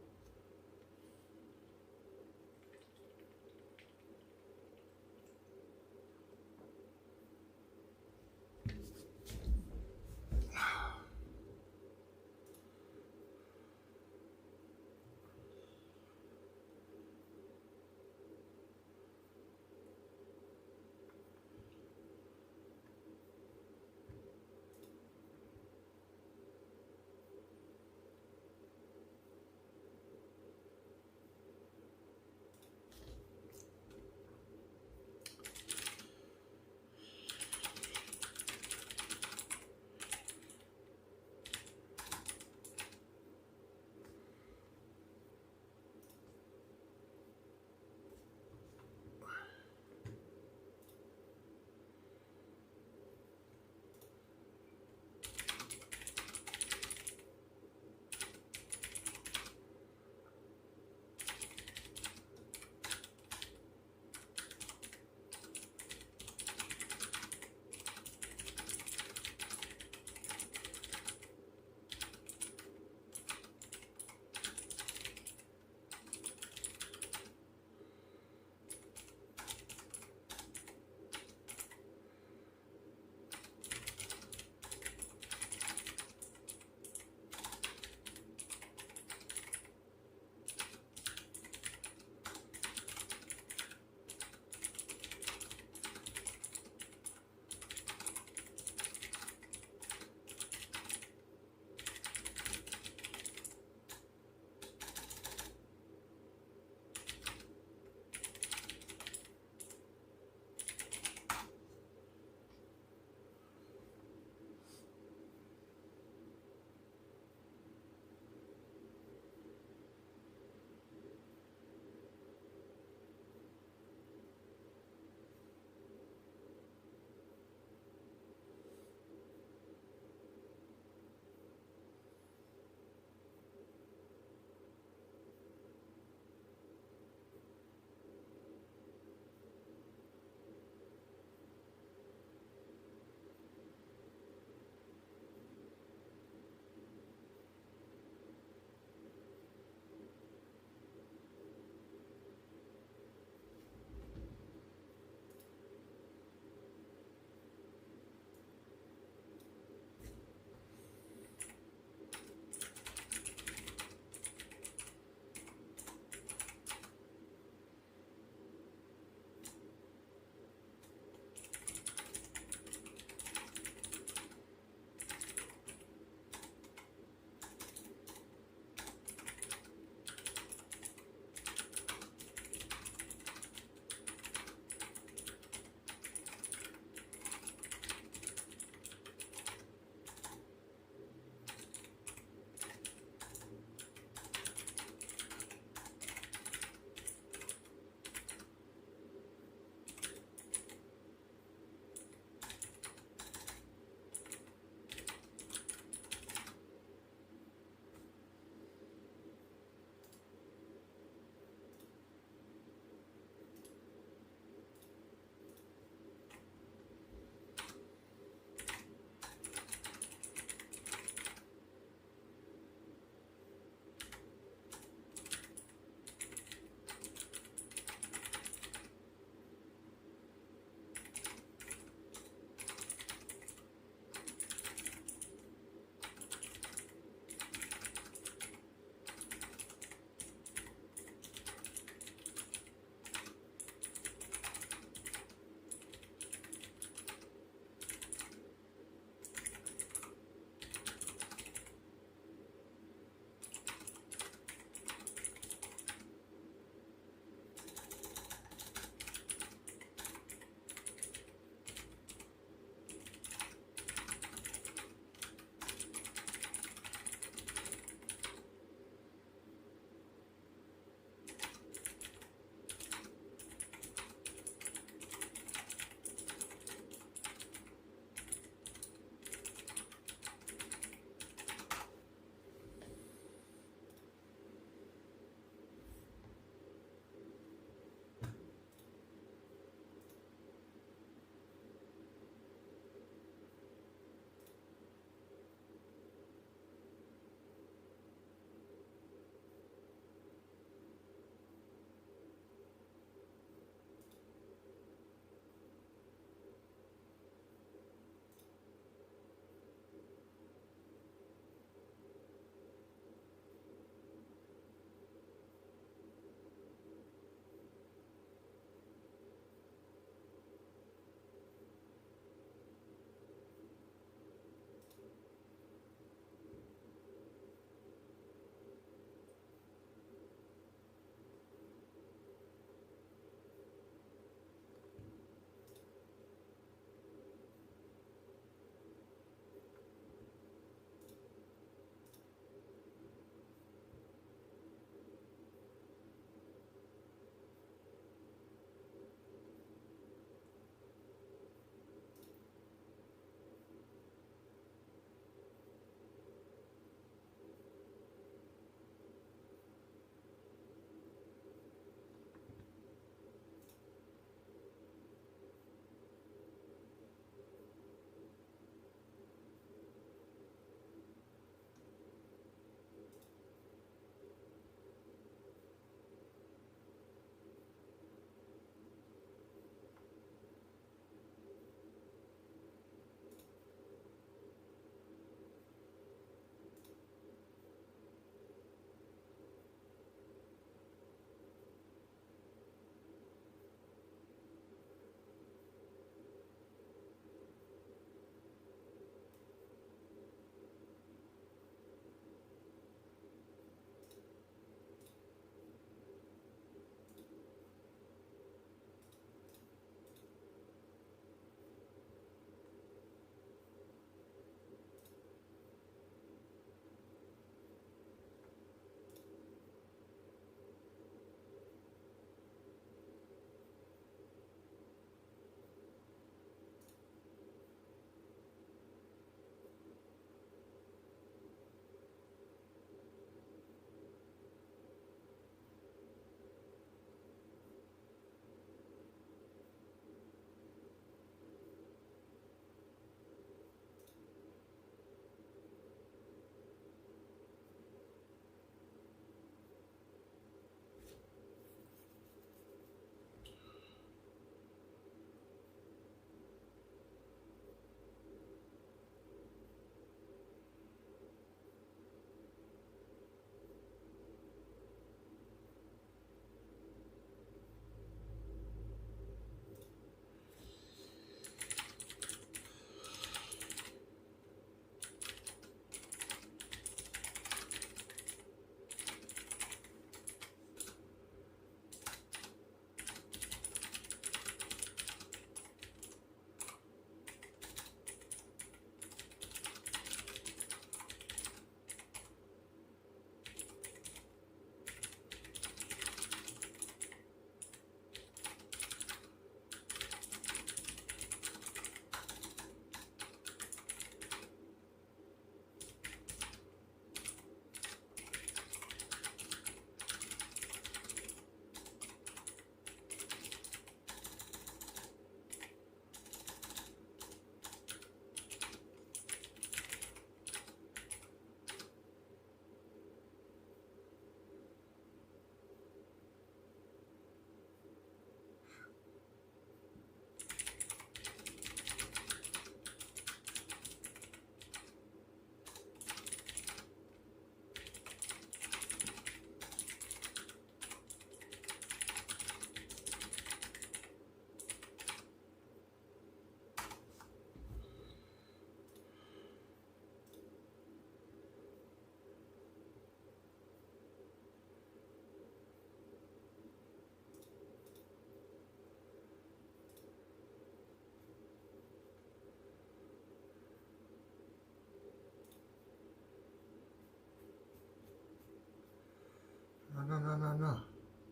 no, no, no.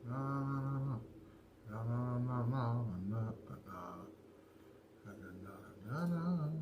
No, no, no, no, no, no, no, no, no, no, no.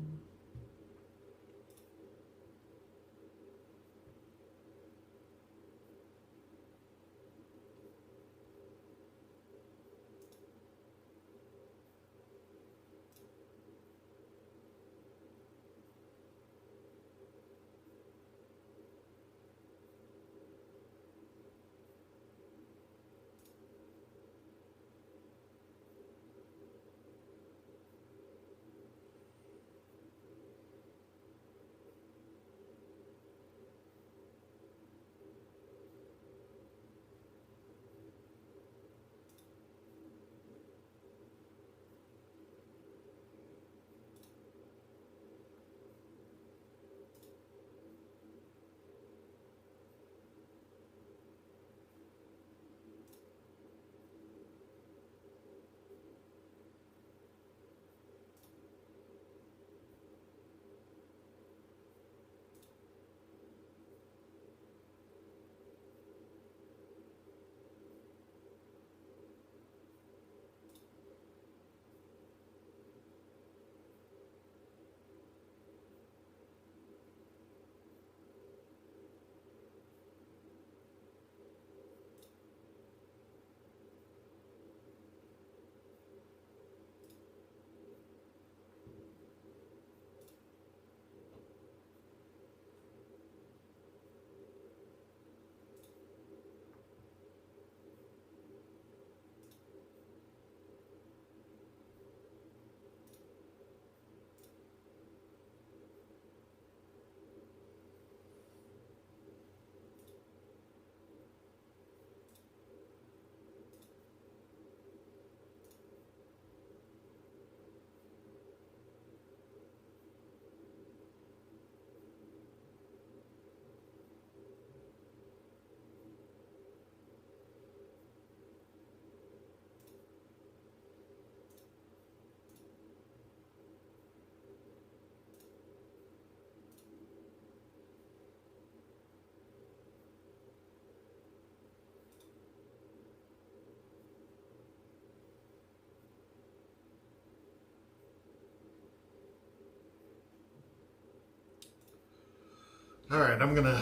All right, I'm gonna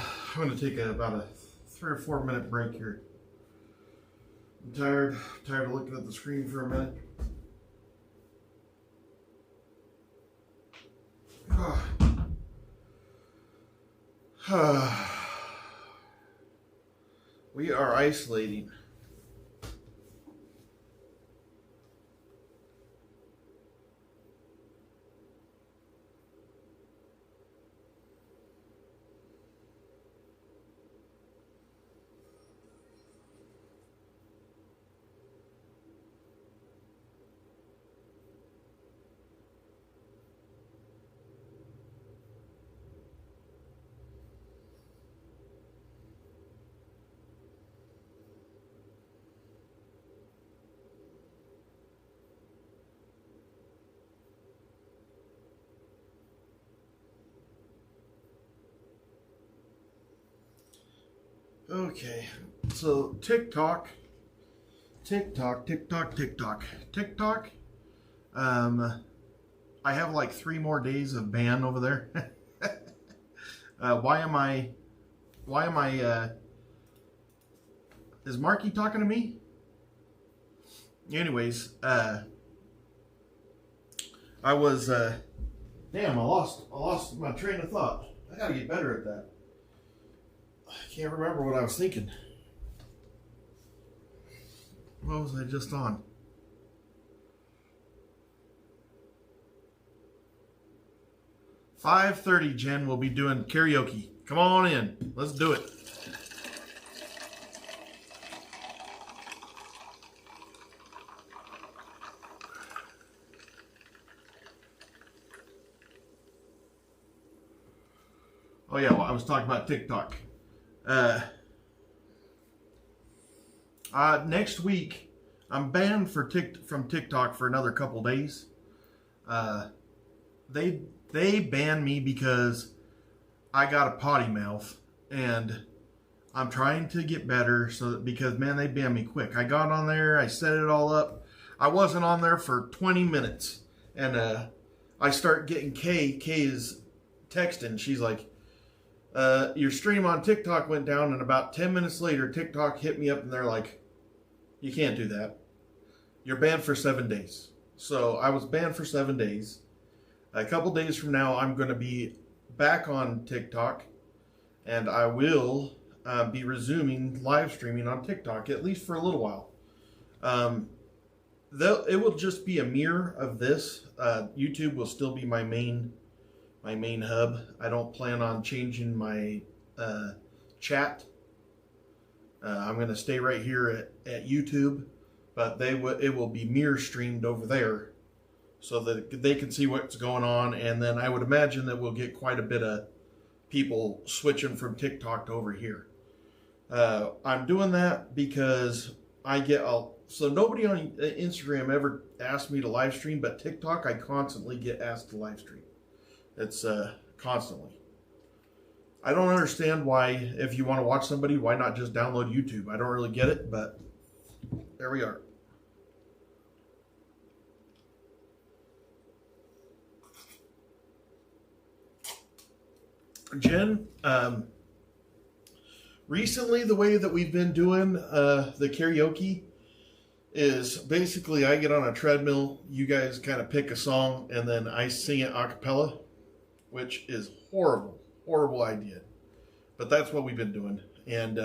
take about a 3 or 4 minute break here. I'm tired of looking at the screen for a minute. We are isolating. Okay, so TikTok. I have like 3 more days of ban over there. Why am I, is Marky talking to me? Anyways, I was, damn, I lost my train of thought. I gotta get better at that. I can't remember what I was thinking. What was I just on? "5:30, Jen, we'll be doing karaoke. Come on in. Let's do it." Oh yeah, well, I was talking about TikTok. Next week, I'm banned from TikTok for another couple days. They banned me because I got a potty mouth, and I'm trying to get better so that, because man, they banned me quick. I got on there, I set it all up. I wasn't on there for 20 minutes, and I start getting Kay is texting. She's like, your stream on TikTok went down, and about 10 minutes later, TikTok hit me up, and they're like, you can't do that. You're banned for 7 days. So I was banned for 7 days. A couple days from now, I'm going to be back on TikTok, and I will be resuming live streaming on TikTok, at least for a little while. It will just be a mirror of this. YouTube will still be my main hub. I don't plan on changing my chat. I'm going to stay right here at YouTube, but it will be mirror streamed over there so that they can see what's going on. And then I would imagine that we'll get quite a bit of people switching from TikTok to over here. I'm doing that because so nobody on Instagram ever asked me to live stream, but TikTok, I constantly get asked to live stream. It's constantly. I don't understand why, if you want to watch somebody, why not just download YouTube? I don't really get it, but there we are. Jen, recently the way that we've been doing the karaoke is basically I get on a treadmill, you guys kind of pick a song, and then I sing it a cappella, which is horrible idea. But that's what we've been doing. And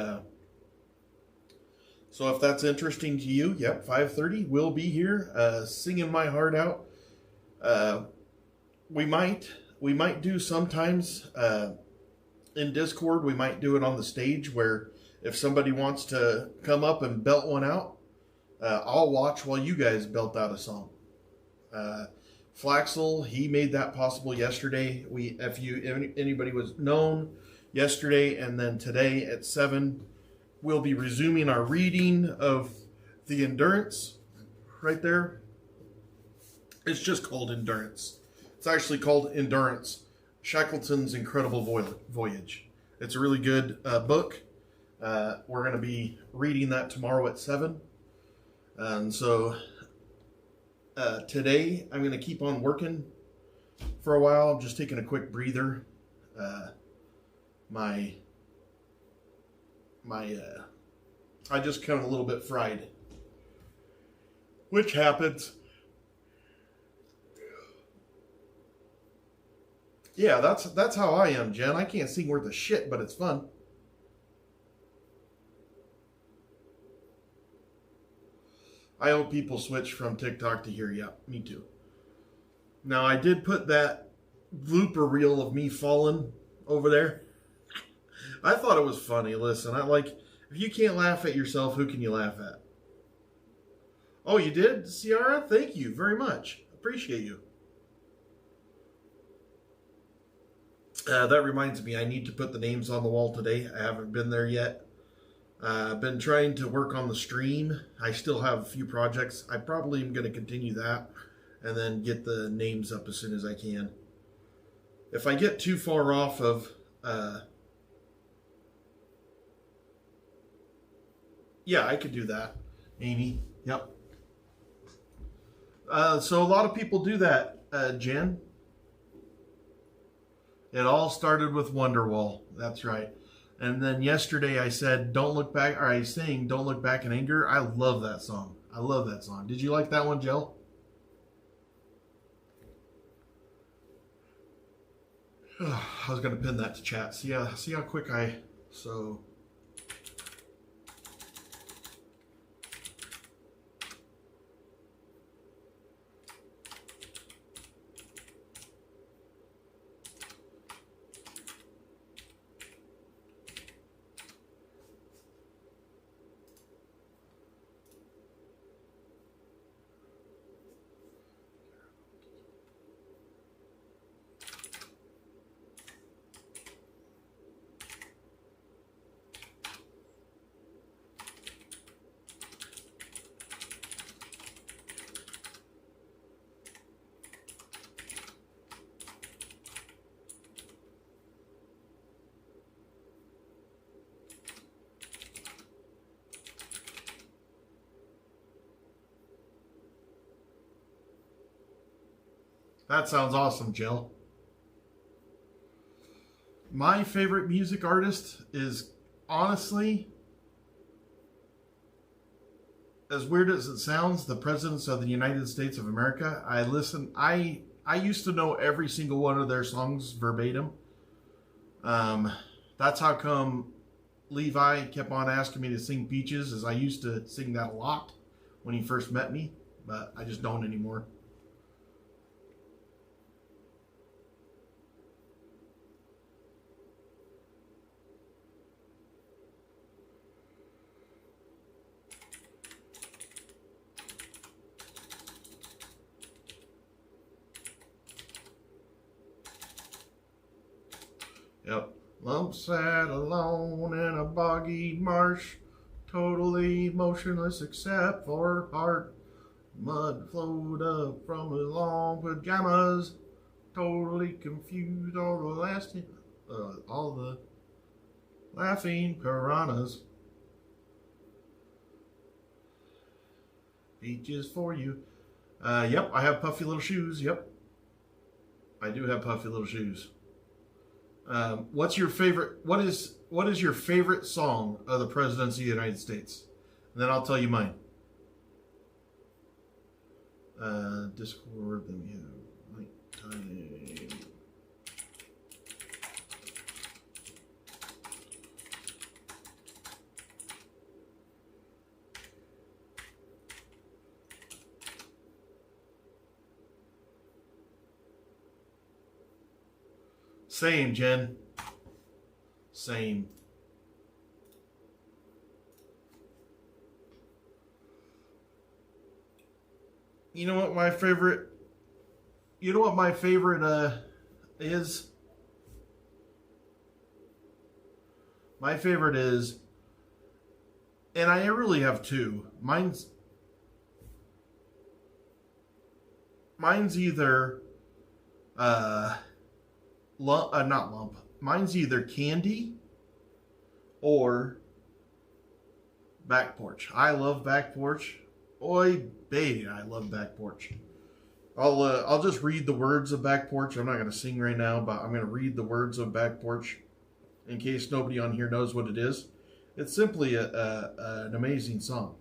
so if that's interesting to you, yep, 5:30, we'll be here singing my heart out. We might do sometimes in Discord, we might do it on the stage where if somebody wants to come up and belt one out, I'll watch while you guys belt out a song. Flaxel, he made that possible yesterday. If anybody was known, yesterday and then today at 7, we'll be resuming our reading of the Endurance right there. It's just called Endurance. It's actually called Endurance, Shackleton's Incredible Voyage. It's a really good book. We're going to be reading that tomorrow at 7. And so today I'm going to keep on working for a while. I'm just taking a quick breather. I just kind of a little bit fried, which happens. Yeah, that's how I am, Jen. I can't sing worth a shit, but it's fun. I hope people switch from TikTok to here. Yeah, me too. Now, I did put that blooper reel of me falling over there. I thought it was funny. Listen, if you can't laugh at yourself, who can you laugh at? Oh, you did, Ciara? Thank you very much. Appreciate you. That reminds me, I need to put the names on the wall today. I haven't been there yet. I've been trying to work on the stream. I still have a few projects. I probably am going to continue that and then get the names up as soon as I can. If I get too far off of... yeah, I could do that, Amy. Yep. So a lot of people do that, Jen. It all started with Wonderwall. That's right. And then yesterday I said, don't look back, or I sang, don't look back in anger. I love that song. I love that song. Did you like that one, Jill? I was going to pin that to chat. See how quick so... That sounds awesome, Jill. My favorite music artist is, honestly, as weird as it sounds, the presidents of the United States of America. I used to know every single one of their songs verbatim. That's how come Levi kept on asking me to sing Peaches, as I used to sing that a lot when he first met me, but I just don't anymore. Yep. Lump sat alone in a boggy marsh, totally motionless except for heart. Mud flowed up from his long pajamas, totally confused. All the laughing piranhas. Peaches for you. Yep, I have puffy little shoes. Yep, I do have puffy little shoes. What's your favorite? What is your favorite song of the presidency of the United States? And then I'll tell you mine. Discord. Then we have nighttime. Same, Jen. Same. You know what my favorite is? My favorite is, and I really have two. Mine's either not lump. Mine's either Candy or Back Porch. I love Back Porch. Oi, baby, I love Back Porch. I'll just read the words of Back Porch. I'm not going to sing right now, but I'm going to read the words of Back Porch in case nobody on here knows what it is. It's simply an amazing song.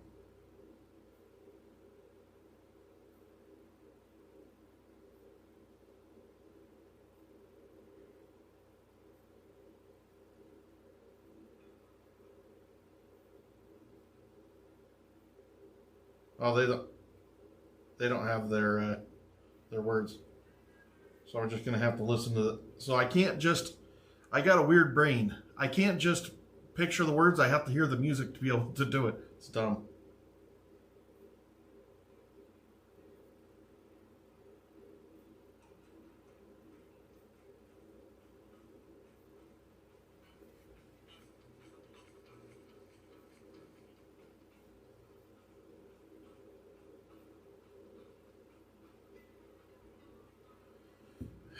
Oh, they don't have their words. So I'm just going to have to listen to it. So I got a weird brain. I can't just picture the words. I have to hear the music to be able to do it. It's dumb.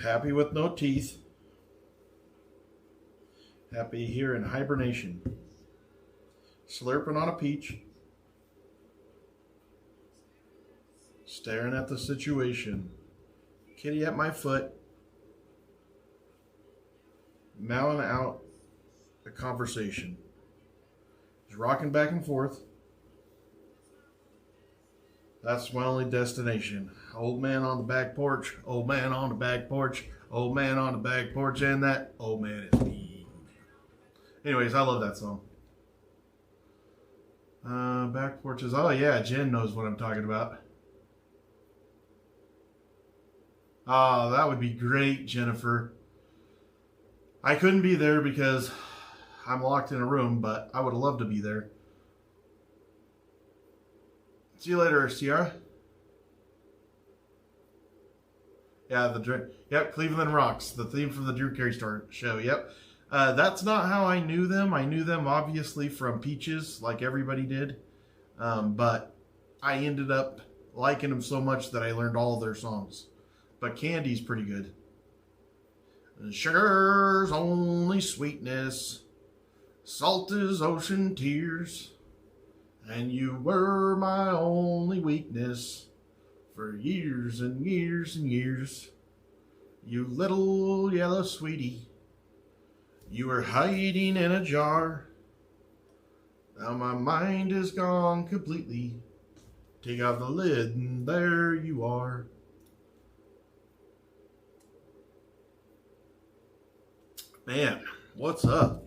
Happy with no teeth. Happy here in hibernation. Slurping on a peach. Staring at the situation. Kitty at my foot. Mowing out a conversation. Just rocking back and forth. That's my only destination. Old man on the back porch. Old man on the back porch. Old man on the back porch. And that old man is me. Anyways, I love that song. Back porches. Oh yeah, Jen knows what I'm talking about. Oh, that would be great, Jennifer. I couldn't be there because I'm locked in a room, but I would have loved to be there. See you later, Sierra. Yeah, yep, Cleveland Rocks, the theme from the Drew Carey show. Yep, that's not how I knew them. I knew them obviously from Peaches, like everybody did, but I ended up liking them so much that I learned all of their songs. But Candy's pretty good. Sugar's only sweetness, salt is ocean tears. And you were my only weakness for years and years and years. You little yellow sweetie, you were hiding in a jar. Now my mind is gone completely. Take off the lid and there you are. Man, what's up?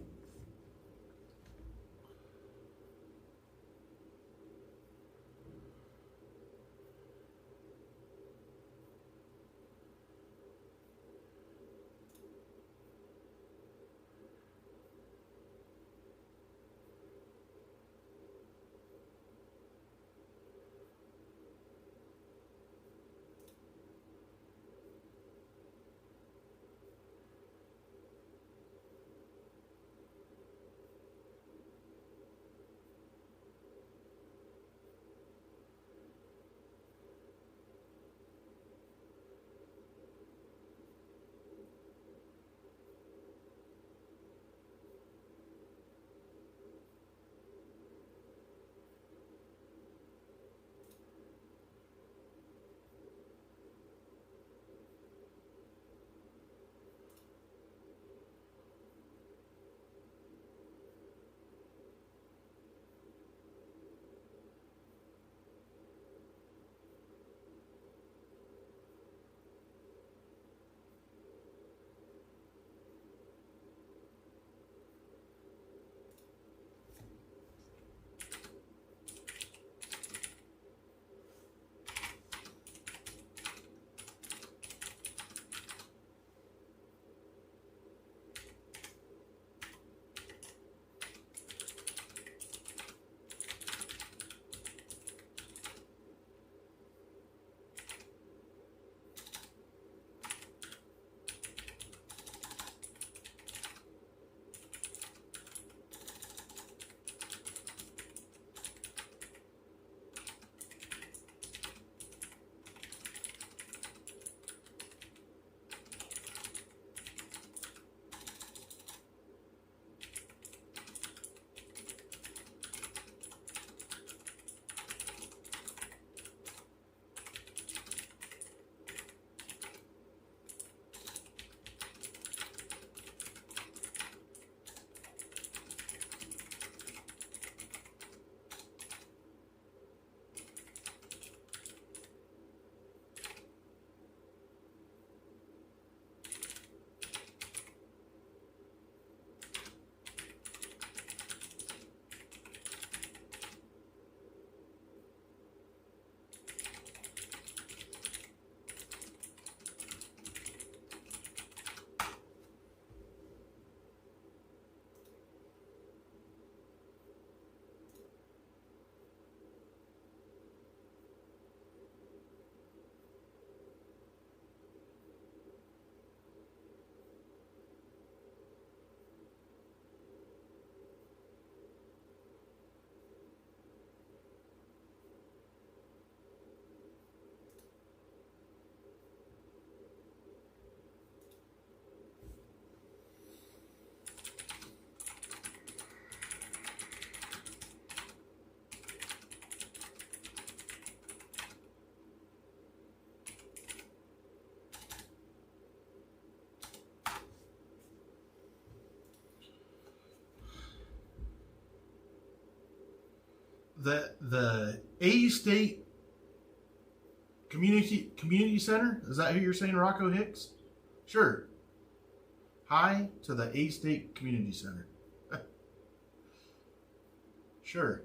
The A State Community Center, is that who you're saying, Rocco Hicks? Sure. Hi to the A State Community Center. Sure.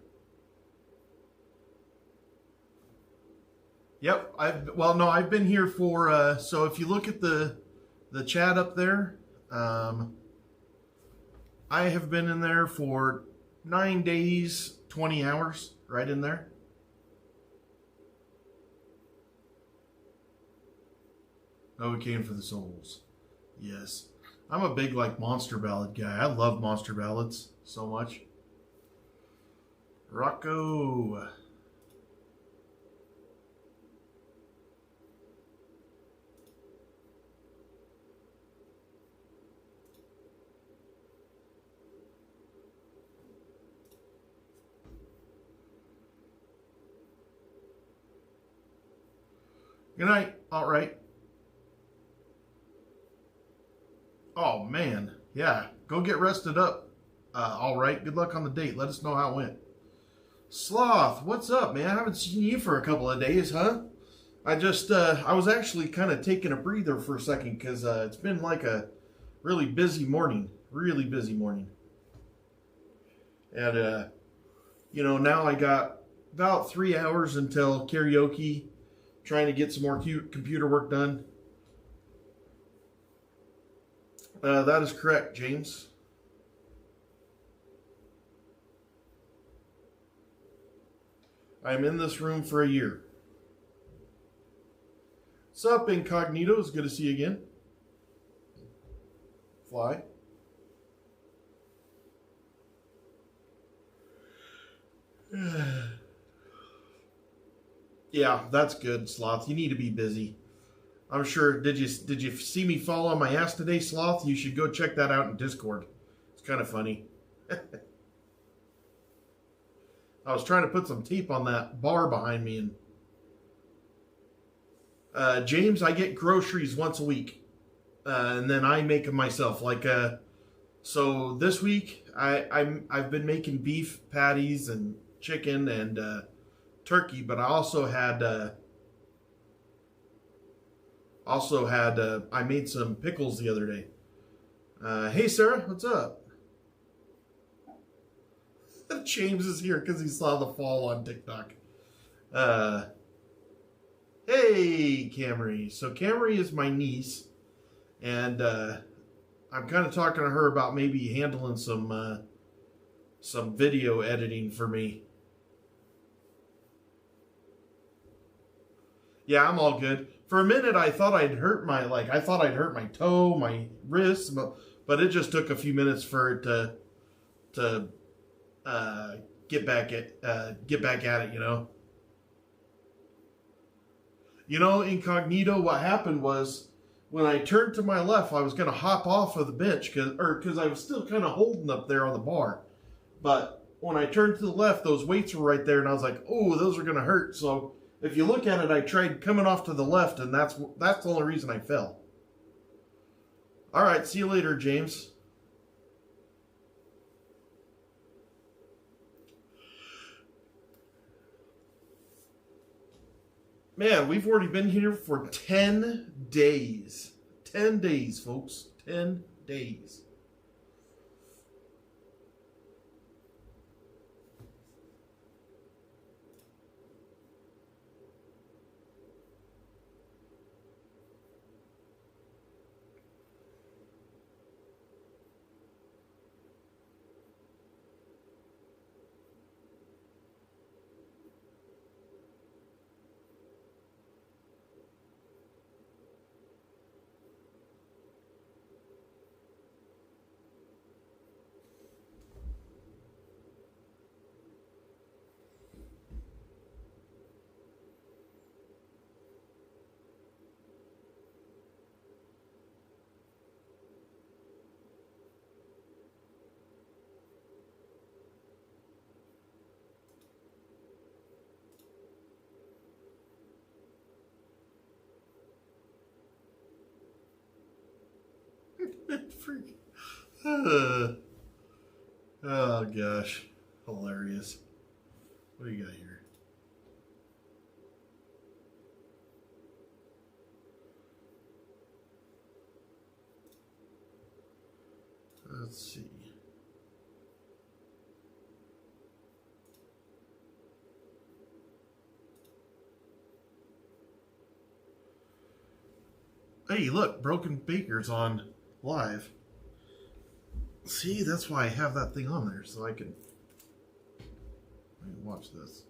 Yep. I've been here for so if you look at the chat up there, I have been in there for 9 days, 20 hours, right in there. Oh, we came for the souls. Yes. I'm a big, monster ballad guy. I love monster ballads so much. Rocco. Good night. All right. Oh, man. Yeah. Go get rested up. All right. Good luck on the date. Let us know how it went. Sloth, what's up, man? I haven't seen you for a couple of days, huh? I was actually kind of taking a breather for a second because it's been like a really busy morning. Really busy morning. And, now I got about 3 hours until karaoke, trying to get some more computer work done. That is correct, James. I'm in this room for a year. What's up, Incognito? It's good to see you again. Fly. Yeah, that's good, Sloth. You need to be busy. I'm sure. Did you see me fall on my ass today, Sloth? You should go check that out in Discord. It's kind of funny. I was trying to put some tape on that bar behind me, and James, I get groceries once a week, and then I make them myself. So this week I've been making beef patties and chicken and turkey, but I also had I made some pickles the other day. Hey Sarah, what's up? James is here because he saw the fall on TikTok. Hey Camry. So Camry is my niece, and I'm kind of talking to her about maybe handling some video editing for me. Yeah, I'm all good. For a minute, I thought I'd hurt my toe, my wrist, but it just took a few minutes for it to get back at it. Incognito. What happened was when I turned to my left, I was going to hop off of the bench because I was still kind of holding up there on the bar, but when I turned to the left, those weights were right there, and I was like, "Oh, those are going to hurt." So if you look at it, I tried coming off to the left, and that's the only reason I fell. All right, see you later, James. Man, we've already been here for 10 days. 10 days, folks. 10 days. Freak. Oh gosh, hilarious. What do you got here? Let's see. Hey, look, Broken Baker's on live. See, that's why I have that thing on there, so I can watch this.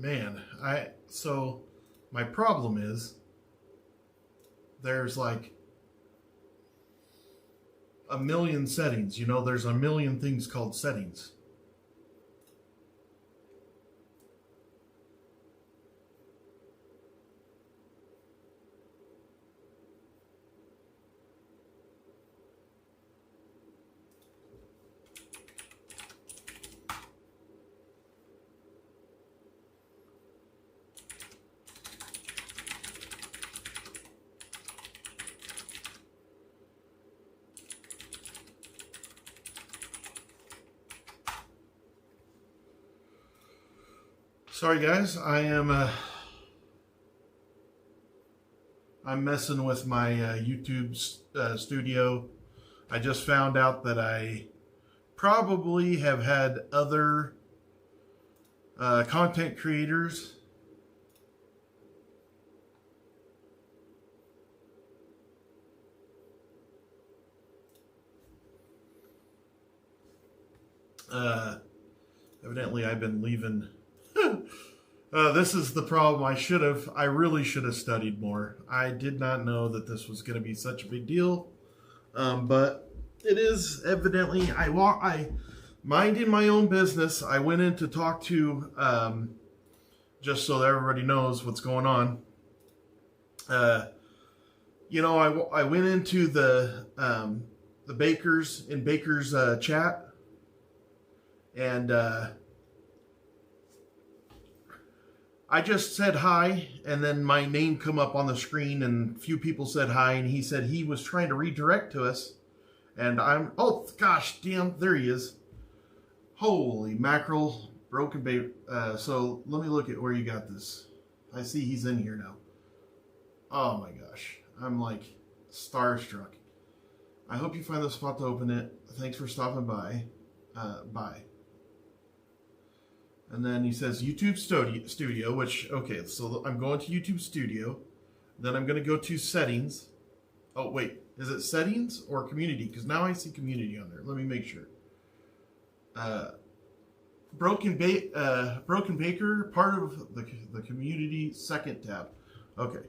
man, so my problem is there's like a million settings. You know, there's a million things called settings. Sorry guys, I'm messing with my YouTube studio. I just found out that I probably have had other content creators evidently I've been leaving. This is the problem. I really should have studied more. I did not know that this was going to be such a big deal. But it is evidently, I minding my own business. I went in to talk to, just so that everybody knows what's going on. You know, I went into the Baker's chat, and, I just said hi, and then my name come up on the screen, and a few people said hi, and he said he was trying to redirect to us, and oh gosh, damn, there he is. Holy mackerel, broken bait. So let me look at where you got this. I see he's in here now. Oh my gosh, I'm like starstruck. I hope you find the spot to open it. Thanks for stopping by. Bye. And then he says YouTube Studio, which, okay, so I'm going to YouTube Studio. Then I'm going to go to Settings. Oh, wait, is it Settings or Community? Because now I see Community on there. Let me make sure. Broken Baker, part of the Community, second tab. Okay.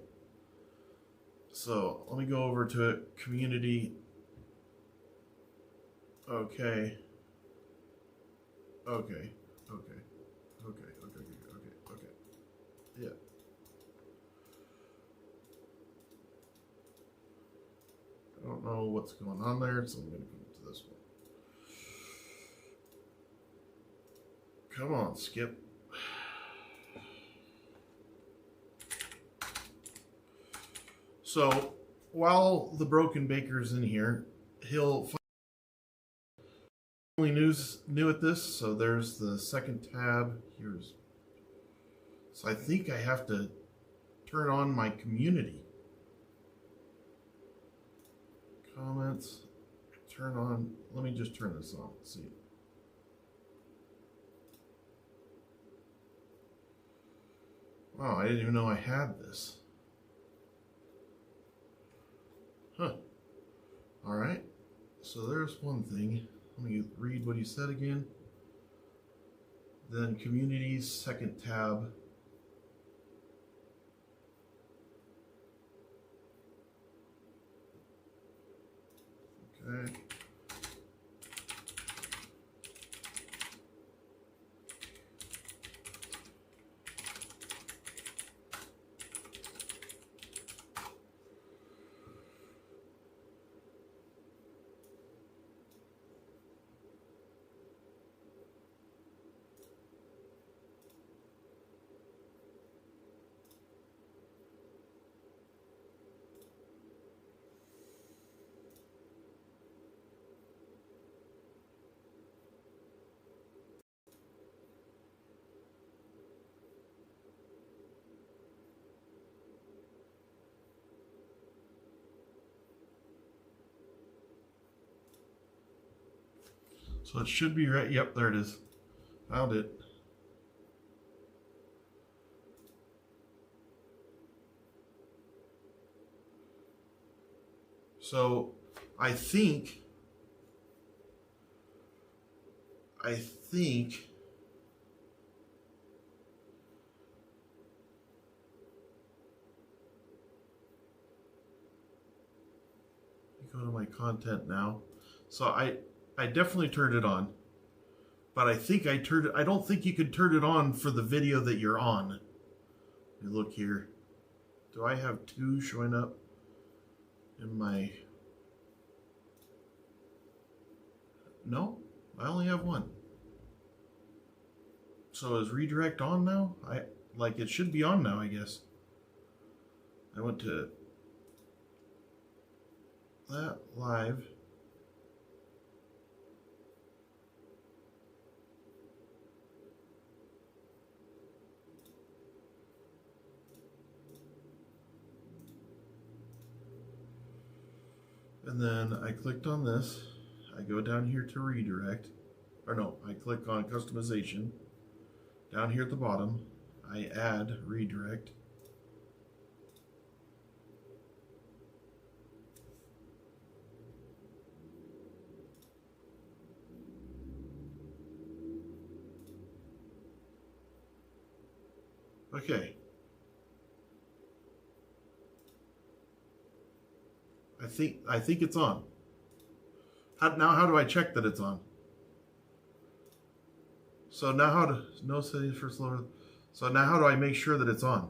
So let me go over to Community. Okay. Okay. Yeah. I don't know what's going on there, so I'm going to go to this one. Come on, Skip. So, while the Broken Baker's in here, he'll find only new at this, so there's the second tab. So I think I have to turn on my community. Comments, turn on, let me just turn this on, let's see. Wow, I didn't even know I had this. Huh. Alright, so there's one thing. Let me read what he said again. Then communities, second tab. Okay. So it should be right. Yep, there it is. Found it. So I think go to my content now. So I definitely turned it on. But I think I turned it, I don't think you can turn it on for the video that you're on. Let me look here. Do I have 2 showing up in my... No, I only have 1. So is redirect on now? Like it should be on now, I guess. I went to that live. And then I clicked on this. I go down here to redirect. Or no, I click on customization. Down here at the bottom, I add redirect. Okay. I think it's on. How do I check that it's on? So now no settings for slower. So now how do I make sure that it's on?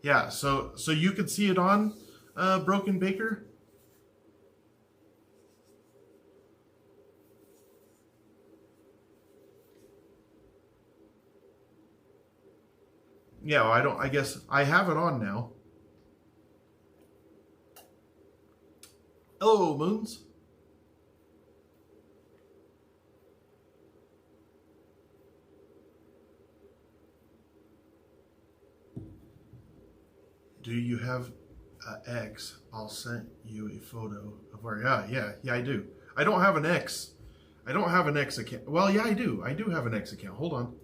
Yeah, so you could see it on Broken Baker. Yeah, I guess I have it on now. Hello, Moons. Do you have X? I'll send you a photo of where. Yeah, I do. I don't have an X. I don't have an X account. Well, yeah, I do. I do have an X account. Hold on.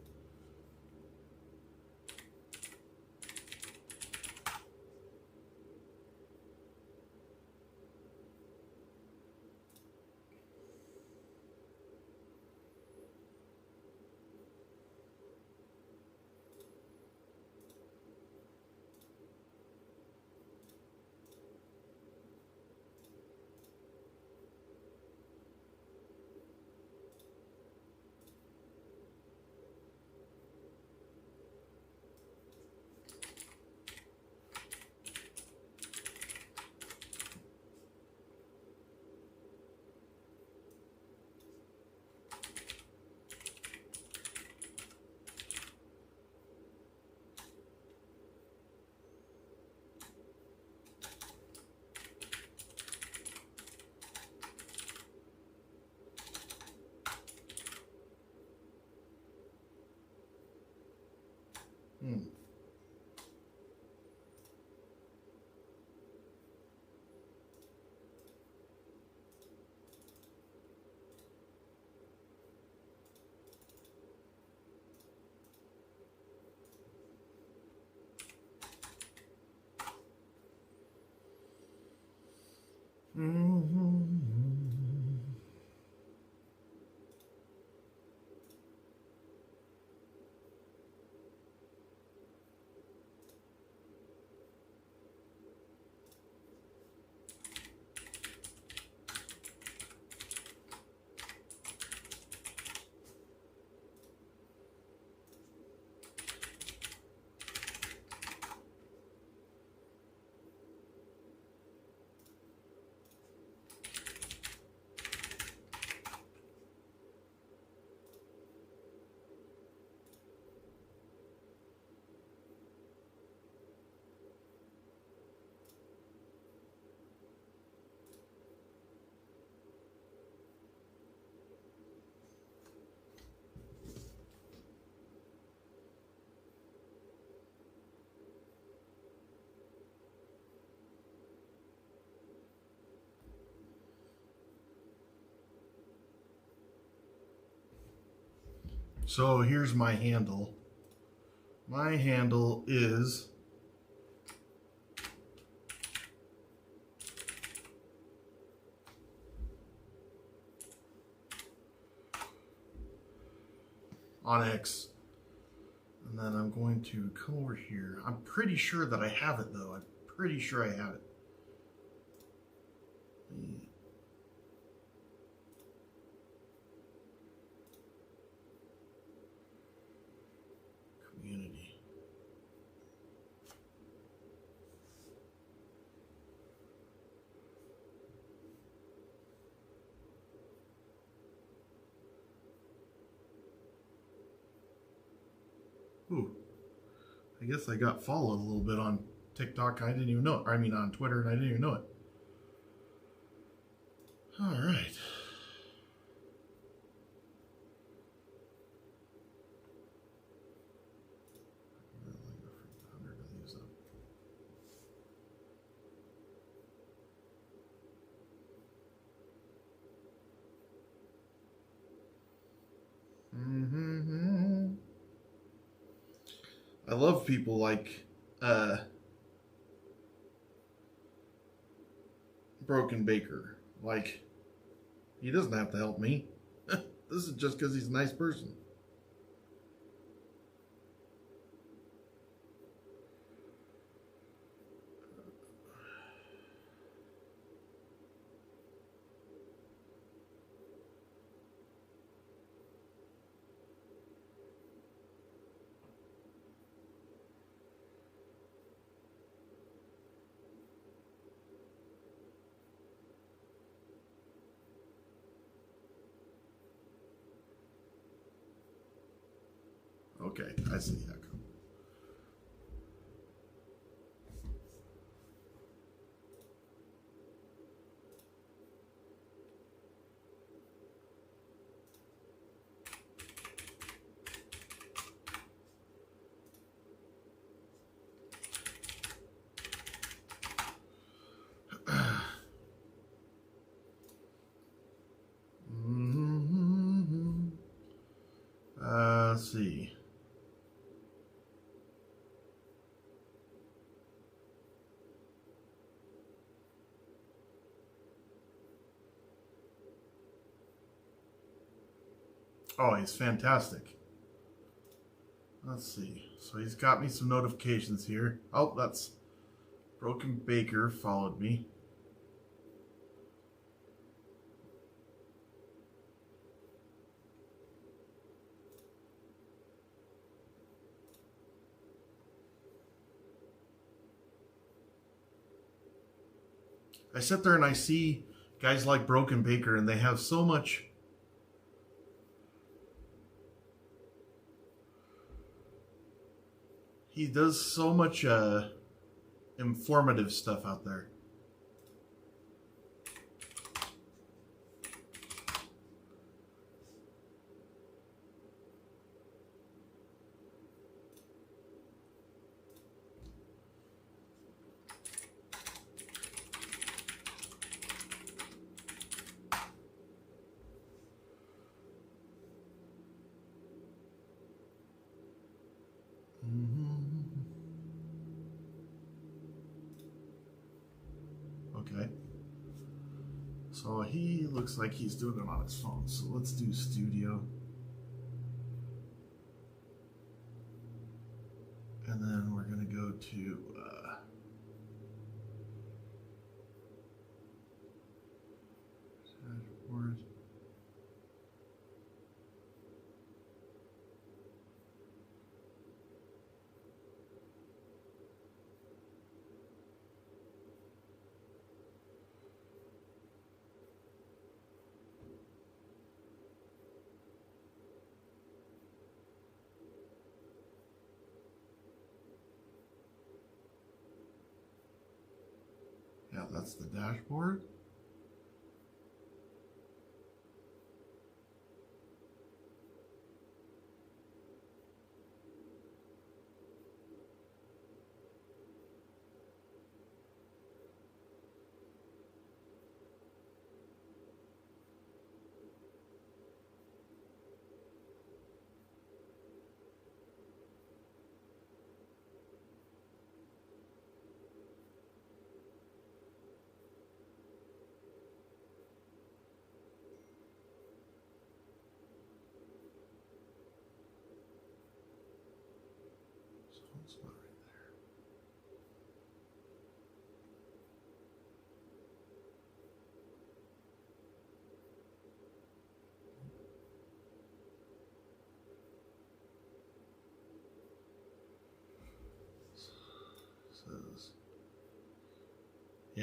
So here's my handle. My handle is on X. And then I'm going to come over here. I'm pretty sure that I have it though. I'm pretty sure I have it. Community. Ooh. I guess I got followed a little bit on TikTok. I didn't even know it. I mean on Twitter, and I didn't even know it. All right. I love people like Broken Baker. Like, he doesn't have to help me. This is just because he's a nice person. Okay, I see that. Let's see. Oh, he's fantastic. Let's see. So he's got me some notifications here. Oh, that's Broken Baker followed me. I sit there and I see guys like Broken Baker, and they have so much. He does so much informative stuff out there. Okay. So he looks like he's doing it on his phone. So let's do studio. And then we're going to go to dashboard. Yeah, that's the dashboard.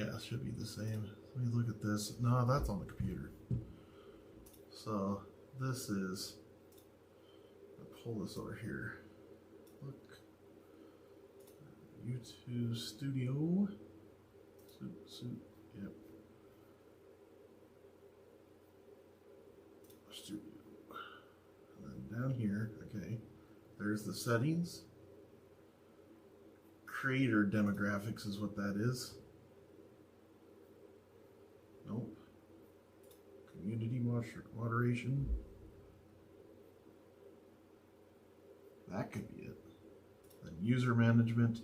Yeah, it should be the same. Let me look at this. No, that's on the computer. So this is, I'll pull this over here. Look. YouTube Studio. Yep. Studio. And then down here, okay, there's the settings. Creator demographics is what that is. Nope. Community moderation. That could be it. Then user management.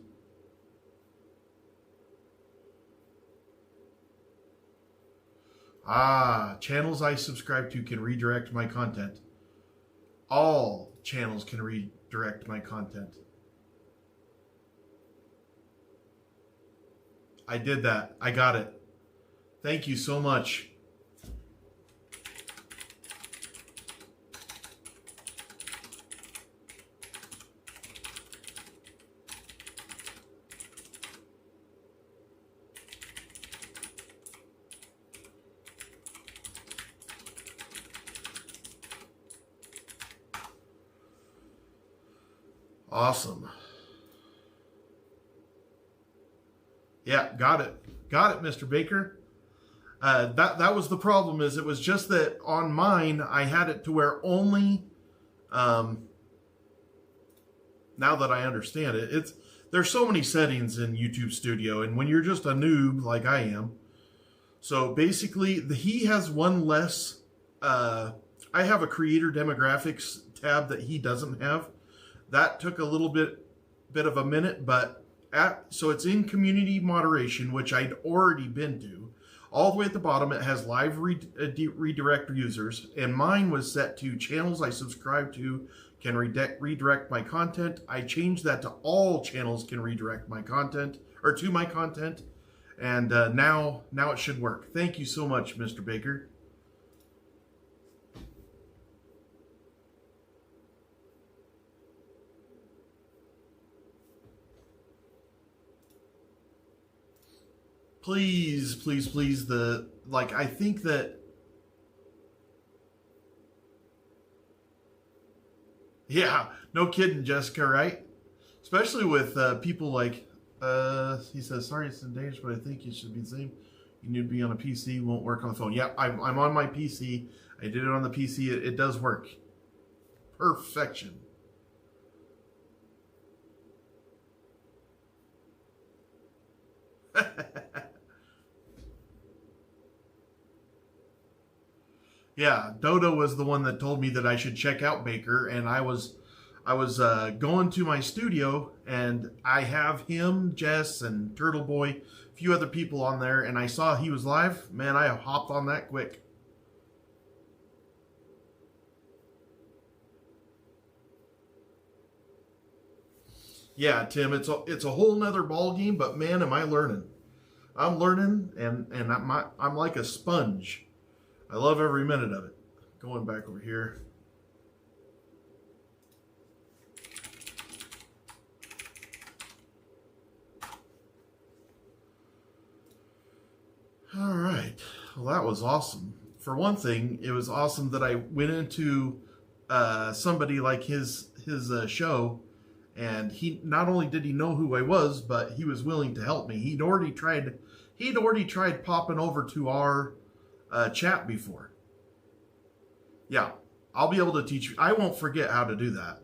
Channels I subscribe to can redirect my content. All channels can redirect my content. I did that. I got it. Thank you so much. Awesome. Yeah, got it. Got it, Mr. Baker. That was the problem, is it was just that on mine, I had it to where only, now that I understand it, there's so many settings in YouTube Studio, and when you're just a noob like I am, so basically he has one less, I have a creator demographics tab that he doesn't have. That took a little bit of a minute, but so it's in community moderation, which I'd already been to. All the way at the bottom, it has live redirect users, and mine was set to channels I subscribe to can redirect my content. I changed that to all channels can redirect my content, or to my content, and now it should work. Thank you so much, Mr. Baker. Please, please, please, I think that, yeah, no kidding, Jessica, right? Especially with people like, he says, sorry it's in Danish, but I think it should be the same. You need to be on a PC, won't work on the phone. Yeah, I'm on my PC. I did it on the PC. It does work. Perfection. Yeah, Dodo was the one that told me that I should check out Baker, and I was going to my studio, and I have him, Jess, and Turtle Boy, a few other people on there, and I saw he was live. Man, I hopped on that quick. Yeah, Tim, it's a whole nother ball game, but man, am I learning. I'm learning, and I'm like a sponge. I love every minute of it. Going back over here. All right. Well, that was awesome. For one thing, it was awesome that I went into somebody like his show, and he not only did he know who I was, but he was willing to help me. He'd already tried popping over to our chat before. Yeah, I'll be able to teach you. I won't forget how to do that.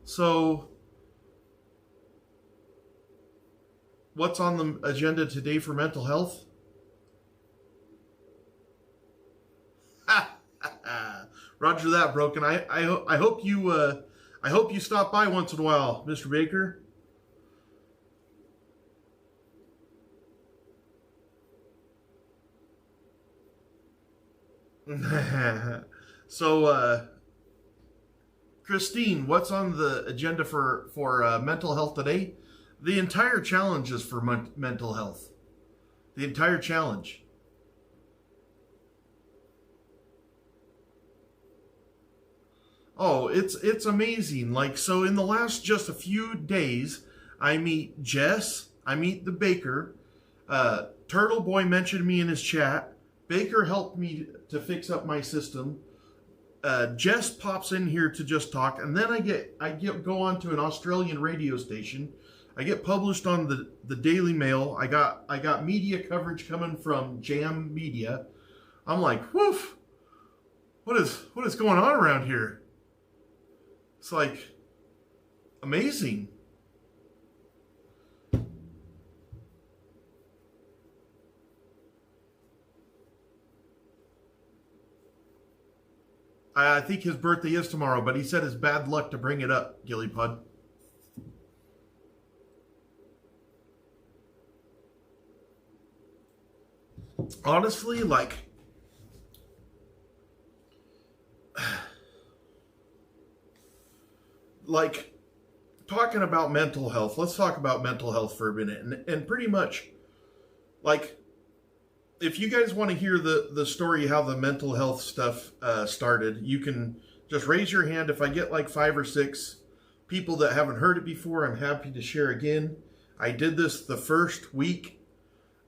So, what's on the agenda today for mental health? Roger that, Broken. I hope you stop by once in a while, Mr. Baker. So, Christine, what's on the agenda for mental health today? The entire challenge is for mental health. The entire challenge. Oh, it's amazing. Like, so in the last just a few days, I meet Jess, I meet the baker. Turtle Boy mentioned me in his chat. Baker helped me to fix up my system. Jess pops in here to just talk, and then I go on to an Australian radio station. I get published on the Daily Mail. I got media coverage coming from Jam Media. I'm like, woof! What is going on around here? It's like amazing. I think his birthday is tomorrow, but he said it's bad luck to bring it up, Gillypud. Honestly, like talking about mental health, let's talk about mental health for a minute. And pretty much, like, if you guys want to hear the story how the mental health stuff started, you can just raise your hand. If I get like 5 or 6 people that haven't heard it before, I'm happy to share again. I did this the first week,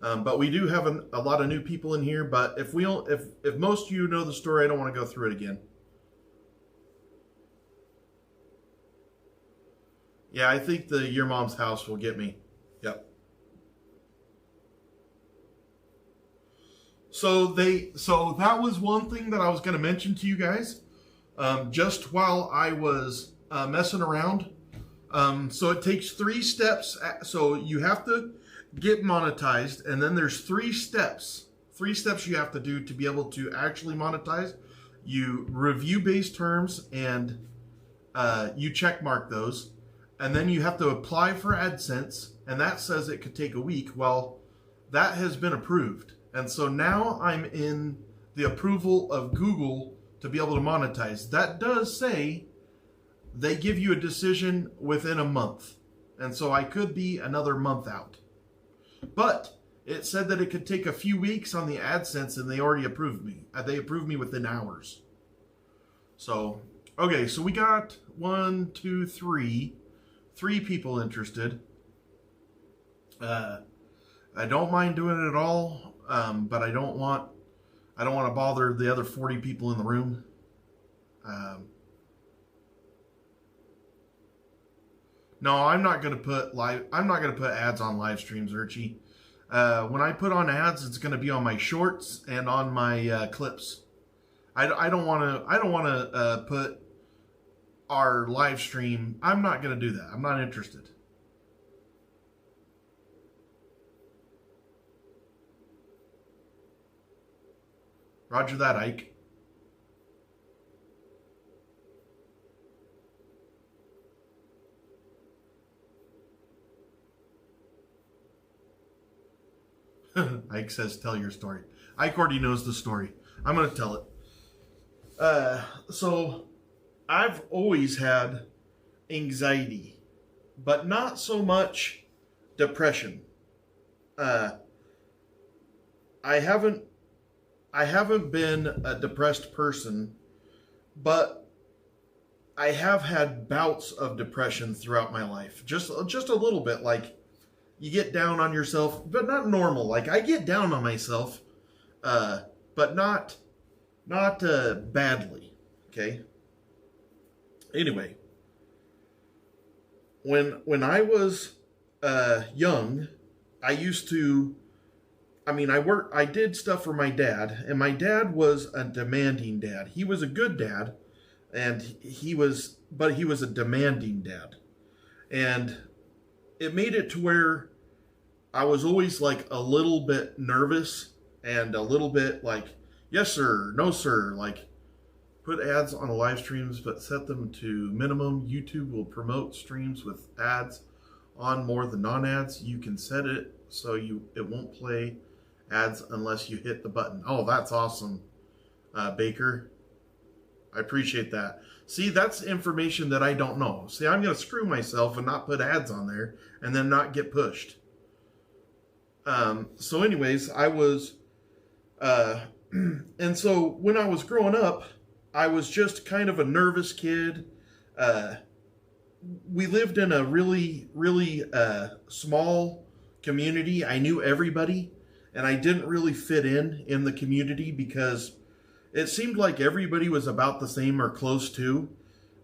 but we do have a lot of new people in here. But if most of you know the story, I don't want to go through it again. Yeah, I think the Your Mom's House will get me. Yep. So that was one thing that I was going to mention to you guys, just while I was messing around. So it takes 3 steps. So you have to get monetized, and then there's 3 steps. 3 steps you have to do to be able to actually monetize. You review base terms, and you check mark those. And then you have to apply for AdSense, and that says it could take a week. Well, that has been approved. And so now I'm in the approval of Google to be able to monetize. That does say they give you a decision within a month. And so I could be another month out. But it said that it could take a few weeks on the AdSense, and they already approved me. They approved me within hours. So, okay, so we got 1, 2, 3 people interested. I don't mind doing it at all, but I don't want to bother the other 40 people in the room. No, I'm not going to put ads on live streams, Urchi. When I put on ads, it's going to be on my shorts and on my clips. I don't want to put our live stream. I'm not going to do that. I'm not interested. Roger that, Ike. Ike says, tell your story. Ike already knows the story. I'm going to tell it. So I've always had anxiety, but not so much depression. I haven't been a depressed person, but I have had bouts of depression throughout my life. Just a little bit, like you get down on yourself, but not normal. Like I get down on myself, but not badly. Okay. Anyway, when I was young, I used to. I did stuff for my dad, and my dad was a demanding dad. He was a good dad, but he was a demanding dad. And it made it to where I was always like a little bit nervous and a little bit like, yes, sir, no, sir. Like, put ads on live streams, but set them to minimum. YouTube will promote streams with ads on more than non-ads. You can set it so it won't play ads unless you hit the button. Oh, that's awesome, Baker. I appreciate that. See, that's information that I don't know. See, I'm going to screw myself and not put ads on there and then not get pushed. So anyways, I was, and so when I was growing up, I was just kind of a nervous kid. We lived in a really, really small community. I knew everybody, and I didn't really fit in the community because it seemed like everybody was about the same or close to.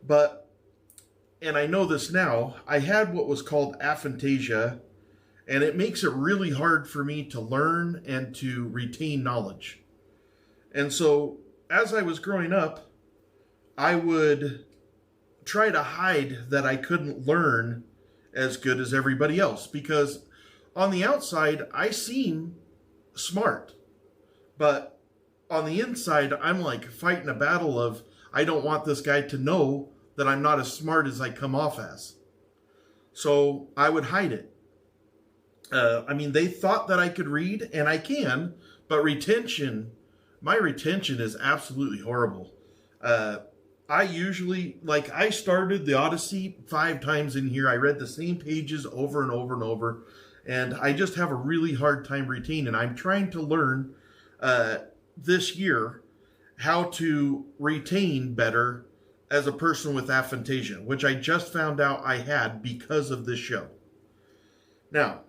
But, and I know this now, I had what was called aphantasia, and it makes it really hard for me to learn and to retain knowledge. And so, as I was growing up, I would try to hide that I couldn't learn as good as everybody else, because on the outside, I seem smart, but on the inside, I'm like fighting a battle of, I don't want this guy to know that I'm not as smart as I come off as. So I would hide it. They thought that I could read, and I can, but my retention is absolutely horrible. I started the Odyssey 5 times in here. I read the same pages over and over and over, and I just have a really hard time retaining. I'm trying to learn this year how to retain better as a person with aphantasia, which I just found out I had because of this show. Now,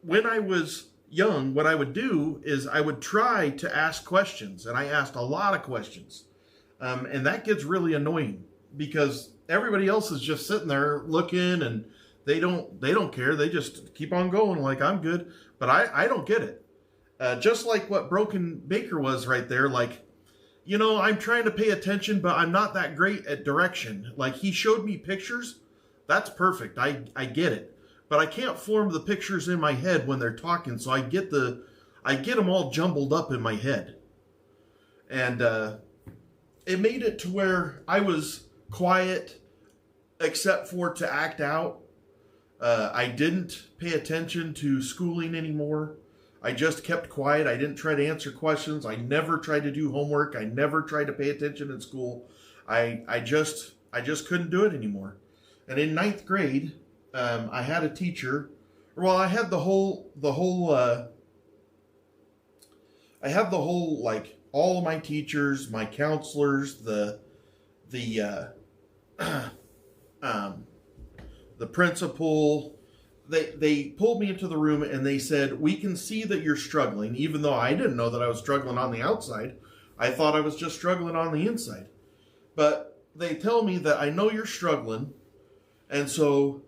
when I was young, what I would do is I would try to ask questions, and I asked a lot of questions. And that gets really annoying because everybody else is just sitting there looking, and they don't care. They just keep on going like, I'm good. But I don't get it. Just like what Broken Baker was right there. Like, I'm trying to pay attention, but I'm not that great at direction. Like, he showed me pictures. That's perfect. I get it. But I can't form the pictures in my head when they're talking. So I get them all jumbled up in my head. And, it made it to where I was quiet except for to act out. I didn't pay attention to schooling anymore. I just kept quiet. I didn't try to answer questions. I never tried to do homework. I never tried to pay attention in school. I just couldn't do it anymore. And in 9th grade, I had a teacher. Well, I had the whole all of my teachers, my counselors, the principal, they pulled me into the room and they said, we can see that you're struggling, even though I didn't know that I was struggling on the outside. I thought I was just struggling on the inside. But they tell me that I know you're struggling, and so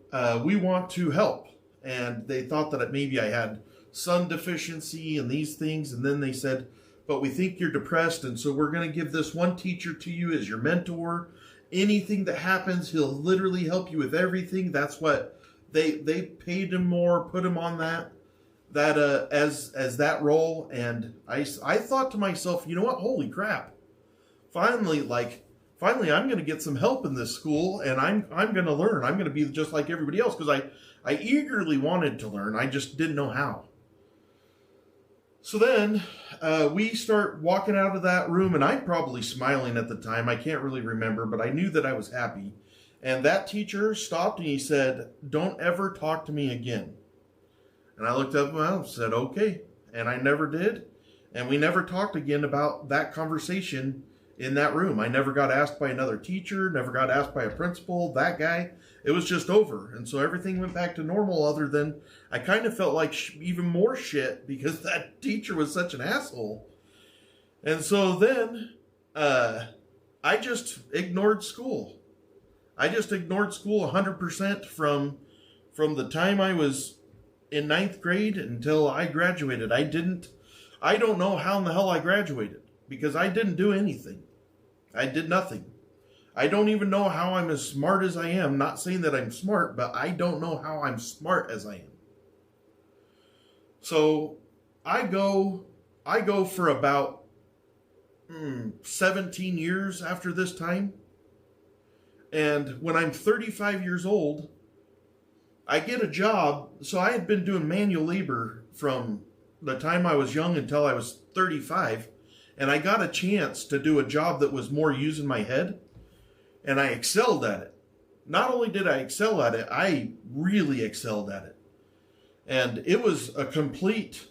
we want to help. And they thought that maybe I had sun deficiency and these things, and then they said, but we think you're depressed, and so we're going to give this one teacher to you as your mentor. Anything that happens, he'll literally help you with everything. That's what they paid him more, put him on that as that role. And I thought to myself, you know what? Holy crap! Finally, I'm going to get some help in this school, and I'm going to learn. I'm going to be just like everybody else, because I eagerly wanted to learn. I just didn't know how. So then we start walking out of that room, and I'm probably smiling at the time. I can't really remember, but I knew that I was happy. And that teacher stopped and he said, don't ever talk to me again. And I looked up and said, okay. And I never did. And we never talked again about that conversation in that room. I never got asked by another teacher, never got asked by a principal, that guy. It was just over. And so everything went back to normal, other than I kind of felt like even more shit because that teacher was such an asshole. And so then I just ignored school. I just ignored school 100% from the time I was in 9th grade until I graduated. I don't know how in the hell I graduated, because I didn't do anything. I did nothing. I don't even know how I'm as smart as I am. Not saying that I'm smart, but I don't know how I'm smart as I am. So I go for about 17 years after this time. And when I'm 35 years old, I get a job. So I had been doing manual labor from the time I was young until I was 35. And I got a chance to do a job that was more using my head. And I excelled at it. Not only did I excel at it, I really excelled at it. And it was a complete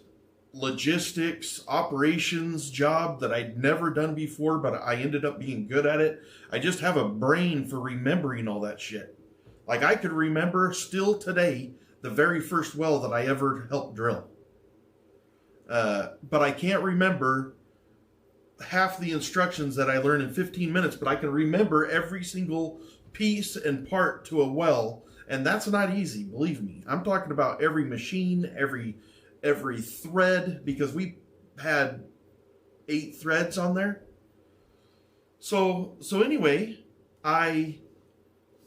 logistics, operations job that I'd never done before, but I ended up being good at it. I just have a brain for remembering all that shit. Like, I could remember still today the very first well that I ever helped drill. But I can't remember half the instructions that I learned in 15 minutes, but I can remember every single piece and part to a well, and that's not easy, believe me. I'm talking about every machine, every thread, because we had 8 threads on there. So anyway, I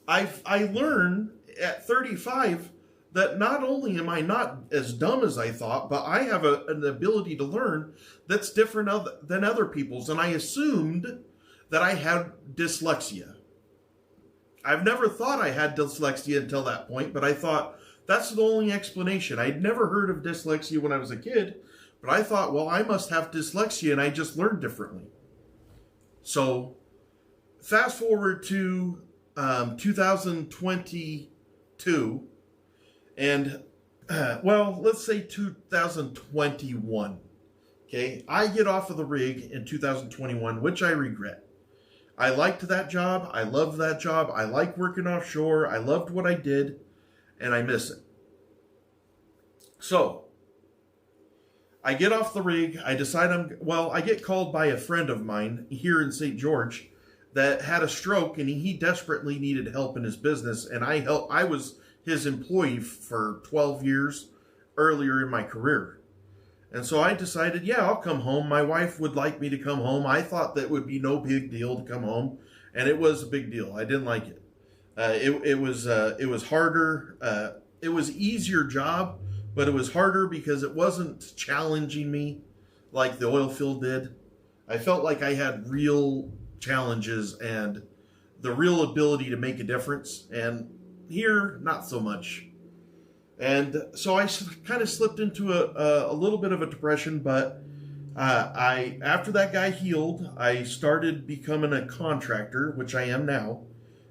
learned at 35 that not only am I not as dumb as I thought, but I have an ability to learn that's different than other people's. And I assumed that I had dyslexia. I've never thought I had dyslexia until that point, but I thought that's the only explanation. I'd never heard of dyslexia when I was a kid, but I thought, well, I must have dyslexia and I just learned differently. So fast forward to 2022, and well, let's say 2021. Okay, I get off of the rig in 2021, which I regret. I liked that job. I loved that job. I like working offshore. I loved what I did, and I miss it. So I get off the rig. I decide I get called by a friend of mine here in St. George that had a stroke, and he desperately needed help in his business, and I was his employee for 12 years earlier in my career. And so I decided, yeah, I'll come home. My wife would like me to come home. I thought that would be no big deal to come home, and it was a big deal. I didn't like it. It was harder. It was easier job, but it was harder because it wasn't challenging me like the oil field did. I felt like I had real challenges and the real ability to make a difference, and here, not so much. And so I kind of slipped into a little bit of a depression, but after that guy healed, I started becoming a contractor, which I am now.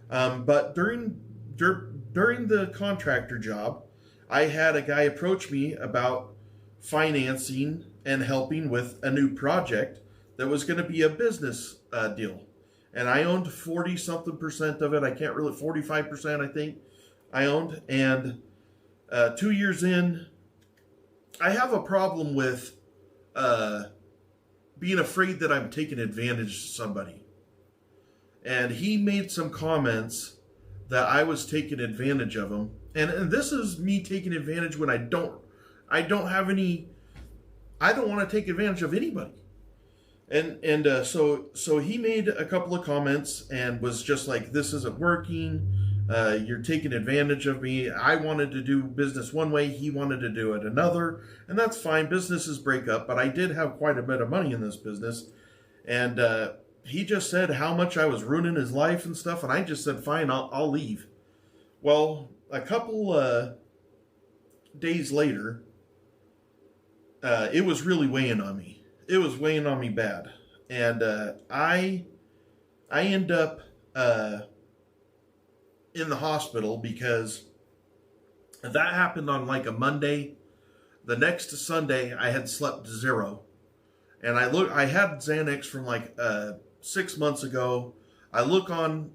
But during the contractor job, I had a guy approach me about financing and helping with a new project that was going to be a business deal. And I owned 40-something% of it. I can't really, 45%, I think I owned. And 2 years in, I have a problem with being afraid that I'm taking advantage of somebody. And he made some comments that I was taking advantage of him. And this is me taking advantage when I don't want to take advantage of anybody. So he made a couple of comments and was just like, this isn't working. You're taking advantage of me. I wanted to do business one way. He wanted to do it another. And that's fine. Businesses break up. But I did have quite a bit of money in this business. And he just said how much I was ruining his life and stuff. And I just said, fine, I'll leave. Well, a couple days later, it was really weighing on me. It was weighing on me bad. And I end up in the hospital because that happened on like a Monday. The next Sunday, I had slept 0. And I had Xanax from like 6 months ago. I look on,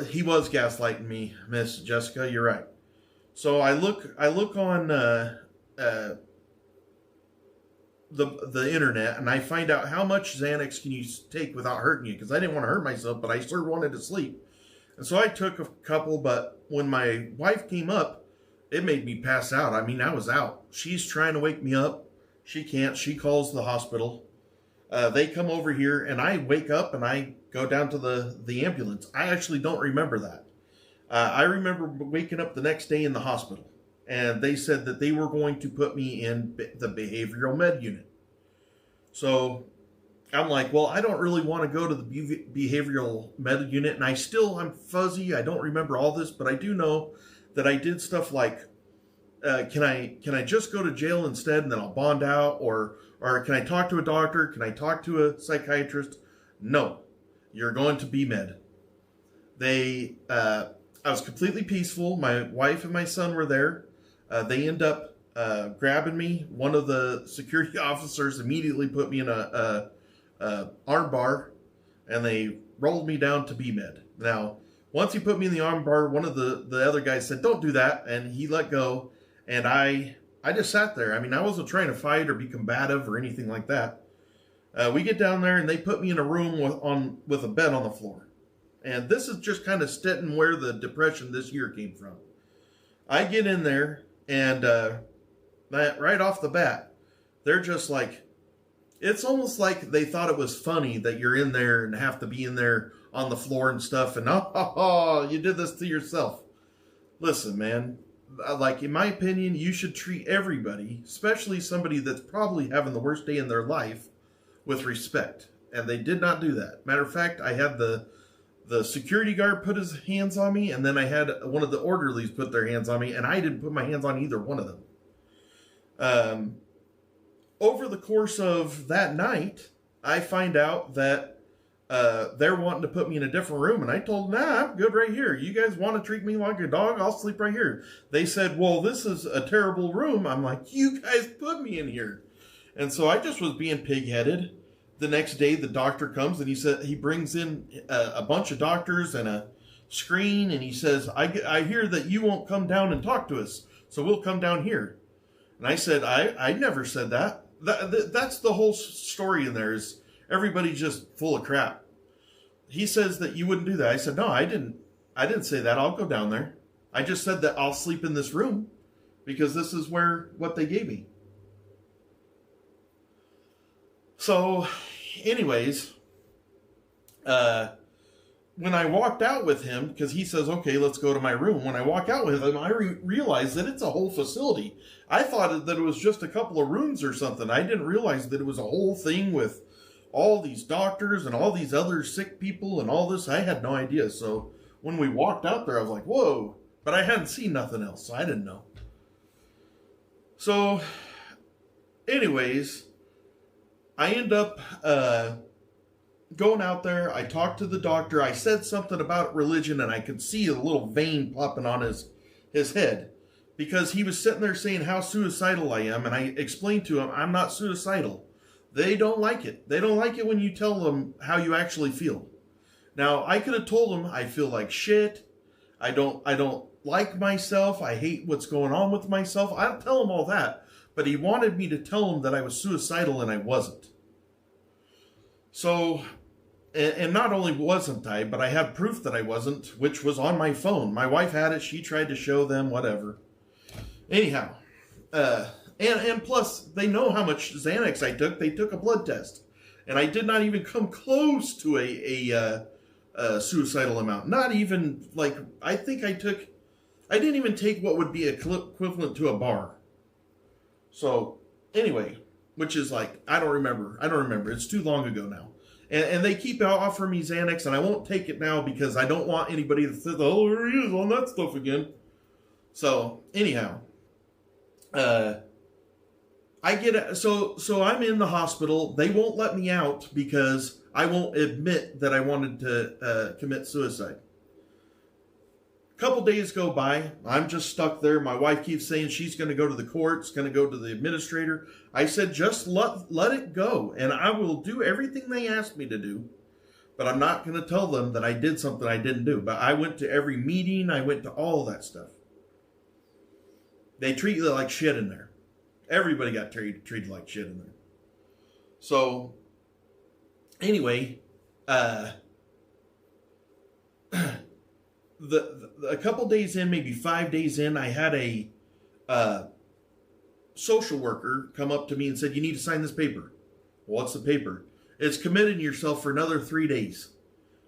he was gaslighting me, Miss Jessica, you're right. So I look on the internet, and I find out how much Xanax can you take without hurting you, because I didn't want to hurt myself, but I sure wanted to sleep. And so I took a couple, but when my wife came up, it made me pass out. I mean, I was out. She's trying to wake me up. She can't. She calls the hospital. They come over here, and I wake up, and I go down to the ambulance. I actually don't remember that. I remember waking up the next day in the hospital, and they said that they were going to put me in the behavioral med unit. So I'm like, well, I don't really want to go to the behavioral med unit, and I'm fuzzy. I don't remember all this, but I do know that I did stuff like, can I just go to jail instead, and then I'll bond out, or can I talk to a doctor? Can I talk to a psychiatrist? No, you're going to B-Med. I was completely peaceful. My wife and my son were there. They end up grabbing me. One of the security officers immediately put me in a arm bar, and they rolled me down to B-Med. Now, once he put me in the arm bar, one of the other guys said, "Don't do that," and he let go, and I just sat there. I mean, I wasn't trying to fight or be combative or anything like that. We get down there, and they put me in a room with a bed on the floor. And this is just kind of stating where the depression this year came from. I get in there, and right off the bat, they're just like, it's almost like they thought it was funny that you're in there and have to be in there on the floor and stuff, and you did this to yourself. Listen, man, like, in my opinion, you should treat everybody, especially somebody that's probably having the worst day in their life, with respect. And they did not do that. Matter of fact, I had the security guard put his hands on me, and then I had one of the orderlies put their hands on me, and I didn't put my hands on either one of them. Over the course of that night, I find out that they're wanting to put me in a different room, and I told them, "Nah, I'm good right here. You guys want to treat me like a dog? I'll sleep right here." They said, "Well, this is a terrible room." I'm like, "You guys put me in here." And so I just was being pig-headed. The next day, the doctor comes, and he brings in a bunch of doctors and a screen, and he says, I hear that you won't come down and talk to us, so we'll come down here." And I said, I never said that. That's the whole story in there, is everybody just full of crap. He says that you wouldn't do that. I said, "No, I didn't say that. I'll go down there. I just said that I'll sleep in this room because this is what they gave me." So, anyways, when I walked out with him, because he says, "Okay, let's go to my room." When I walk out with him, I realized that it's a whole facility. I thought that it was just a couple of rooms or something. I didn't realize that it was a whole thing with all these doctors and all these other sick people and all this. I had no idea. So when we walked out there, I was like, whoa. But I hadn't seen nothing else, so I didn't know. So, anyways, I end up going out there. I talked to the doctor. I said something about religion, and I could see a little vein popping on his head, because he was sitting there saying how suicidal I am, and I explained to him I'm not suicidal. They don't like it. They don't like it when you tell them how you actually feel. Now, I could have told him I feel like shit. I don't like myself. I hate what's going on with myself. I'll tell him all that. But he wanted me to tell him that I was suicidal, and I wasn't. So, and not only wasn't I, but I had proof that I wasn't, which was on my phone. My wife had it. She tried to show them, whatever. Anyhow, and plus, they know how much Xanax I took. They took a blood test. And I did not even come close to a suicidal amount. Not even, like, I didn't even take what would be equivalent to a bar. So, anyway, which is like, I don't remember. It's too long ago now. And they keep offering me Xanax, and I won't take it now because I don't want anybody to say, "Oh, there he is on that stuff again." So, anyhow, so I'm in the hospital. They won't let me out because I won't admit that I wanted to commit suicide. A couple days go by. I'm just stuck there. My wife keeps saying she's going to go to the courts, going to go to the administrator. I said, just let it go, and I will do everything they asked me to do. But I'm not going to tell them that I did something I didn't do. But I went to every meeting. I went to all that stuff. They treat you like shit in there. Everybody got treated like shit in there. So, anyway, a couple days in, maybe 5 days in, I had a social worker come up to me and said, "You need to sign this paper." "Well, what's the paper?" "It's committing yourself for another 3 days."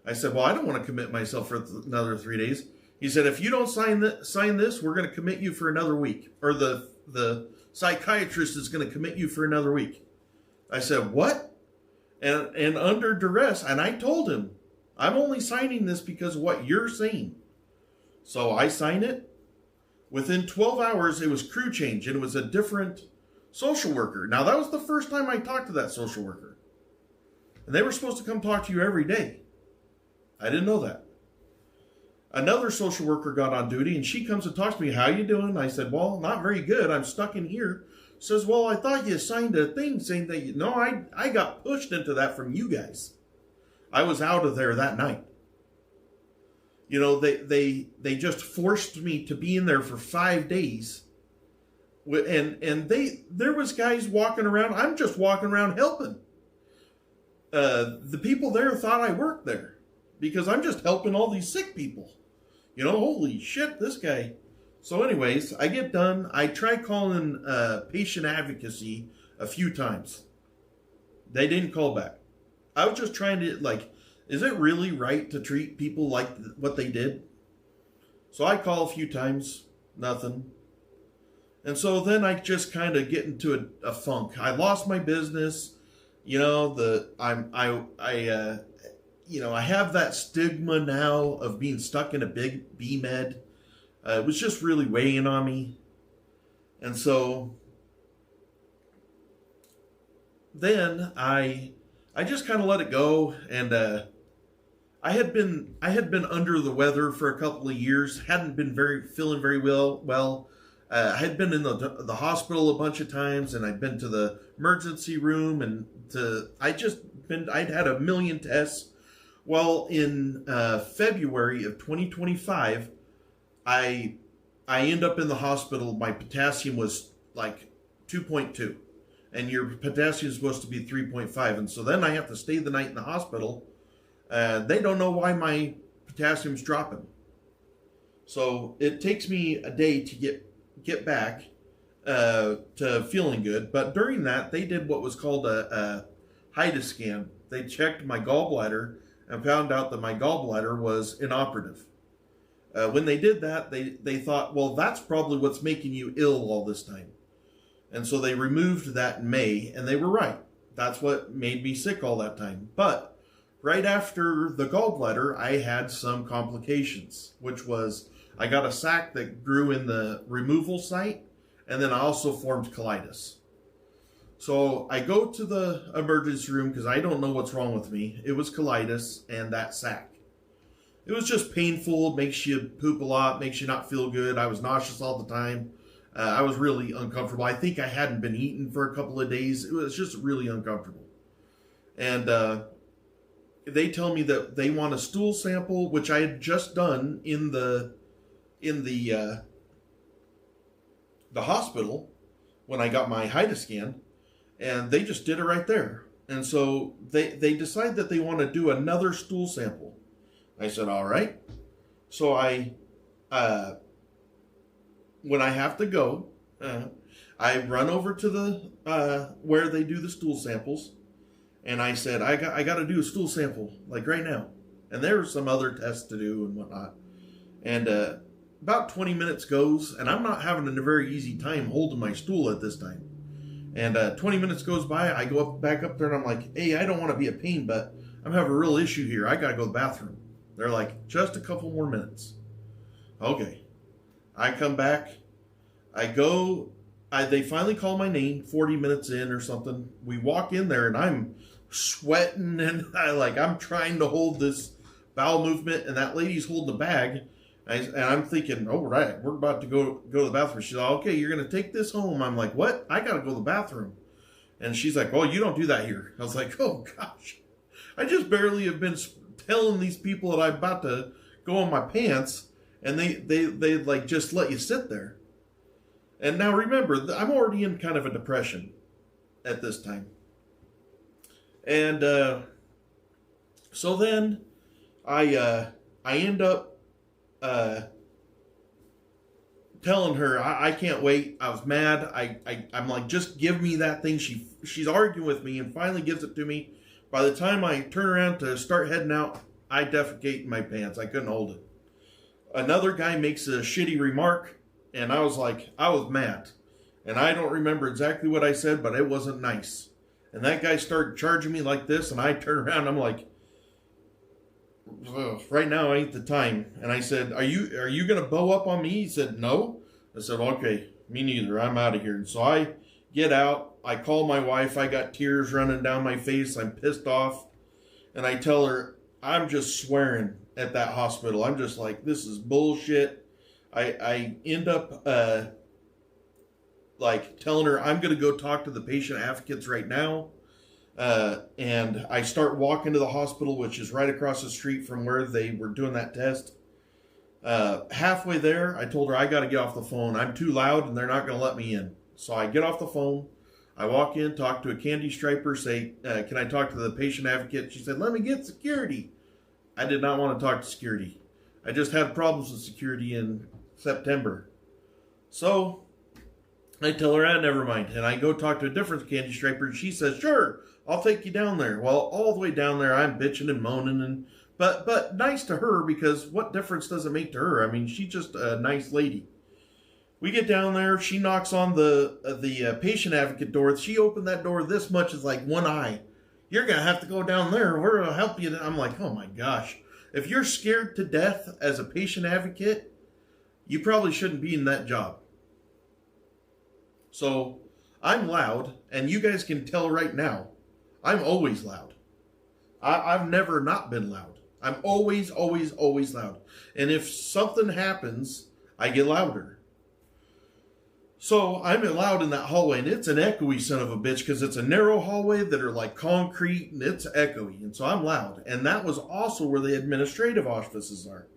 I said, "Well, I don't want to commit myself for another 3 days." He said, "If you don't sign this, we're going to commit you for another week. Or the psychiatrist is going to commit you for another week." I said, "What?" And under duress, and I told him, "I'm only signing this because of what you're saying." So I signed it. Within 12 hours, it was crew change, and it was a different social worker. Now, that was the first time I talked to that social worker. And they were supposed to come talk to you every day. I didn't know that. Another social worker got on duty, and she comes and talks to me. How you doing? I said, well, not very good. I'm stuck in here. Says, well, I thought you signed a thing saying that you... No, I got pushed into that from you guys. I was out of there that night. You know, they just forced me to be in there for 5 days. And there was guys walking around. I'm just walking around helping. The people there thought I worked there because I'm just helping all these sick people. You know, holy shit, this guy. So anyways, I get done. I try calling patient advocacy a few times. They didn't call back. I was just trying to, like, is it really right to treat people like what they did? So I call a few times, nothing. And so then I just kind of get into a funk. I lost my business. You know, I have that stigma now of being stuck in a big B-med. It was just really weighing on me. And so then I just kind of let it go. And I had been under the weather for a couple of years. Hadn't been feeling very well. I had been in the hospital a bunch of times, and I'd been to the emergency room, and I'd had a million tests. Well, in February of 2025, I end up in the hospital. My potassium was like 2.2, and your potassium is supposed to be 3.5, and so then I have to stay the night in the hospital. They don't know why my potassium's dropping. So it takes me a day to get back to feeling good. But during that, they did what was called a HIDA scan. They checked my gallbladder and found out that my gallbladder was inoperative. When they did that, they thought, well, that's probably what's making you ill all this time. And so they removed that in May, and they were right. That's what made me sick all that time. But right after the gallbladder, I had some complications, which was I got a sac that grew in the removal site, and then I also formed colitis. So I go to the emergency room because I don't know what's wrong with me. It was colitis and that sac. It was just painful, makes you poop a lot, makes you not feel good. I was nauseous all the time. I was really uncomfortable. I think I hadn't been eating for a couple of days. It was just really uncomfortable. And they tell me that they want a stool sample, which I had just done in the hospital when I got my HIDA scan, and they just did it right there. And so they decide that they want to do another stool sample. I said, all right. So when I have to go, I run over to the where they do the stool samples, and I said, I got to do a stool sample like right now. And there were some other tests to do and whatnot. And about 20 minutes goes, and I'm not having a very easy time holding my stool at this time. And 20 minutes goes by, I go back up there, and I'm like, hey, I don't want to be a pain, but I'm having a real issue here. I got to go to the bathroom. They're like, just a couple more minutes. Okay. I come back. I go. They finally call my name 40 minutes in or something. We walk in there, and I'm sweating, and I'm trying to hold this bowel movement, and that lady's holding the bag. And I'm thinking, oh, right, we're about to go to the bathroom. She's like, okay, you're going to take this home. I'm like, what? I got to go to the bathroom. And she's like, oh, you don't do that here. I was like, oh, gosh. I just barely have been telling these people that I'm about to go on my pants, and they like just let you sit there. And now remember, I'm already in kind of a depression at this time. And so then I end up telling her I can't wait. I was mad. I'm like, just give me that thing. She's arguing with me and finally gives it to me. By the time I turn around to start heading out, I defecate in my pants. I couldn't hold it. Another guy makes a shitty remark, and I was mad. And I don't remember exactly what I said, but it wasn't nice. And that guy started charging me like this, and I turned around, and I'm like, right now ain't the time. And I said, are you going to bow up on me? He said, no. I said, okay, me neither. I'm out of here. And so I get out. I call my wife. I got tears running down my face. I'm pissed off. And I tell her, I'm just swearing at that hospital. I'm just like, this is bullshit. I end up like telling her I'm going to go talk to the patient advocates right now. And I start walking to the hospital, which is right across the street from where they were doing that test. Halfway there, I told her I got to get off the phone. I'm too loud and they're not going to let me in. So I get off the phone. I walk in, talk to a candy striper, say, can I talk to the patient advocate? She said, let me get security. I did not want to talk to security. I just had problems with security in September. So I tell her, never mind. And I go talk to a different candy striper. And she says, sure, I'll take you down there. Well, all the way down there, I'm bitching and moaning. But nice to her, because what difference does it make to her? I mean, she's just a nice lady. We get down there. She knocks on the patient advocate door. She opened that door this much as like one eye. You're going to have to go down there. We're going to help you. I'm like, oh my gosh. If you're scared to death as a patient advocate, you probably shouldn't be in that job. So I'm loud, and you guys can tell right now, I'm always loud. I've never not been loud. I'm always, always, always loud. And if something happens, I get louder. So I'm loud in that hallway, and it's an echoey son of a bitch, because it's a narrow hallway that are like concrete, and it's echoey. And so I'm loud. And that was also where the administrative offices are.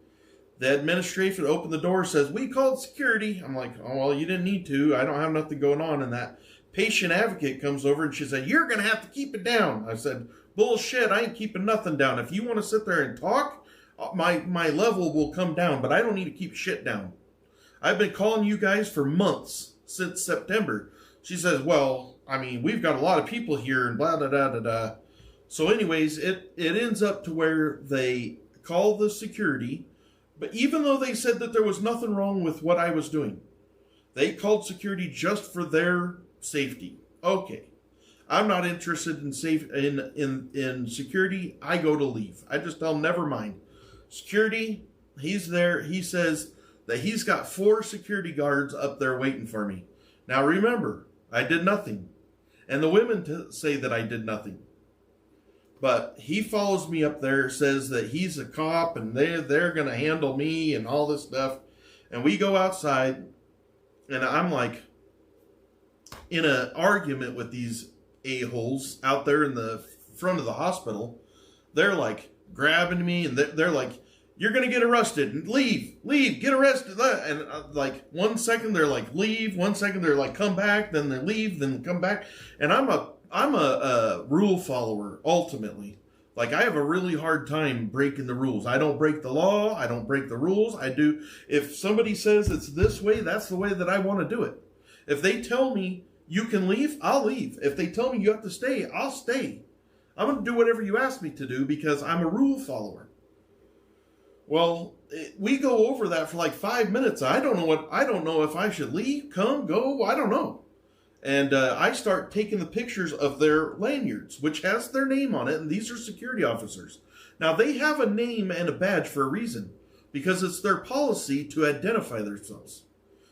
The administrator opened the door, says, we called security. I'm like, oh, well, you didn't need to. I don't have nothing going on. And that patient advocate comes over, and she said, you're going to have to keep it down. I said, bullshit, I ain't keeping nothing down. If you want to sit there and talk, my level will come down, but I don't need to keep shit down. I've been calling you guys for months, since September. She says, well, I mean, we've got a lot of people here and blah, da, da, da, da. So anyways, it ends up to where they call the security. But even though they said that there was nothing wrong with what I was doing, they called security just for their safety. Okay. I'm not interested in security. I go to leave. I just tell them, never mind. Security, he's there. He says that he's got 4 security guards up there waiting for me. Now remember, I did nothing. And the women say that I did nothing. But he follows me up there, says that he's a cop and they're going to handle me and all this stuff. And we go outside, and I'm like in an argument with these a-holes out there in the front of the hospital. They're like grabbing me, and they're like, you're going to get arrested, and leave, get arrested. And like 1 second they're like, leave. 1 second they're like, come back. Then they leave, then come back. And I'm a rule follower, ultimately. Like, I have a really hard time breaking the rules. I don't break the law. I don't break the rules. I do. If somebody says it's this way, that's the way that I want to do it. If they tell me you can leave, I'll leave. If they tell me you have to stay, I'll stay. I'm going to do whatever you ask me to do because I'm a rule follower. Well, we go over that for like 5 minutes. I don't know if I should leave, come, go. I don't know. And I start taking the pictures of their lanyards, which has their name on it. And these are security officers. Now, they have a name and a badge for a reason, because it's their policy to identify themselves.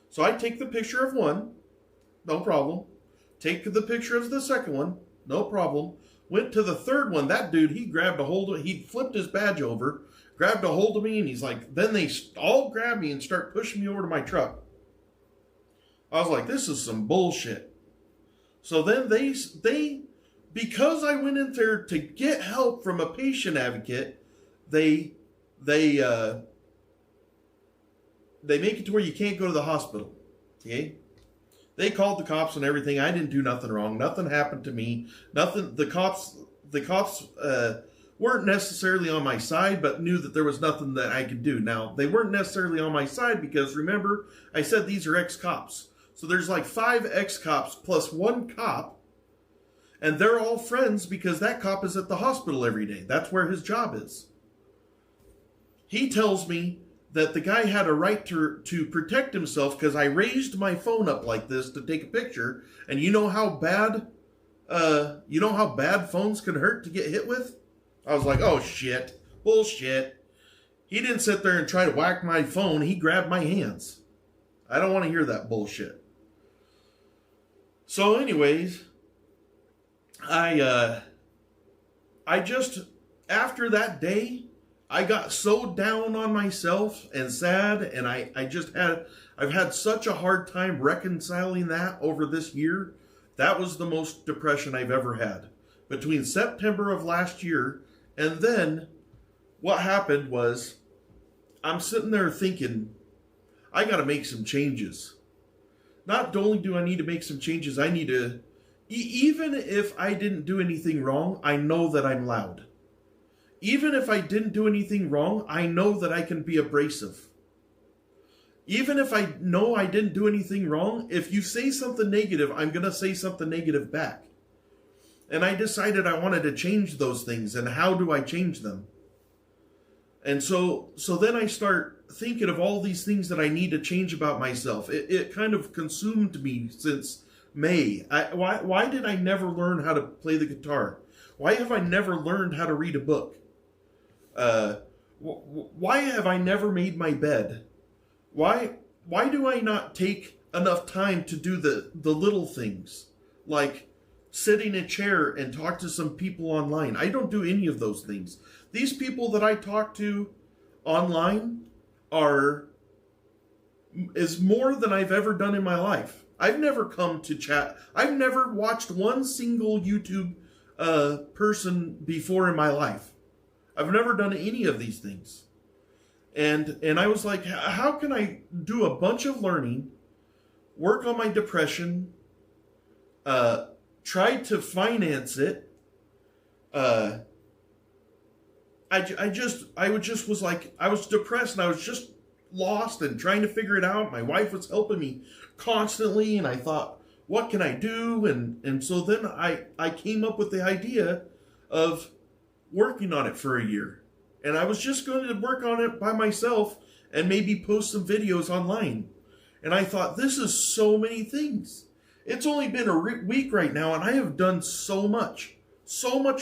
So I take the picture of one, no problem. Take the picture of the second one, no problem. Went to the third one. That dude, he grabbed a hold of it. He flipped his badge over, grabbed a hold of me, and he's like, then they all grab me and start pushing me over to my truck. I was like, this is some bullshit. So then they because I went in there to get help from a patient advocate, they make it to where you can't go to the hospital. Okay? They called the cops and everything. I didn't do nothing wrong. Nothing happened to me. Nothing. The cops weren't necessarily on my side, but knew that there was nothing that I could do. Now, they weren't necessarily on my side because, remember, I said these are ex-cops. So there's like 5 ex-cops plus 1 cop, and they're all friends because that cop is at the hospital every day. That's where his job is. He tells me that the guy had a right to protect himself because I raised my phone up like this to take a picture, and you know how bad phones can hurt to get hit with? I was like, oh shit, bullshit. He didn't sit there and try to whack my phone. He grabbed my hands. I don't want to hear that bullshit. So anyways, I just, after that day, I got so down on myself and sad, and I've had such a hard time reconciling that over this year. That was the most depression I've ever had. Between September of last year and then what happened was I'm sitting there thinking, I got to make some changes. Not only do I need to make some changes, I need to, even if I didn't do anything wrong, I know that I'm loud. Even if I didn't do anything wrong, I know that I can be abrasive. Even if I know I didn't do anything wrong, if you say something negative, I'm going to say something negative back. And I decided I wanted to change those things, and how do I change them? And so then I start thinking of all these things that I need to change about myself. It kind of consumed me since May. Why did I never learn how to play the guitar? Why have I never learned how to read a book? Why have I never made my bed? Why do I not take enough time to do the little things? Like sit in a chair and talk to some people online. I don't do any of those things. These people that I talk to online is more than I've ever done in my life. I've never come to chat. I've never watched one single YouTube person before in my life. I've never done any of these things. And I was like, how can I do a bunch of learning, work on my depression, try to finance it. I was depressed, and I was just lost and trying to figure it out. My wife was helping me constantly, and I thought, what can I do? And so then I came up with the idea of working on it for a year. And I was just going to work on it by myself and maybe post some videos online. And I thought, this is so many things. It's only been a week right now, and I have done so much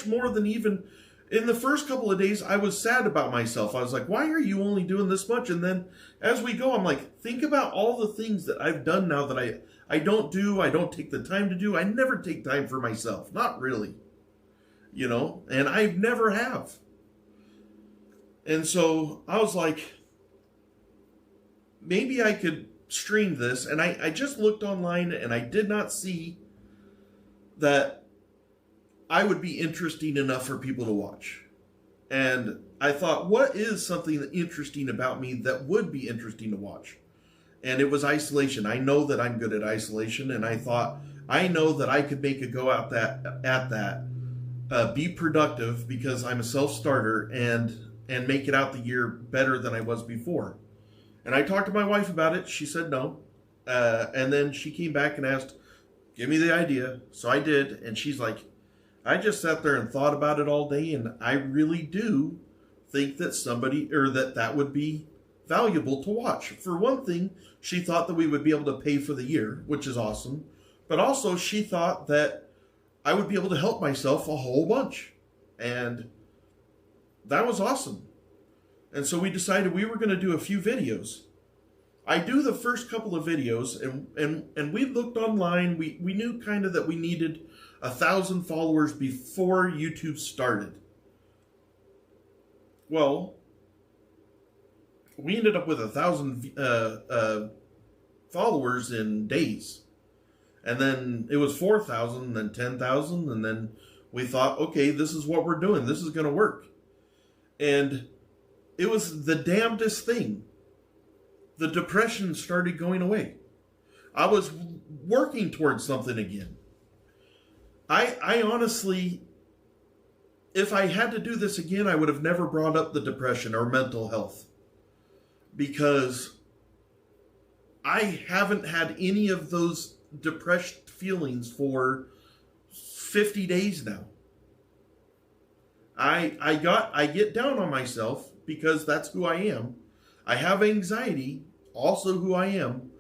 more than even in the first couple of days. I was sad about myself. I was like, why are you only doing this much? And then as we go, I'm like, think about all the things that I've done now that I don't do. I don't take the time to do. I never take time for myself. Not really, and I never have. And so I was like, maybe I could stream this. And I just looked online, and I did not see that I would be interesting enough for people to watch. And I thought, what is something interesting about me that would be interesting to watch? And it was isolation. I know that I'm good at isolation, and I thought, I know that I could make a go at that, be productive because I'm a self-starter, and make it out the year better than I was before. And I talked to my wife about it. She said no. And then she came back and asked, give me the idea. So I did. And she's like, I just sat there and thought about it all day. And I really do think that that would be valuable to watch. For one thing, she thought that we would be able to pay for the year, which is awesome. But also she thought that I would be able to help myself a whole bunch. And that was awesome. And so we decided we were going to do a few videos. I do the first couple of videos, and we looked online. We knew kind of that we needed 1,000 followers before YouTube started. Well, we ended up with 1,000 followers in days. And then it was 4,000, then 10,000, and then we thought, okay, this is what we're doing. This is going to work. And it was the damnedest thing. The depression started going away. I was working towards something again. I honestly, if I had to do this again, I would have never brought up the depression or mental health. Because I haven't had any of those depressed feelings for 50 days now. I get down on myself because that's who I am. I have anxiety, also who I am,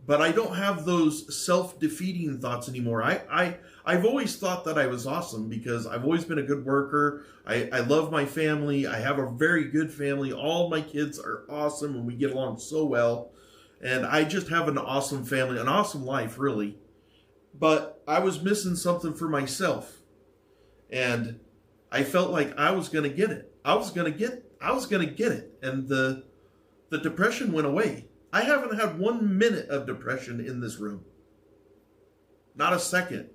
but I don't have those self-defeating thoughts anymore. I've always thought that I was awesome because I've always been a good worker. I love my family. I have a very good family. All my kids are awesome and we get along so well. And I just have an awesome family, an awesome life, really. But I was missing something for myself. And I felt like I was going to get it. I was going to get I was going to get it. And the depression went away. I haven't had 1 minute of depression in this room. Not a second.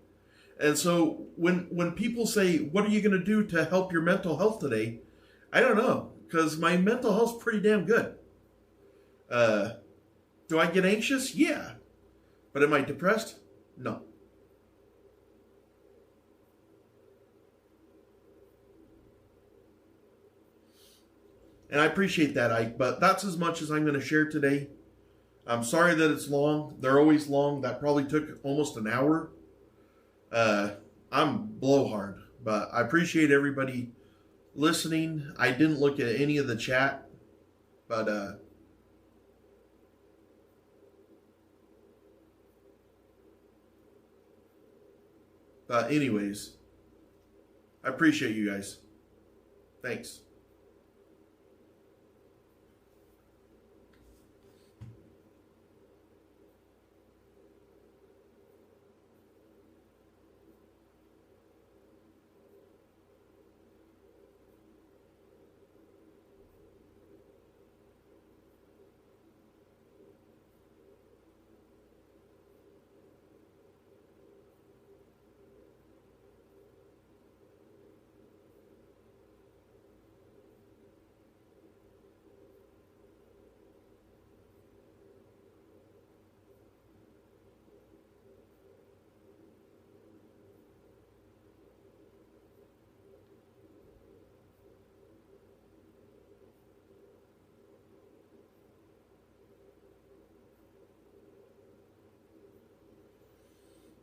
And so when people say, what are you going to do to help your mental health today? I don't know, because my mental health's pretty damn good. Do I get anxious? Yeah. But am I depressed? No. And I appreciate that, Ike, but that's as much as I'm going to share today. I'm sorry that it's long. They're always long. That probably took almost an hour. I'm blowhard, but I appreciate everybody listening. I didn't look at any of the chat, but anyways, I appreciate you guys. Thanks.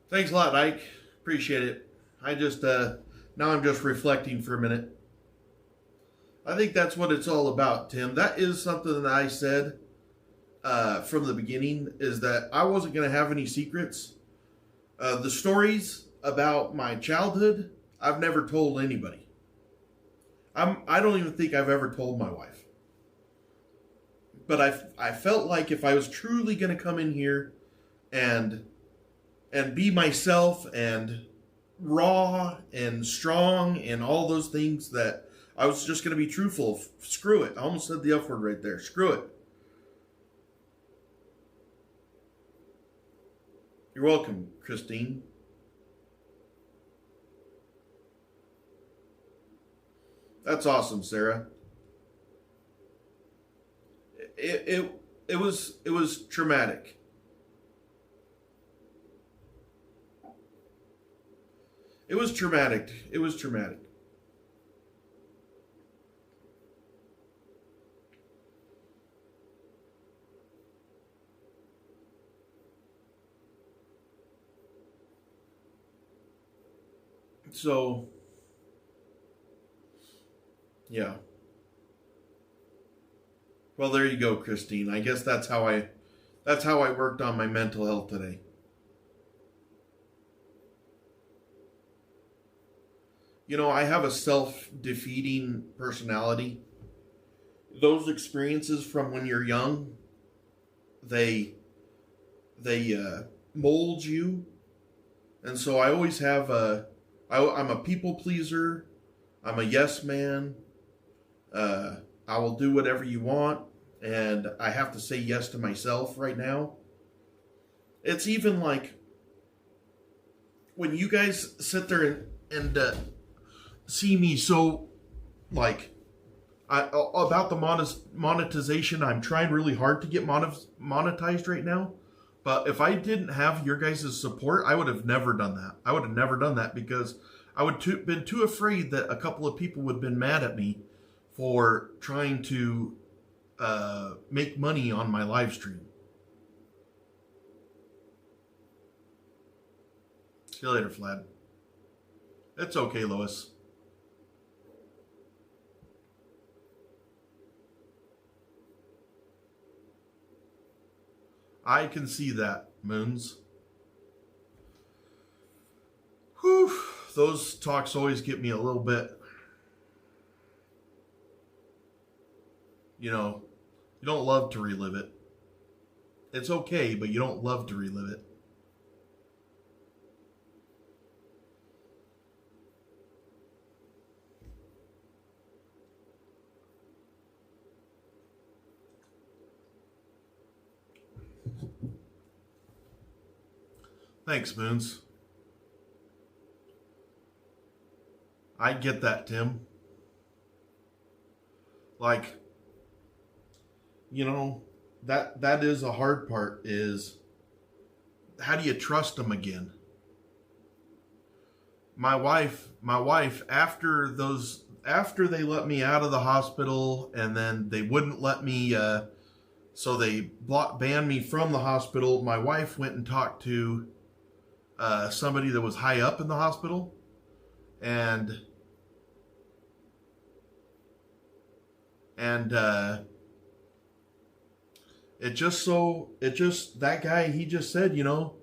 Thanks a lot, Ike. Appreciate it. I just, now I'm just reflecting for a minute. I think that's what it's all about, Tim. That is something that I said from the beginning, is that I wasn't going to have any secrets. The stories about my childhood, I've never told anybody. I don't even think I've ever told my wife. But I felt like if I was truly going to come in here and be myself and raw and strong and all those things, that I was just going to be truthful. Screw it. I almost said the F word right there. Screw it. You're welcome, Christine. That's awesome, Sarah. It was traumatic. It was traumatic. It was traumatic. So, yeah. Well, there you go, Christine. I guess that's how I worked on my mental health today. You know, I have a self-defeating personality. Those experiences from when you're young, they mold you. And so I always have I'm a people pleaser. I'm a yes man. I will do whatever you want. And I have to say yes to myself right now. It's even like when you guys sit there and see me so like about the monetization. I'm trying really hard to get monetized right now. But if I didn't have your guys' support, I would have never done that. I would have never done that because I would been too afraid that a couple of people would have been mad at me for trying to make money on my live stream. See you later, Vlad. It's okay, Lois. I can see that, Moons. Whew. Those talks always get me a little bit, you know, you don't love to relive it. It's okay, but you don't love to relive it. Thanks, Moons. I get that, Tim. Like, you know, that is a hard part, is how do you trust them again? My wife, after they let me out of the hospital, and then they wouldn't let me, so they banned me from the hospital. My wife went and talked to somebody that was high up in the hospital, and that guy, he just said, you know,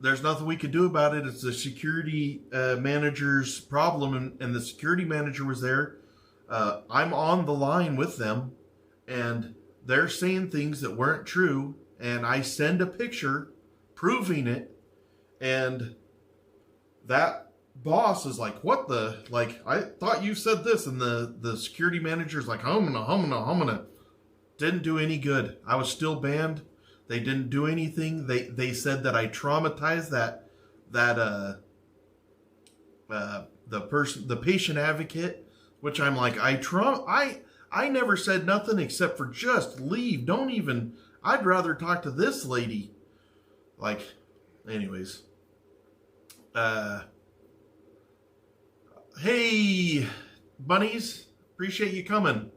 there's nothing we could do about it. It's the security manager's problem, and the security manager was there. I'm on the line with them, and they're saying things that weren't true, and I send a picture proving it, and that boss is like, what the, like, I thought you said this, and the security manager's like, humana. Didn't do any good. I was still banned. They didn't do anything. They said that I traumatized the patient advocate, which I'm like, I never said nothing except for just leave. Don't even, I'd rather talk to this lady. Like, anyways. Hey, bunnies. Appreciate you coming.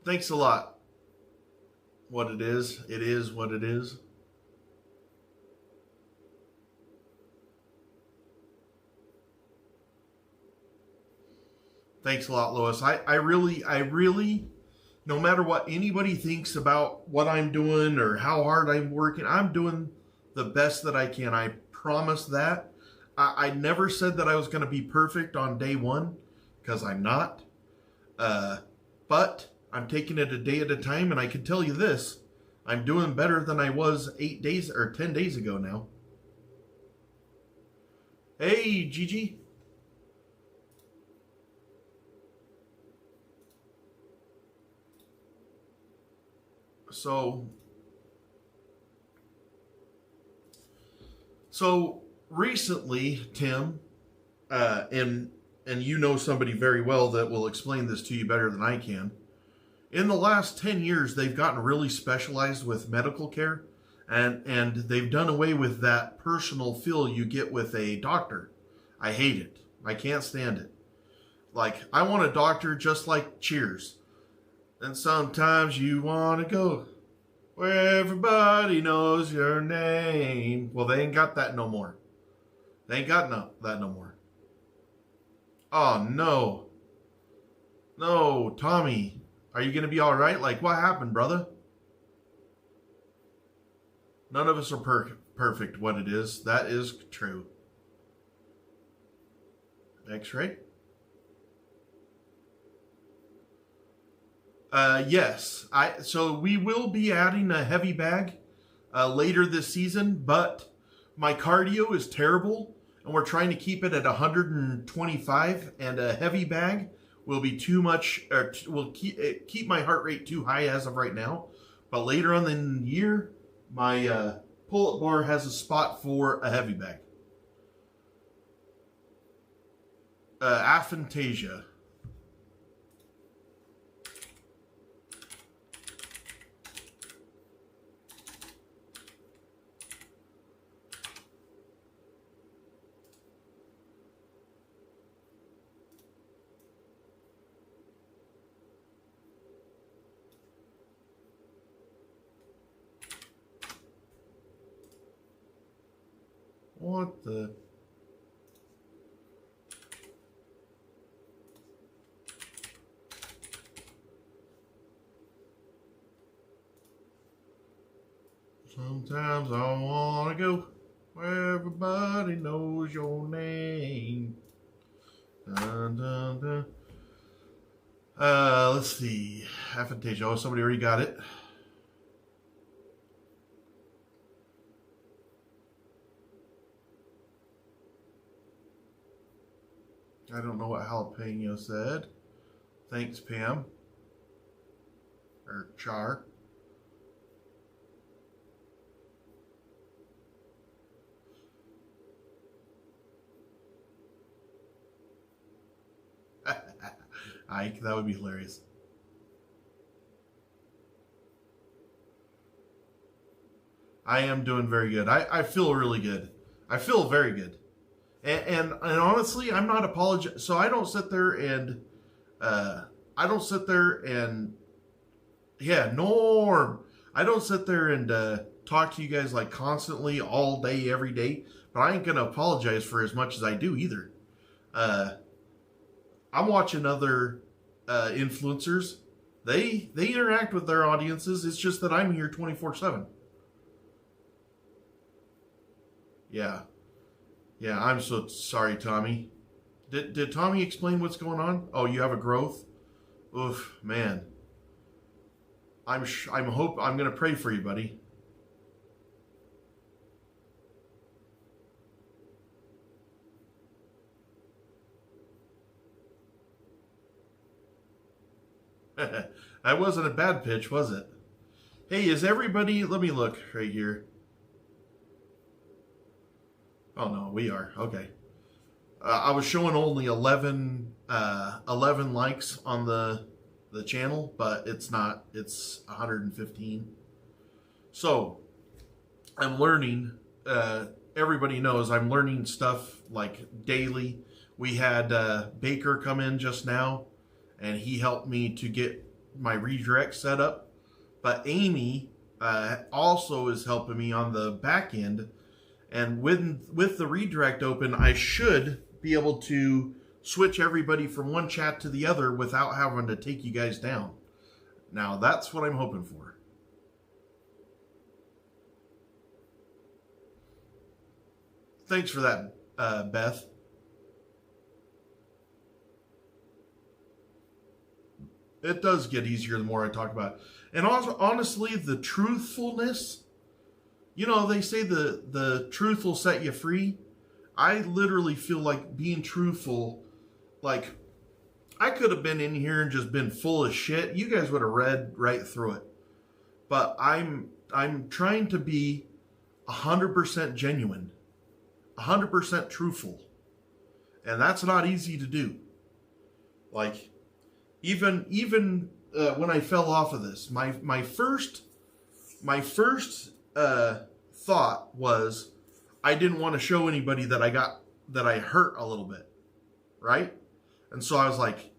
Thanks a lot. What it is what it is. Thanks a lot, Lois. I really, no matter what anybody thinks about what I'm doing or how hard I'm working, I'm doing the best that I can. I promise that. I never said that I was going to be perfect on day one, because I'm not. But I'm taking it a day at a time, and I can tell you this. I'm doing better than I was 8 days or 10 days ago now. Hey, Gigi. So recently, Tim, and you know somebody very well that will explain this to you better than I can. In the last 10 years, they've gotten really specialized with medical care, and they've done away with that personal feel you get with a doctor. I hate it. I can't stand it. Like, I want a doctor just like Cheers. And sometimes you want to go where everybody knows your name. Well, they ain't got that no more. They ain't got that no more. Oh, no. No, Tommy. Are you going to be all right? Like, what happened, brother? None of us are perfect, what it is. That is true. X-ray? Yes. So we will be adding a heavy bag later this season, but my cardio is terrible, and we're trying to keep it at 125, and a heavy bag will be too much, will keep my heart rate too high as of right now. But later on in the year, my pull-up bar has a spot for a heavy bag. Aphantasia. What the? Sometimes I want to go where everybody knows your name. Dun, dun, dun. Let's see. Aphantasia. Oh, somebody already got it. I don't know what jalapeno said. Thanks, Pam. Or Char. Ike, that would be hilarious. I am doing very good. I feel really good. I feel very good. And honestly, I'm not apologizing. So I don't sit there and, yeah, Norm. I don't sit there and talk to you guys like constantly all day, every day. But I ain't going to apologize for as much as I do either. I'm watching other influencers. They interact with their audiences. It's just that I'm here 24/7. Yeah. Yeah, I'm so sorry, Tommy. Did Tommy explain what's going on? Oh, you have a growth? Oof, man. I'm gonna pray for you, buddy. That wasn't a bad pitch, was it? Hey, is everybody? Let me look right here. Oh no, we are. Okay. I was showing only 11 likes on the channel, but it's not. It's 115. So I'm learning. Everybody knows I'm learning stuff like daily. We had Baker come in just now, and he helped me to get my redirect set up. But Amy also is helping me on the back end. And with the redirect open, I should be able to switch everybody from one chat to the other without having to take you guys down. Now, that's what I'm hoping for. Thanks for that, Beth. It does get easier the more I talk about it. And also, honestly, the truthfulness... You know, they say the truth will set you free. I literally feel like being truthful, like, I could have been in here and just been full of shit. You guys would have read right through it. But I'm trying to be 100% genuine, 100% truthful. And that's not easy to do. Like, even when I fell off of this, my first thought was I didn't want to show anybody that I hurt a little bit, right? And so I was like,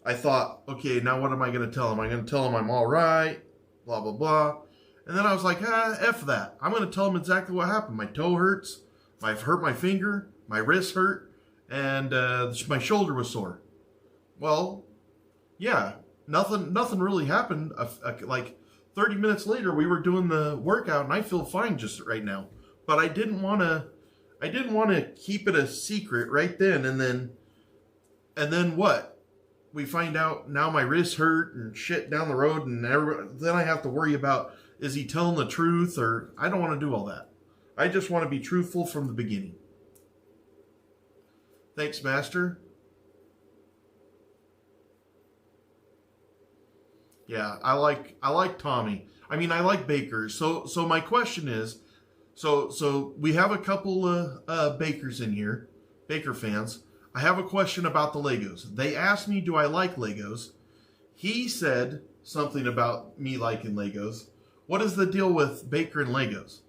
I thought, okay, now what am I going to tell them? Am I going to tell them I'm all right, blah, blah, blah. And then I was like, F that. I'm going to tell them exactly what happened. My toe hurts, I've hurt my finger, my wrist hurt, and my shoulder was sore. Well, yeah, nothing really happened. Like 30 minutes later, we were doing the workout, and I feel fine just right now. But I didn't want to keep it a secret right then. And then what? We find out now my wrist hurt and shit down the road, and then I have to worry about, is he telling the truth? Or I don't want to do all that. I just want to be truthful from the beginning. Thanks, Master. Yeah, I like Tommy. I mean, I like Baker. So my question is, so we have a couple of Bakers in here, Baker fans. I have a question about the Legos. They asked me, do I like Legos? He said something about me liking Legos. What is the deal with Baker and Legos?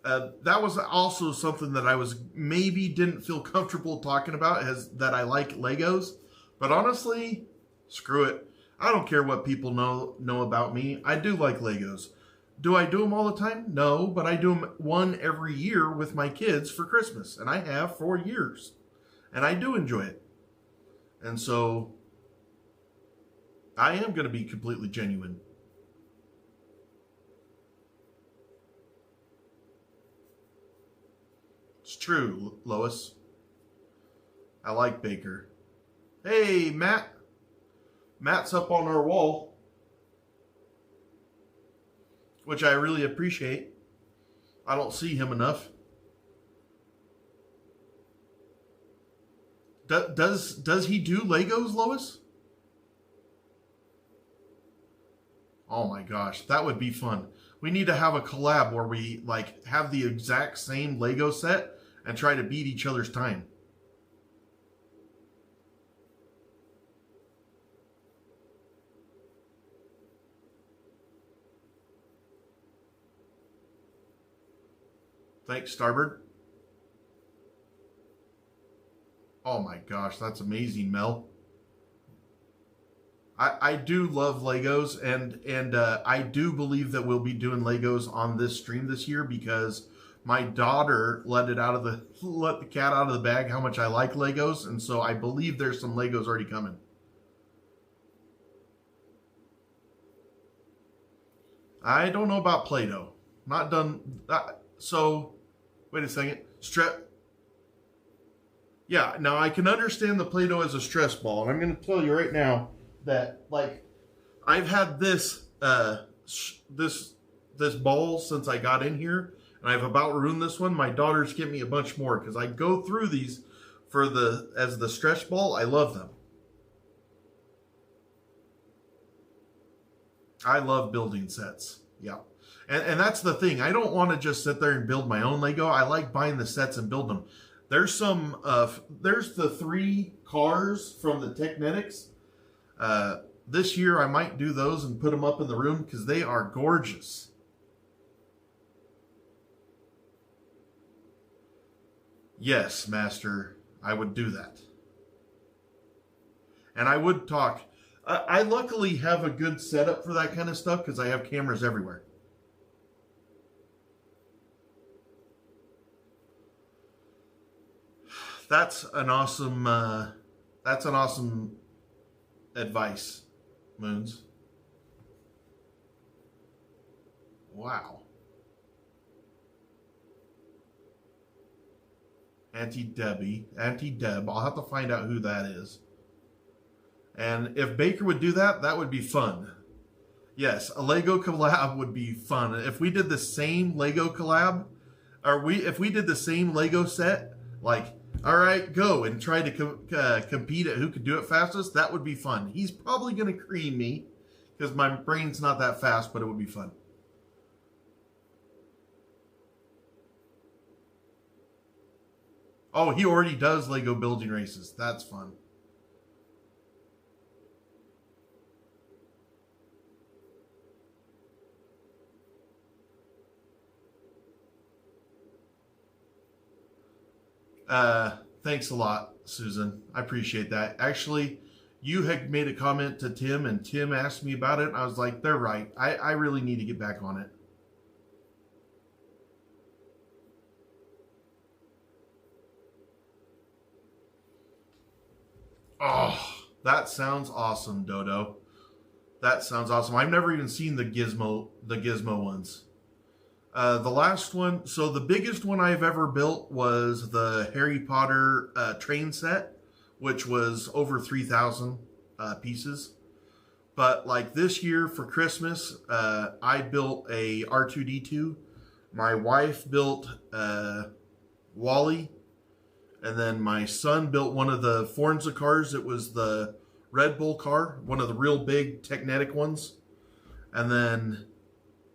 That was also something that I maybe didn't feel comfortable talking about, that I like Legos. But honestly, screw it. I don't care what people know about me. I do like Legos. Do I do them all the time? No, but I do them one every year with my kids for Christmas. And I have for years. And I do enjoy it. And so, I am going to be completely genuine. It's true, Lois. I like Baker. Hey, Matt. Matt's up on our wall, which I really appreciate. I don't see him enough. Does he do Legos, Lois? Oh my gosh, that would be fun. We need to have a collab where we have the exact same Lego set and try to beat each other's time. Thanks, Starboard. Oh my gosh, that's amazing, Mel. I do love Legos, and I do believe that we'll be doing Legos on this stream this year because my daughter let the cat out of the bag how much I like Legos, and so I believe there's some Legos already coming. I don't know about Play-Doh. Not done. So, wait a second. Yeah, now I can understand the Play-Doh as a stress ball, and I'm going to tell you right now that, like, I've had this ball since I got in here, and I've about ruined this one. My daughters give me a bunch more because I go through these as the stretch ball. I love them. I love building sets. Yeah. And that's the thing. I don't want to just sit there and build my own Lego. I like buying the sets and build them. There's there's the 3 cars from the Technetics. This year I might do those and put them up in the room because they are gorgeous. Yes, Master, I would do that. And I would talk. I luckily have a good setup for that kind of stuff because I have cameras everywhere. That's an awesome advice, Moons. Wow. Auntie Deb. I'll have to find out who that is. And if Baker would do that, that would be fun. Yes, a Lego collab would be fun. If we did the same Lego collab, if we did the same Lego set, like, all right, go and try to compete at who could do it fastest, that would be fun. He's probably going to cream me because my brain's not that fast, but it would be fun. Oh, he already does Lego building races. That's fun. Thanks a lot, Susan. I appreciate that. Actually, you had made a comment to Tim, and Tim asked me about it. And I was like, they're right. I really need to get back on it. Oh, that sounds awesome, Dodo. That sounds awesome. I've never even seen the Gizmo ones. The last one, so the biggest one I've ever built was the Harry Potter train set, which was over 3,000 pieces. But like this year for Christmas, I built a R2-D2. My wife built Wally. And then my son built one of the Forza cars. It was the Red Bull car, one of the real big Technetic ones. And then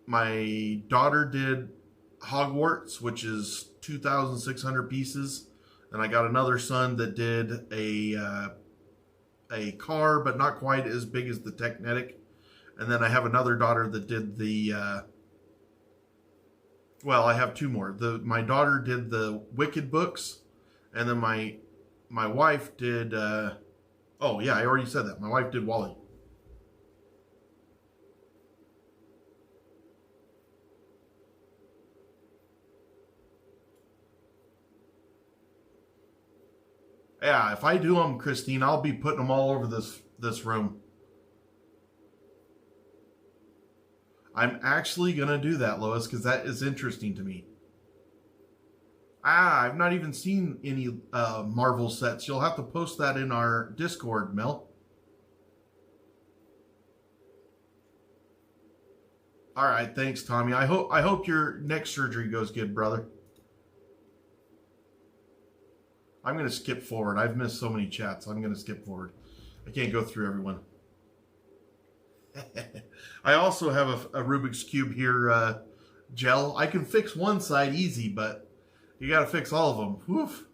my daughter did Hogwarts, which is 2,600 pieces. And I got another son that did a car, but not quite as big as the Technetic. And then I have another daughter that did the, well, I have 2 more. My daughter did the Wicked books. And then my wife did, oh yeah, I already said that. My wife did Wally. Yeah, if I do them, Christine, I'll be putting them all over this room. I'm actually going to do that, Lois, because that is interesting to me. I've not even seen any Marvel sets. You'll have to post that in our Discord, Mel. All right, thanks, Tommy. I hope your neck surgery goes good, brother. I'm going to skip forward. I've missed so many chats. I'm going to skip forward. I can't go through everyone. I also have a Rubik's Cube here, gel. I can fix one side easy, but you got to fix all of them. Woof.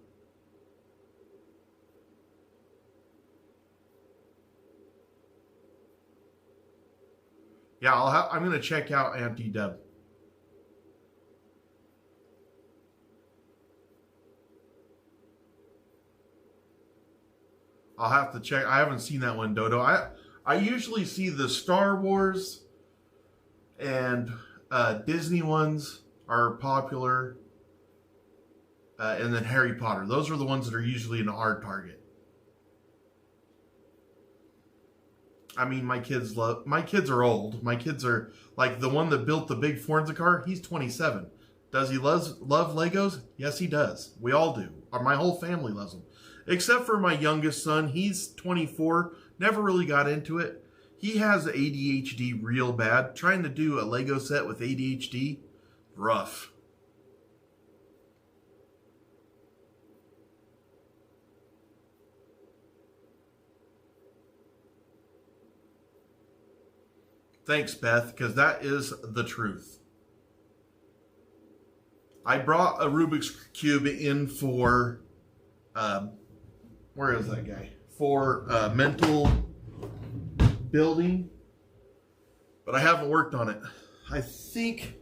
Yeah, I'm going to check out Auntie Deb. I'll have to check. I haven't seen that one, Dodo. I usually see the Star Wars and Disney ones are popular, and then Harry Potter. Those are the ones that are usually in a hard target. I mean, my kids are old. My kids are like the one that built the big Forza car. He's 27. Does he love Legos? Yes, he does. We all do. My whole family loves them. Except for my youngest son. He's 24. Never really got into it. He has ADHD real bad. Trying to do a Lego set with ADHD, rough. Thanks, Beth, because that is the truth. I brought a Rubik's Cube in for, where is that guy? For mental building, but I haven't worked on it. I think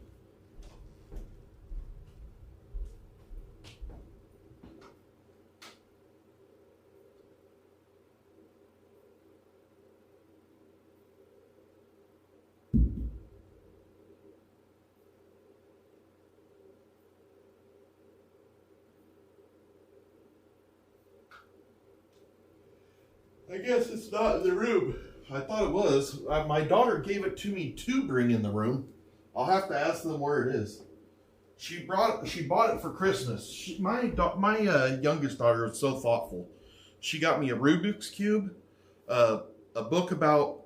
I guess it's not in the room. I thought it was. My daughter gave it to me to bring in the room. I'll have to ask them where it is. She bought it for Christmas. My youngest daughter is so thoughtful. She got me a Rubik's Cube, a book about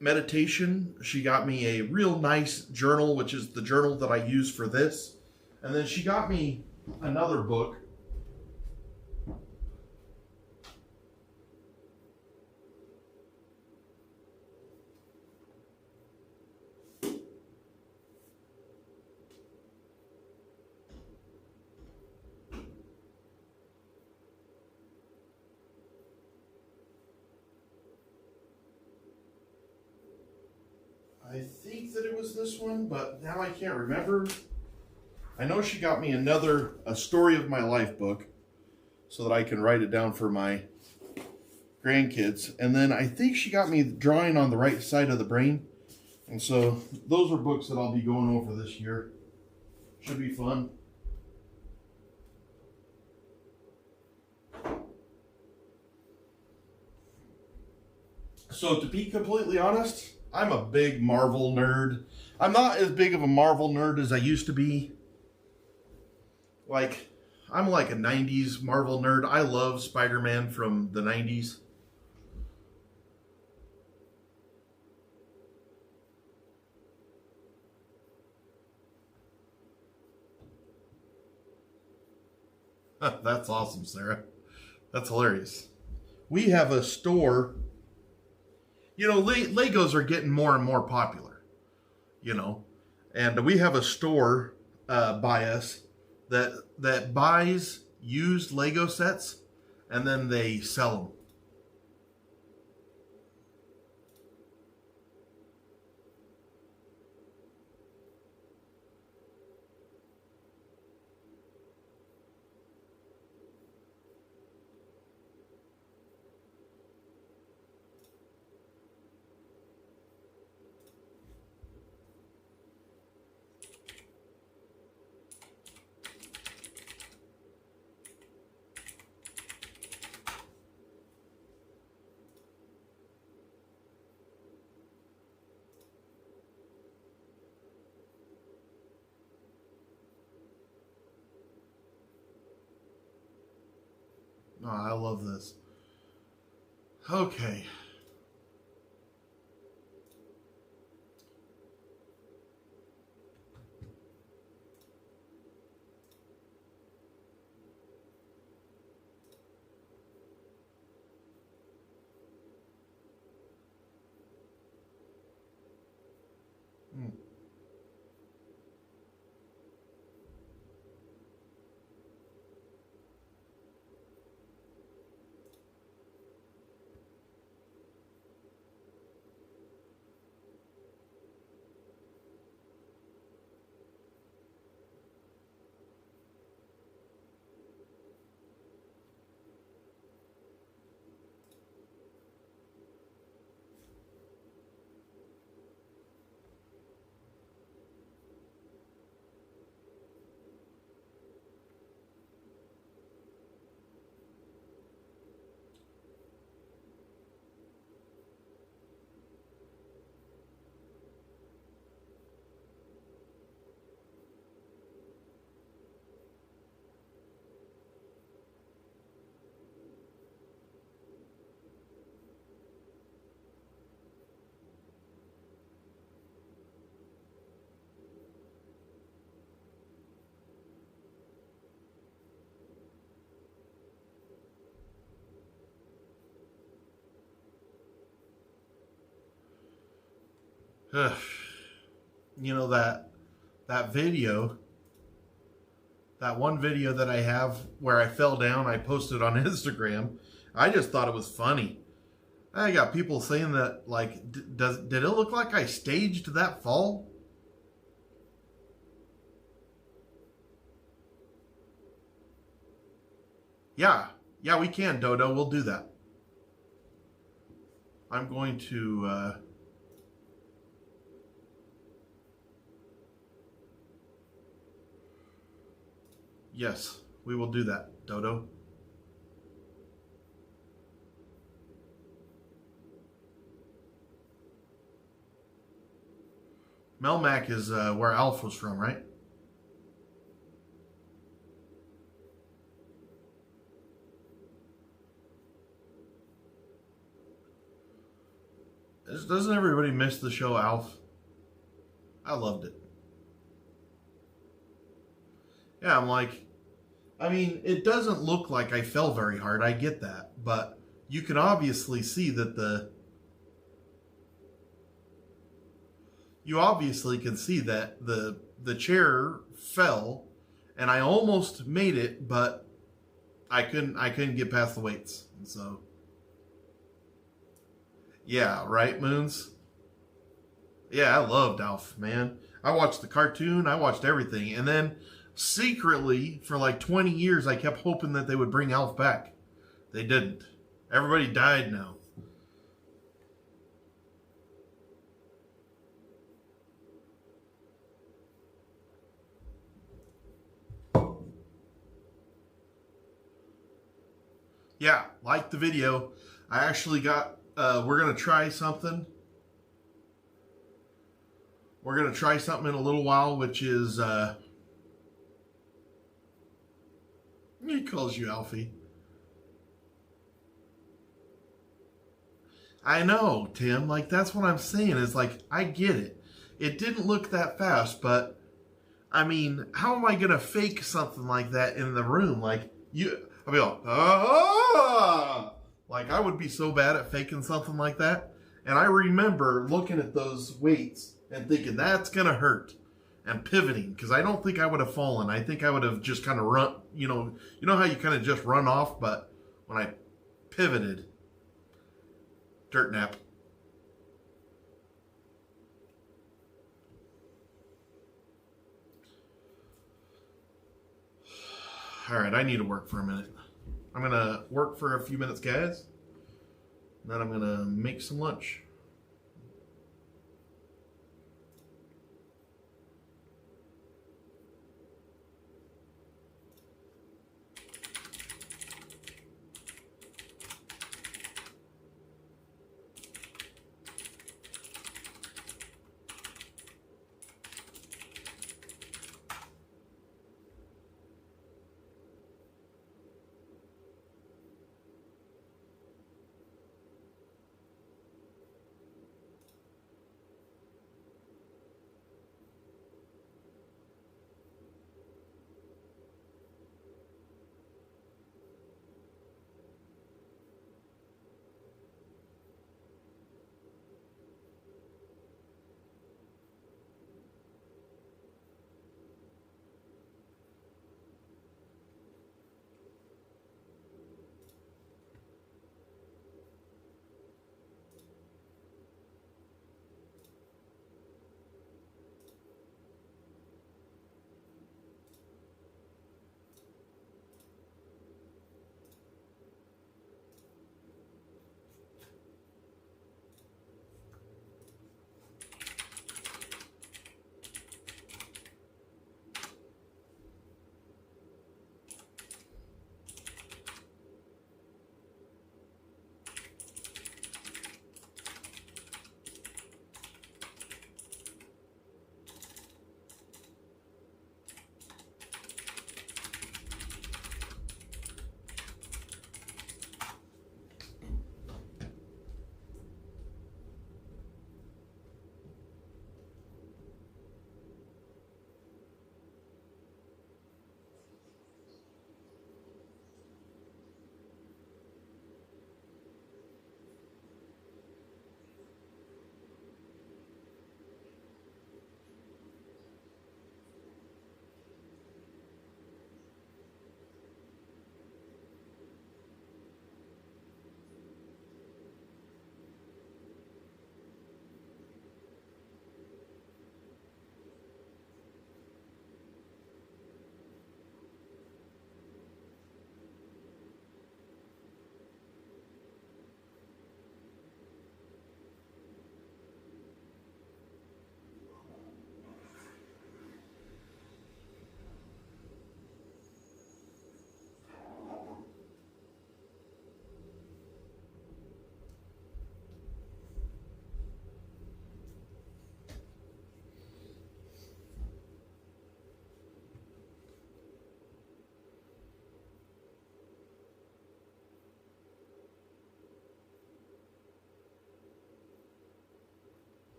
meditation. She got me a real nice journal, which is the journal that I use for this. And then she got me another book. I think that it was this one, but now I can't remember. I know she got me a story of my life book so that I can write it down for my grandkids. And then I think she got me drawing on the right side of the brain. And so those are books that I'll be going over this year. Should be fun. So to be completely honest, I'm a big Marvel nerd. I'm not as big of a Marvel nerd as I used to be. Like, I'm like a 90s Marvel nerd. I love Spider-Man from the 90s. That's awesome, Sarah. That's hilarious. We have a store. You know, Legos are getting more and more popular, you know, and we have a store by us that buys used Lego sets and then they sell them. Oh, I love this. Okay. You know, that video, that one video that I have where I fell down, I posted on Instagram. I just thought it was funny. I got people saying that, like, did it look like I staged that fall? Yeah, we can, Dodo. We'll do that. I'm going to... Yes, we will do that, Dodo. Melmac is where Alf was from, right? Doesn't everybody miss the show Alf? I loved it. Yeah, I'm like, I mean, it doesn't look like I fell very hard. I get that. But you can obviously see that you obviously can see that the chair fell, and I almost made it, but I couldn't get past the weights. And so, yeah, right, Moons? Yeah, I loved Alf, man. I watched the cartoon, I watched everything, and then secretly, for like 20 years, I kept hoping that they would bring Alf back. They didn't. Everybody died now. Yeah, like the video. I actually got, we're going to try something. We're going to try something in a little while, which is, he calls you Alfie. I know, Tim. Like, that's what I'm saying. Is like, I get it. It didn't look that fast, but I mean, how am I gonna fake something like that in the room? Like, I'll be like, ah! Like, I would be so bad at faking something like that. And I remember looking at those weights and thinking that's gonna hurt, and pivoting, because I don't think I would have fallen. I think I would have just kind of run. You know how you kind of just run off, but when I pivoted. Dirt nap. All right, I need to work for a minute. I'm going to work for a few minutes, guys. Then I'm going to make some lunch.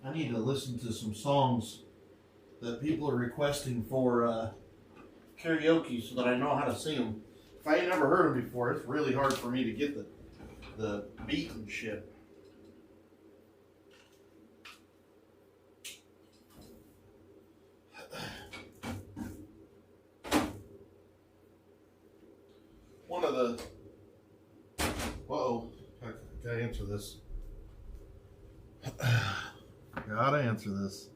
I need to listen to some songs that people are requesting for karaoke so that I know how to sing them. If I ain't never heard them before, it's really hard for me to get the beat and shit. One of the... Whoa. Gotta answer this. Gotta answer this.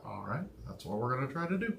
All right, that's what we're going to try to do.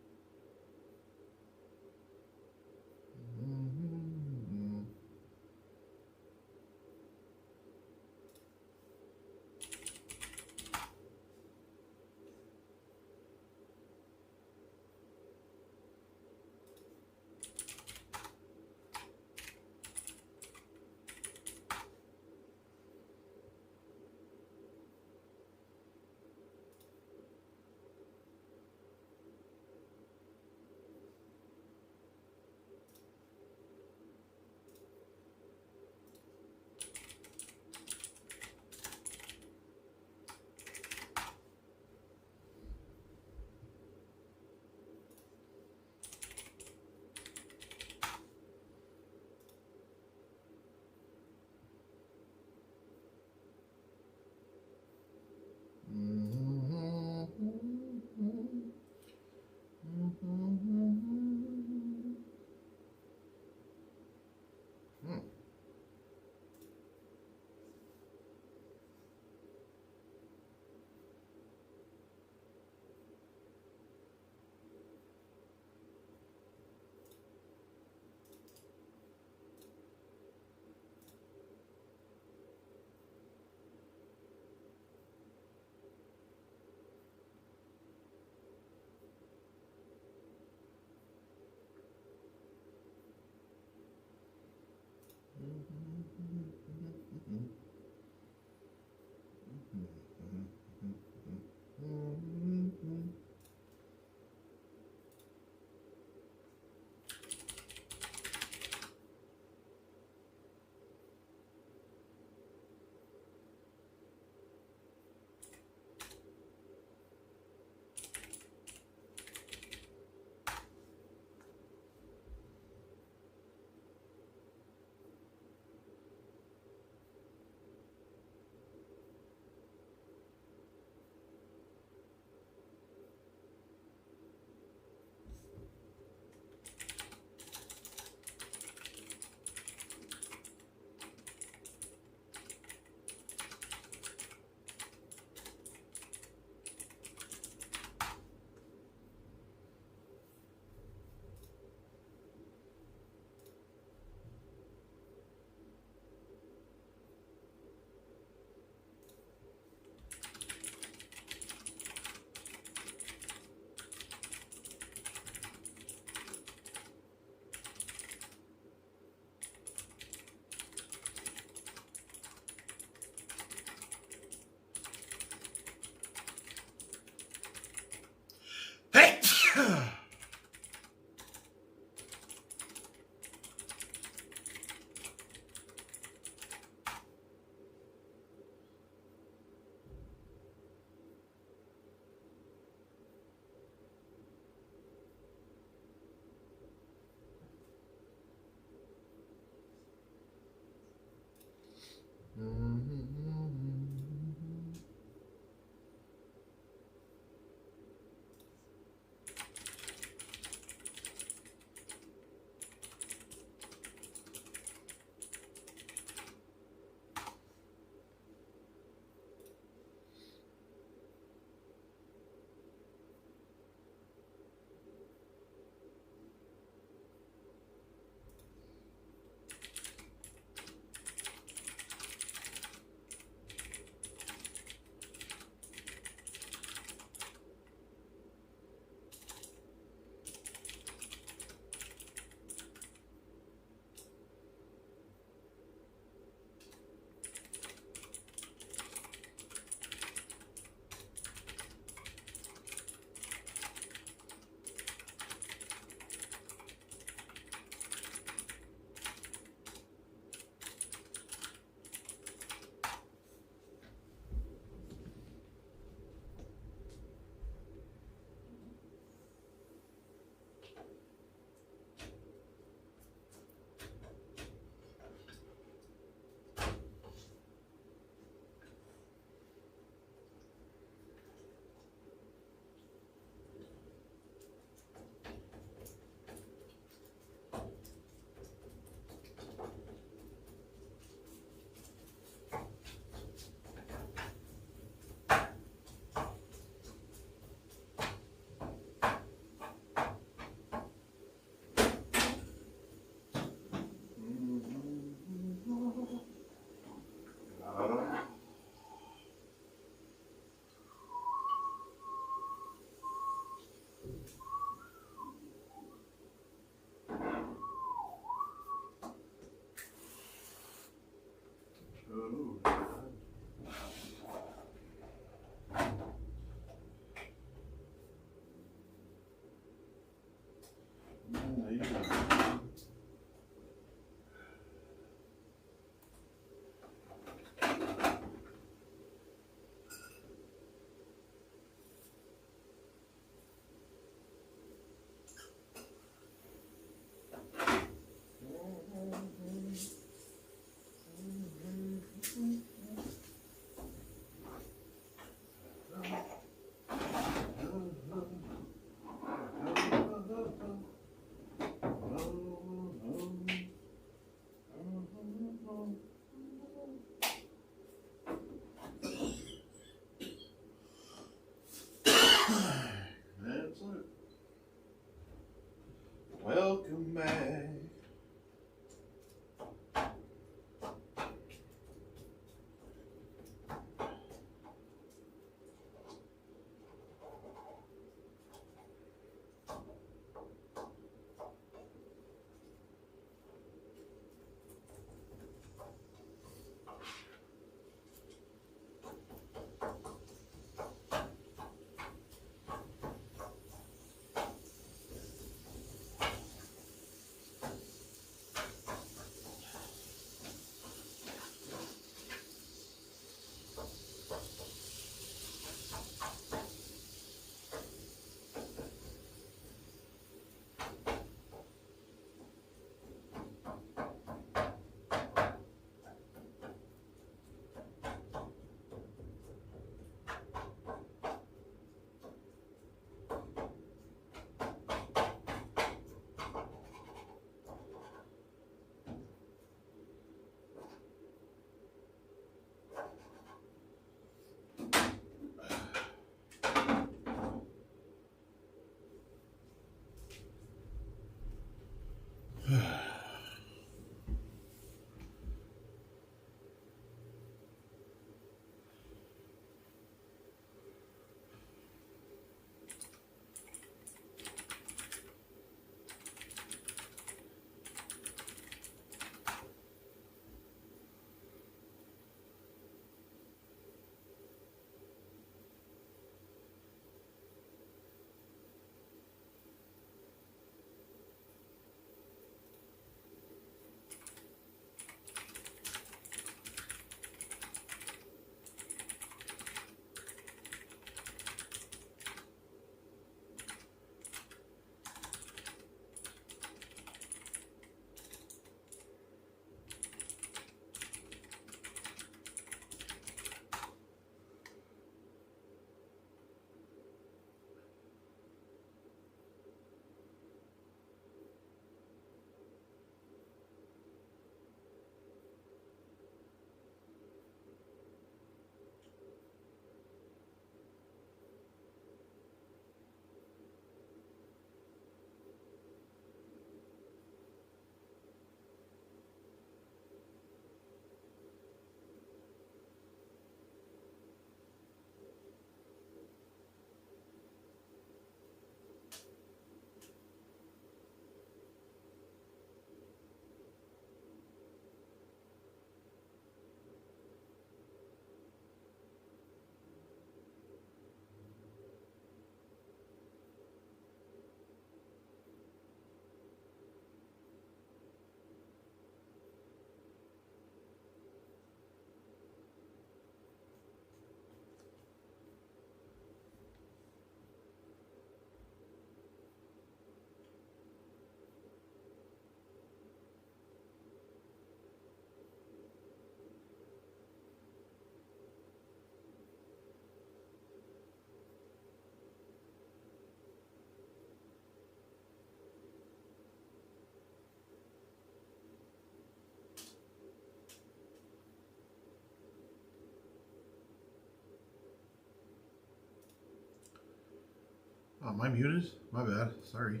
Am I muted? My bad. Sorry.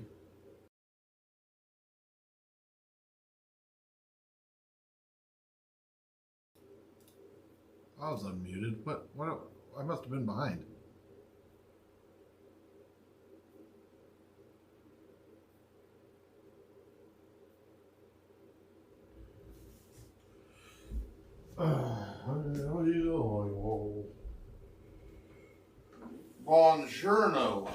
I was unmuted. What? I must have been behind. How you doing? Buongiorno.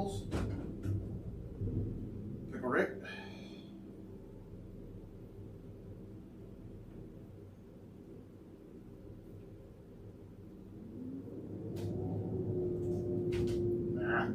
pickles. Pickle Rick. Nah.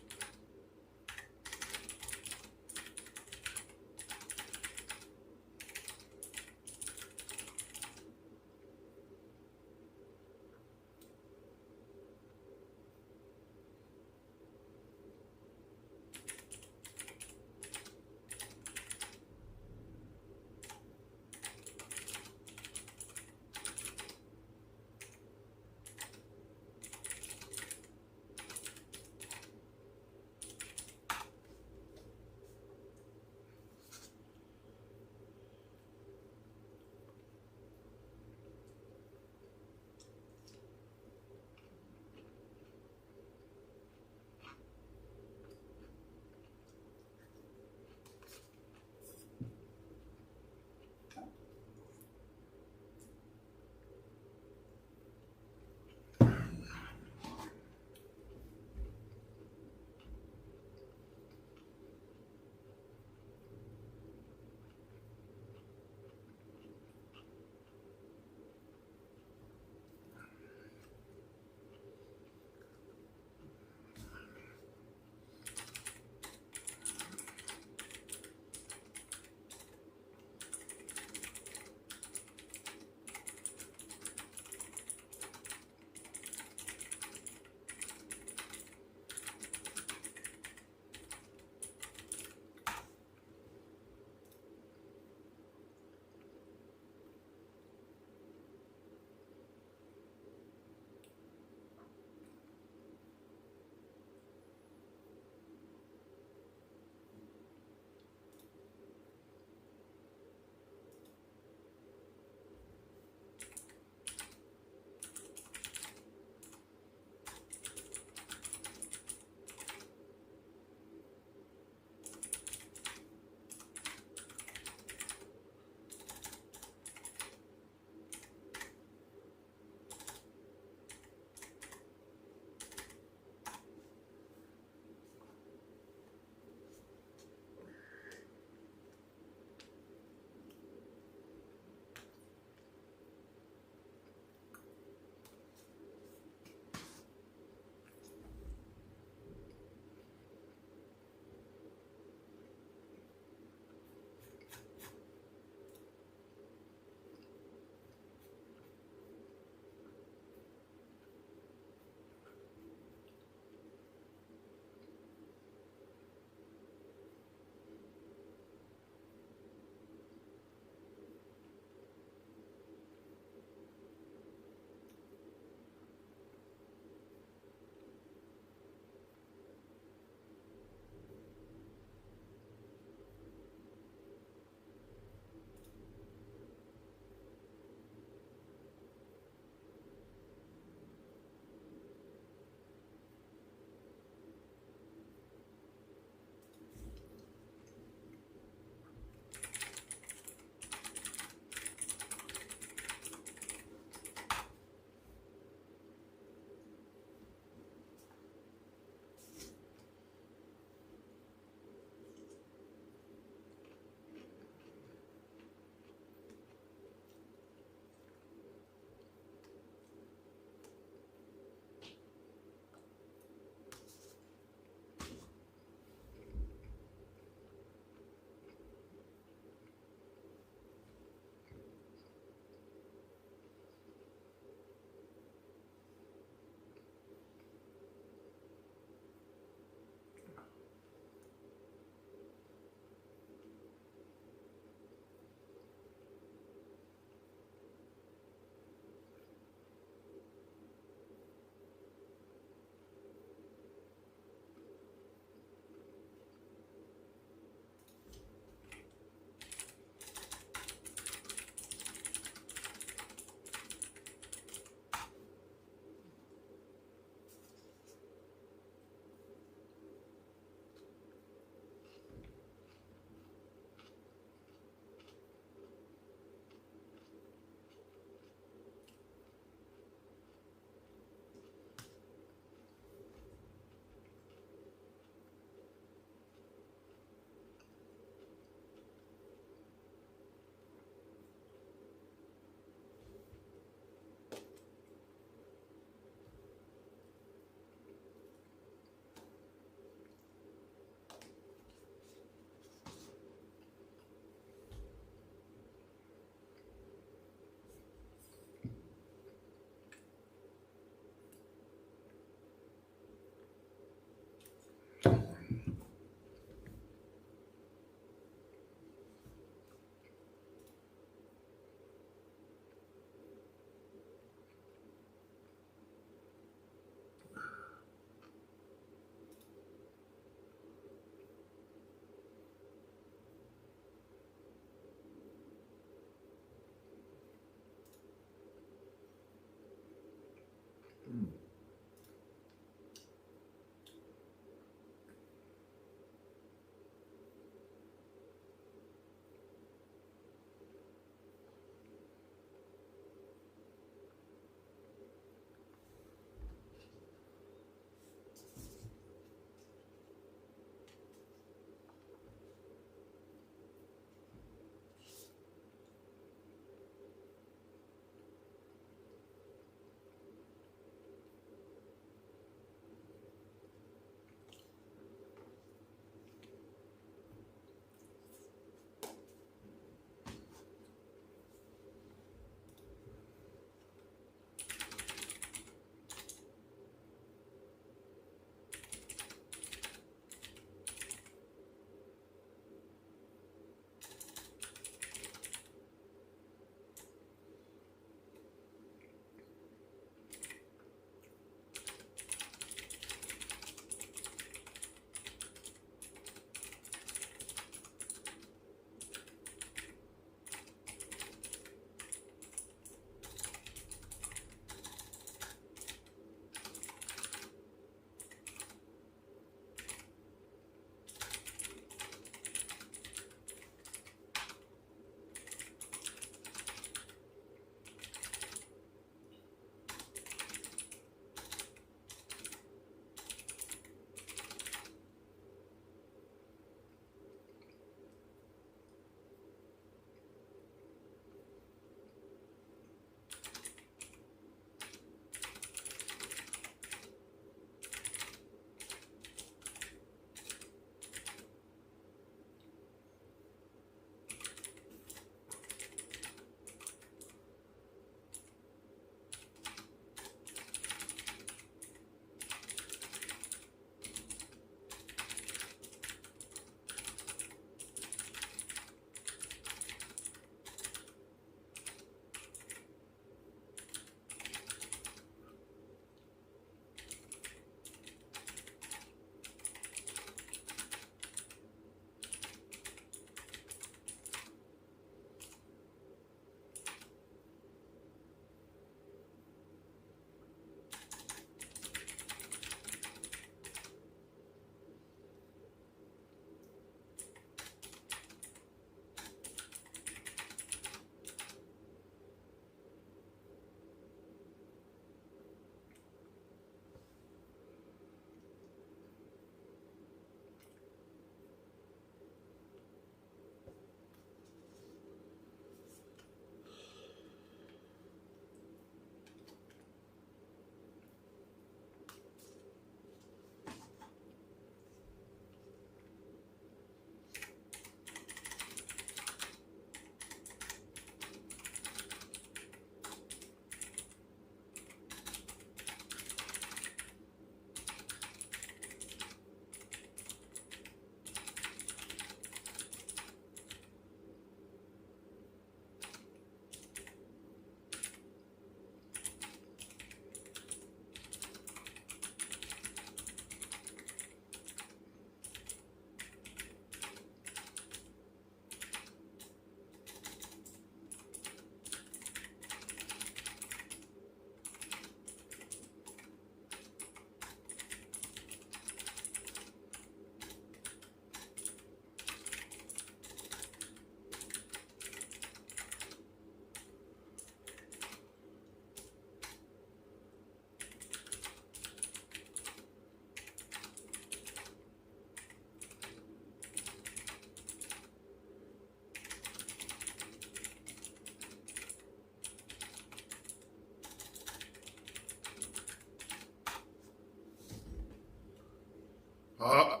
My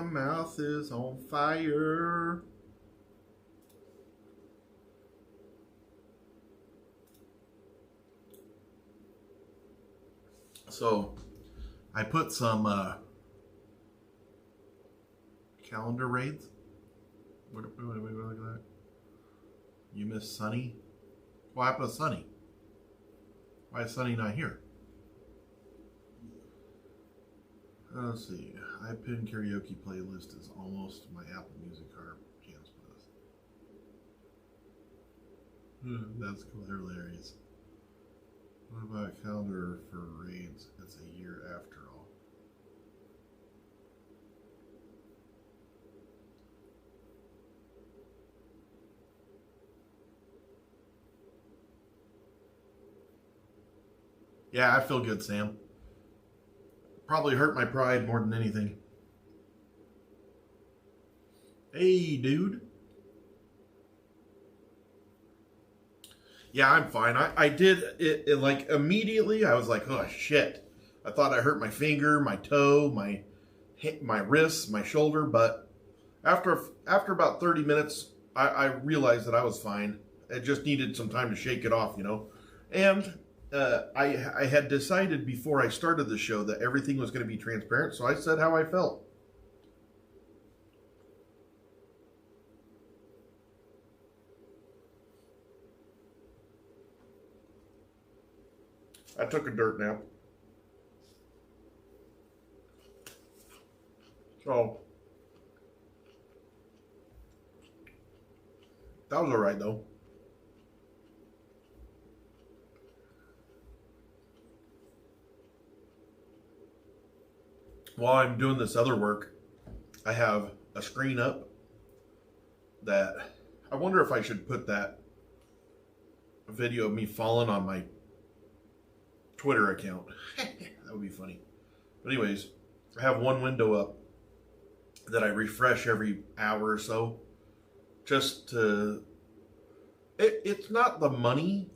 mouth is on fire. So I put some calendar raids. What look at that? You miss Sunny? What happened to Sunny? Why is Sunny not here? Let's see. iPin karaoke playlist is almost my Apple Music card. That's hilarious. What about a calendar for raids? It's a year after all. Yeah, I feel good, Sam. Probably hurt my pride more than anything. Hey, dude. Yeah, I'm fine. I did it like immediately. I was like, oh shit. I thought I hurt my finger, my toe, my wrist, my shoulder. But after about 30 minutes, I realized that I was fine. I just needed some time to shake it off, you know. And I had decided before I started the show that everything was going to be transparent. So I said how I felt. I took a dirt nap. So that was all right though. While I'm doing this other work, I have a screen up that I wonder if I should put that video of me falling on my Twitter account. That would be funny. But anyways, I have one window up that I refresh every hour or so. Just to... It's not the money.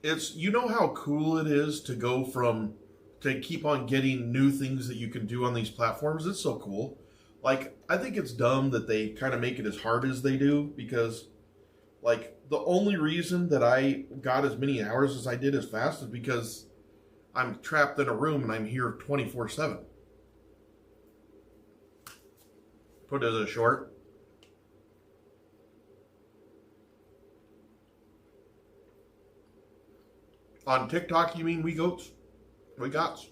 It's, you know how cool it is to go from... to keep on getting new things that you can do on these platforms. It's so cool. Like, I think it's dumb that they kind of make it as hard as they do, because, like, the only reason that I got as many hours as I did as fast is because I'm trapped in a room and I'm here 24/7. Put it as a short. On TikTok, you mean we goats? We gots.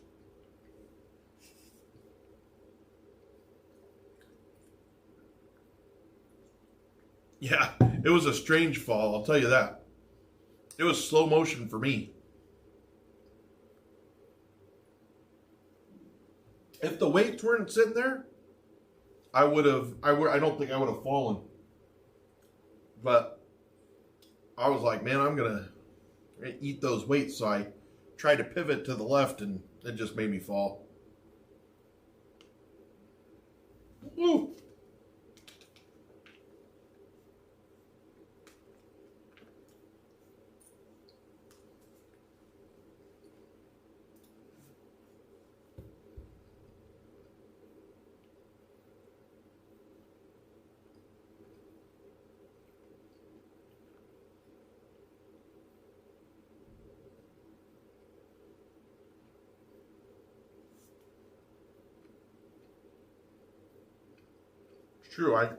Yeah, it was a strange fall, I'll tell you that. It was slow motion for me. If the weights weren't sitting there, I don't think I would have fallen. But I was like, man, I'm gonna eat those weights. So I tried to pivot to the left and it just made me fall. Woo! True,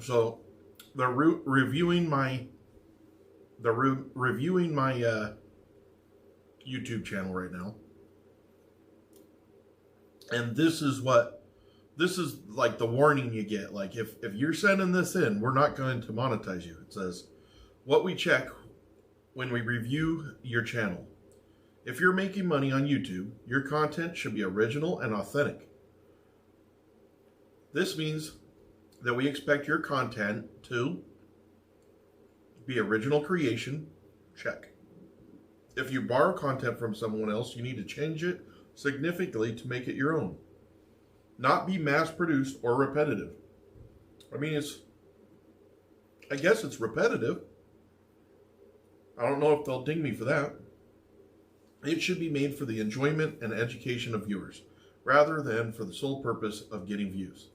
so they're reviewing my YouTube channel right now, and this is like the warning you get. Like, if you're sending this in, we're not going to monetize you. It says, what we check when we review your channel. If you're making money on YouTube, your content should be original and authentic. This means that we expect your content to be original creation, check. If you borrow content from someone else, you need to change it significantly to make it your own. Not be mass-produced or repetitive. I mean, I guess it's repetitive. I don't know if they'll ding me for that. It should be made for the enjoyment and education of viewers, rather than for the sole purpose of getting views.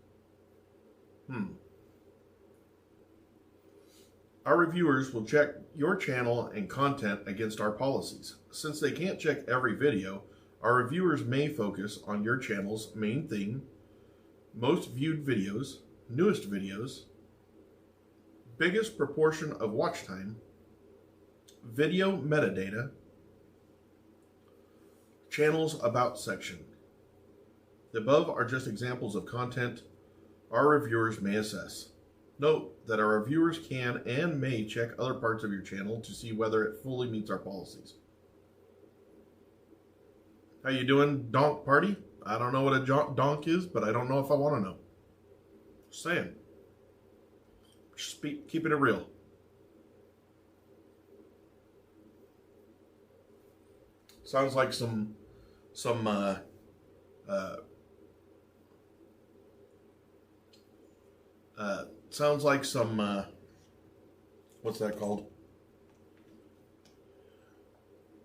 Our reviewers will check your channel and content against our policies. Since they can't check every video, our reviewers may focus on your channel's main theme, most viewed videos, newest videos, biggest proportion of watch time, video metadata, channel's about section. The above are just examples of content our reviewers may assess. Note that our reviewers can and may check other parts of your channel to see whether it fully meets our policies. How you doing, donk party? I don't know what a donk is, but I don't know if I want to know. Just saying. Just keeping it real. Sounds like some what's that called?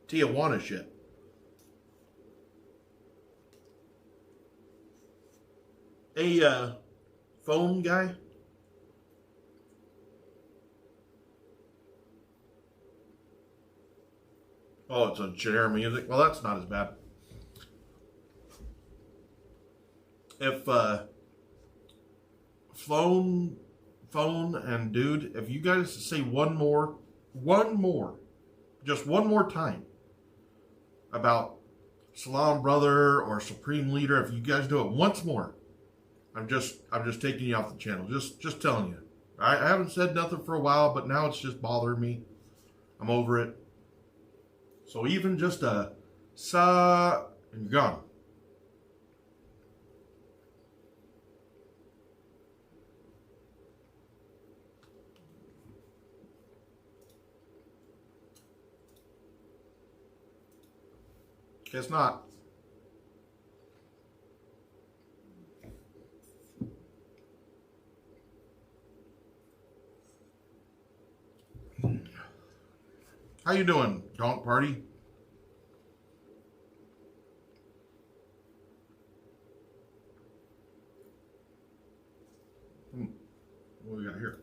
Tijuana shit. A phone guy. Oh, it's a generic music. Well, that's not as bad. If phone and dude, if you guys say just one more time about Salam Brother or Supreme Leader, if you guys do it once more, I'm just taking you off the channel. Just telling you. I haven't said nothing for a while, but now it's just bothering me. I'm over it. So even just a sa and you're gone. Guess not. How you doing, donk party? What do we got here?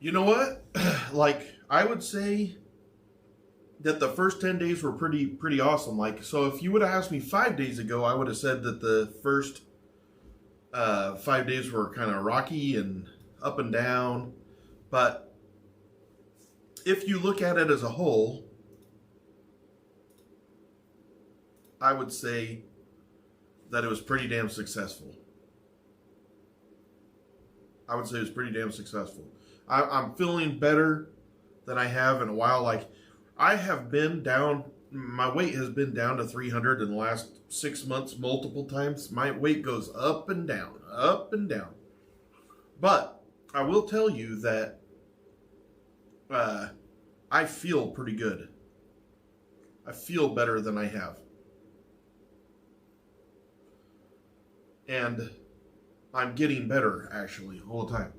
You know what? Like, I would say that the first 10 days were pretty awesome. Like, so if you would have asked me 5 days ago, I would have said that the first 5 days were kind of rocky and up and down. But if you look at it as a whole, I would say that it was pretty damn successful. I would say it was pretty damn successful. I'm feeling better than I have in a while. Like, I have been down, my weight has been down to 300 in the last 6 months multiple times. My weight goes up and down, up and down. But I will tell you that I feel pretty good. I feel better than I have. And I'm getting better, actually, all the time.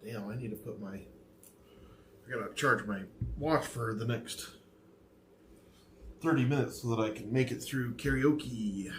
Damn, I need to put my... I gotta charge my watch for the next 30 minutes so that I can make it through karaoke.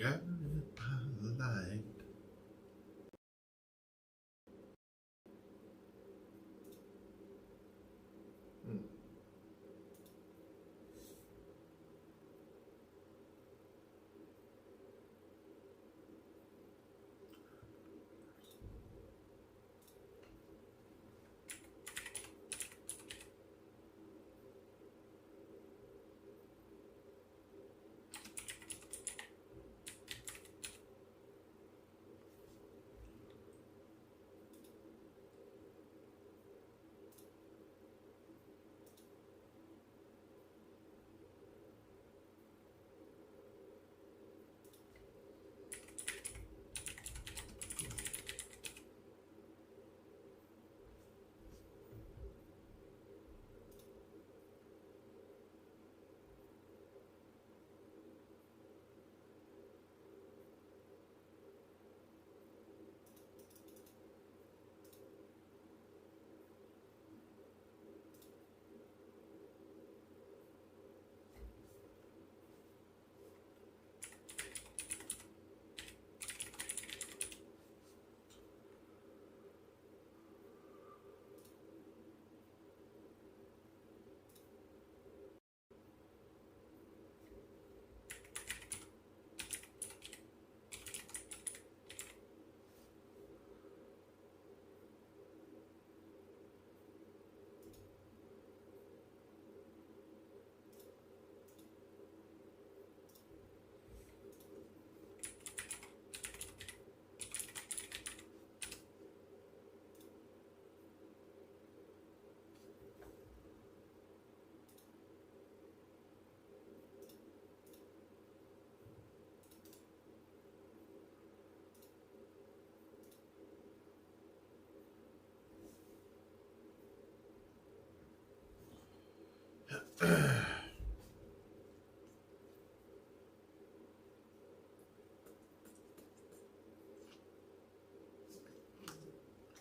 Guided by the light.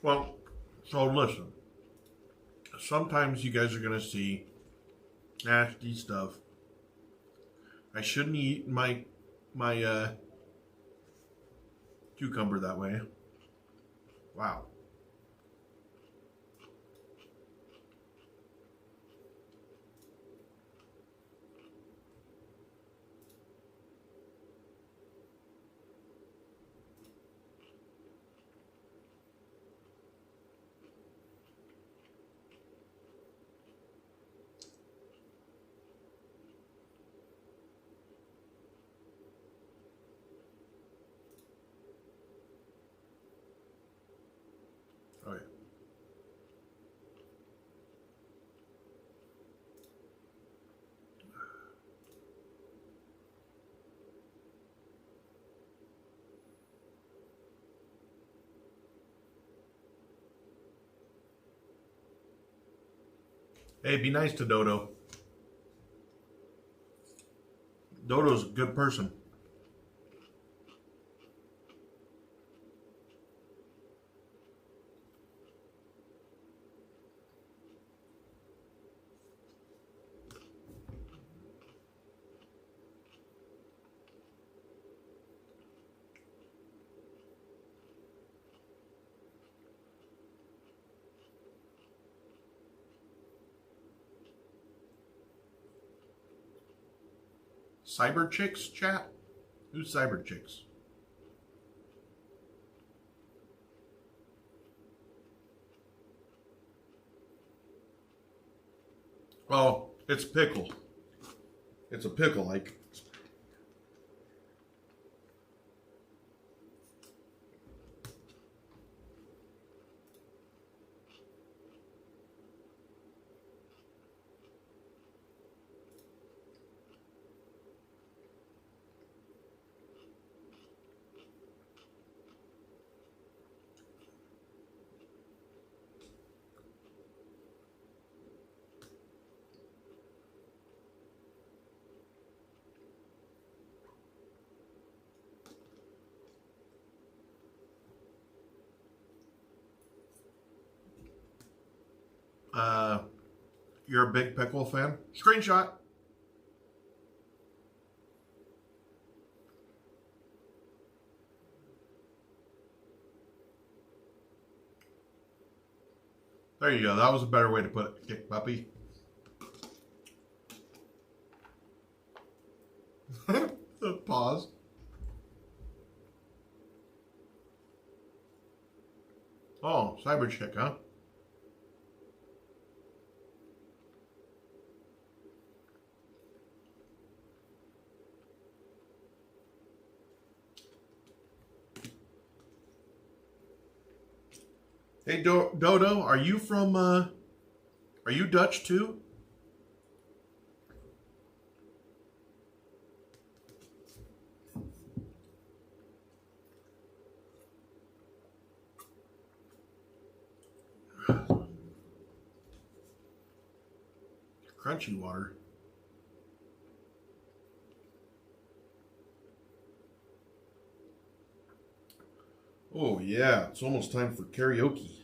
Well, so listen. Sometimes you guys are going to see nasty stuff. I shouldn't eat my cucumber that way. Wow. Oh, yeah. Hey, be nice to Dodo. Dodo's a good person. Cyber Chicks chat? Who's Cyber Chicks? Oh, it's pickle. It's a pickle, like. You're a big pickle fan? Screenshot. There you go. That was a better way to put it. Kick puppy. Pause. Oh, cyber chick, huh? Hey, Dodo, are you from, are you Dutch too? Crunchy water. Oh yeah, it's almost time for karaoke.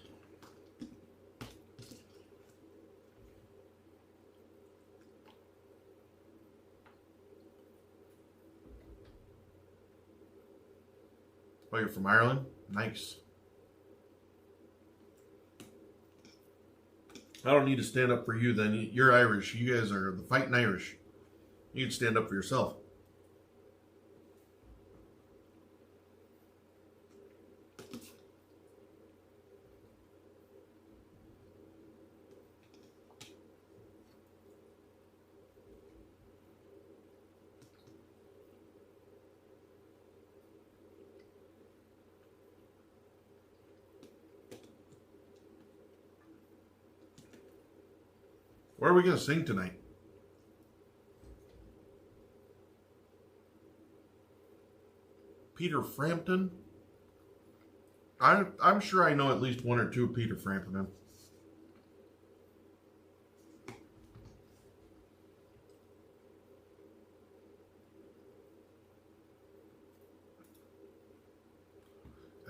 Oh, you're from Ireland? Nice. I don't need to stand up for you then. You're Irish. You guys are the fighting Irish. You can stand up for yourself. What are we going to sing tonight? Peter Frampton? I'm sure I know at least one or two Peter Frampton.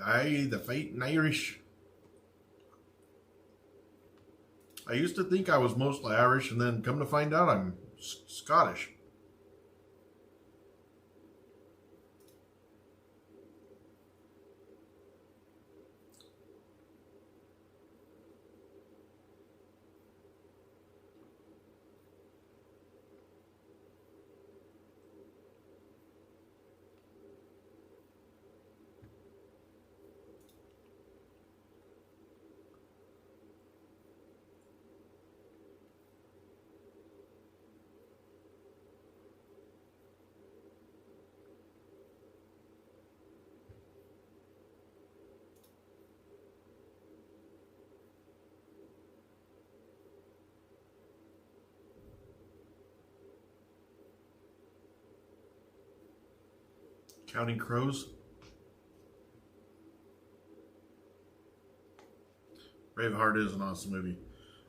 Aye, the fighting Irish. I used to think I was mostly Irish, and then come to find out I'm Scottish. Counting Crows. Braveheart is an awesome movie.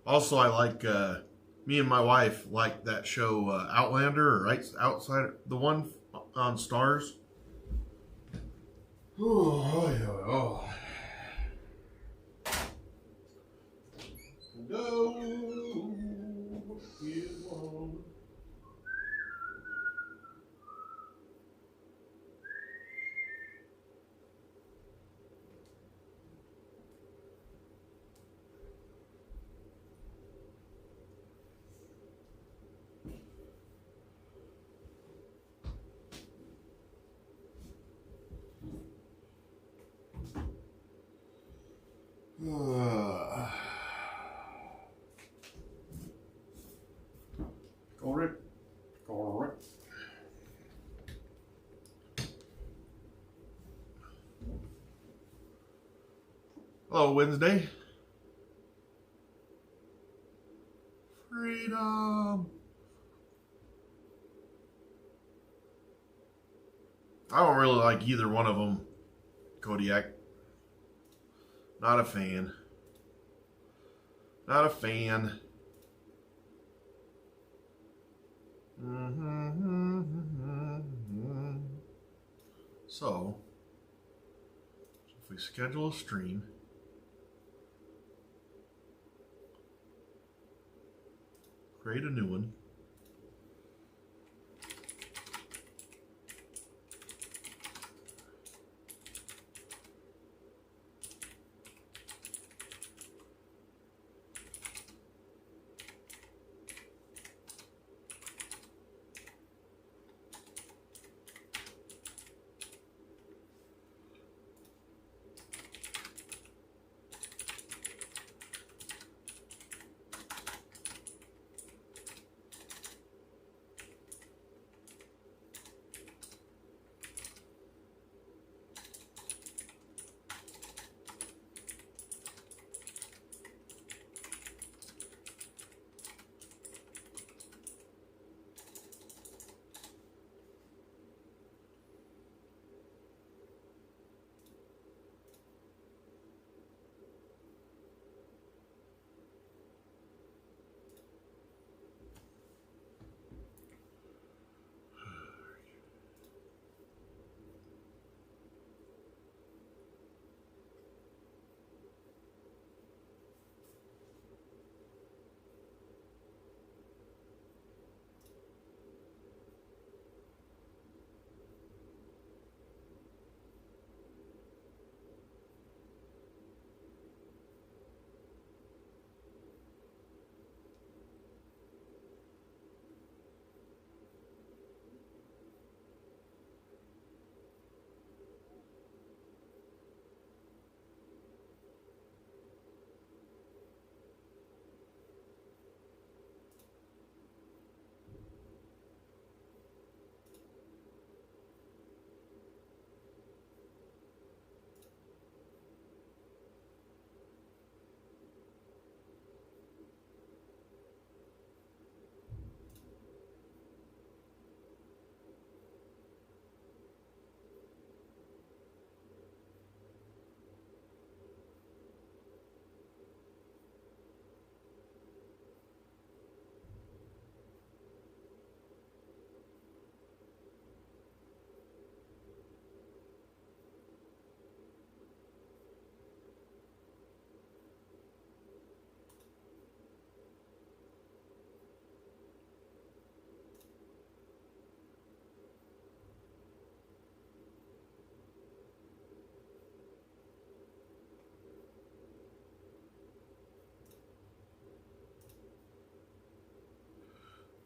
Also, I like, me and my wife like that show Outlander, or Outside, the one on Stars. Oh. No, you won't. Correct. Hello, Wednesday. Freedom. I don't really like either one of them, Kodiak. Not a fan. Not a fan. So if we schedule a stream, create a new one.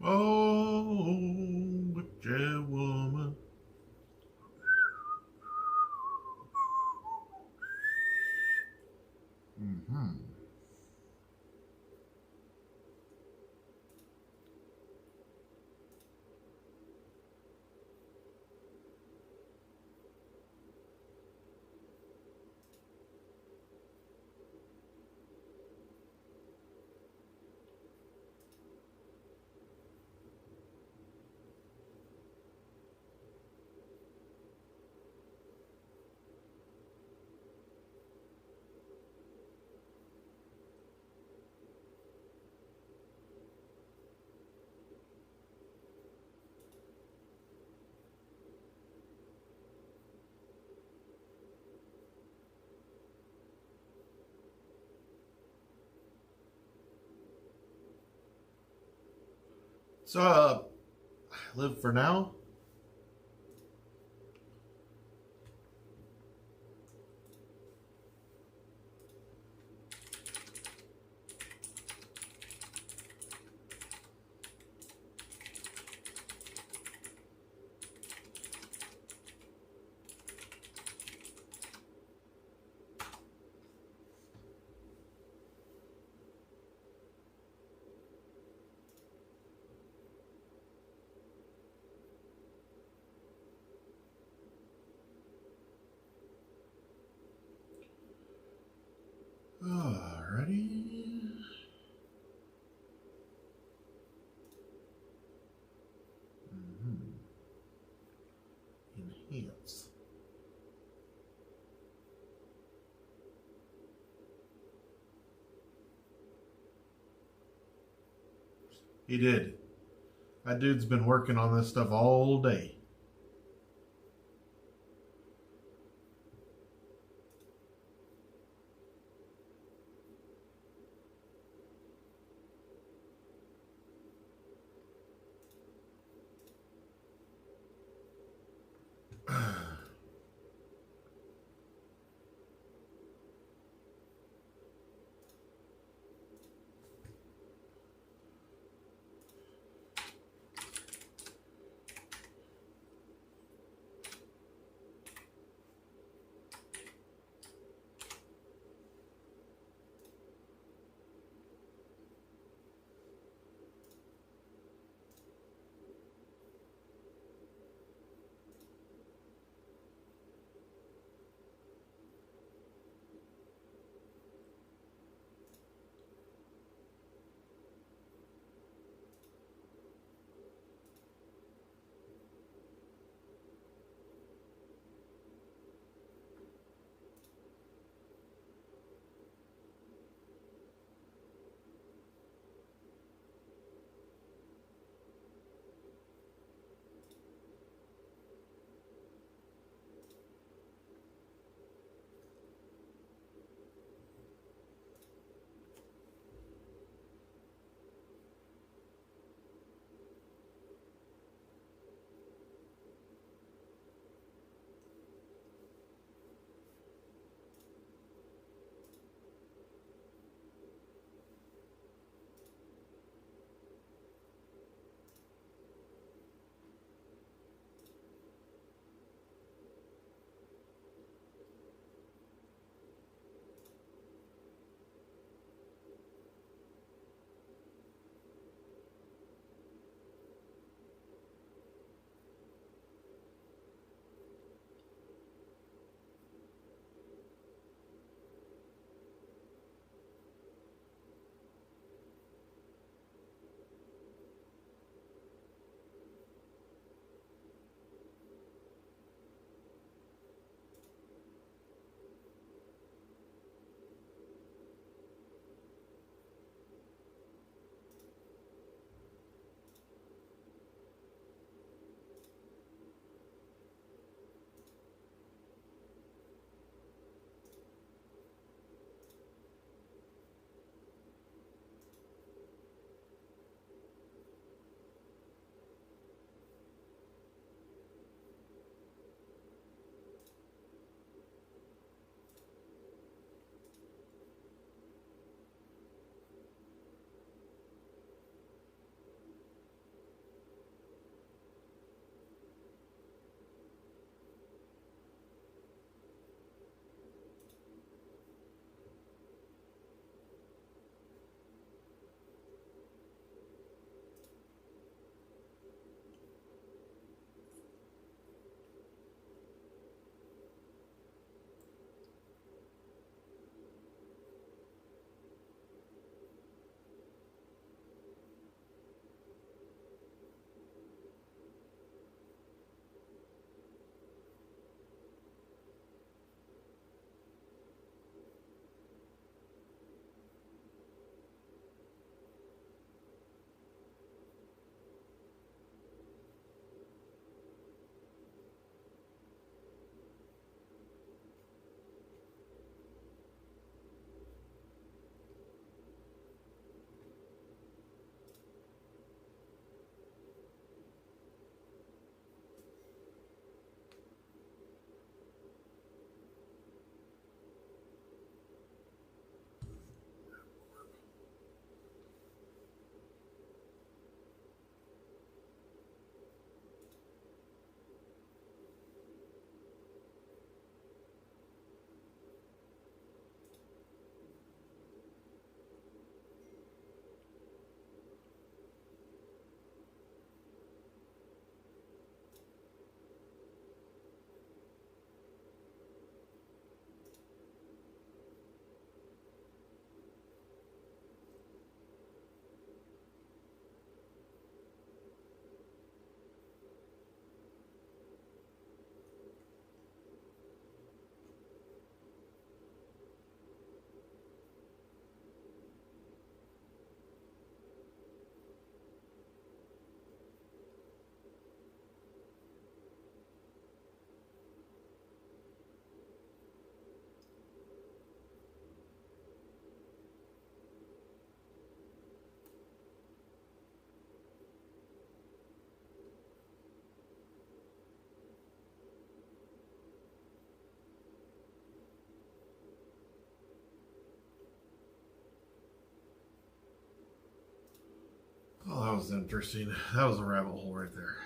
Oh, witchy woman. Mm-hmm. So, live for now. Alrighty. Enhance. He did. That dude's been working on this stuff all day. was interesting. That was a rabbit hole right there.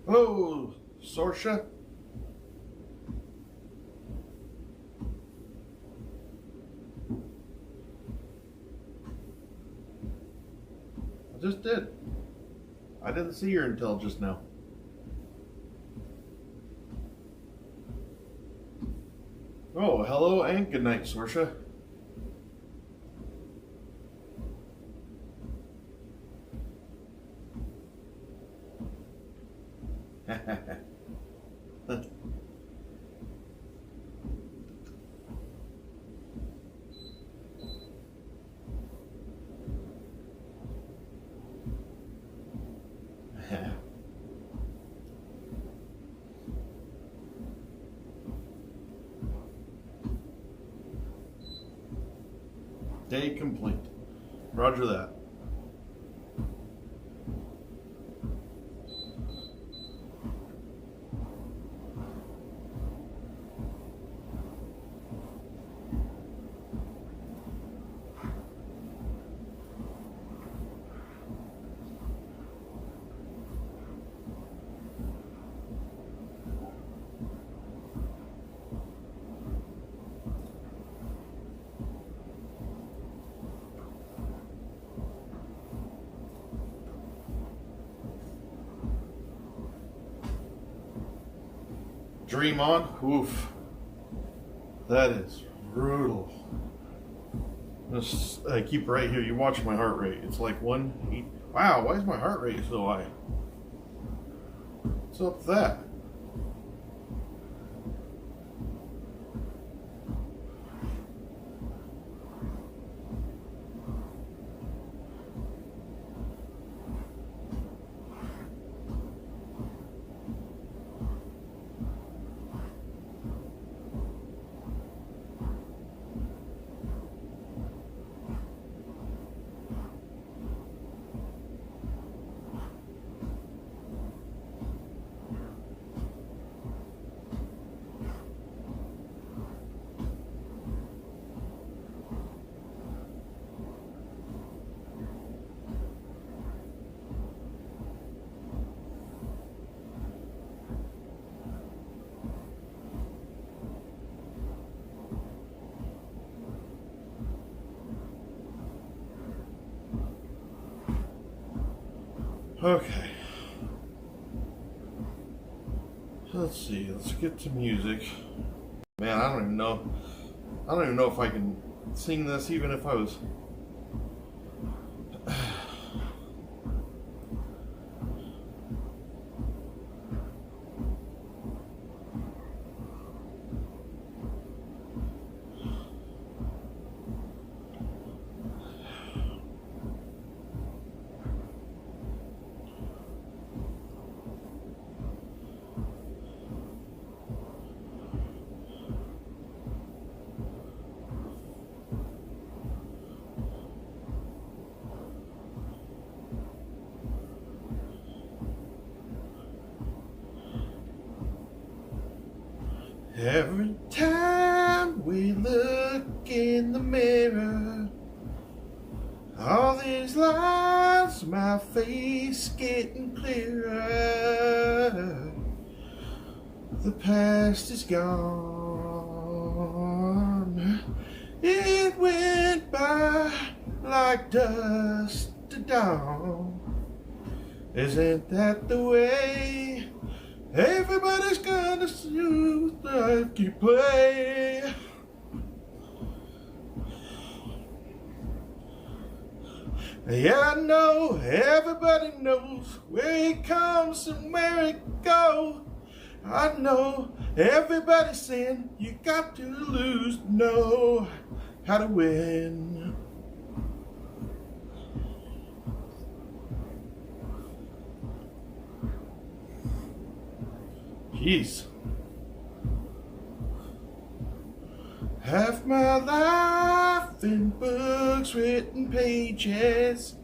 Hello, Sorsha. I just did. I didn't see her until just now. Oh, hello and good night, Sorsha. Day complete. Roger that. Dream on? Oof. That is brutal. I keep right here. You watch my heart rate. It's like 180. Wow, why is my heart rate so high? What's up with that? Okay. Let's see. Let's get to music. Man, I don't even know. I don't even know if I can sing this, even if I was Every time we look in the mirror, all these lines, my face getting clearer. The past is gone. It went by like dust to dawn. Isn't that the way everybody's gonna see life you play? Yeah, I know everybody knows where it comes and where it goes. I know everybody's saying you got to lose to know how to win. Jeez. Half my life in books, written pages.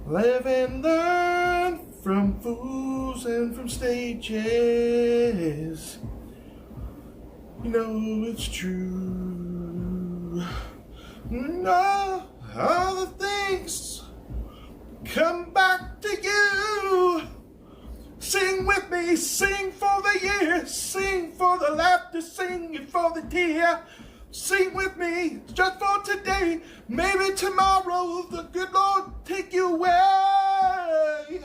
Live and learn from fools and from stages. You know it's true. No, all the things come back to you. Sing with me, sing for the years, sing for the laughter, sing it for the tear. Sing with me just for today, maybe tomorrow the good Lord take you away.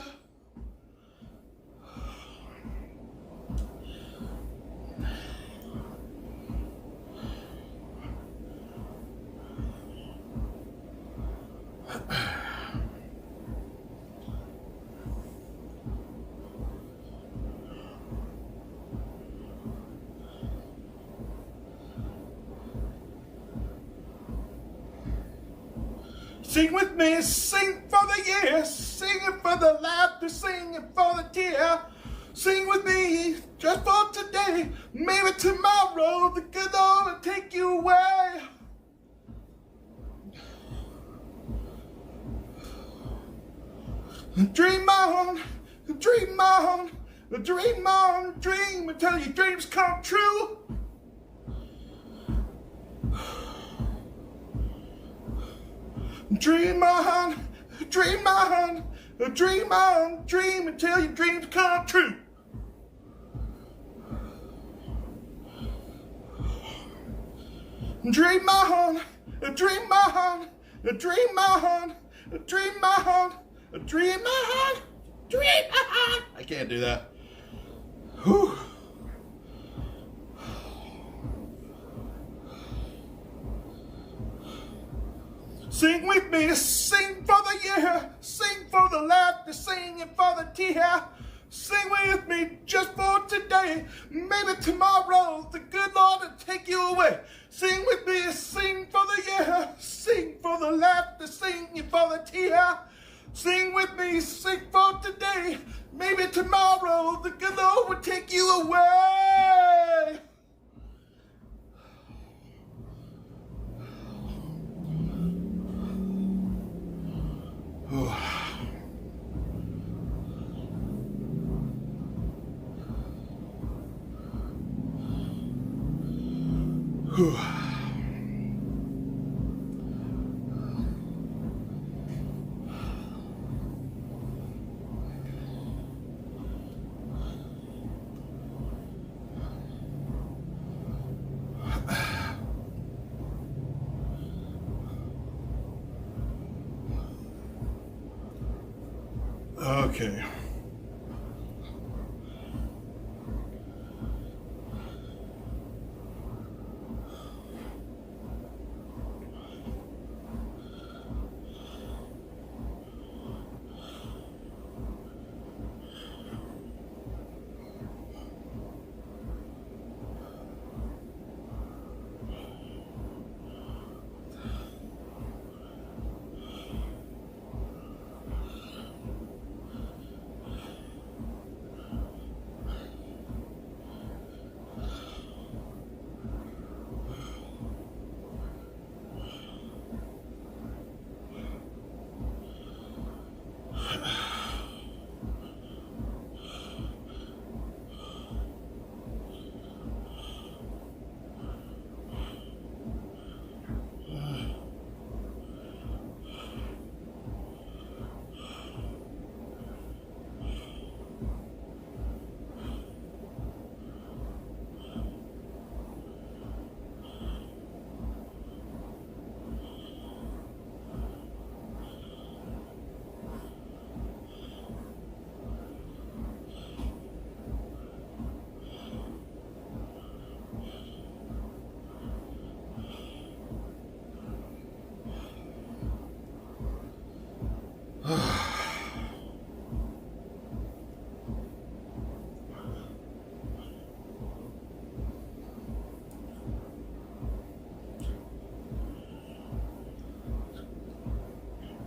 Sing with me, sing for the years, sing it for the laughter, sing it for the tear. Sing with me just for today, maybe tomorrow the good Lord will take you away. Dream on, dream on, dream on, dream until your dreams come true. Dream on, dream on, dream on, dream until your dreams come true. Dream on, dream on, dream on, dream on, dream on, dream on. I can't do that. Whew. Sing with me, sing for the year, sing for the laughter, sing it for the tear. Sing with me just for today, maybe tomorrow the good Lord will take you away. Sing with me, sing for the year, sing for the laughter, sing it for the tear. Sing with me, sing for today, maybe tomorrow the good Lord will take you away. Okay.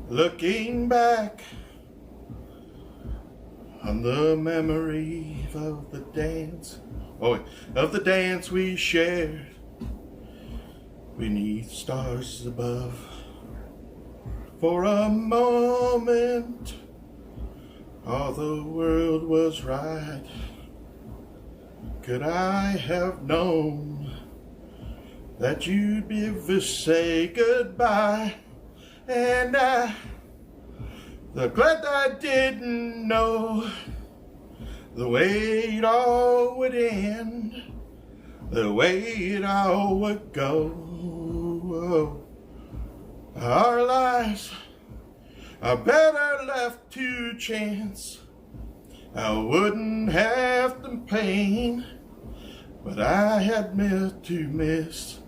Looking back on the memory of the dance, we shared beneath stars above. For a moment, all the world was right. Could I have known that you'd ever say goodbye? And I'm glad I didn't know the way it all would end, the way it all would go. Our lives are better left to chance. I wouldn't have the pain, but I had meant to miss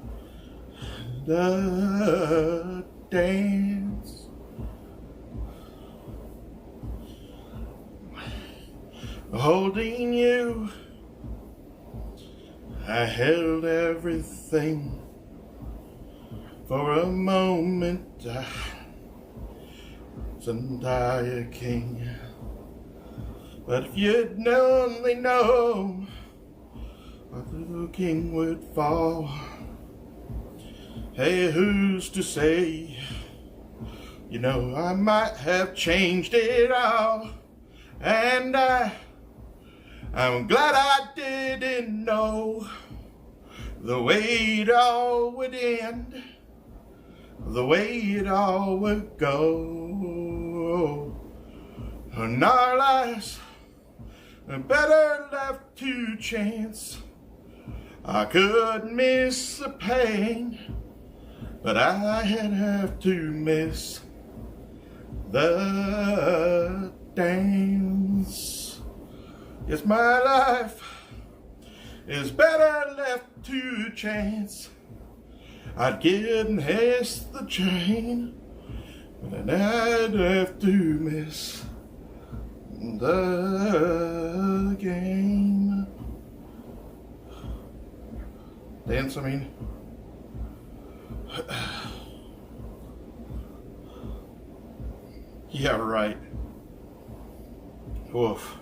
the dance. Holding you, I held everything. For a moment I was an entire king. But if you'd only known what little king would fall. Hey, who's to say? You know, I might have changed it all. And I'm glad I didn't know the way it all would end, the way it all would go. And our lives are better left to chance. I could miss the pain, but I have to miss the dance. Yes, my life is better left to chance. I'd get and miss the train, but I'd have to miss the game. Dance, I mean. Yeah, right. Woof.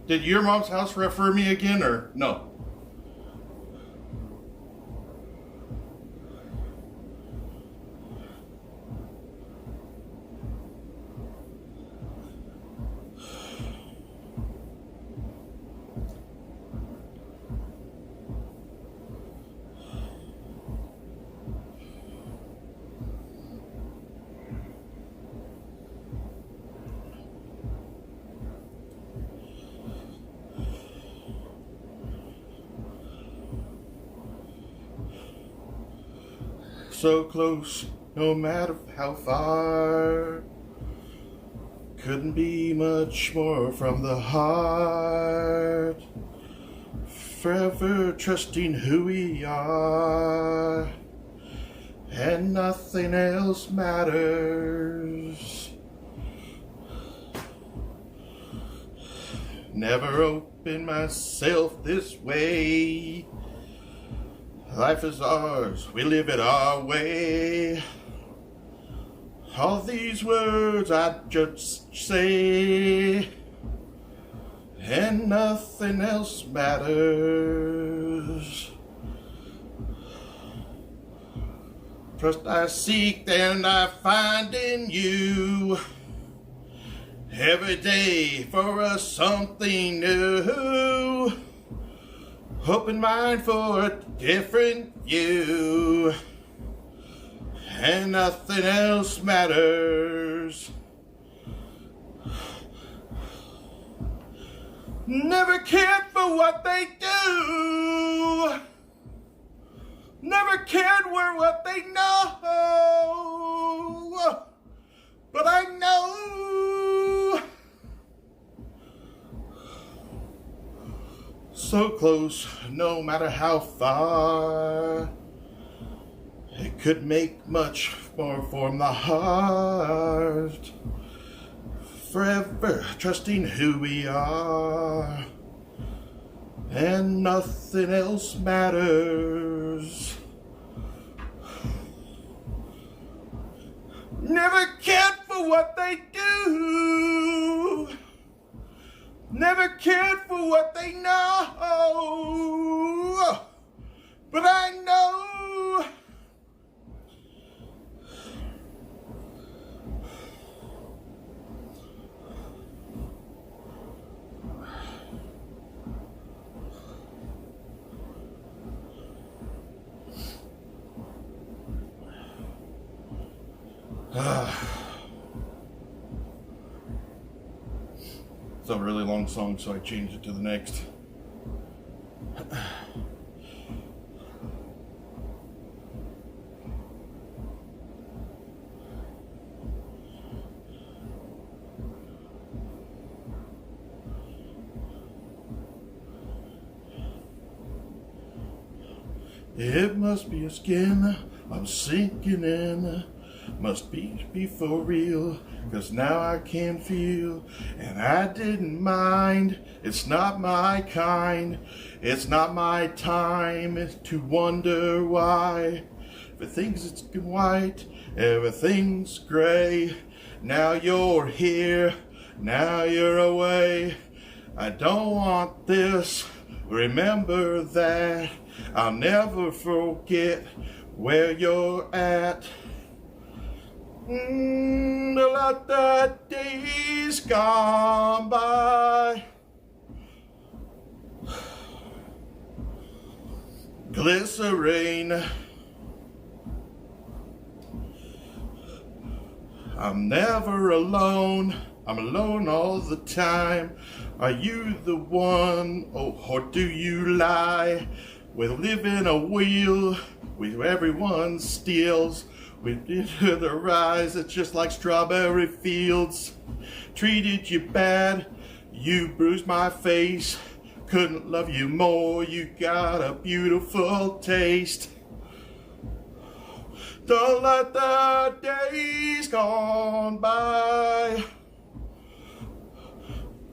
Did your mom's house refer me again or no? So close, no matter how far. Couldn't be much more from the heart. Forever trusting who we are, and nothing else matters. Never opened myself this way. Life is ours, we live it our way. All these words I just say, and nothing else matters. Trust I seek and I find in you. Every day for us something new. Open mind for a different view, and nothing else matters. Never cared for what they do. Never cared for what they know. so close, no matter how far. It could make much more from the heart. Forever trusting who we are, and nothing else matters. Never cared for what they do, never cared for what they know, but I know it's a really long song, so I changed it to the next. It must be a skin I'm sinking in. Must be for real, 'cause now I can feel, and I didn't mind. It's not my kind, it's not my time to wonder why. Everything's white, everything's gray. Now you're here, now you're away. I don't want this, remember that. I'll never forget where you're at. Let the days gone by. Glycerine. I'm never alone. I'm alone all the time. Are you the one, or do you lie? We live in a wheel where everyone steals. We did the rise, it's just like strawberry fields. Treated you bad, you bruised my face. Couldn't love you more, you got a beautiful taste. Don't let the days gone by.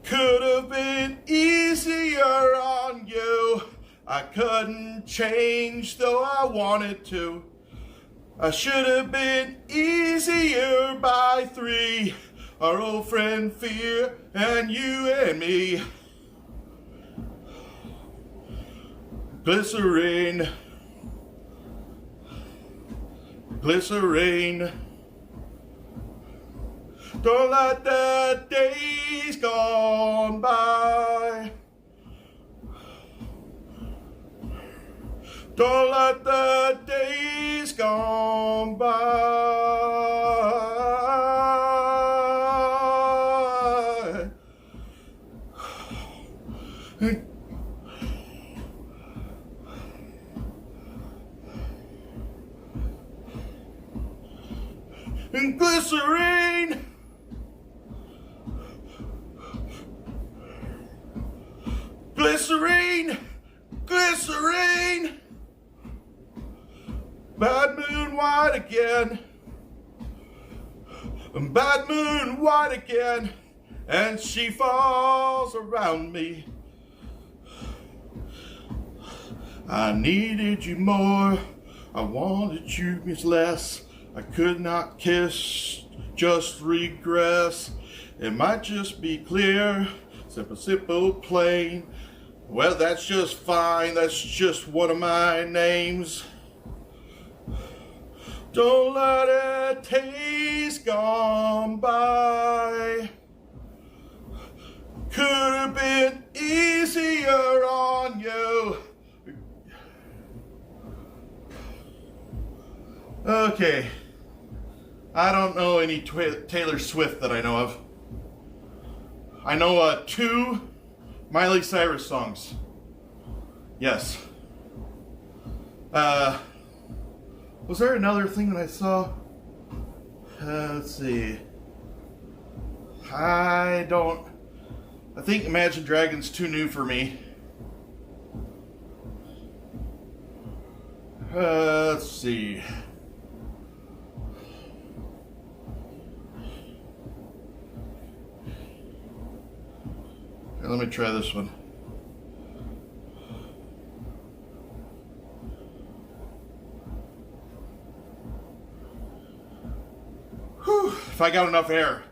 Could have been easier on you. I couldn't change though I wanted to. I should have been easier by 3. Our old friend Fear and you and me. Glycerine. Glycerine. Don't let the days gone by. Don't let the days gone by. And glycerine. Glycerine. Glycerine. Bad moon white again, bad moon white again, and she falls around me. I needed you more, I wanted you less. I could not kiss, just regress. It might just be clear, simple, plain. Well, that's just fine, that's just one of my names. Don't let a taste gone by. Could have been easier on you. Okay. I don't know any Taylor Swift that I know of. I know 2 Miley Cyrus songs. Yes. Was there another thing that I saw? Let's see. I think Imagine Dragons too new for me. Let's see. Here, let me try this one. Whew, if I got enough air.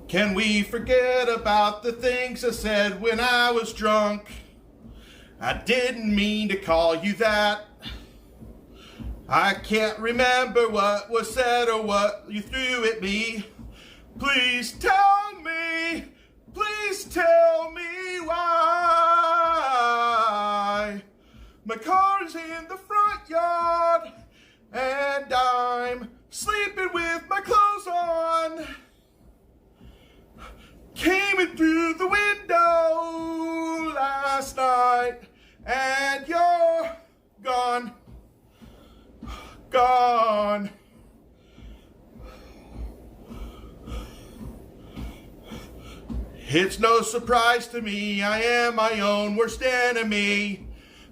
Can we forget about the things I said when I was drunk? I didn't mean to call you that. I can't remember what was said or what you threw at me. Please tell me why. My car's in the front yard and I'm sleeping with my clothes on. Came in through the window last night and you're gone. Gone. It's no surprise to me, I am my own worst enemy.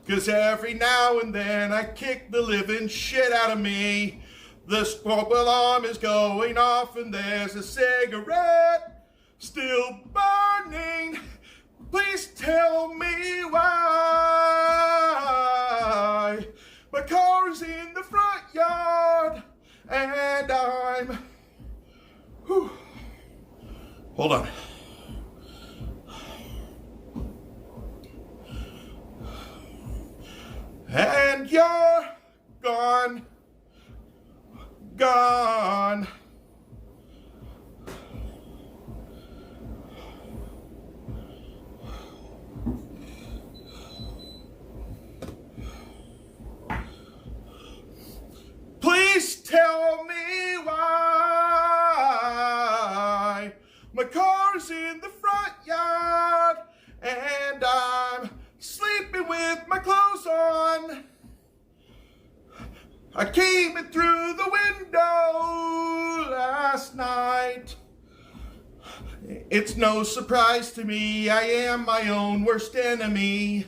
'Cause every now and then I kick the living shit out of me. The smoke alarm is going off and there's a cigarette still burning. Please tell me why. My car is in the front yard and I'm... Whew. Hold on. And you're gone. Gone. Please tell me why. My car's in the front yard and I'm sleeping with my clothes on. I came in through the window last night. It's no surprise to me, I am my own worst enemy.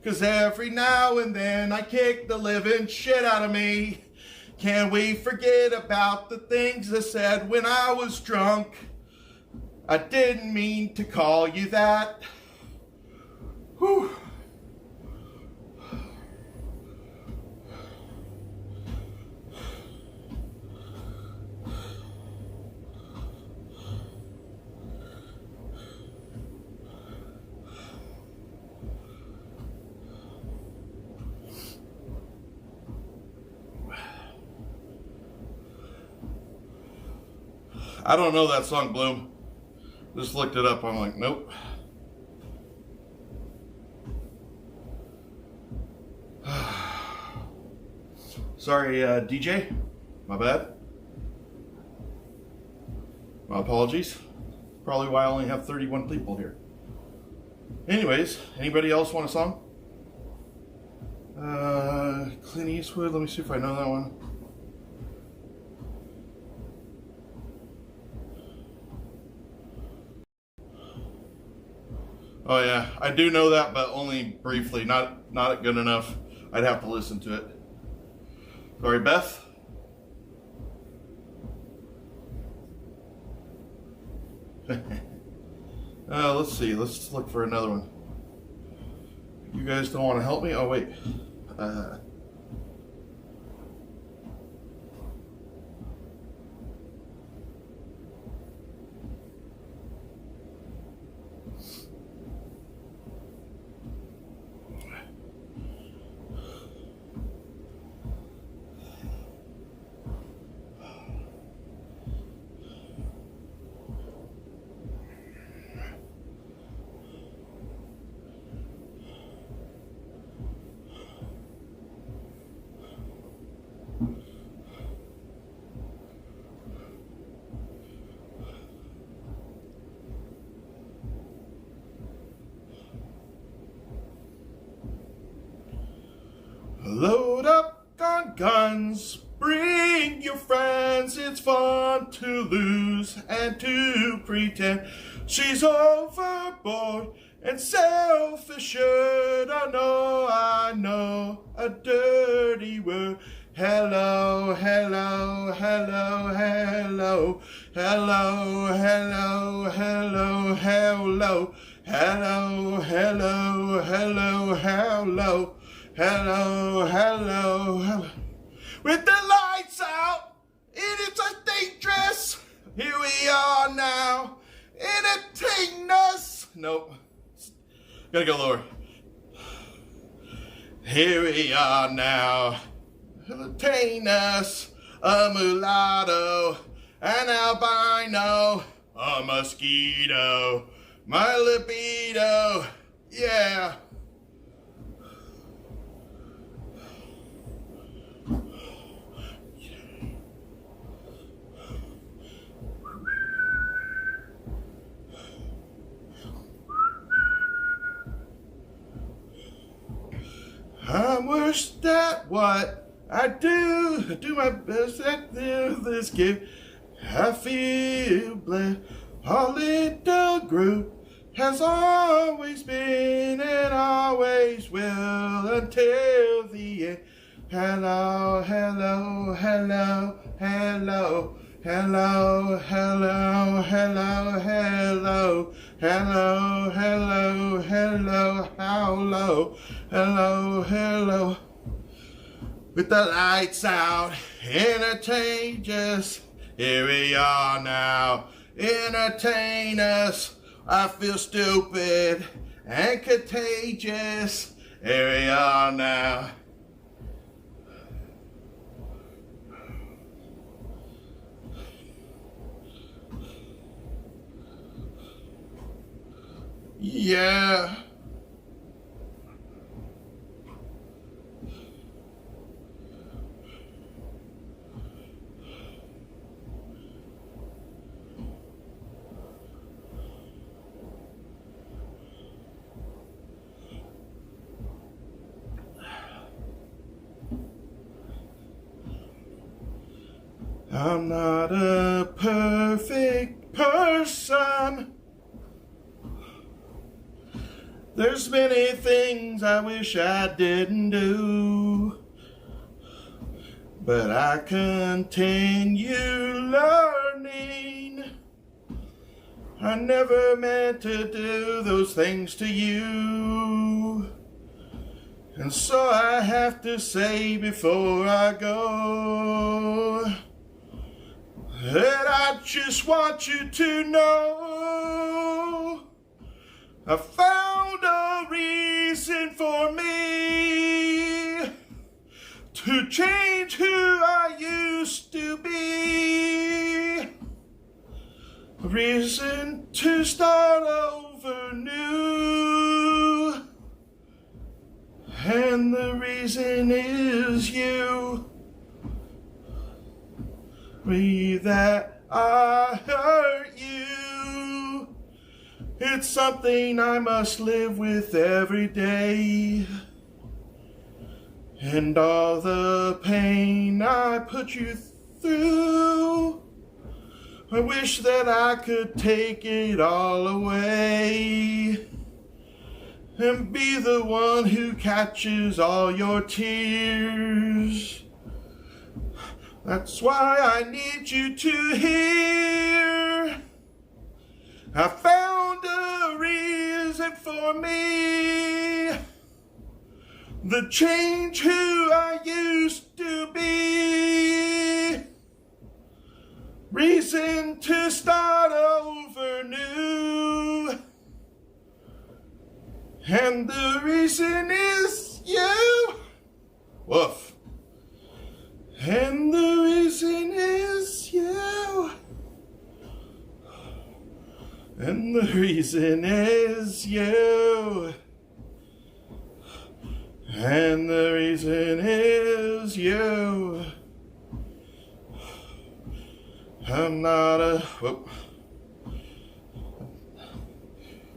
'Cause every now and then I kick the living shit out of me. Can we forget about the things I said when I was drunk? I didn't mean to call you that. Whew. I don't know that song, Bloom. Just looked it up. I'm like, nope. Sorry, DJ. My bad. My apologies. Probably why I only have 31 people here. Anyways, anybody else want a song? Clint Eastwood. Let me see if I know that one. Oh yeah, I do know that, but only briefly, not good enough. I'd have to listen to it. Sorry, Beth. Let's see, let's look for another one. You guys don't want to help me? Oh wait. Load up, gone guns, bring your friends. It's fun to lose and to pretend she's overboard and self-assured. I know a dirty word. Hello, hello, hello, hello, hello, hello, hello, hello, hello, hello, hello, hello, hello, hello, hello. With the lights out, it is a dangerous. Here we are now, entertain us. Nope, gotta go lower. Here we are now, entertain us. A mulatto, an albino, a mosquito, my libido, yeah. I'm worse at what I do. I do my best at this game. I feel blessed. Our little group has always been and always will until the end. Hello, hello, hello, hello, hello, hello, hello, hello, hello, hello, hello, hello, hello, hello. With the lights out, entertain us. Here we are now, entertain us. I feel stupid and contagious. Here we are now. Yeah. I'm not a perfect person. There's many things I wish I didn't do, but I continue learning. I never meant to do those things to you, and so I have to say before I go that I just want you to know I found a reason for me to change who I used to be. A reason to start over new. And the reason is you. Breathe that I hurt you. It's something I must live with every day. And all the pain I put you through, I wish that I could take it all away and be the one who catches all your tears. That's why I need you to hear. I found a reason for me, the change who I used to be. Reason to start over new. And the reason is you. Woof. And the reason is you. And the reason is you. And the reason is you. I'm not a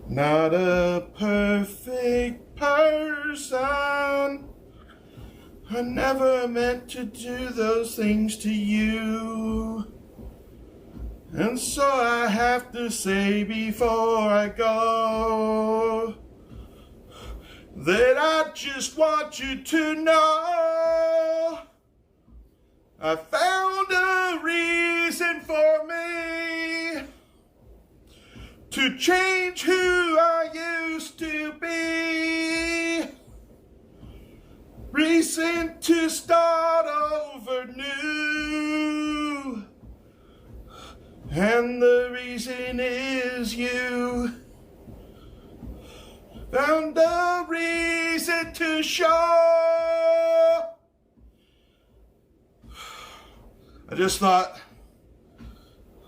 not a perfect person. I never meant to do those things to you. And so I have to say before I go that I just want you to know I found a reason for me to change who I used to be. Reason to start over new. And the reason is you. Found a reason to show. I just thought,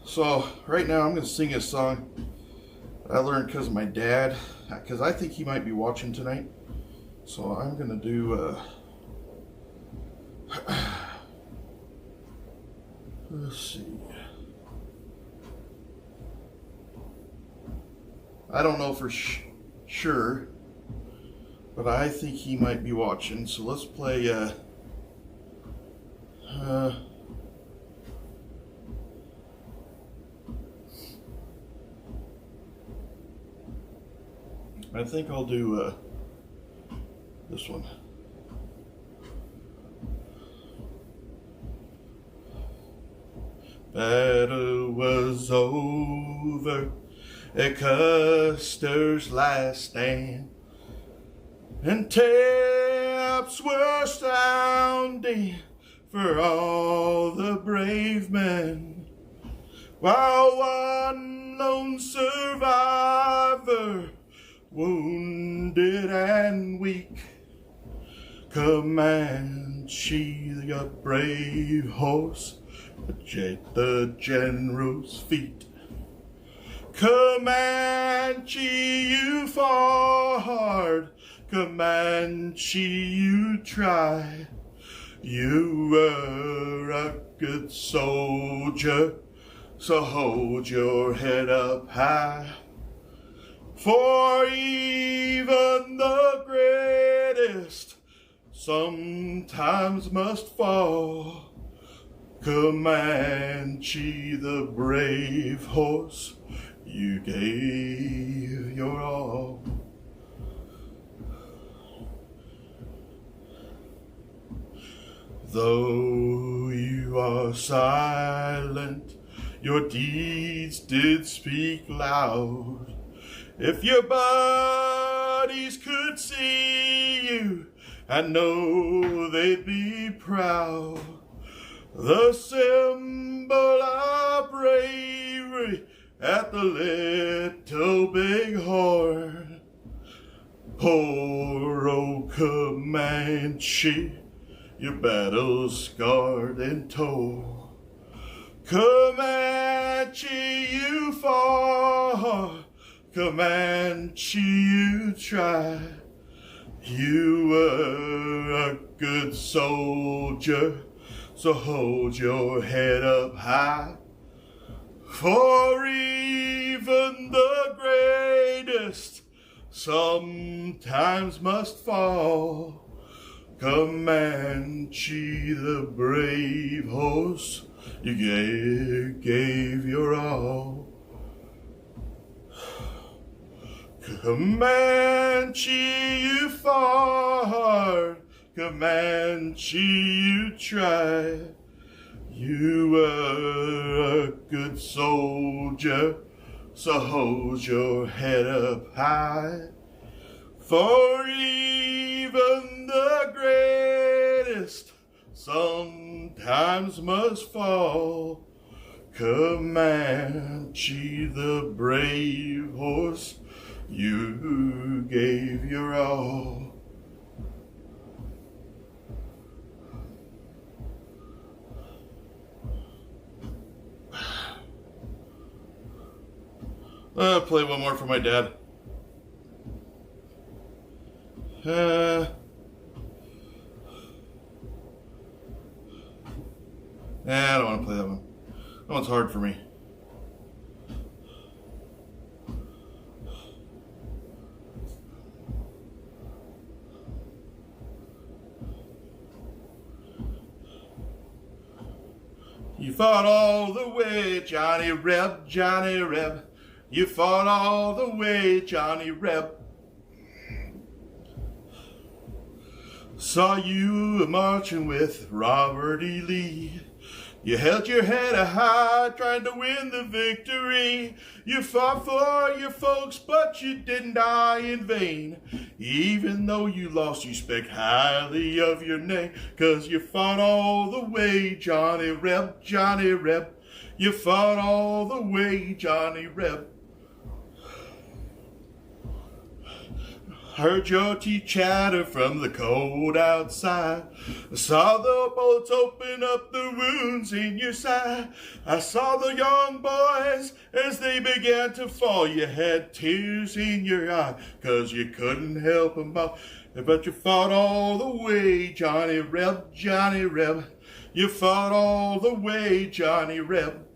so right now I'm going to sing a song I learned because of my dad, because I think he might be watching tonight. So I'm going to do, let's see. I don't know for sure, but I think he might be watching. So let's play, I think I'll do this one. Battle was over at Custer's last stand, and taps were sounding for all the brave men, while one lone survivor, wounded and weak, Comanche, the brave horse, at the general's feet. Comanche, you fought hard, Comanche, you tried. You were a good soldier, so hold your head up high. For even the greatest sometimes must fall. Comanche, the brave horse, you gave your all. Though you are silent, your deeds did speak loud. If your buddies could see you, I know they'd be proud. The symbol of bravery at the Little Big Horn. Poor old Comanche, your battle scarred and torn. Comanche, you fought. Comanche, you tried. You were a good soldier, so hold your head up high. For even the greatest sometimes must fall. Comanche, the brave horse, you gave your all. Comanche, you fought hard. Comanche, you tried. You were a good soldier, so hold your head up high. For even the greatest sometimes must fall. Comanche, the brave horse, you gave your all. I'll play one more for my dad. I don't want to play that one. That one's hard for me. fought all the way, Johnny Reb, Johnny Reb. You fought all the way, Johnny Reb. Saw you marching with Robert E. Lee. You held your head high, trying to win the victory. You fought for your folks, but you didn't die in vain. Even though you lost, you spake highly of your name. 'Cause you fought all the way, Johnny Reb, Johnny Reb. You fought all the way, Johnny Reb. Heard your teeth chatter from the cold outside. I saw the bullets open up the wounds in your side. I saw the young boys as they began to fall. You had tears in your eye, 'cause you couldn't help them all. But you fought all the way, Johnny Reb, Johnny Reb. You fought all the way, Johnny Reb.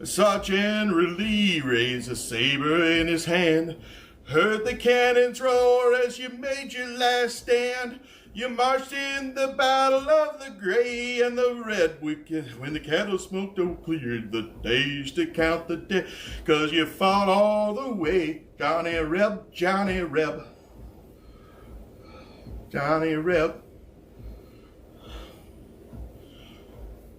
Saw General Lee raise a saber in his hand. Heard the cannons roar as you made your last stand. You marched in the battle of the gray and the red. When the candle smoke cleared the days to count the dead. 'Cause you fought all the way, Johnny Reb, Johnny Reb. Johnny Reb.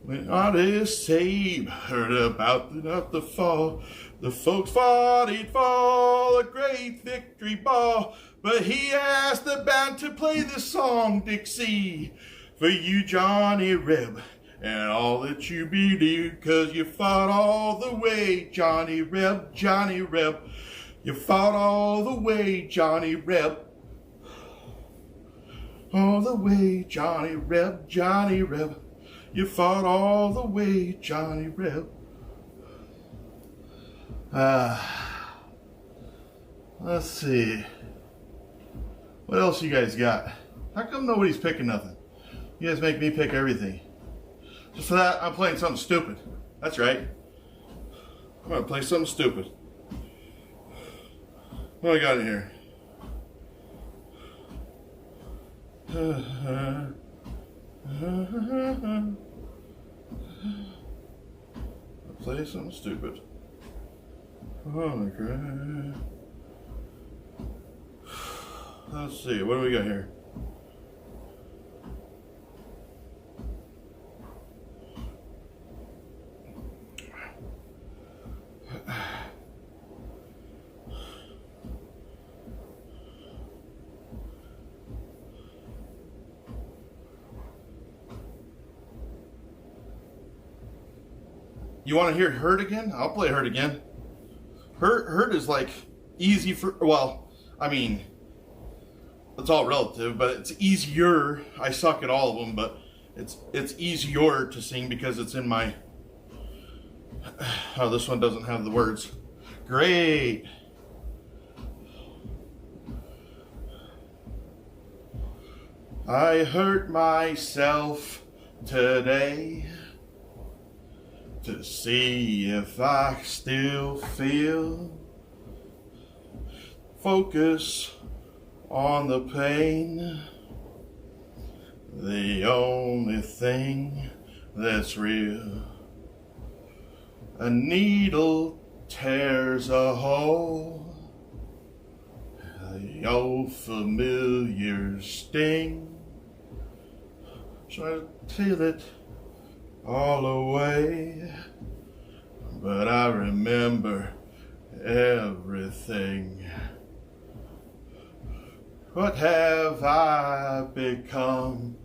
When artist Sabe heard about the fall, the folks fought he'd fall, a great victory ball. But he asked the band to play the song Dixie for you, Johnny Reb, and all that you be, 'cause you fought all the way, Johnny Reb, Johnny Reb. You fought all the way, Johnny Reb. All the way, Johnny Reb, Johnny Reb. You fought all the way, Johnny Reb. Let's see. What else you guys got? How come nobody's picking nothing? You guys make me pick everything. Just for that, I'm playing something stupid. That's right. I'm gonna play something stupid. What do I got in here? Play something stupid. Oh my god. Let's see, what do we got here? You want to hear Hurt again? I'll play Hurt again. Hurt is like easy for, well, I mean, it's all relative, but it's easier. I suck at all of them, but it's easier to sing because it's in my, oh, this one doesn't have the words. Great. I hurt myself today to see if I still feel. Focus on the pain, the only thing that's real. A needle tears a hole, the old familiar sting. Try to feel it all away, but I remember everything. What have I become?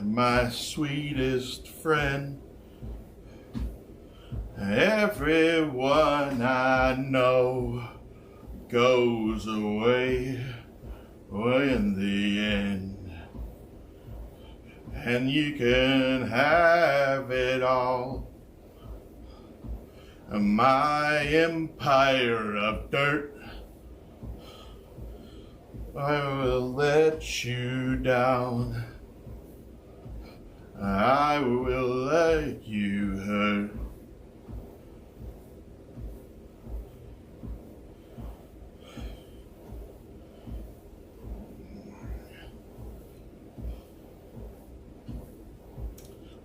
My sweetest friend. Everyone I know goes away in the end. And you can have it all. My empire of dirt, I will let you down. I will let you hurt.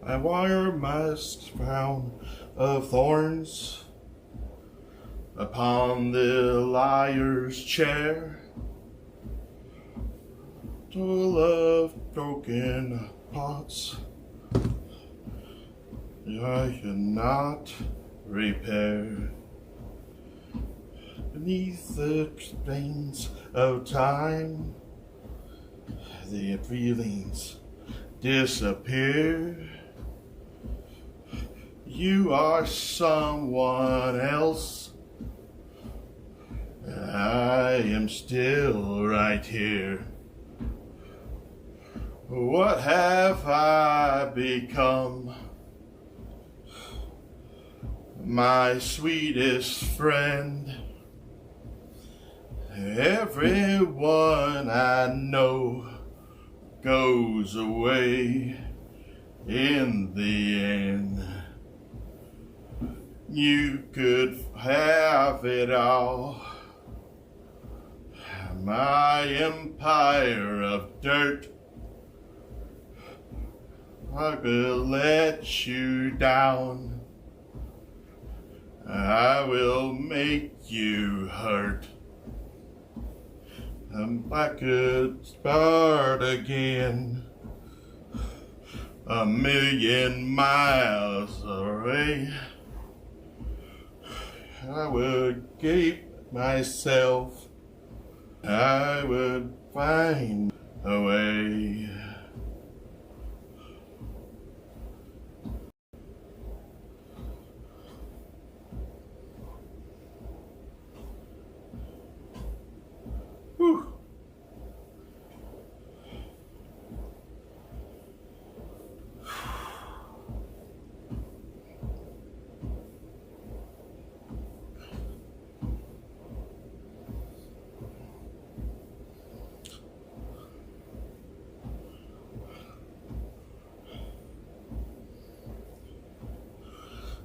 I wear my crown of thorns upon the liar's chair, full of broken pots I cannot repair. Beneath the veins of time, the feelings disappear. You are someone else. I am still right here. What have I become? My sweetest friend. Everyone I know goes away in the end. You could have it all. My empire of dirt. I will let you down. I will make you hurt. I could start again 1,000,000 miles away. I would keep myself. I would find a way. Whew.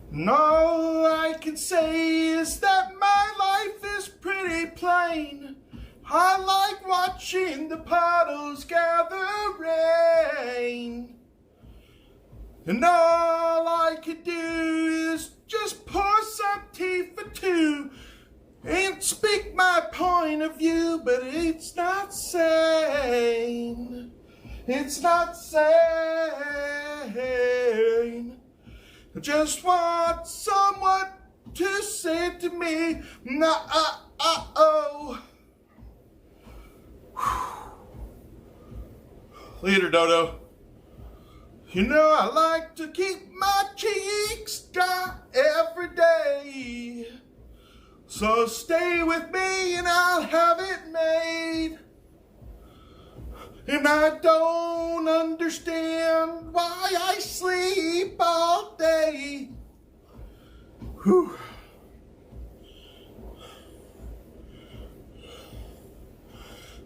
And all I can say is that my life is pretty plain. I like watching the puddles gather rain. And all I could do is just pour some tea for two and speak my point of view, but it's not sane. It's not sane. I just want someone to say to me, oh. Later, Dodo. You know I like to keep my cheeks dry every day. So stay with me and I'll have it made. And I don't understand why I sleep all day. Whew.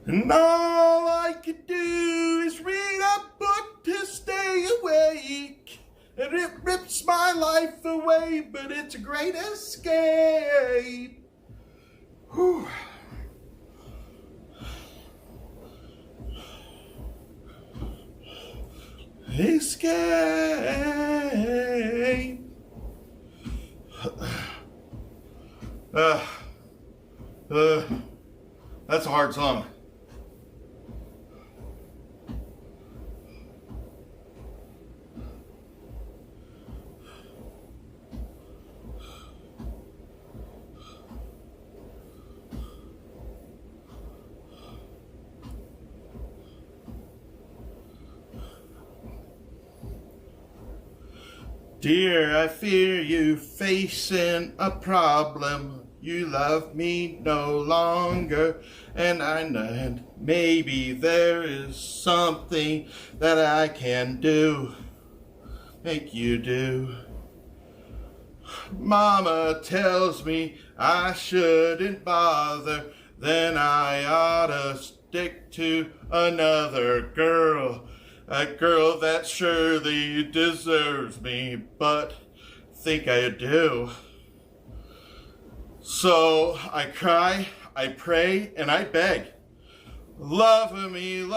And all I could do is read a book to stay awake. And it rips my life away, but it's a great escape. Whew. Escape. That's a hard song. Dear, I fear you facing a problem. You love me no longer, and maybe there is something that I can do, make you do. Mama tells me I shouldn't bother, then I oughta stick to another girl. A girl that surely deserves me, but think I do. So I cry, I pray, and I beg. Love me,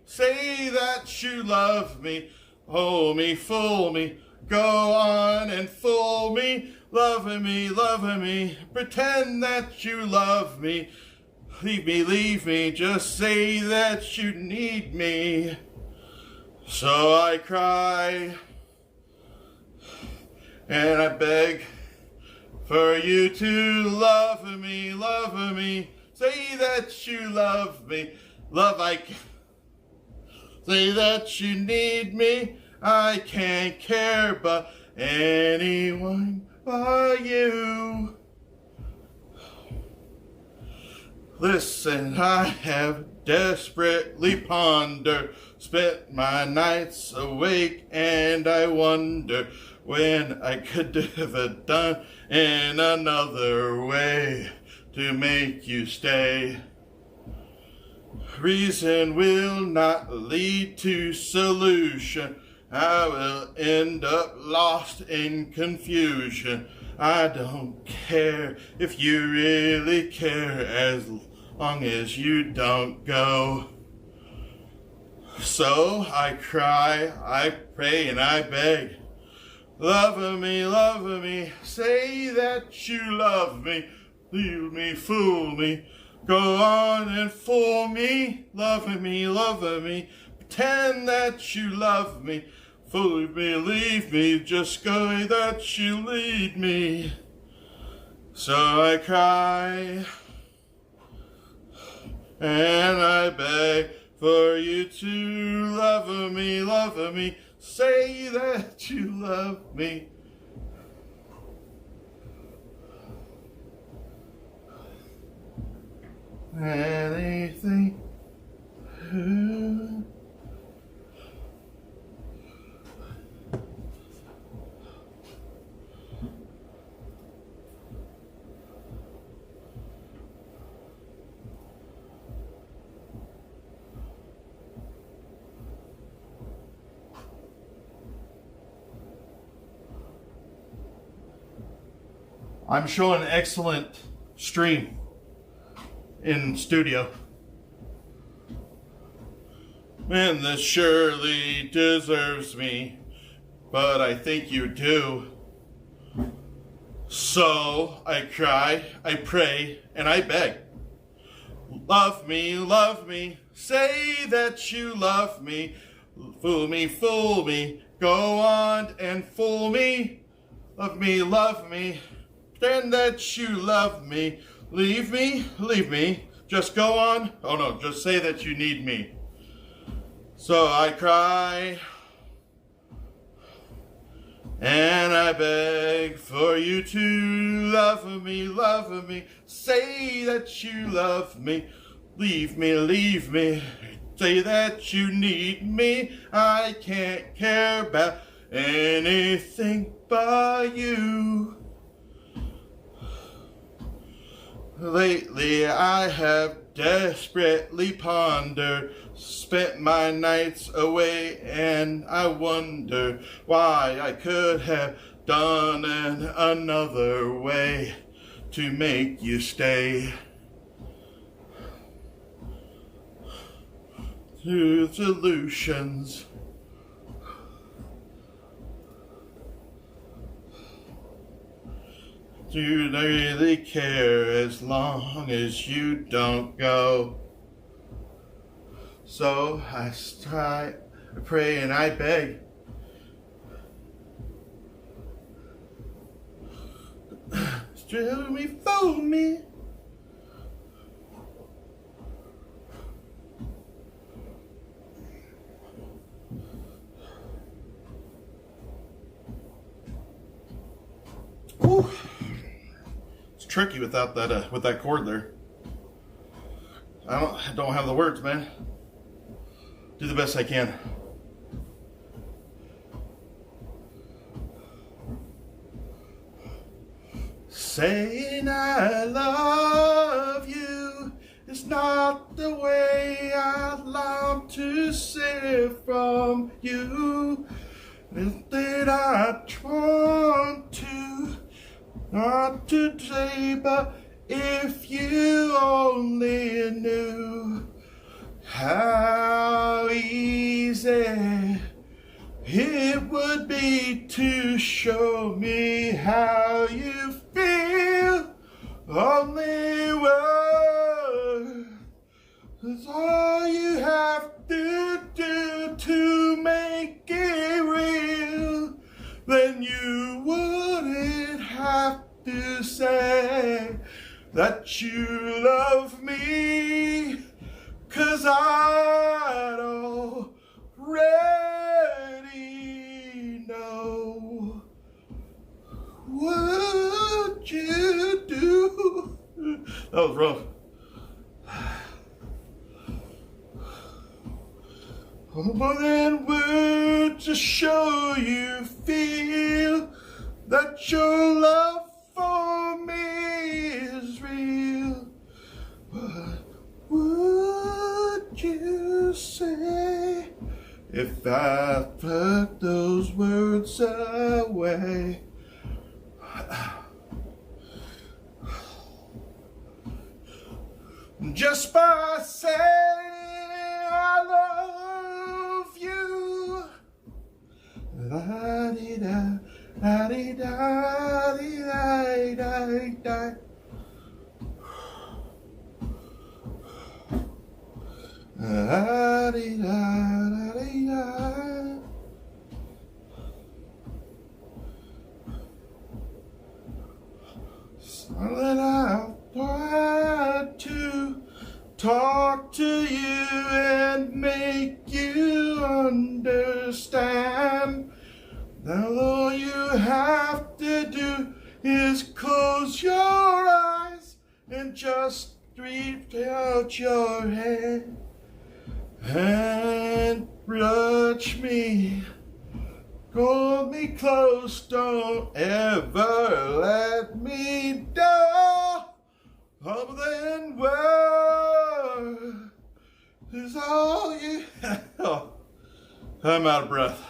say that you love me. hold me, fool me, go on and fool me, loving me, pretend that you love me, leave me, just say that you need me. So I cry and I beg for you to love me, say that you love me, say that you need me, I can't care about anyone but you. Listen, I have desperately pondered, spent my nights awake, and I wonder when I could have done in another way to make you stay. Reason will not lead to solution. I will end up lost in confusion. I don't care if you really care as long as you don't go. So I cry, I pray, and I beg. Love me, say that you love me, leave me, fool me, go on and fool me, love me, pretend that you love me, fool me, leave me, just go that you lead me. So I cry and I beg for you to love me, say that you love me. Anything. I'm showing an excellent stream in studio. Man, this surely deserves me, but I think you do. So I cry, I pray, and I beg. Love me, say that you love me, fool me, go on and fool me, love me, pretend that you love me, leave me, just go on, oh no, just say that you need me. So I cry and I beg for you to love me, say that you love me, leave me, say that you need me, I can't care about anything but you. Lately I have desperately pondered, spent my nights away, and I wonder why I could have done in another way to make you stay. To solutions. Do they really care as long as you don't go? So I try, I pray, and I beg. Still me, fool me. Ooh. It's tricky without that with that chord there. I don't have the words, man. Do the best I can. Saying I love you is not the way I long to say it from you. It's that I want to, not to say, but if you only knew how easy it would be to show me how you feel. Only word is all you have to do to make it real. Then you wouldn't have to say that you love me, 'cause I'd already know. Would you do? That was rough. More than words to show you feel that your love for me is real. What would you say if I put those words away? Just by saying I love you. La-di-da, la-di-da, di-da-di-da-di-da. La-di-da, la-di-da. Darling, I'll try to talk to you and make you understand. Now all you have to do is close your eyes and just reach out your hand and touch me. Hold me close, don't ever let me down. Other than word is all you have. Oh, I'm out of breath.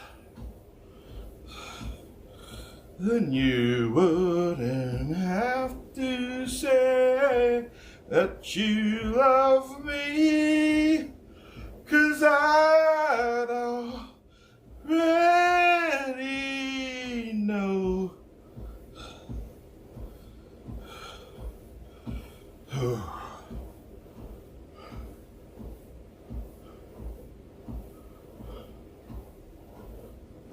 Then you wouldn't have to say that you love me, 'cause I'd already know.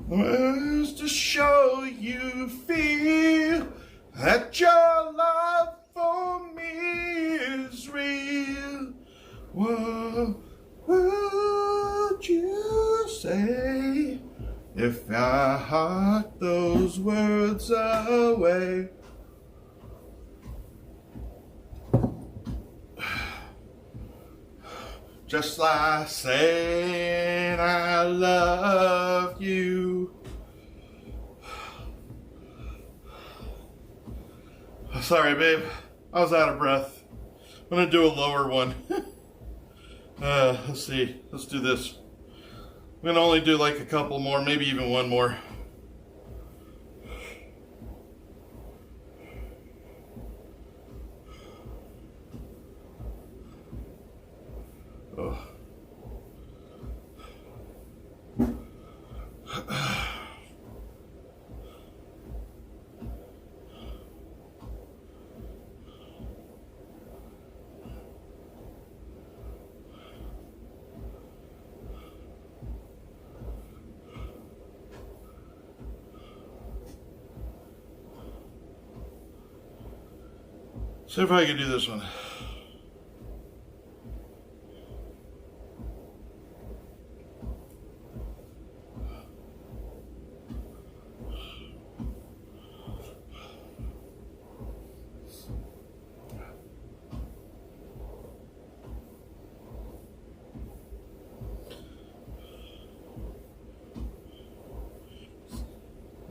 Words to show you feel that your love for me is real. What would you say if I heard those words away? Just like saying I love you. Sorry, babe. I was out of breath. I'm gonna do a lower one. Let's see. Let's do this. I'm gonna only do like a couple more, maybe even one more. Oh. See if I can do this one.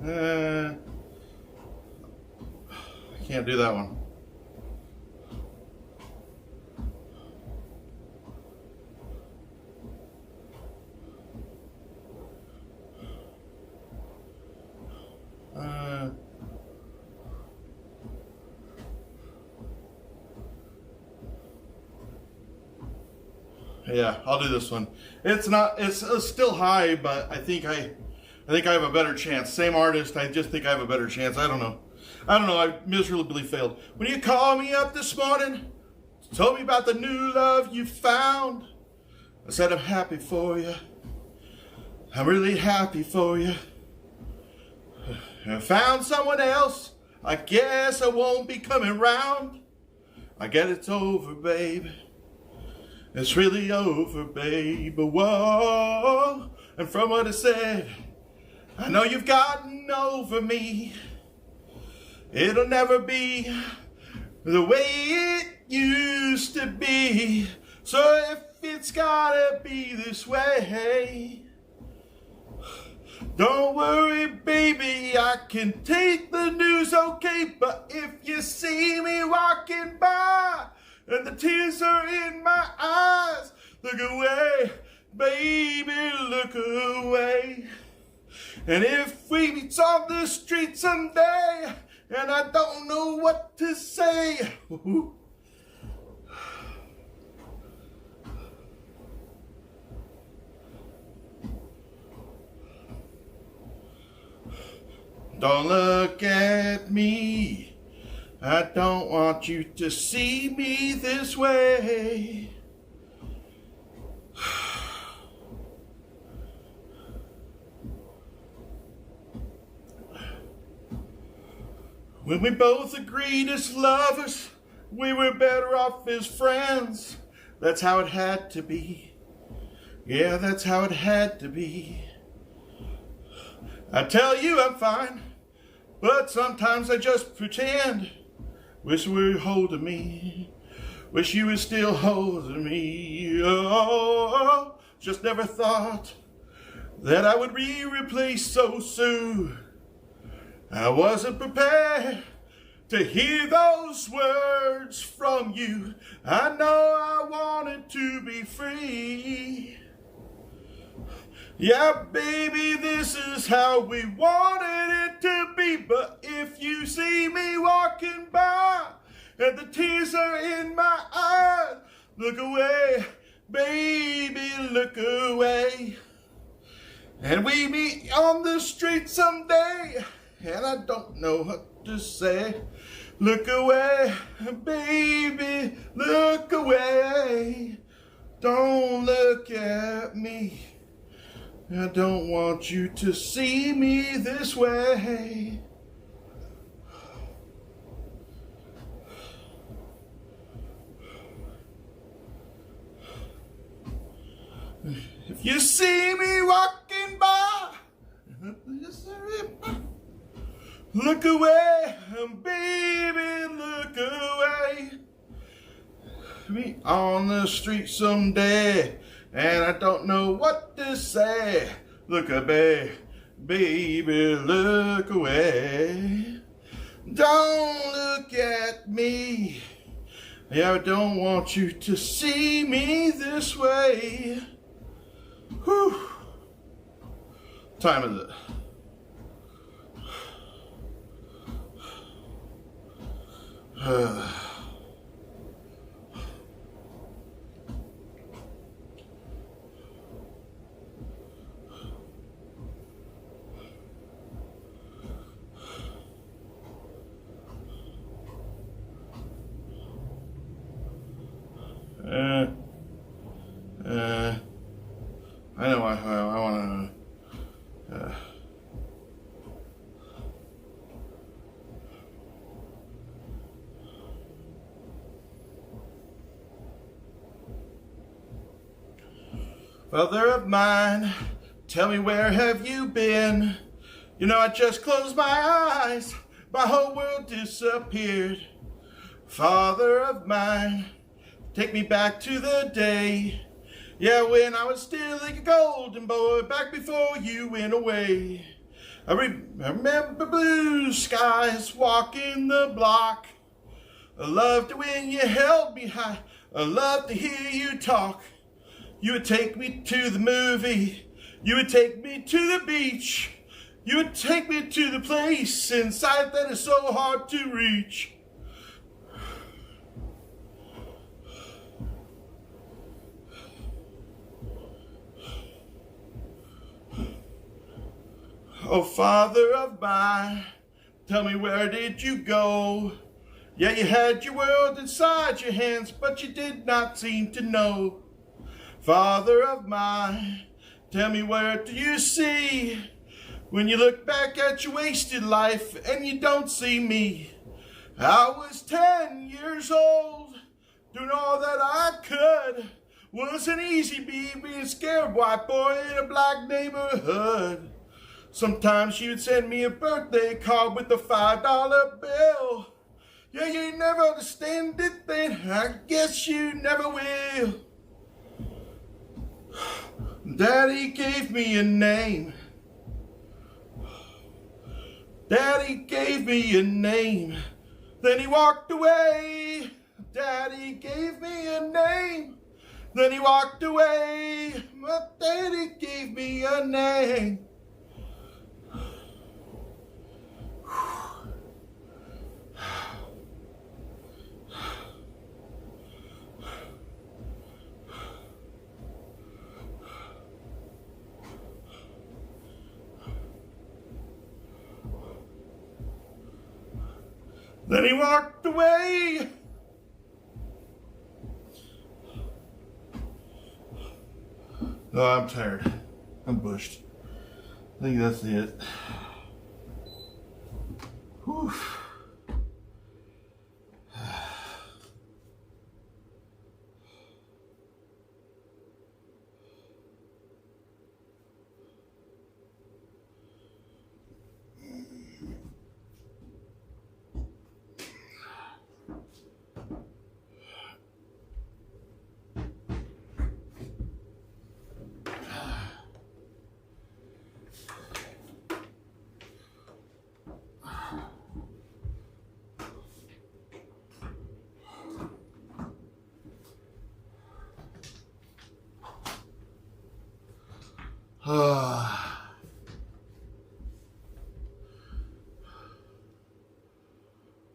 I can't do that one. Yeah, I'll do this one. It's still high, but I think I think I have a better chance. Same artist, I just think I have a better chance. I don't know. I miserably failed. When you called me up this morning, told me about the new love you found, I said I'm happy for you. I'm really happy for you. I found someone else. I guess I won't be coming round. I get it's over, baby. It's really over, baby. Whoa. And from what I said, I know you've gotten over me. It'll never be the way it used to be. So if it's gotta be this way, don't worry, baby, I can take the news okay. But if you see me walking by and the tears are in my eyes, look away, baby, look away. And if we meet on the street someday and I don't know what to say, don't look at me. I don't want you to see me this way. When we both agreed as lovers, we were better off as friends. That's how it had to be. Yeah, that's how it had to be. I tell you I'm fine, but sometimes I just pretend. Wish you were holding me. Wish you were still holding me. Oh, just never thought that I would be replaced so soon. I wasn't prepared to hear those words from you. I know I wanted to be free. Yeah, baby, this is how we wanted it to be. But if you see me walking by and the tears are in my eyes, look away, baby, look away. And we meet on the street someday and I don't know what to say. Look away, baby, look away. Don't look at me. I don't want you to see me this way. If you see me walking by, look away, baby, look away. Me on the street someday, and I don't know what to say. Look away, baby, look away. Don't look at me. Yeah, I don't want you to see me this way. Whew. Time is it? I know I want to. Father of mine, tell me, where have you been? You know, I just closed my eyes, my whole world disappeared. Father of mine, take me back to the day, yeah, when I was still like a golden boy, back before you went away. I remember blue skies walking the block. I loved it when you held me high. I loved to hear you talk. You would take me to the movie. You would take me to the beach. You would take me to the place inside that is so hard to reach. Oh, Father of mine, tell me, where did you go? Yeah, you had your world inside your hands, but you did not seem to know. Father of mine, tell me, where do you see when you look back at your wasted life and you don't see me? I was 10 years old, doing all that I could. Wasn't easy being a scared white boy in a black neighborhood. Sometimes she would send me a birthday card with a $5 bill. Yeah, you never understand it, then I guess you never will. Daddy gave me a name. Daddy gave me a name. Then he walked away. Daddy gave me a name. Then he walked away. My daddy gave me a name. Then he walked away. Oh, I'm tired. I'm bushed. I think that's it. Whew.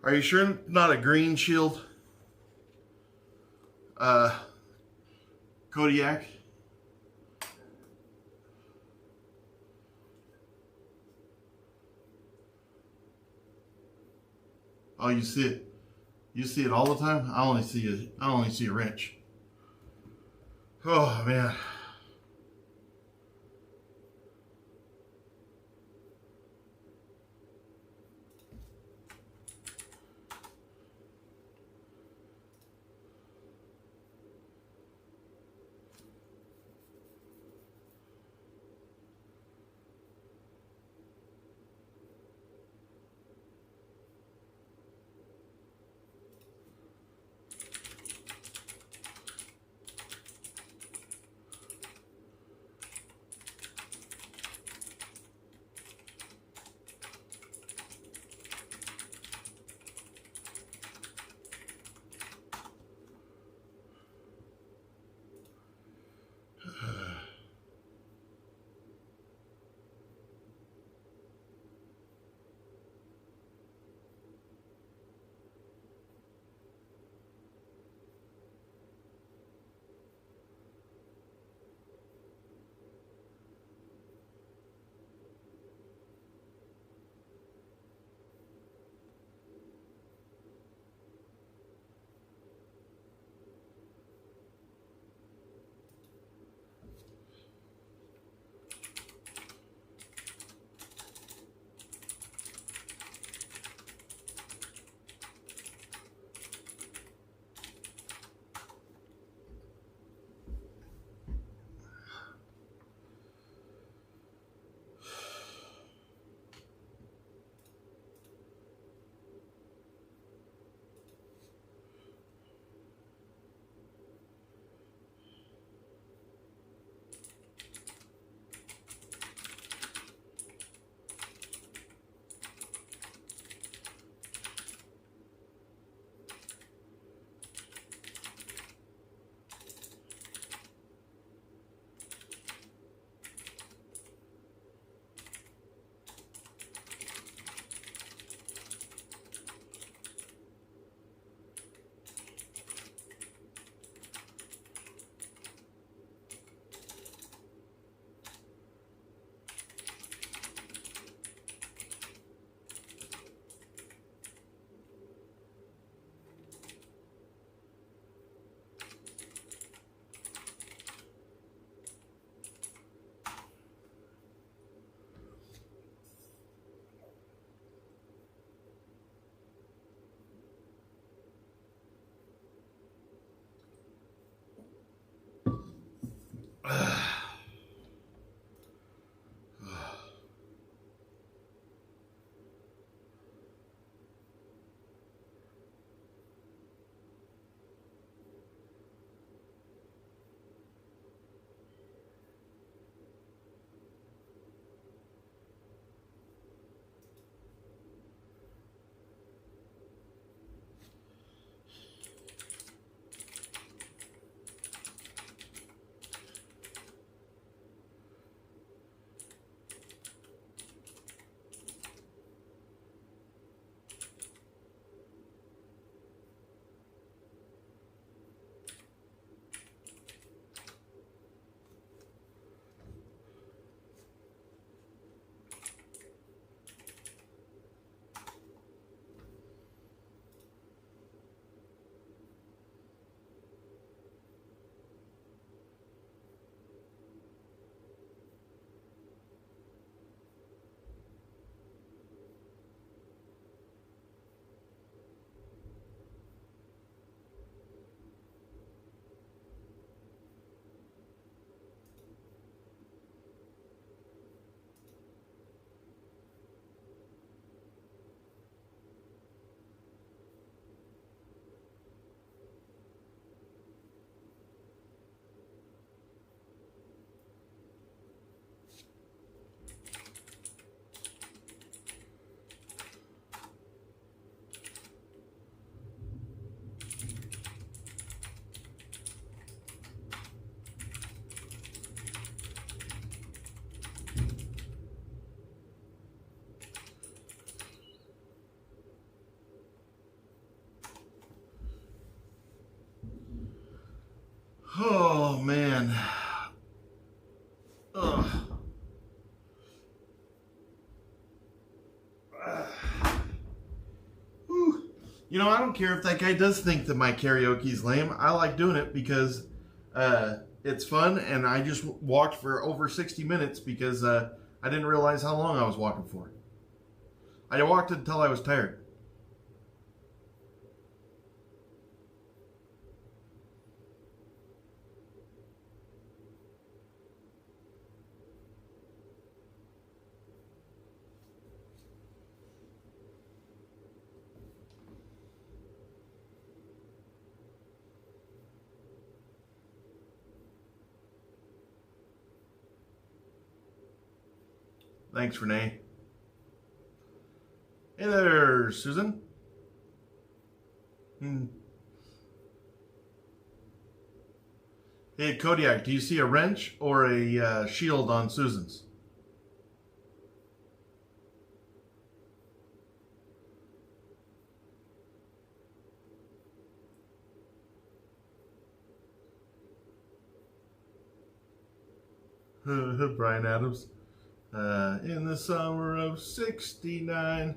Are you sure not a green shield? Kodiak? Oh, you see it? You see it all the time? I only see a wrench. Oh man. You know, I don't care if that guy does think that my karaoke's lame. I like doing it because it's fun, and I just walked for over 60 minutes because I didn't realize how long I was walking for. I walked until I was tired. Thanks, Renee. Hey there, Susan. Hey, Kodiak, do you see a wrench or a shield on Susan's? Brian Adams. In the summer of '69.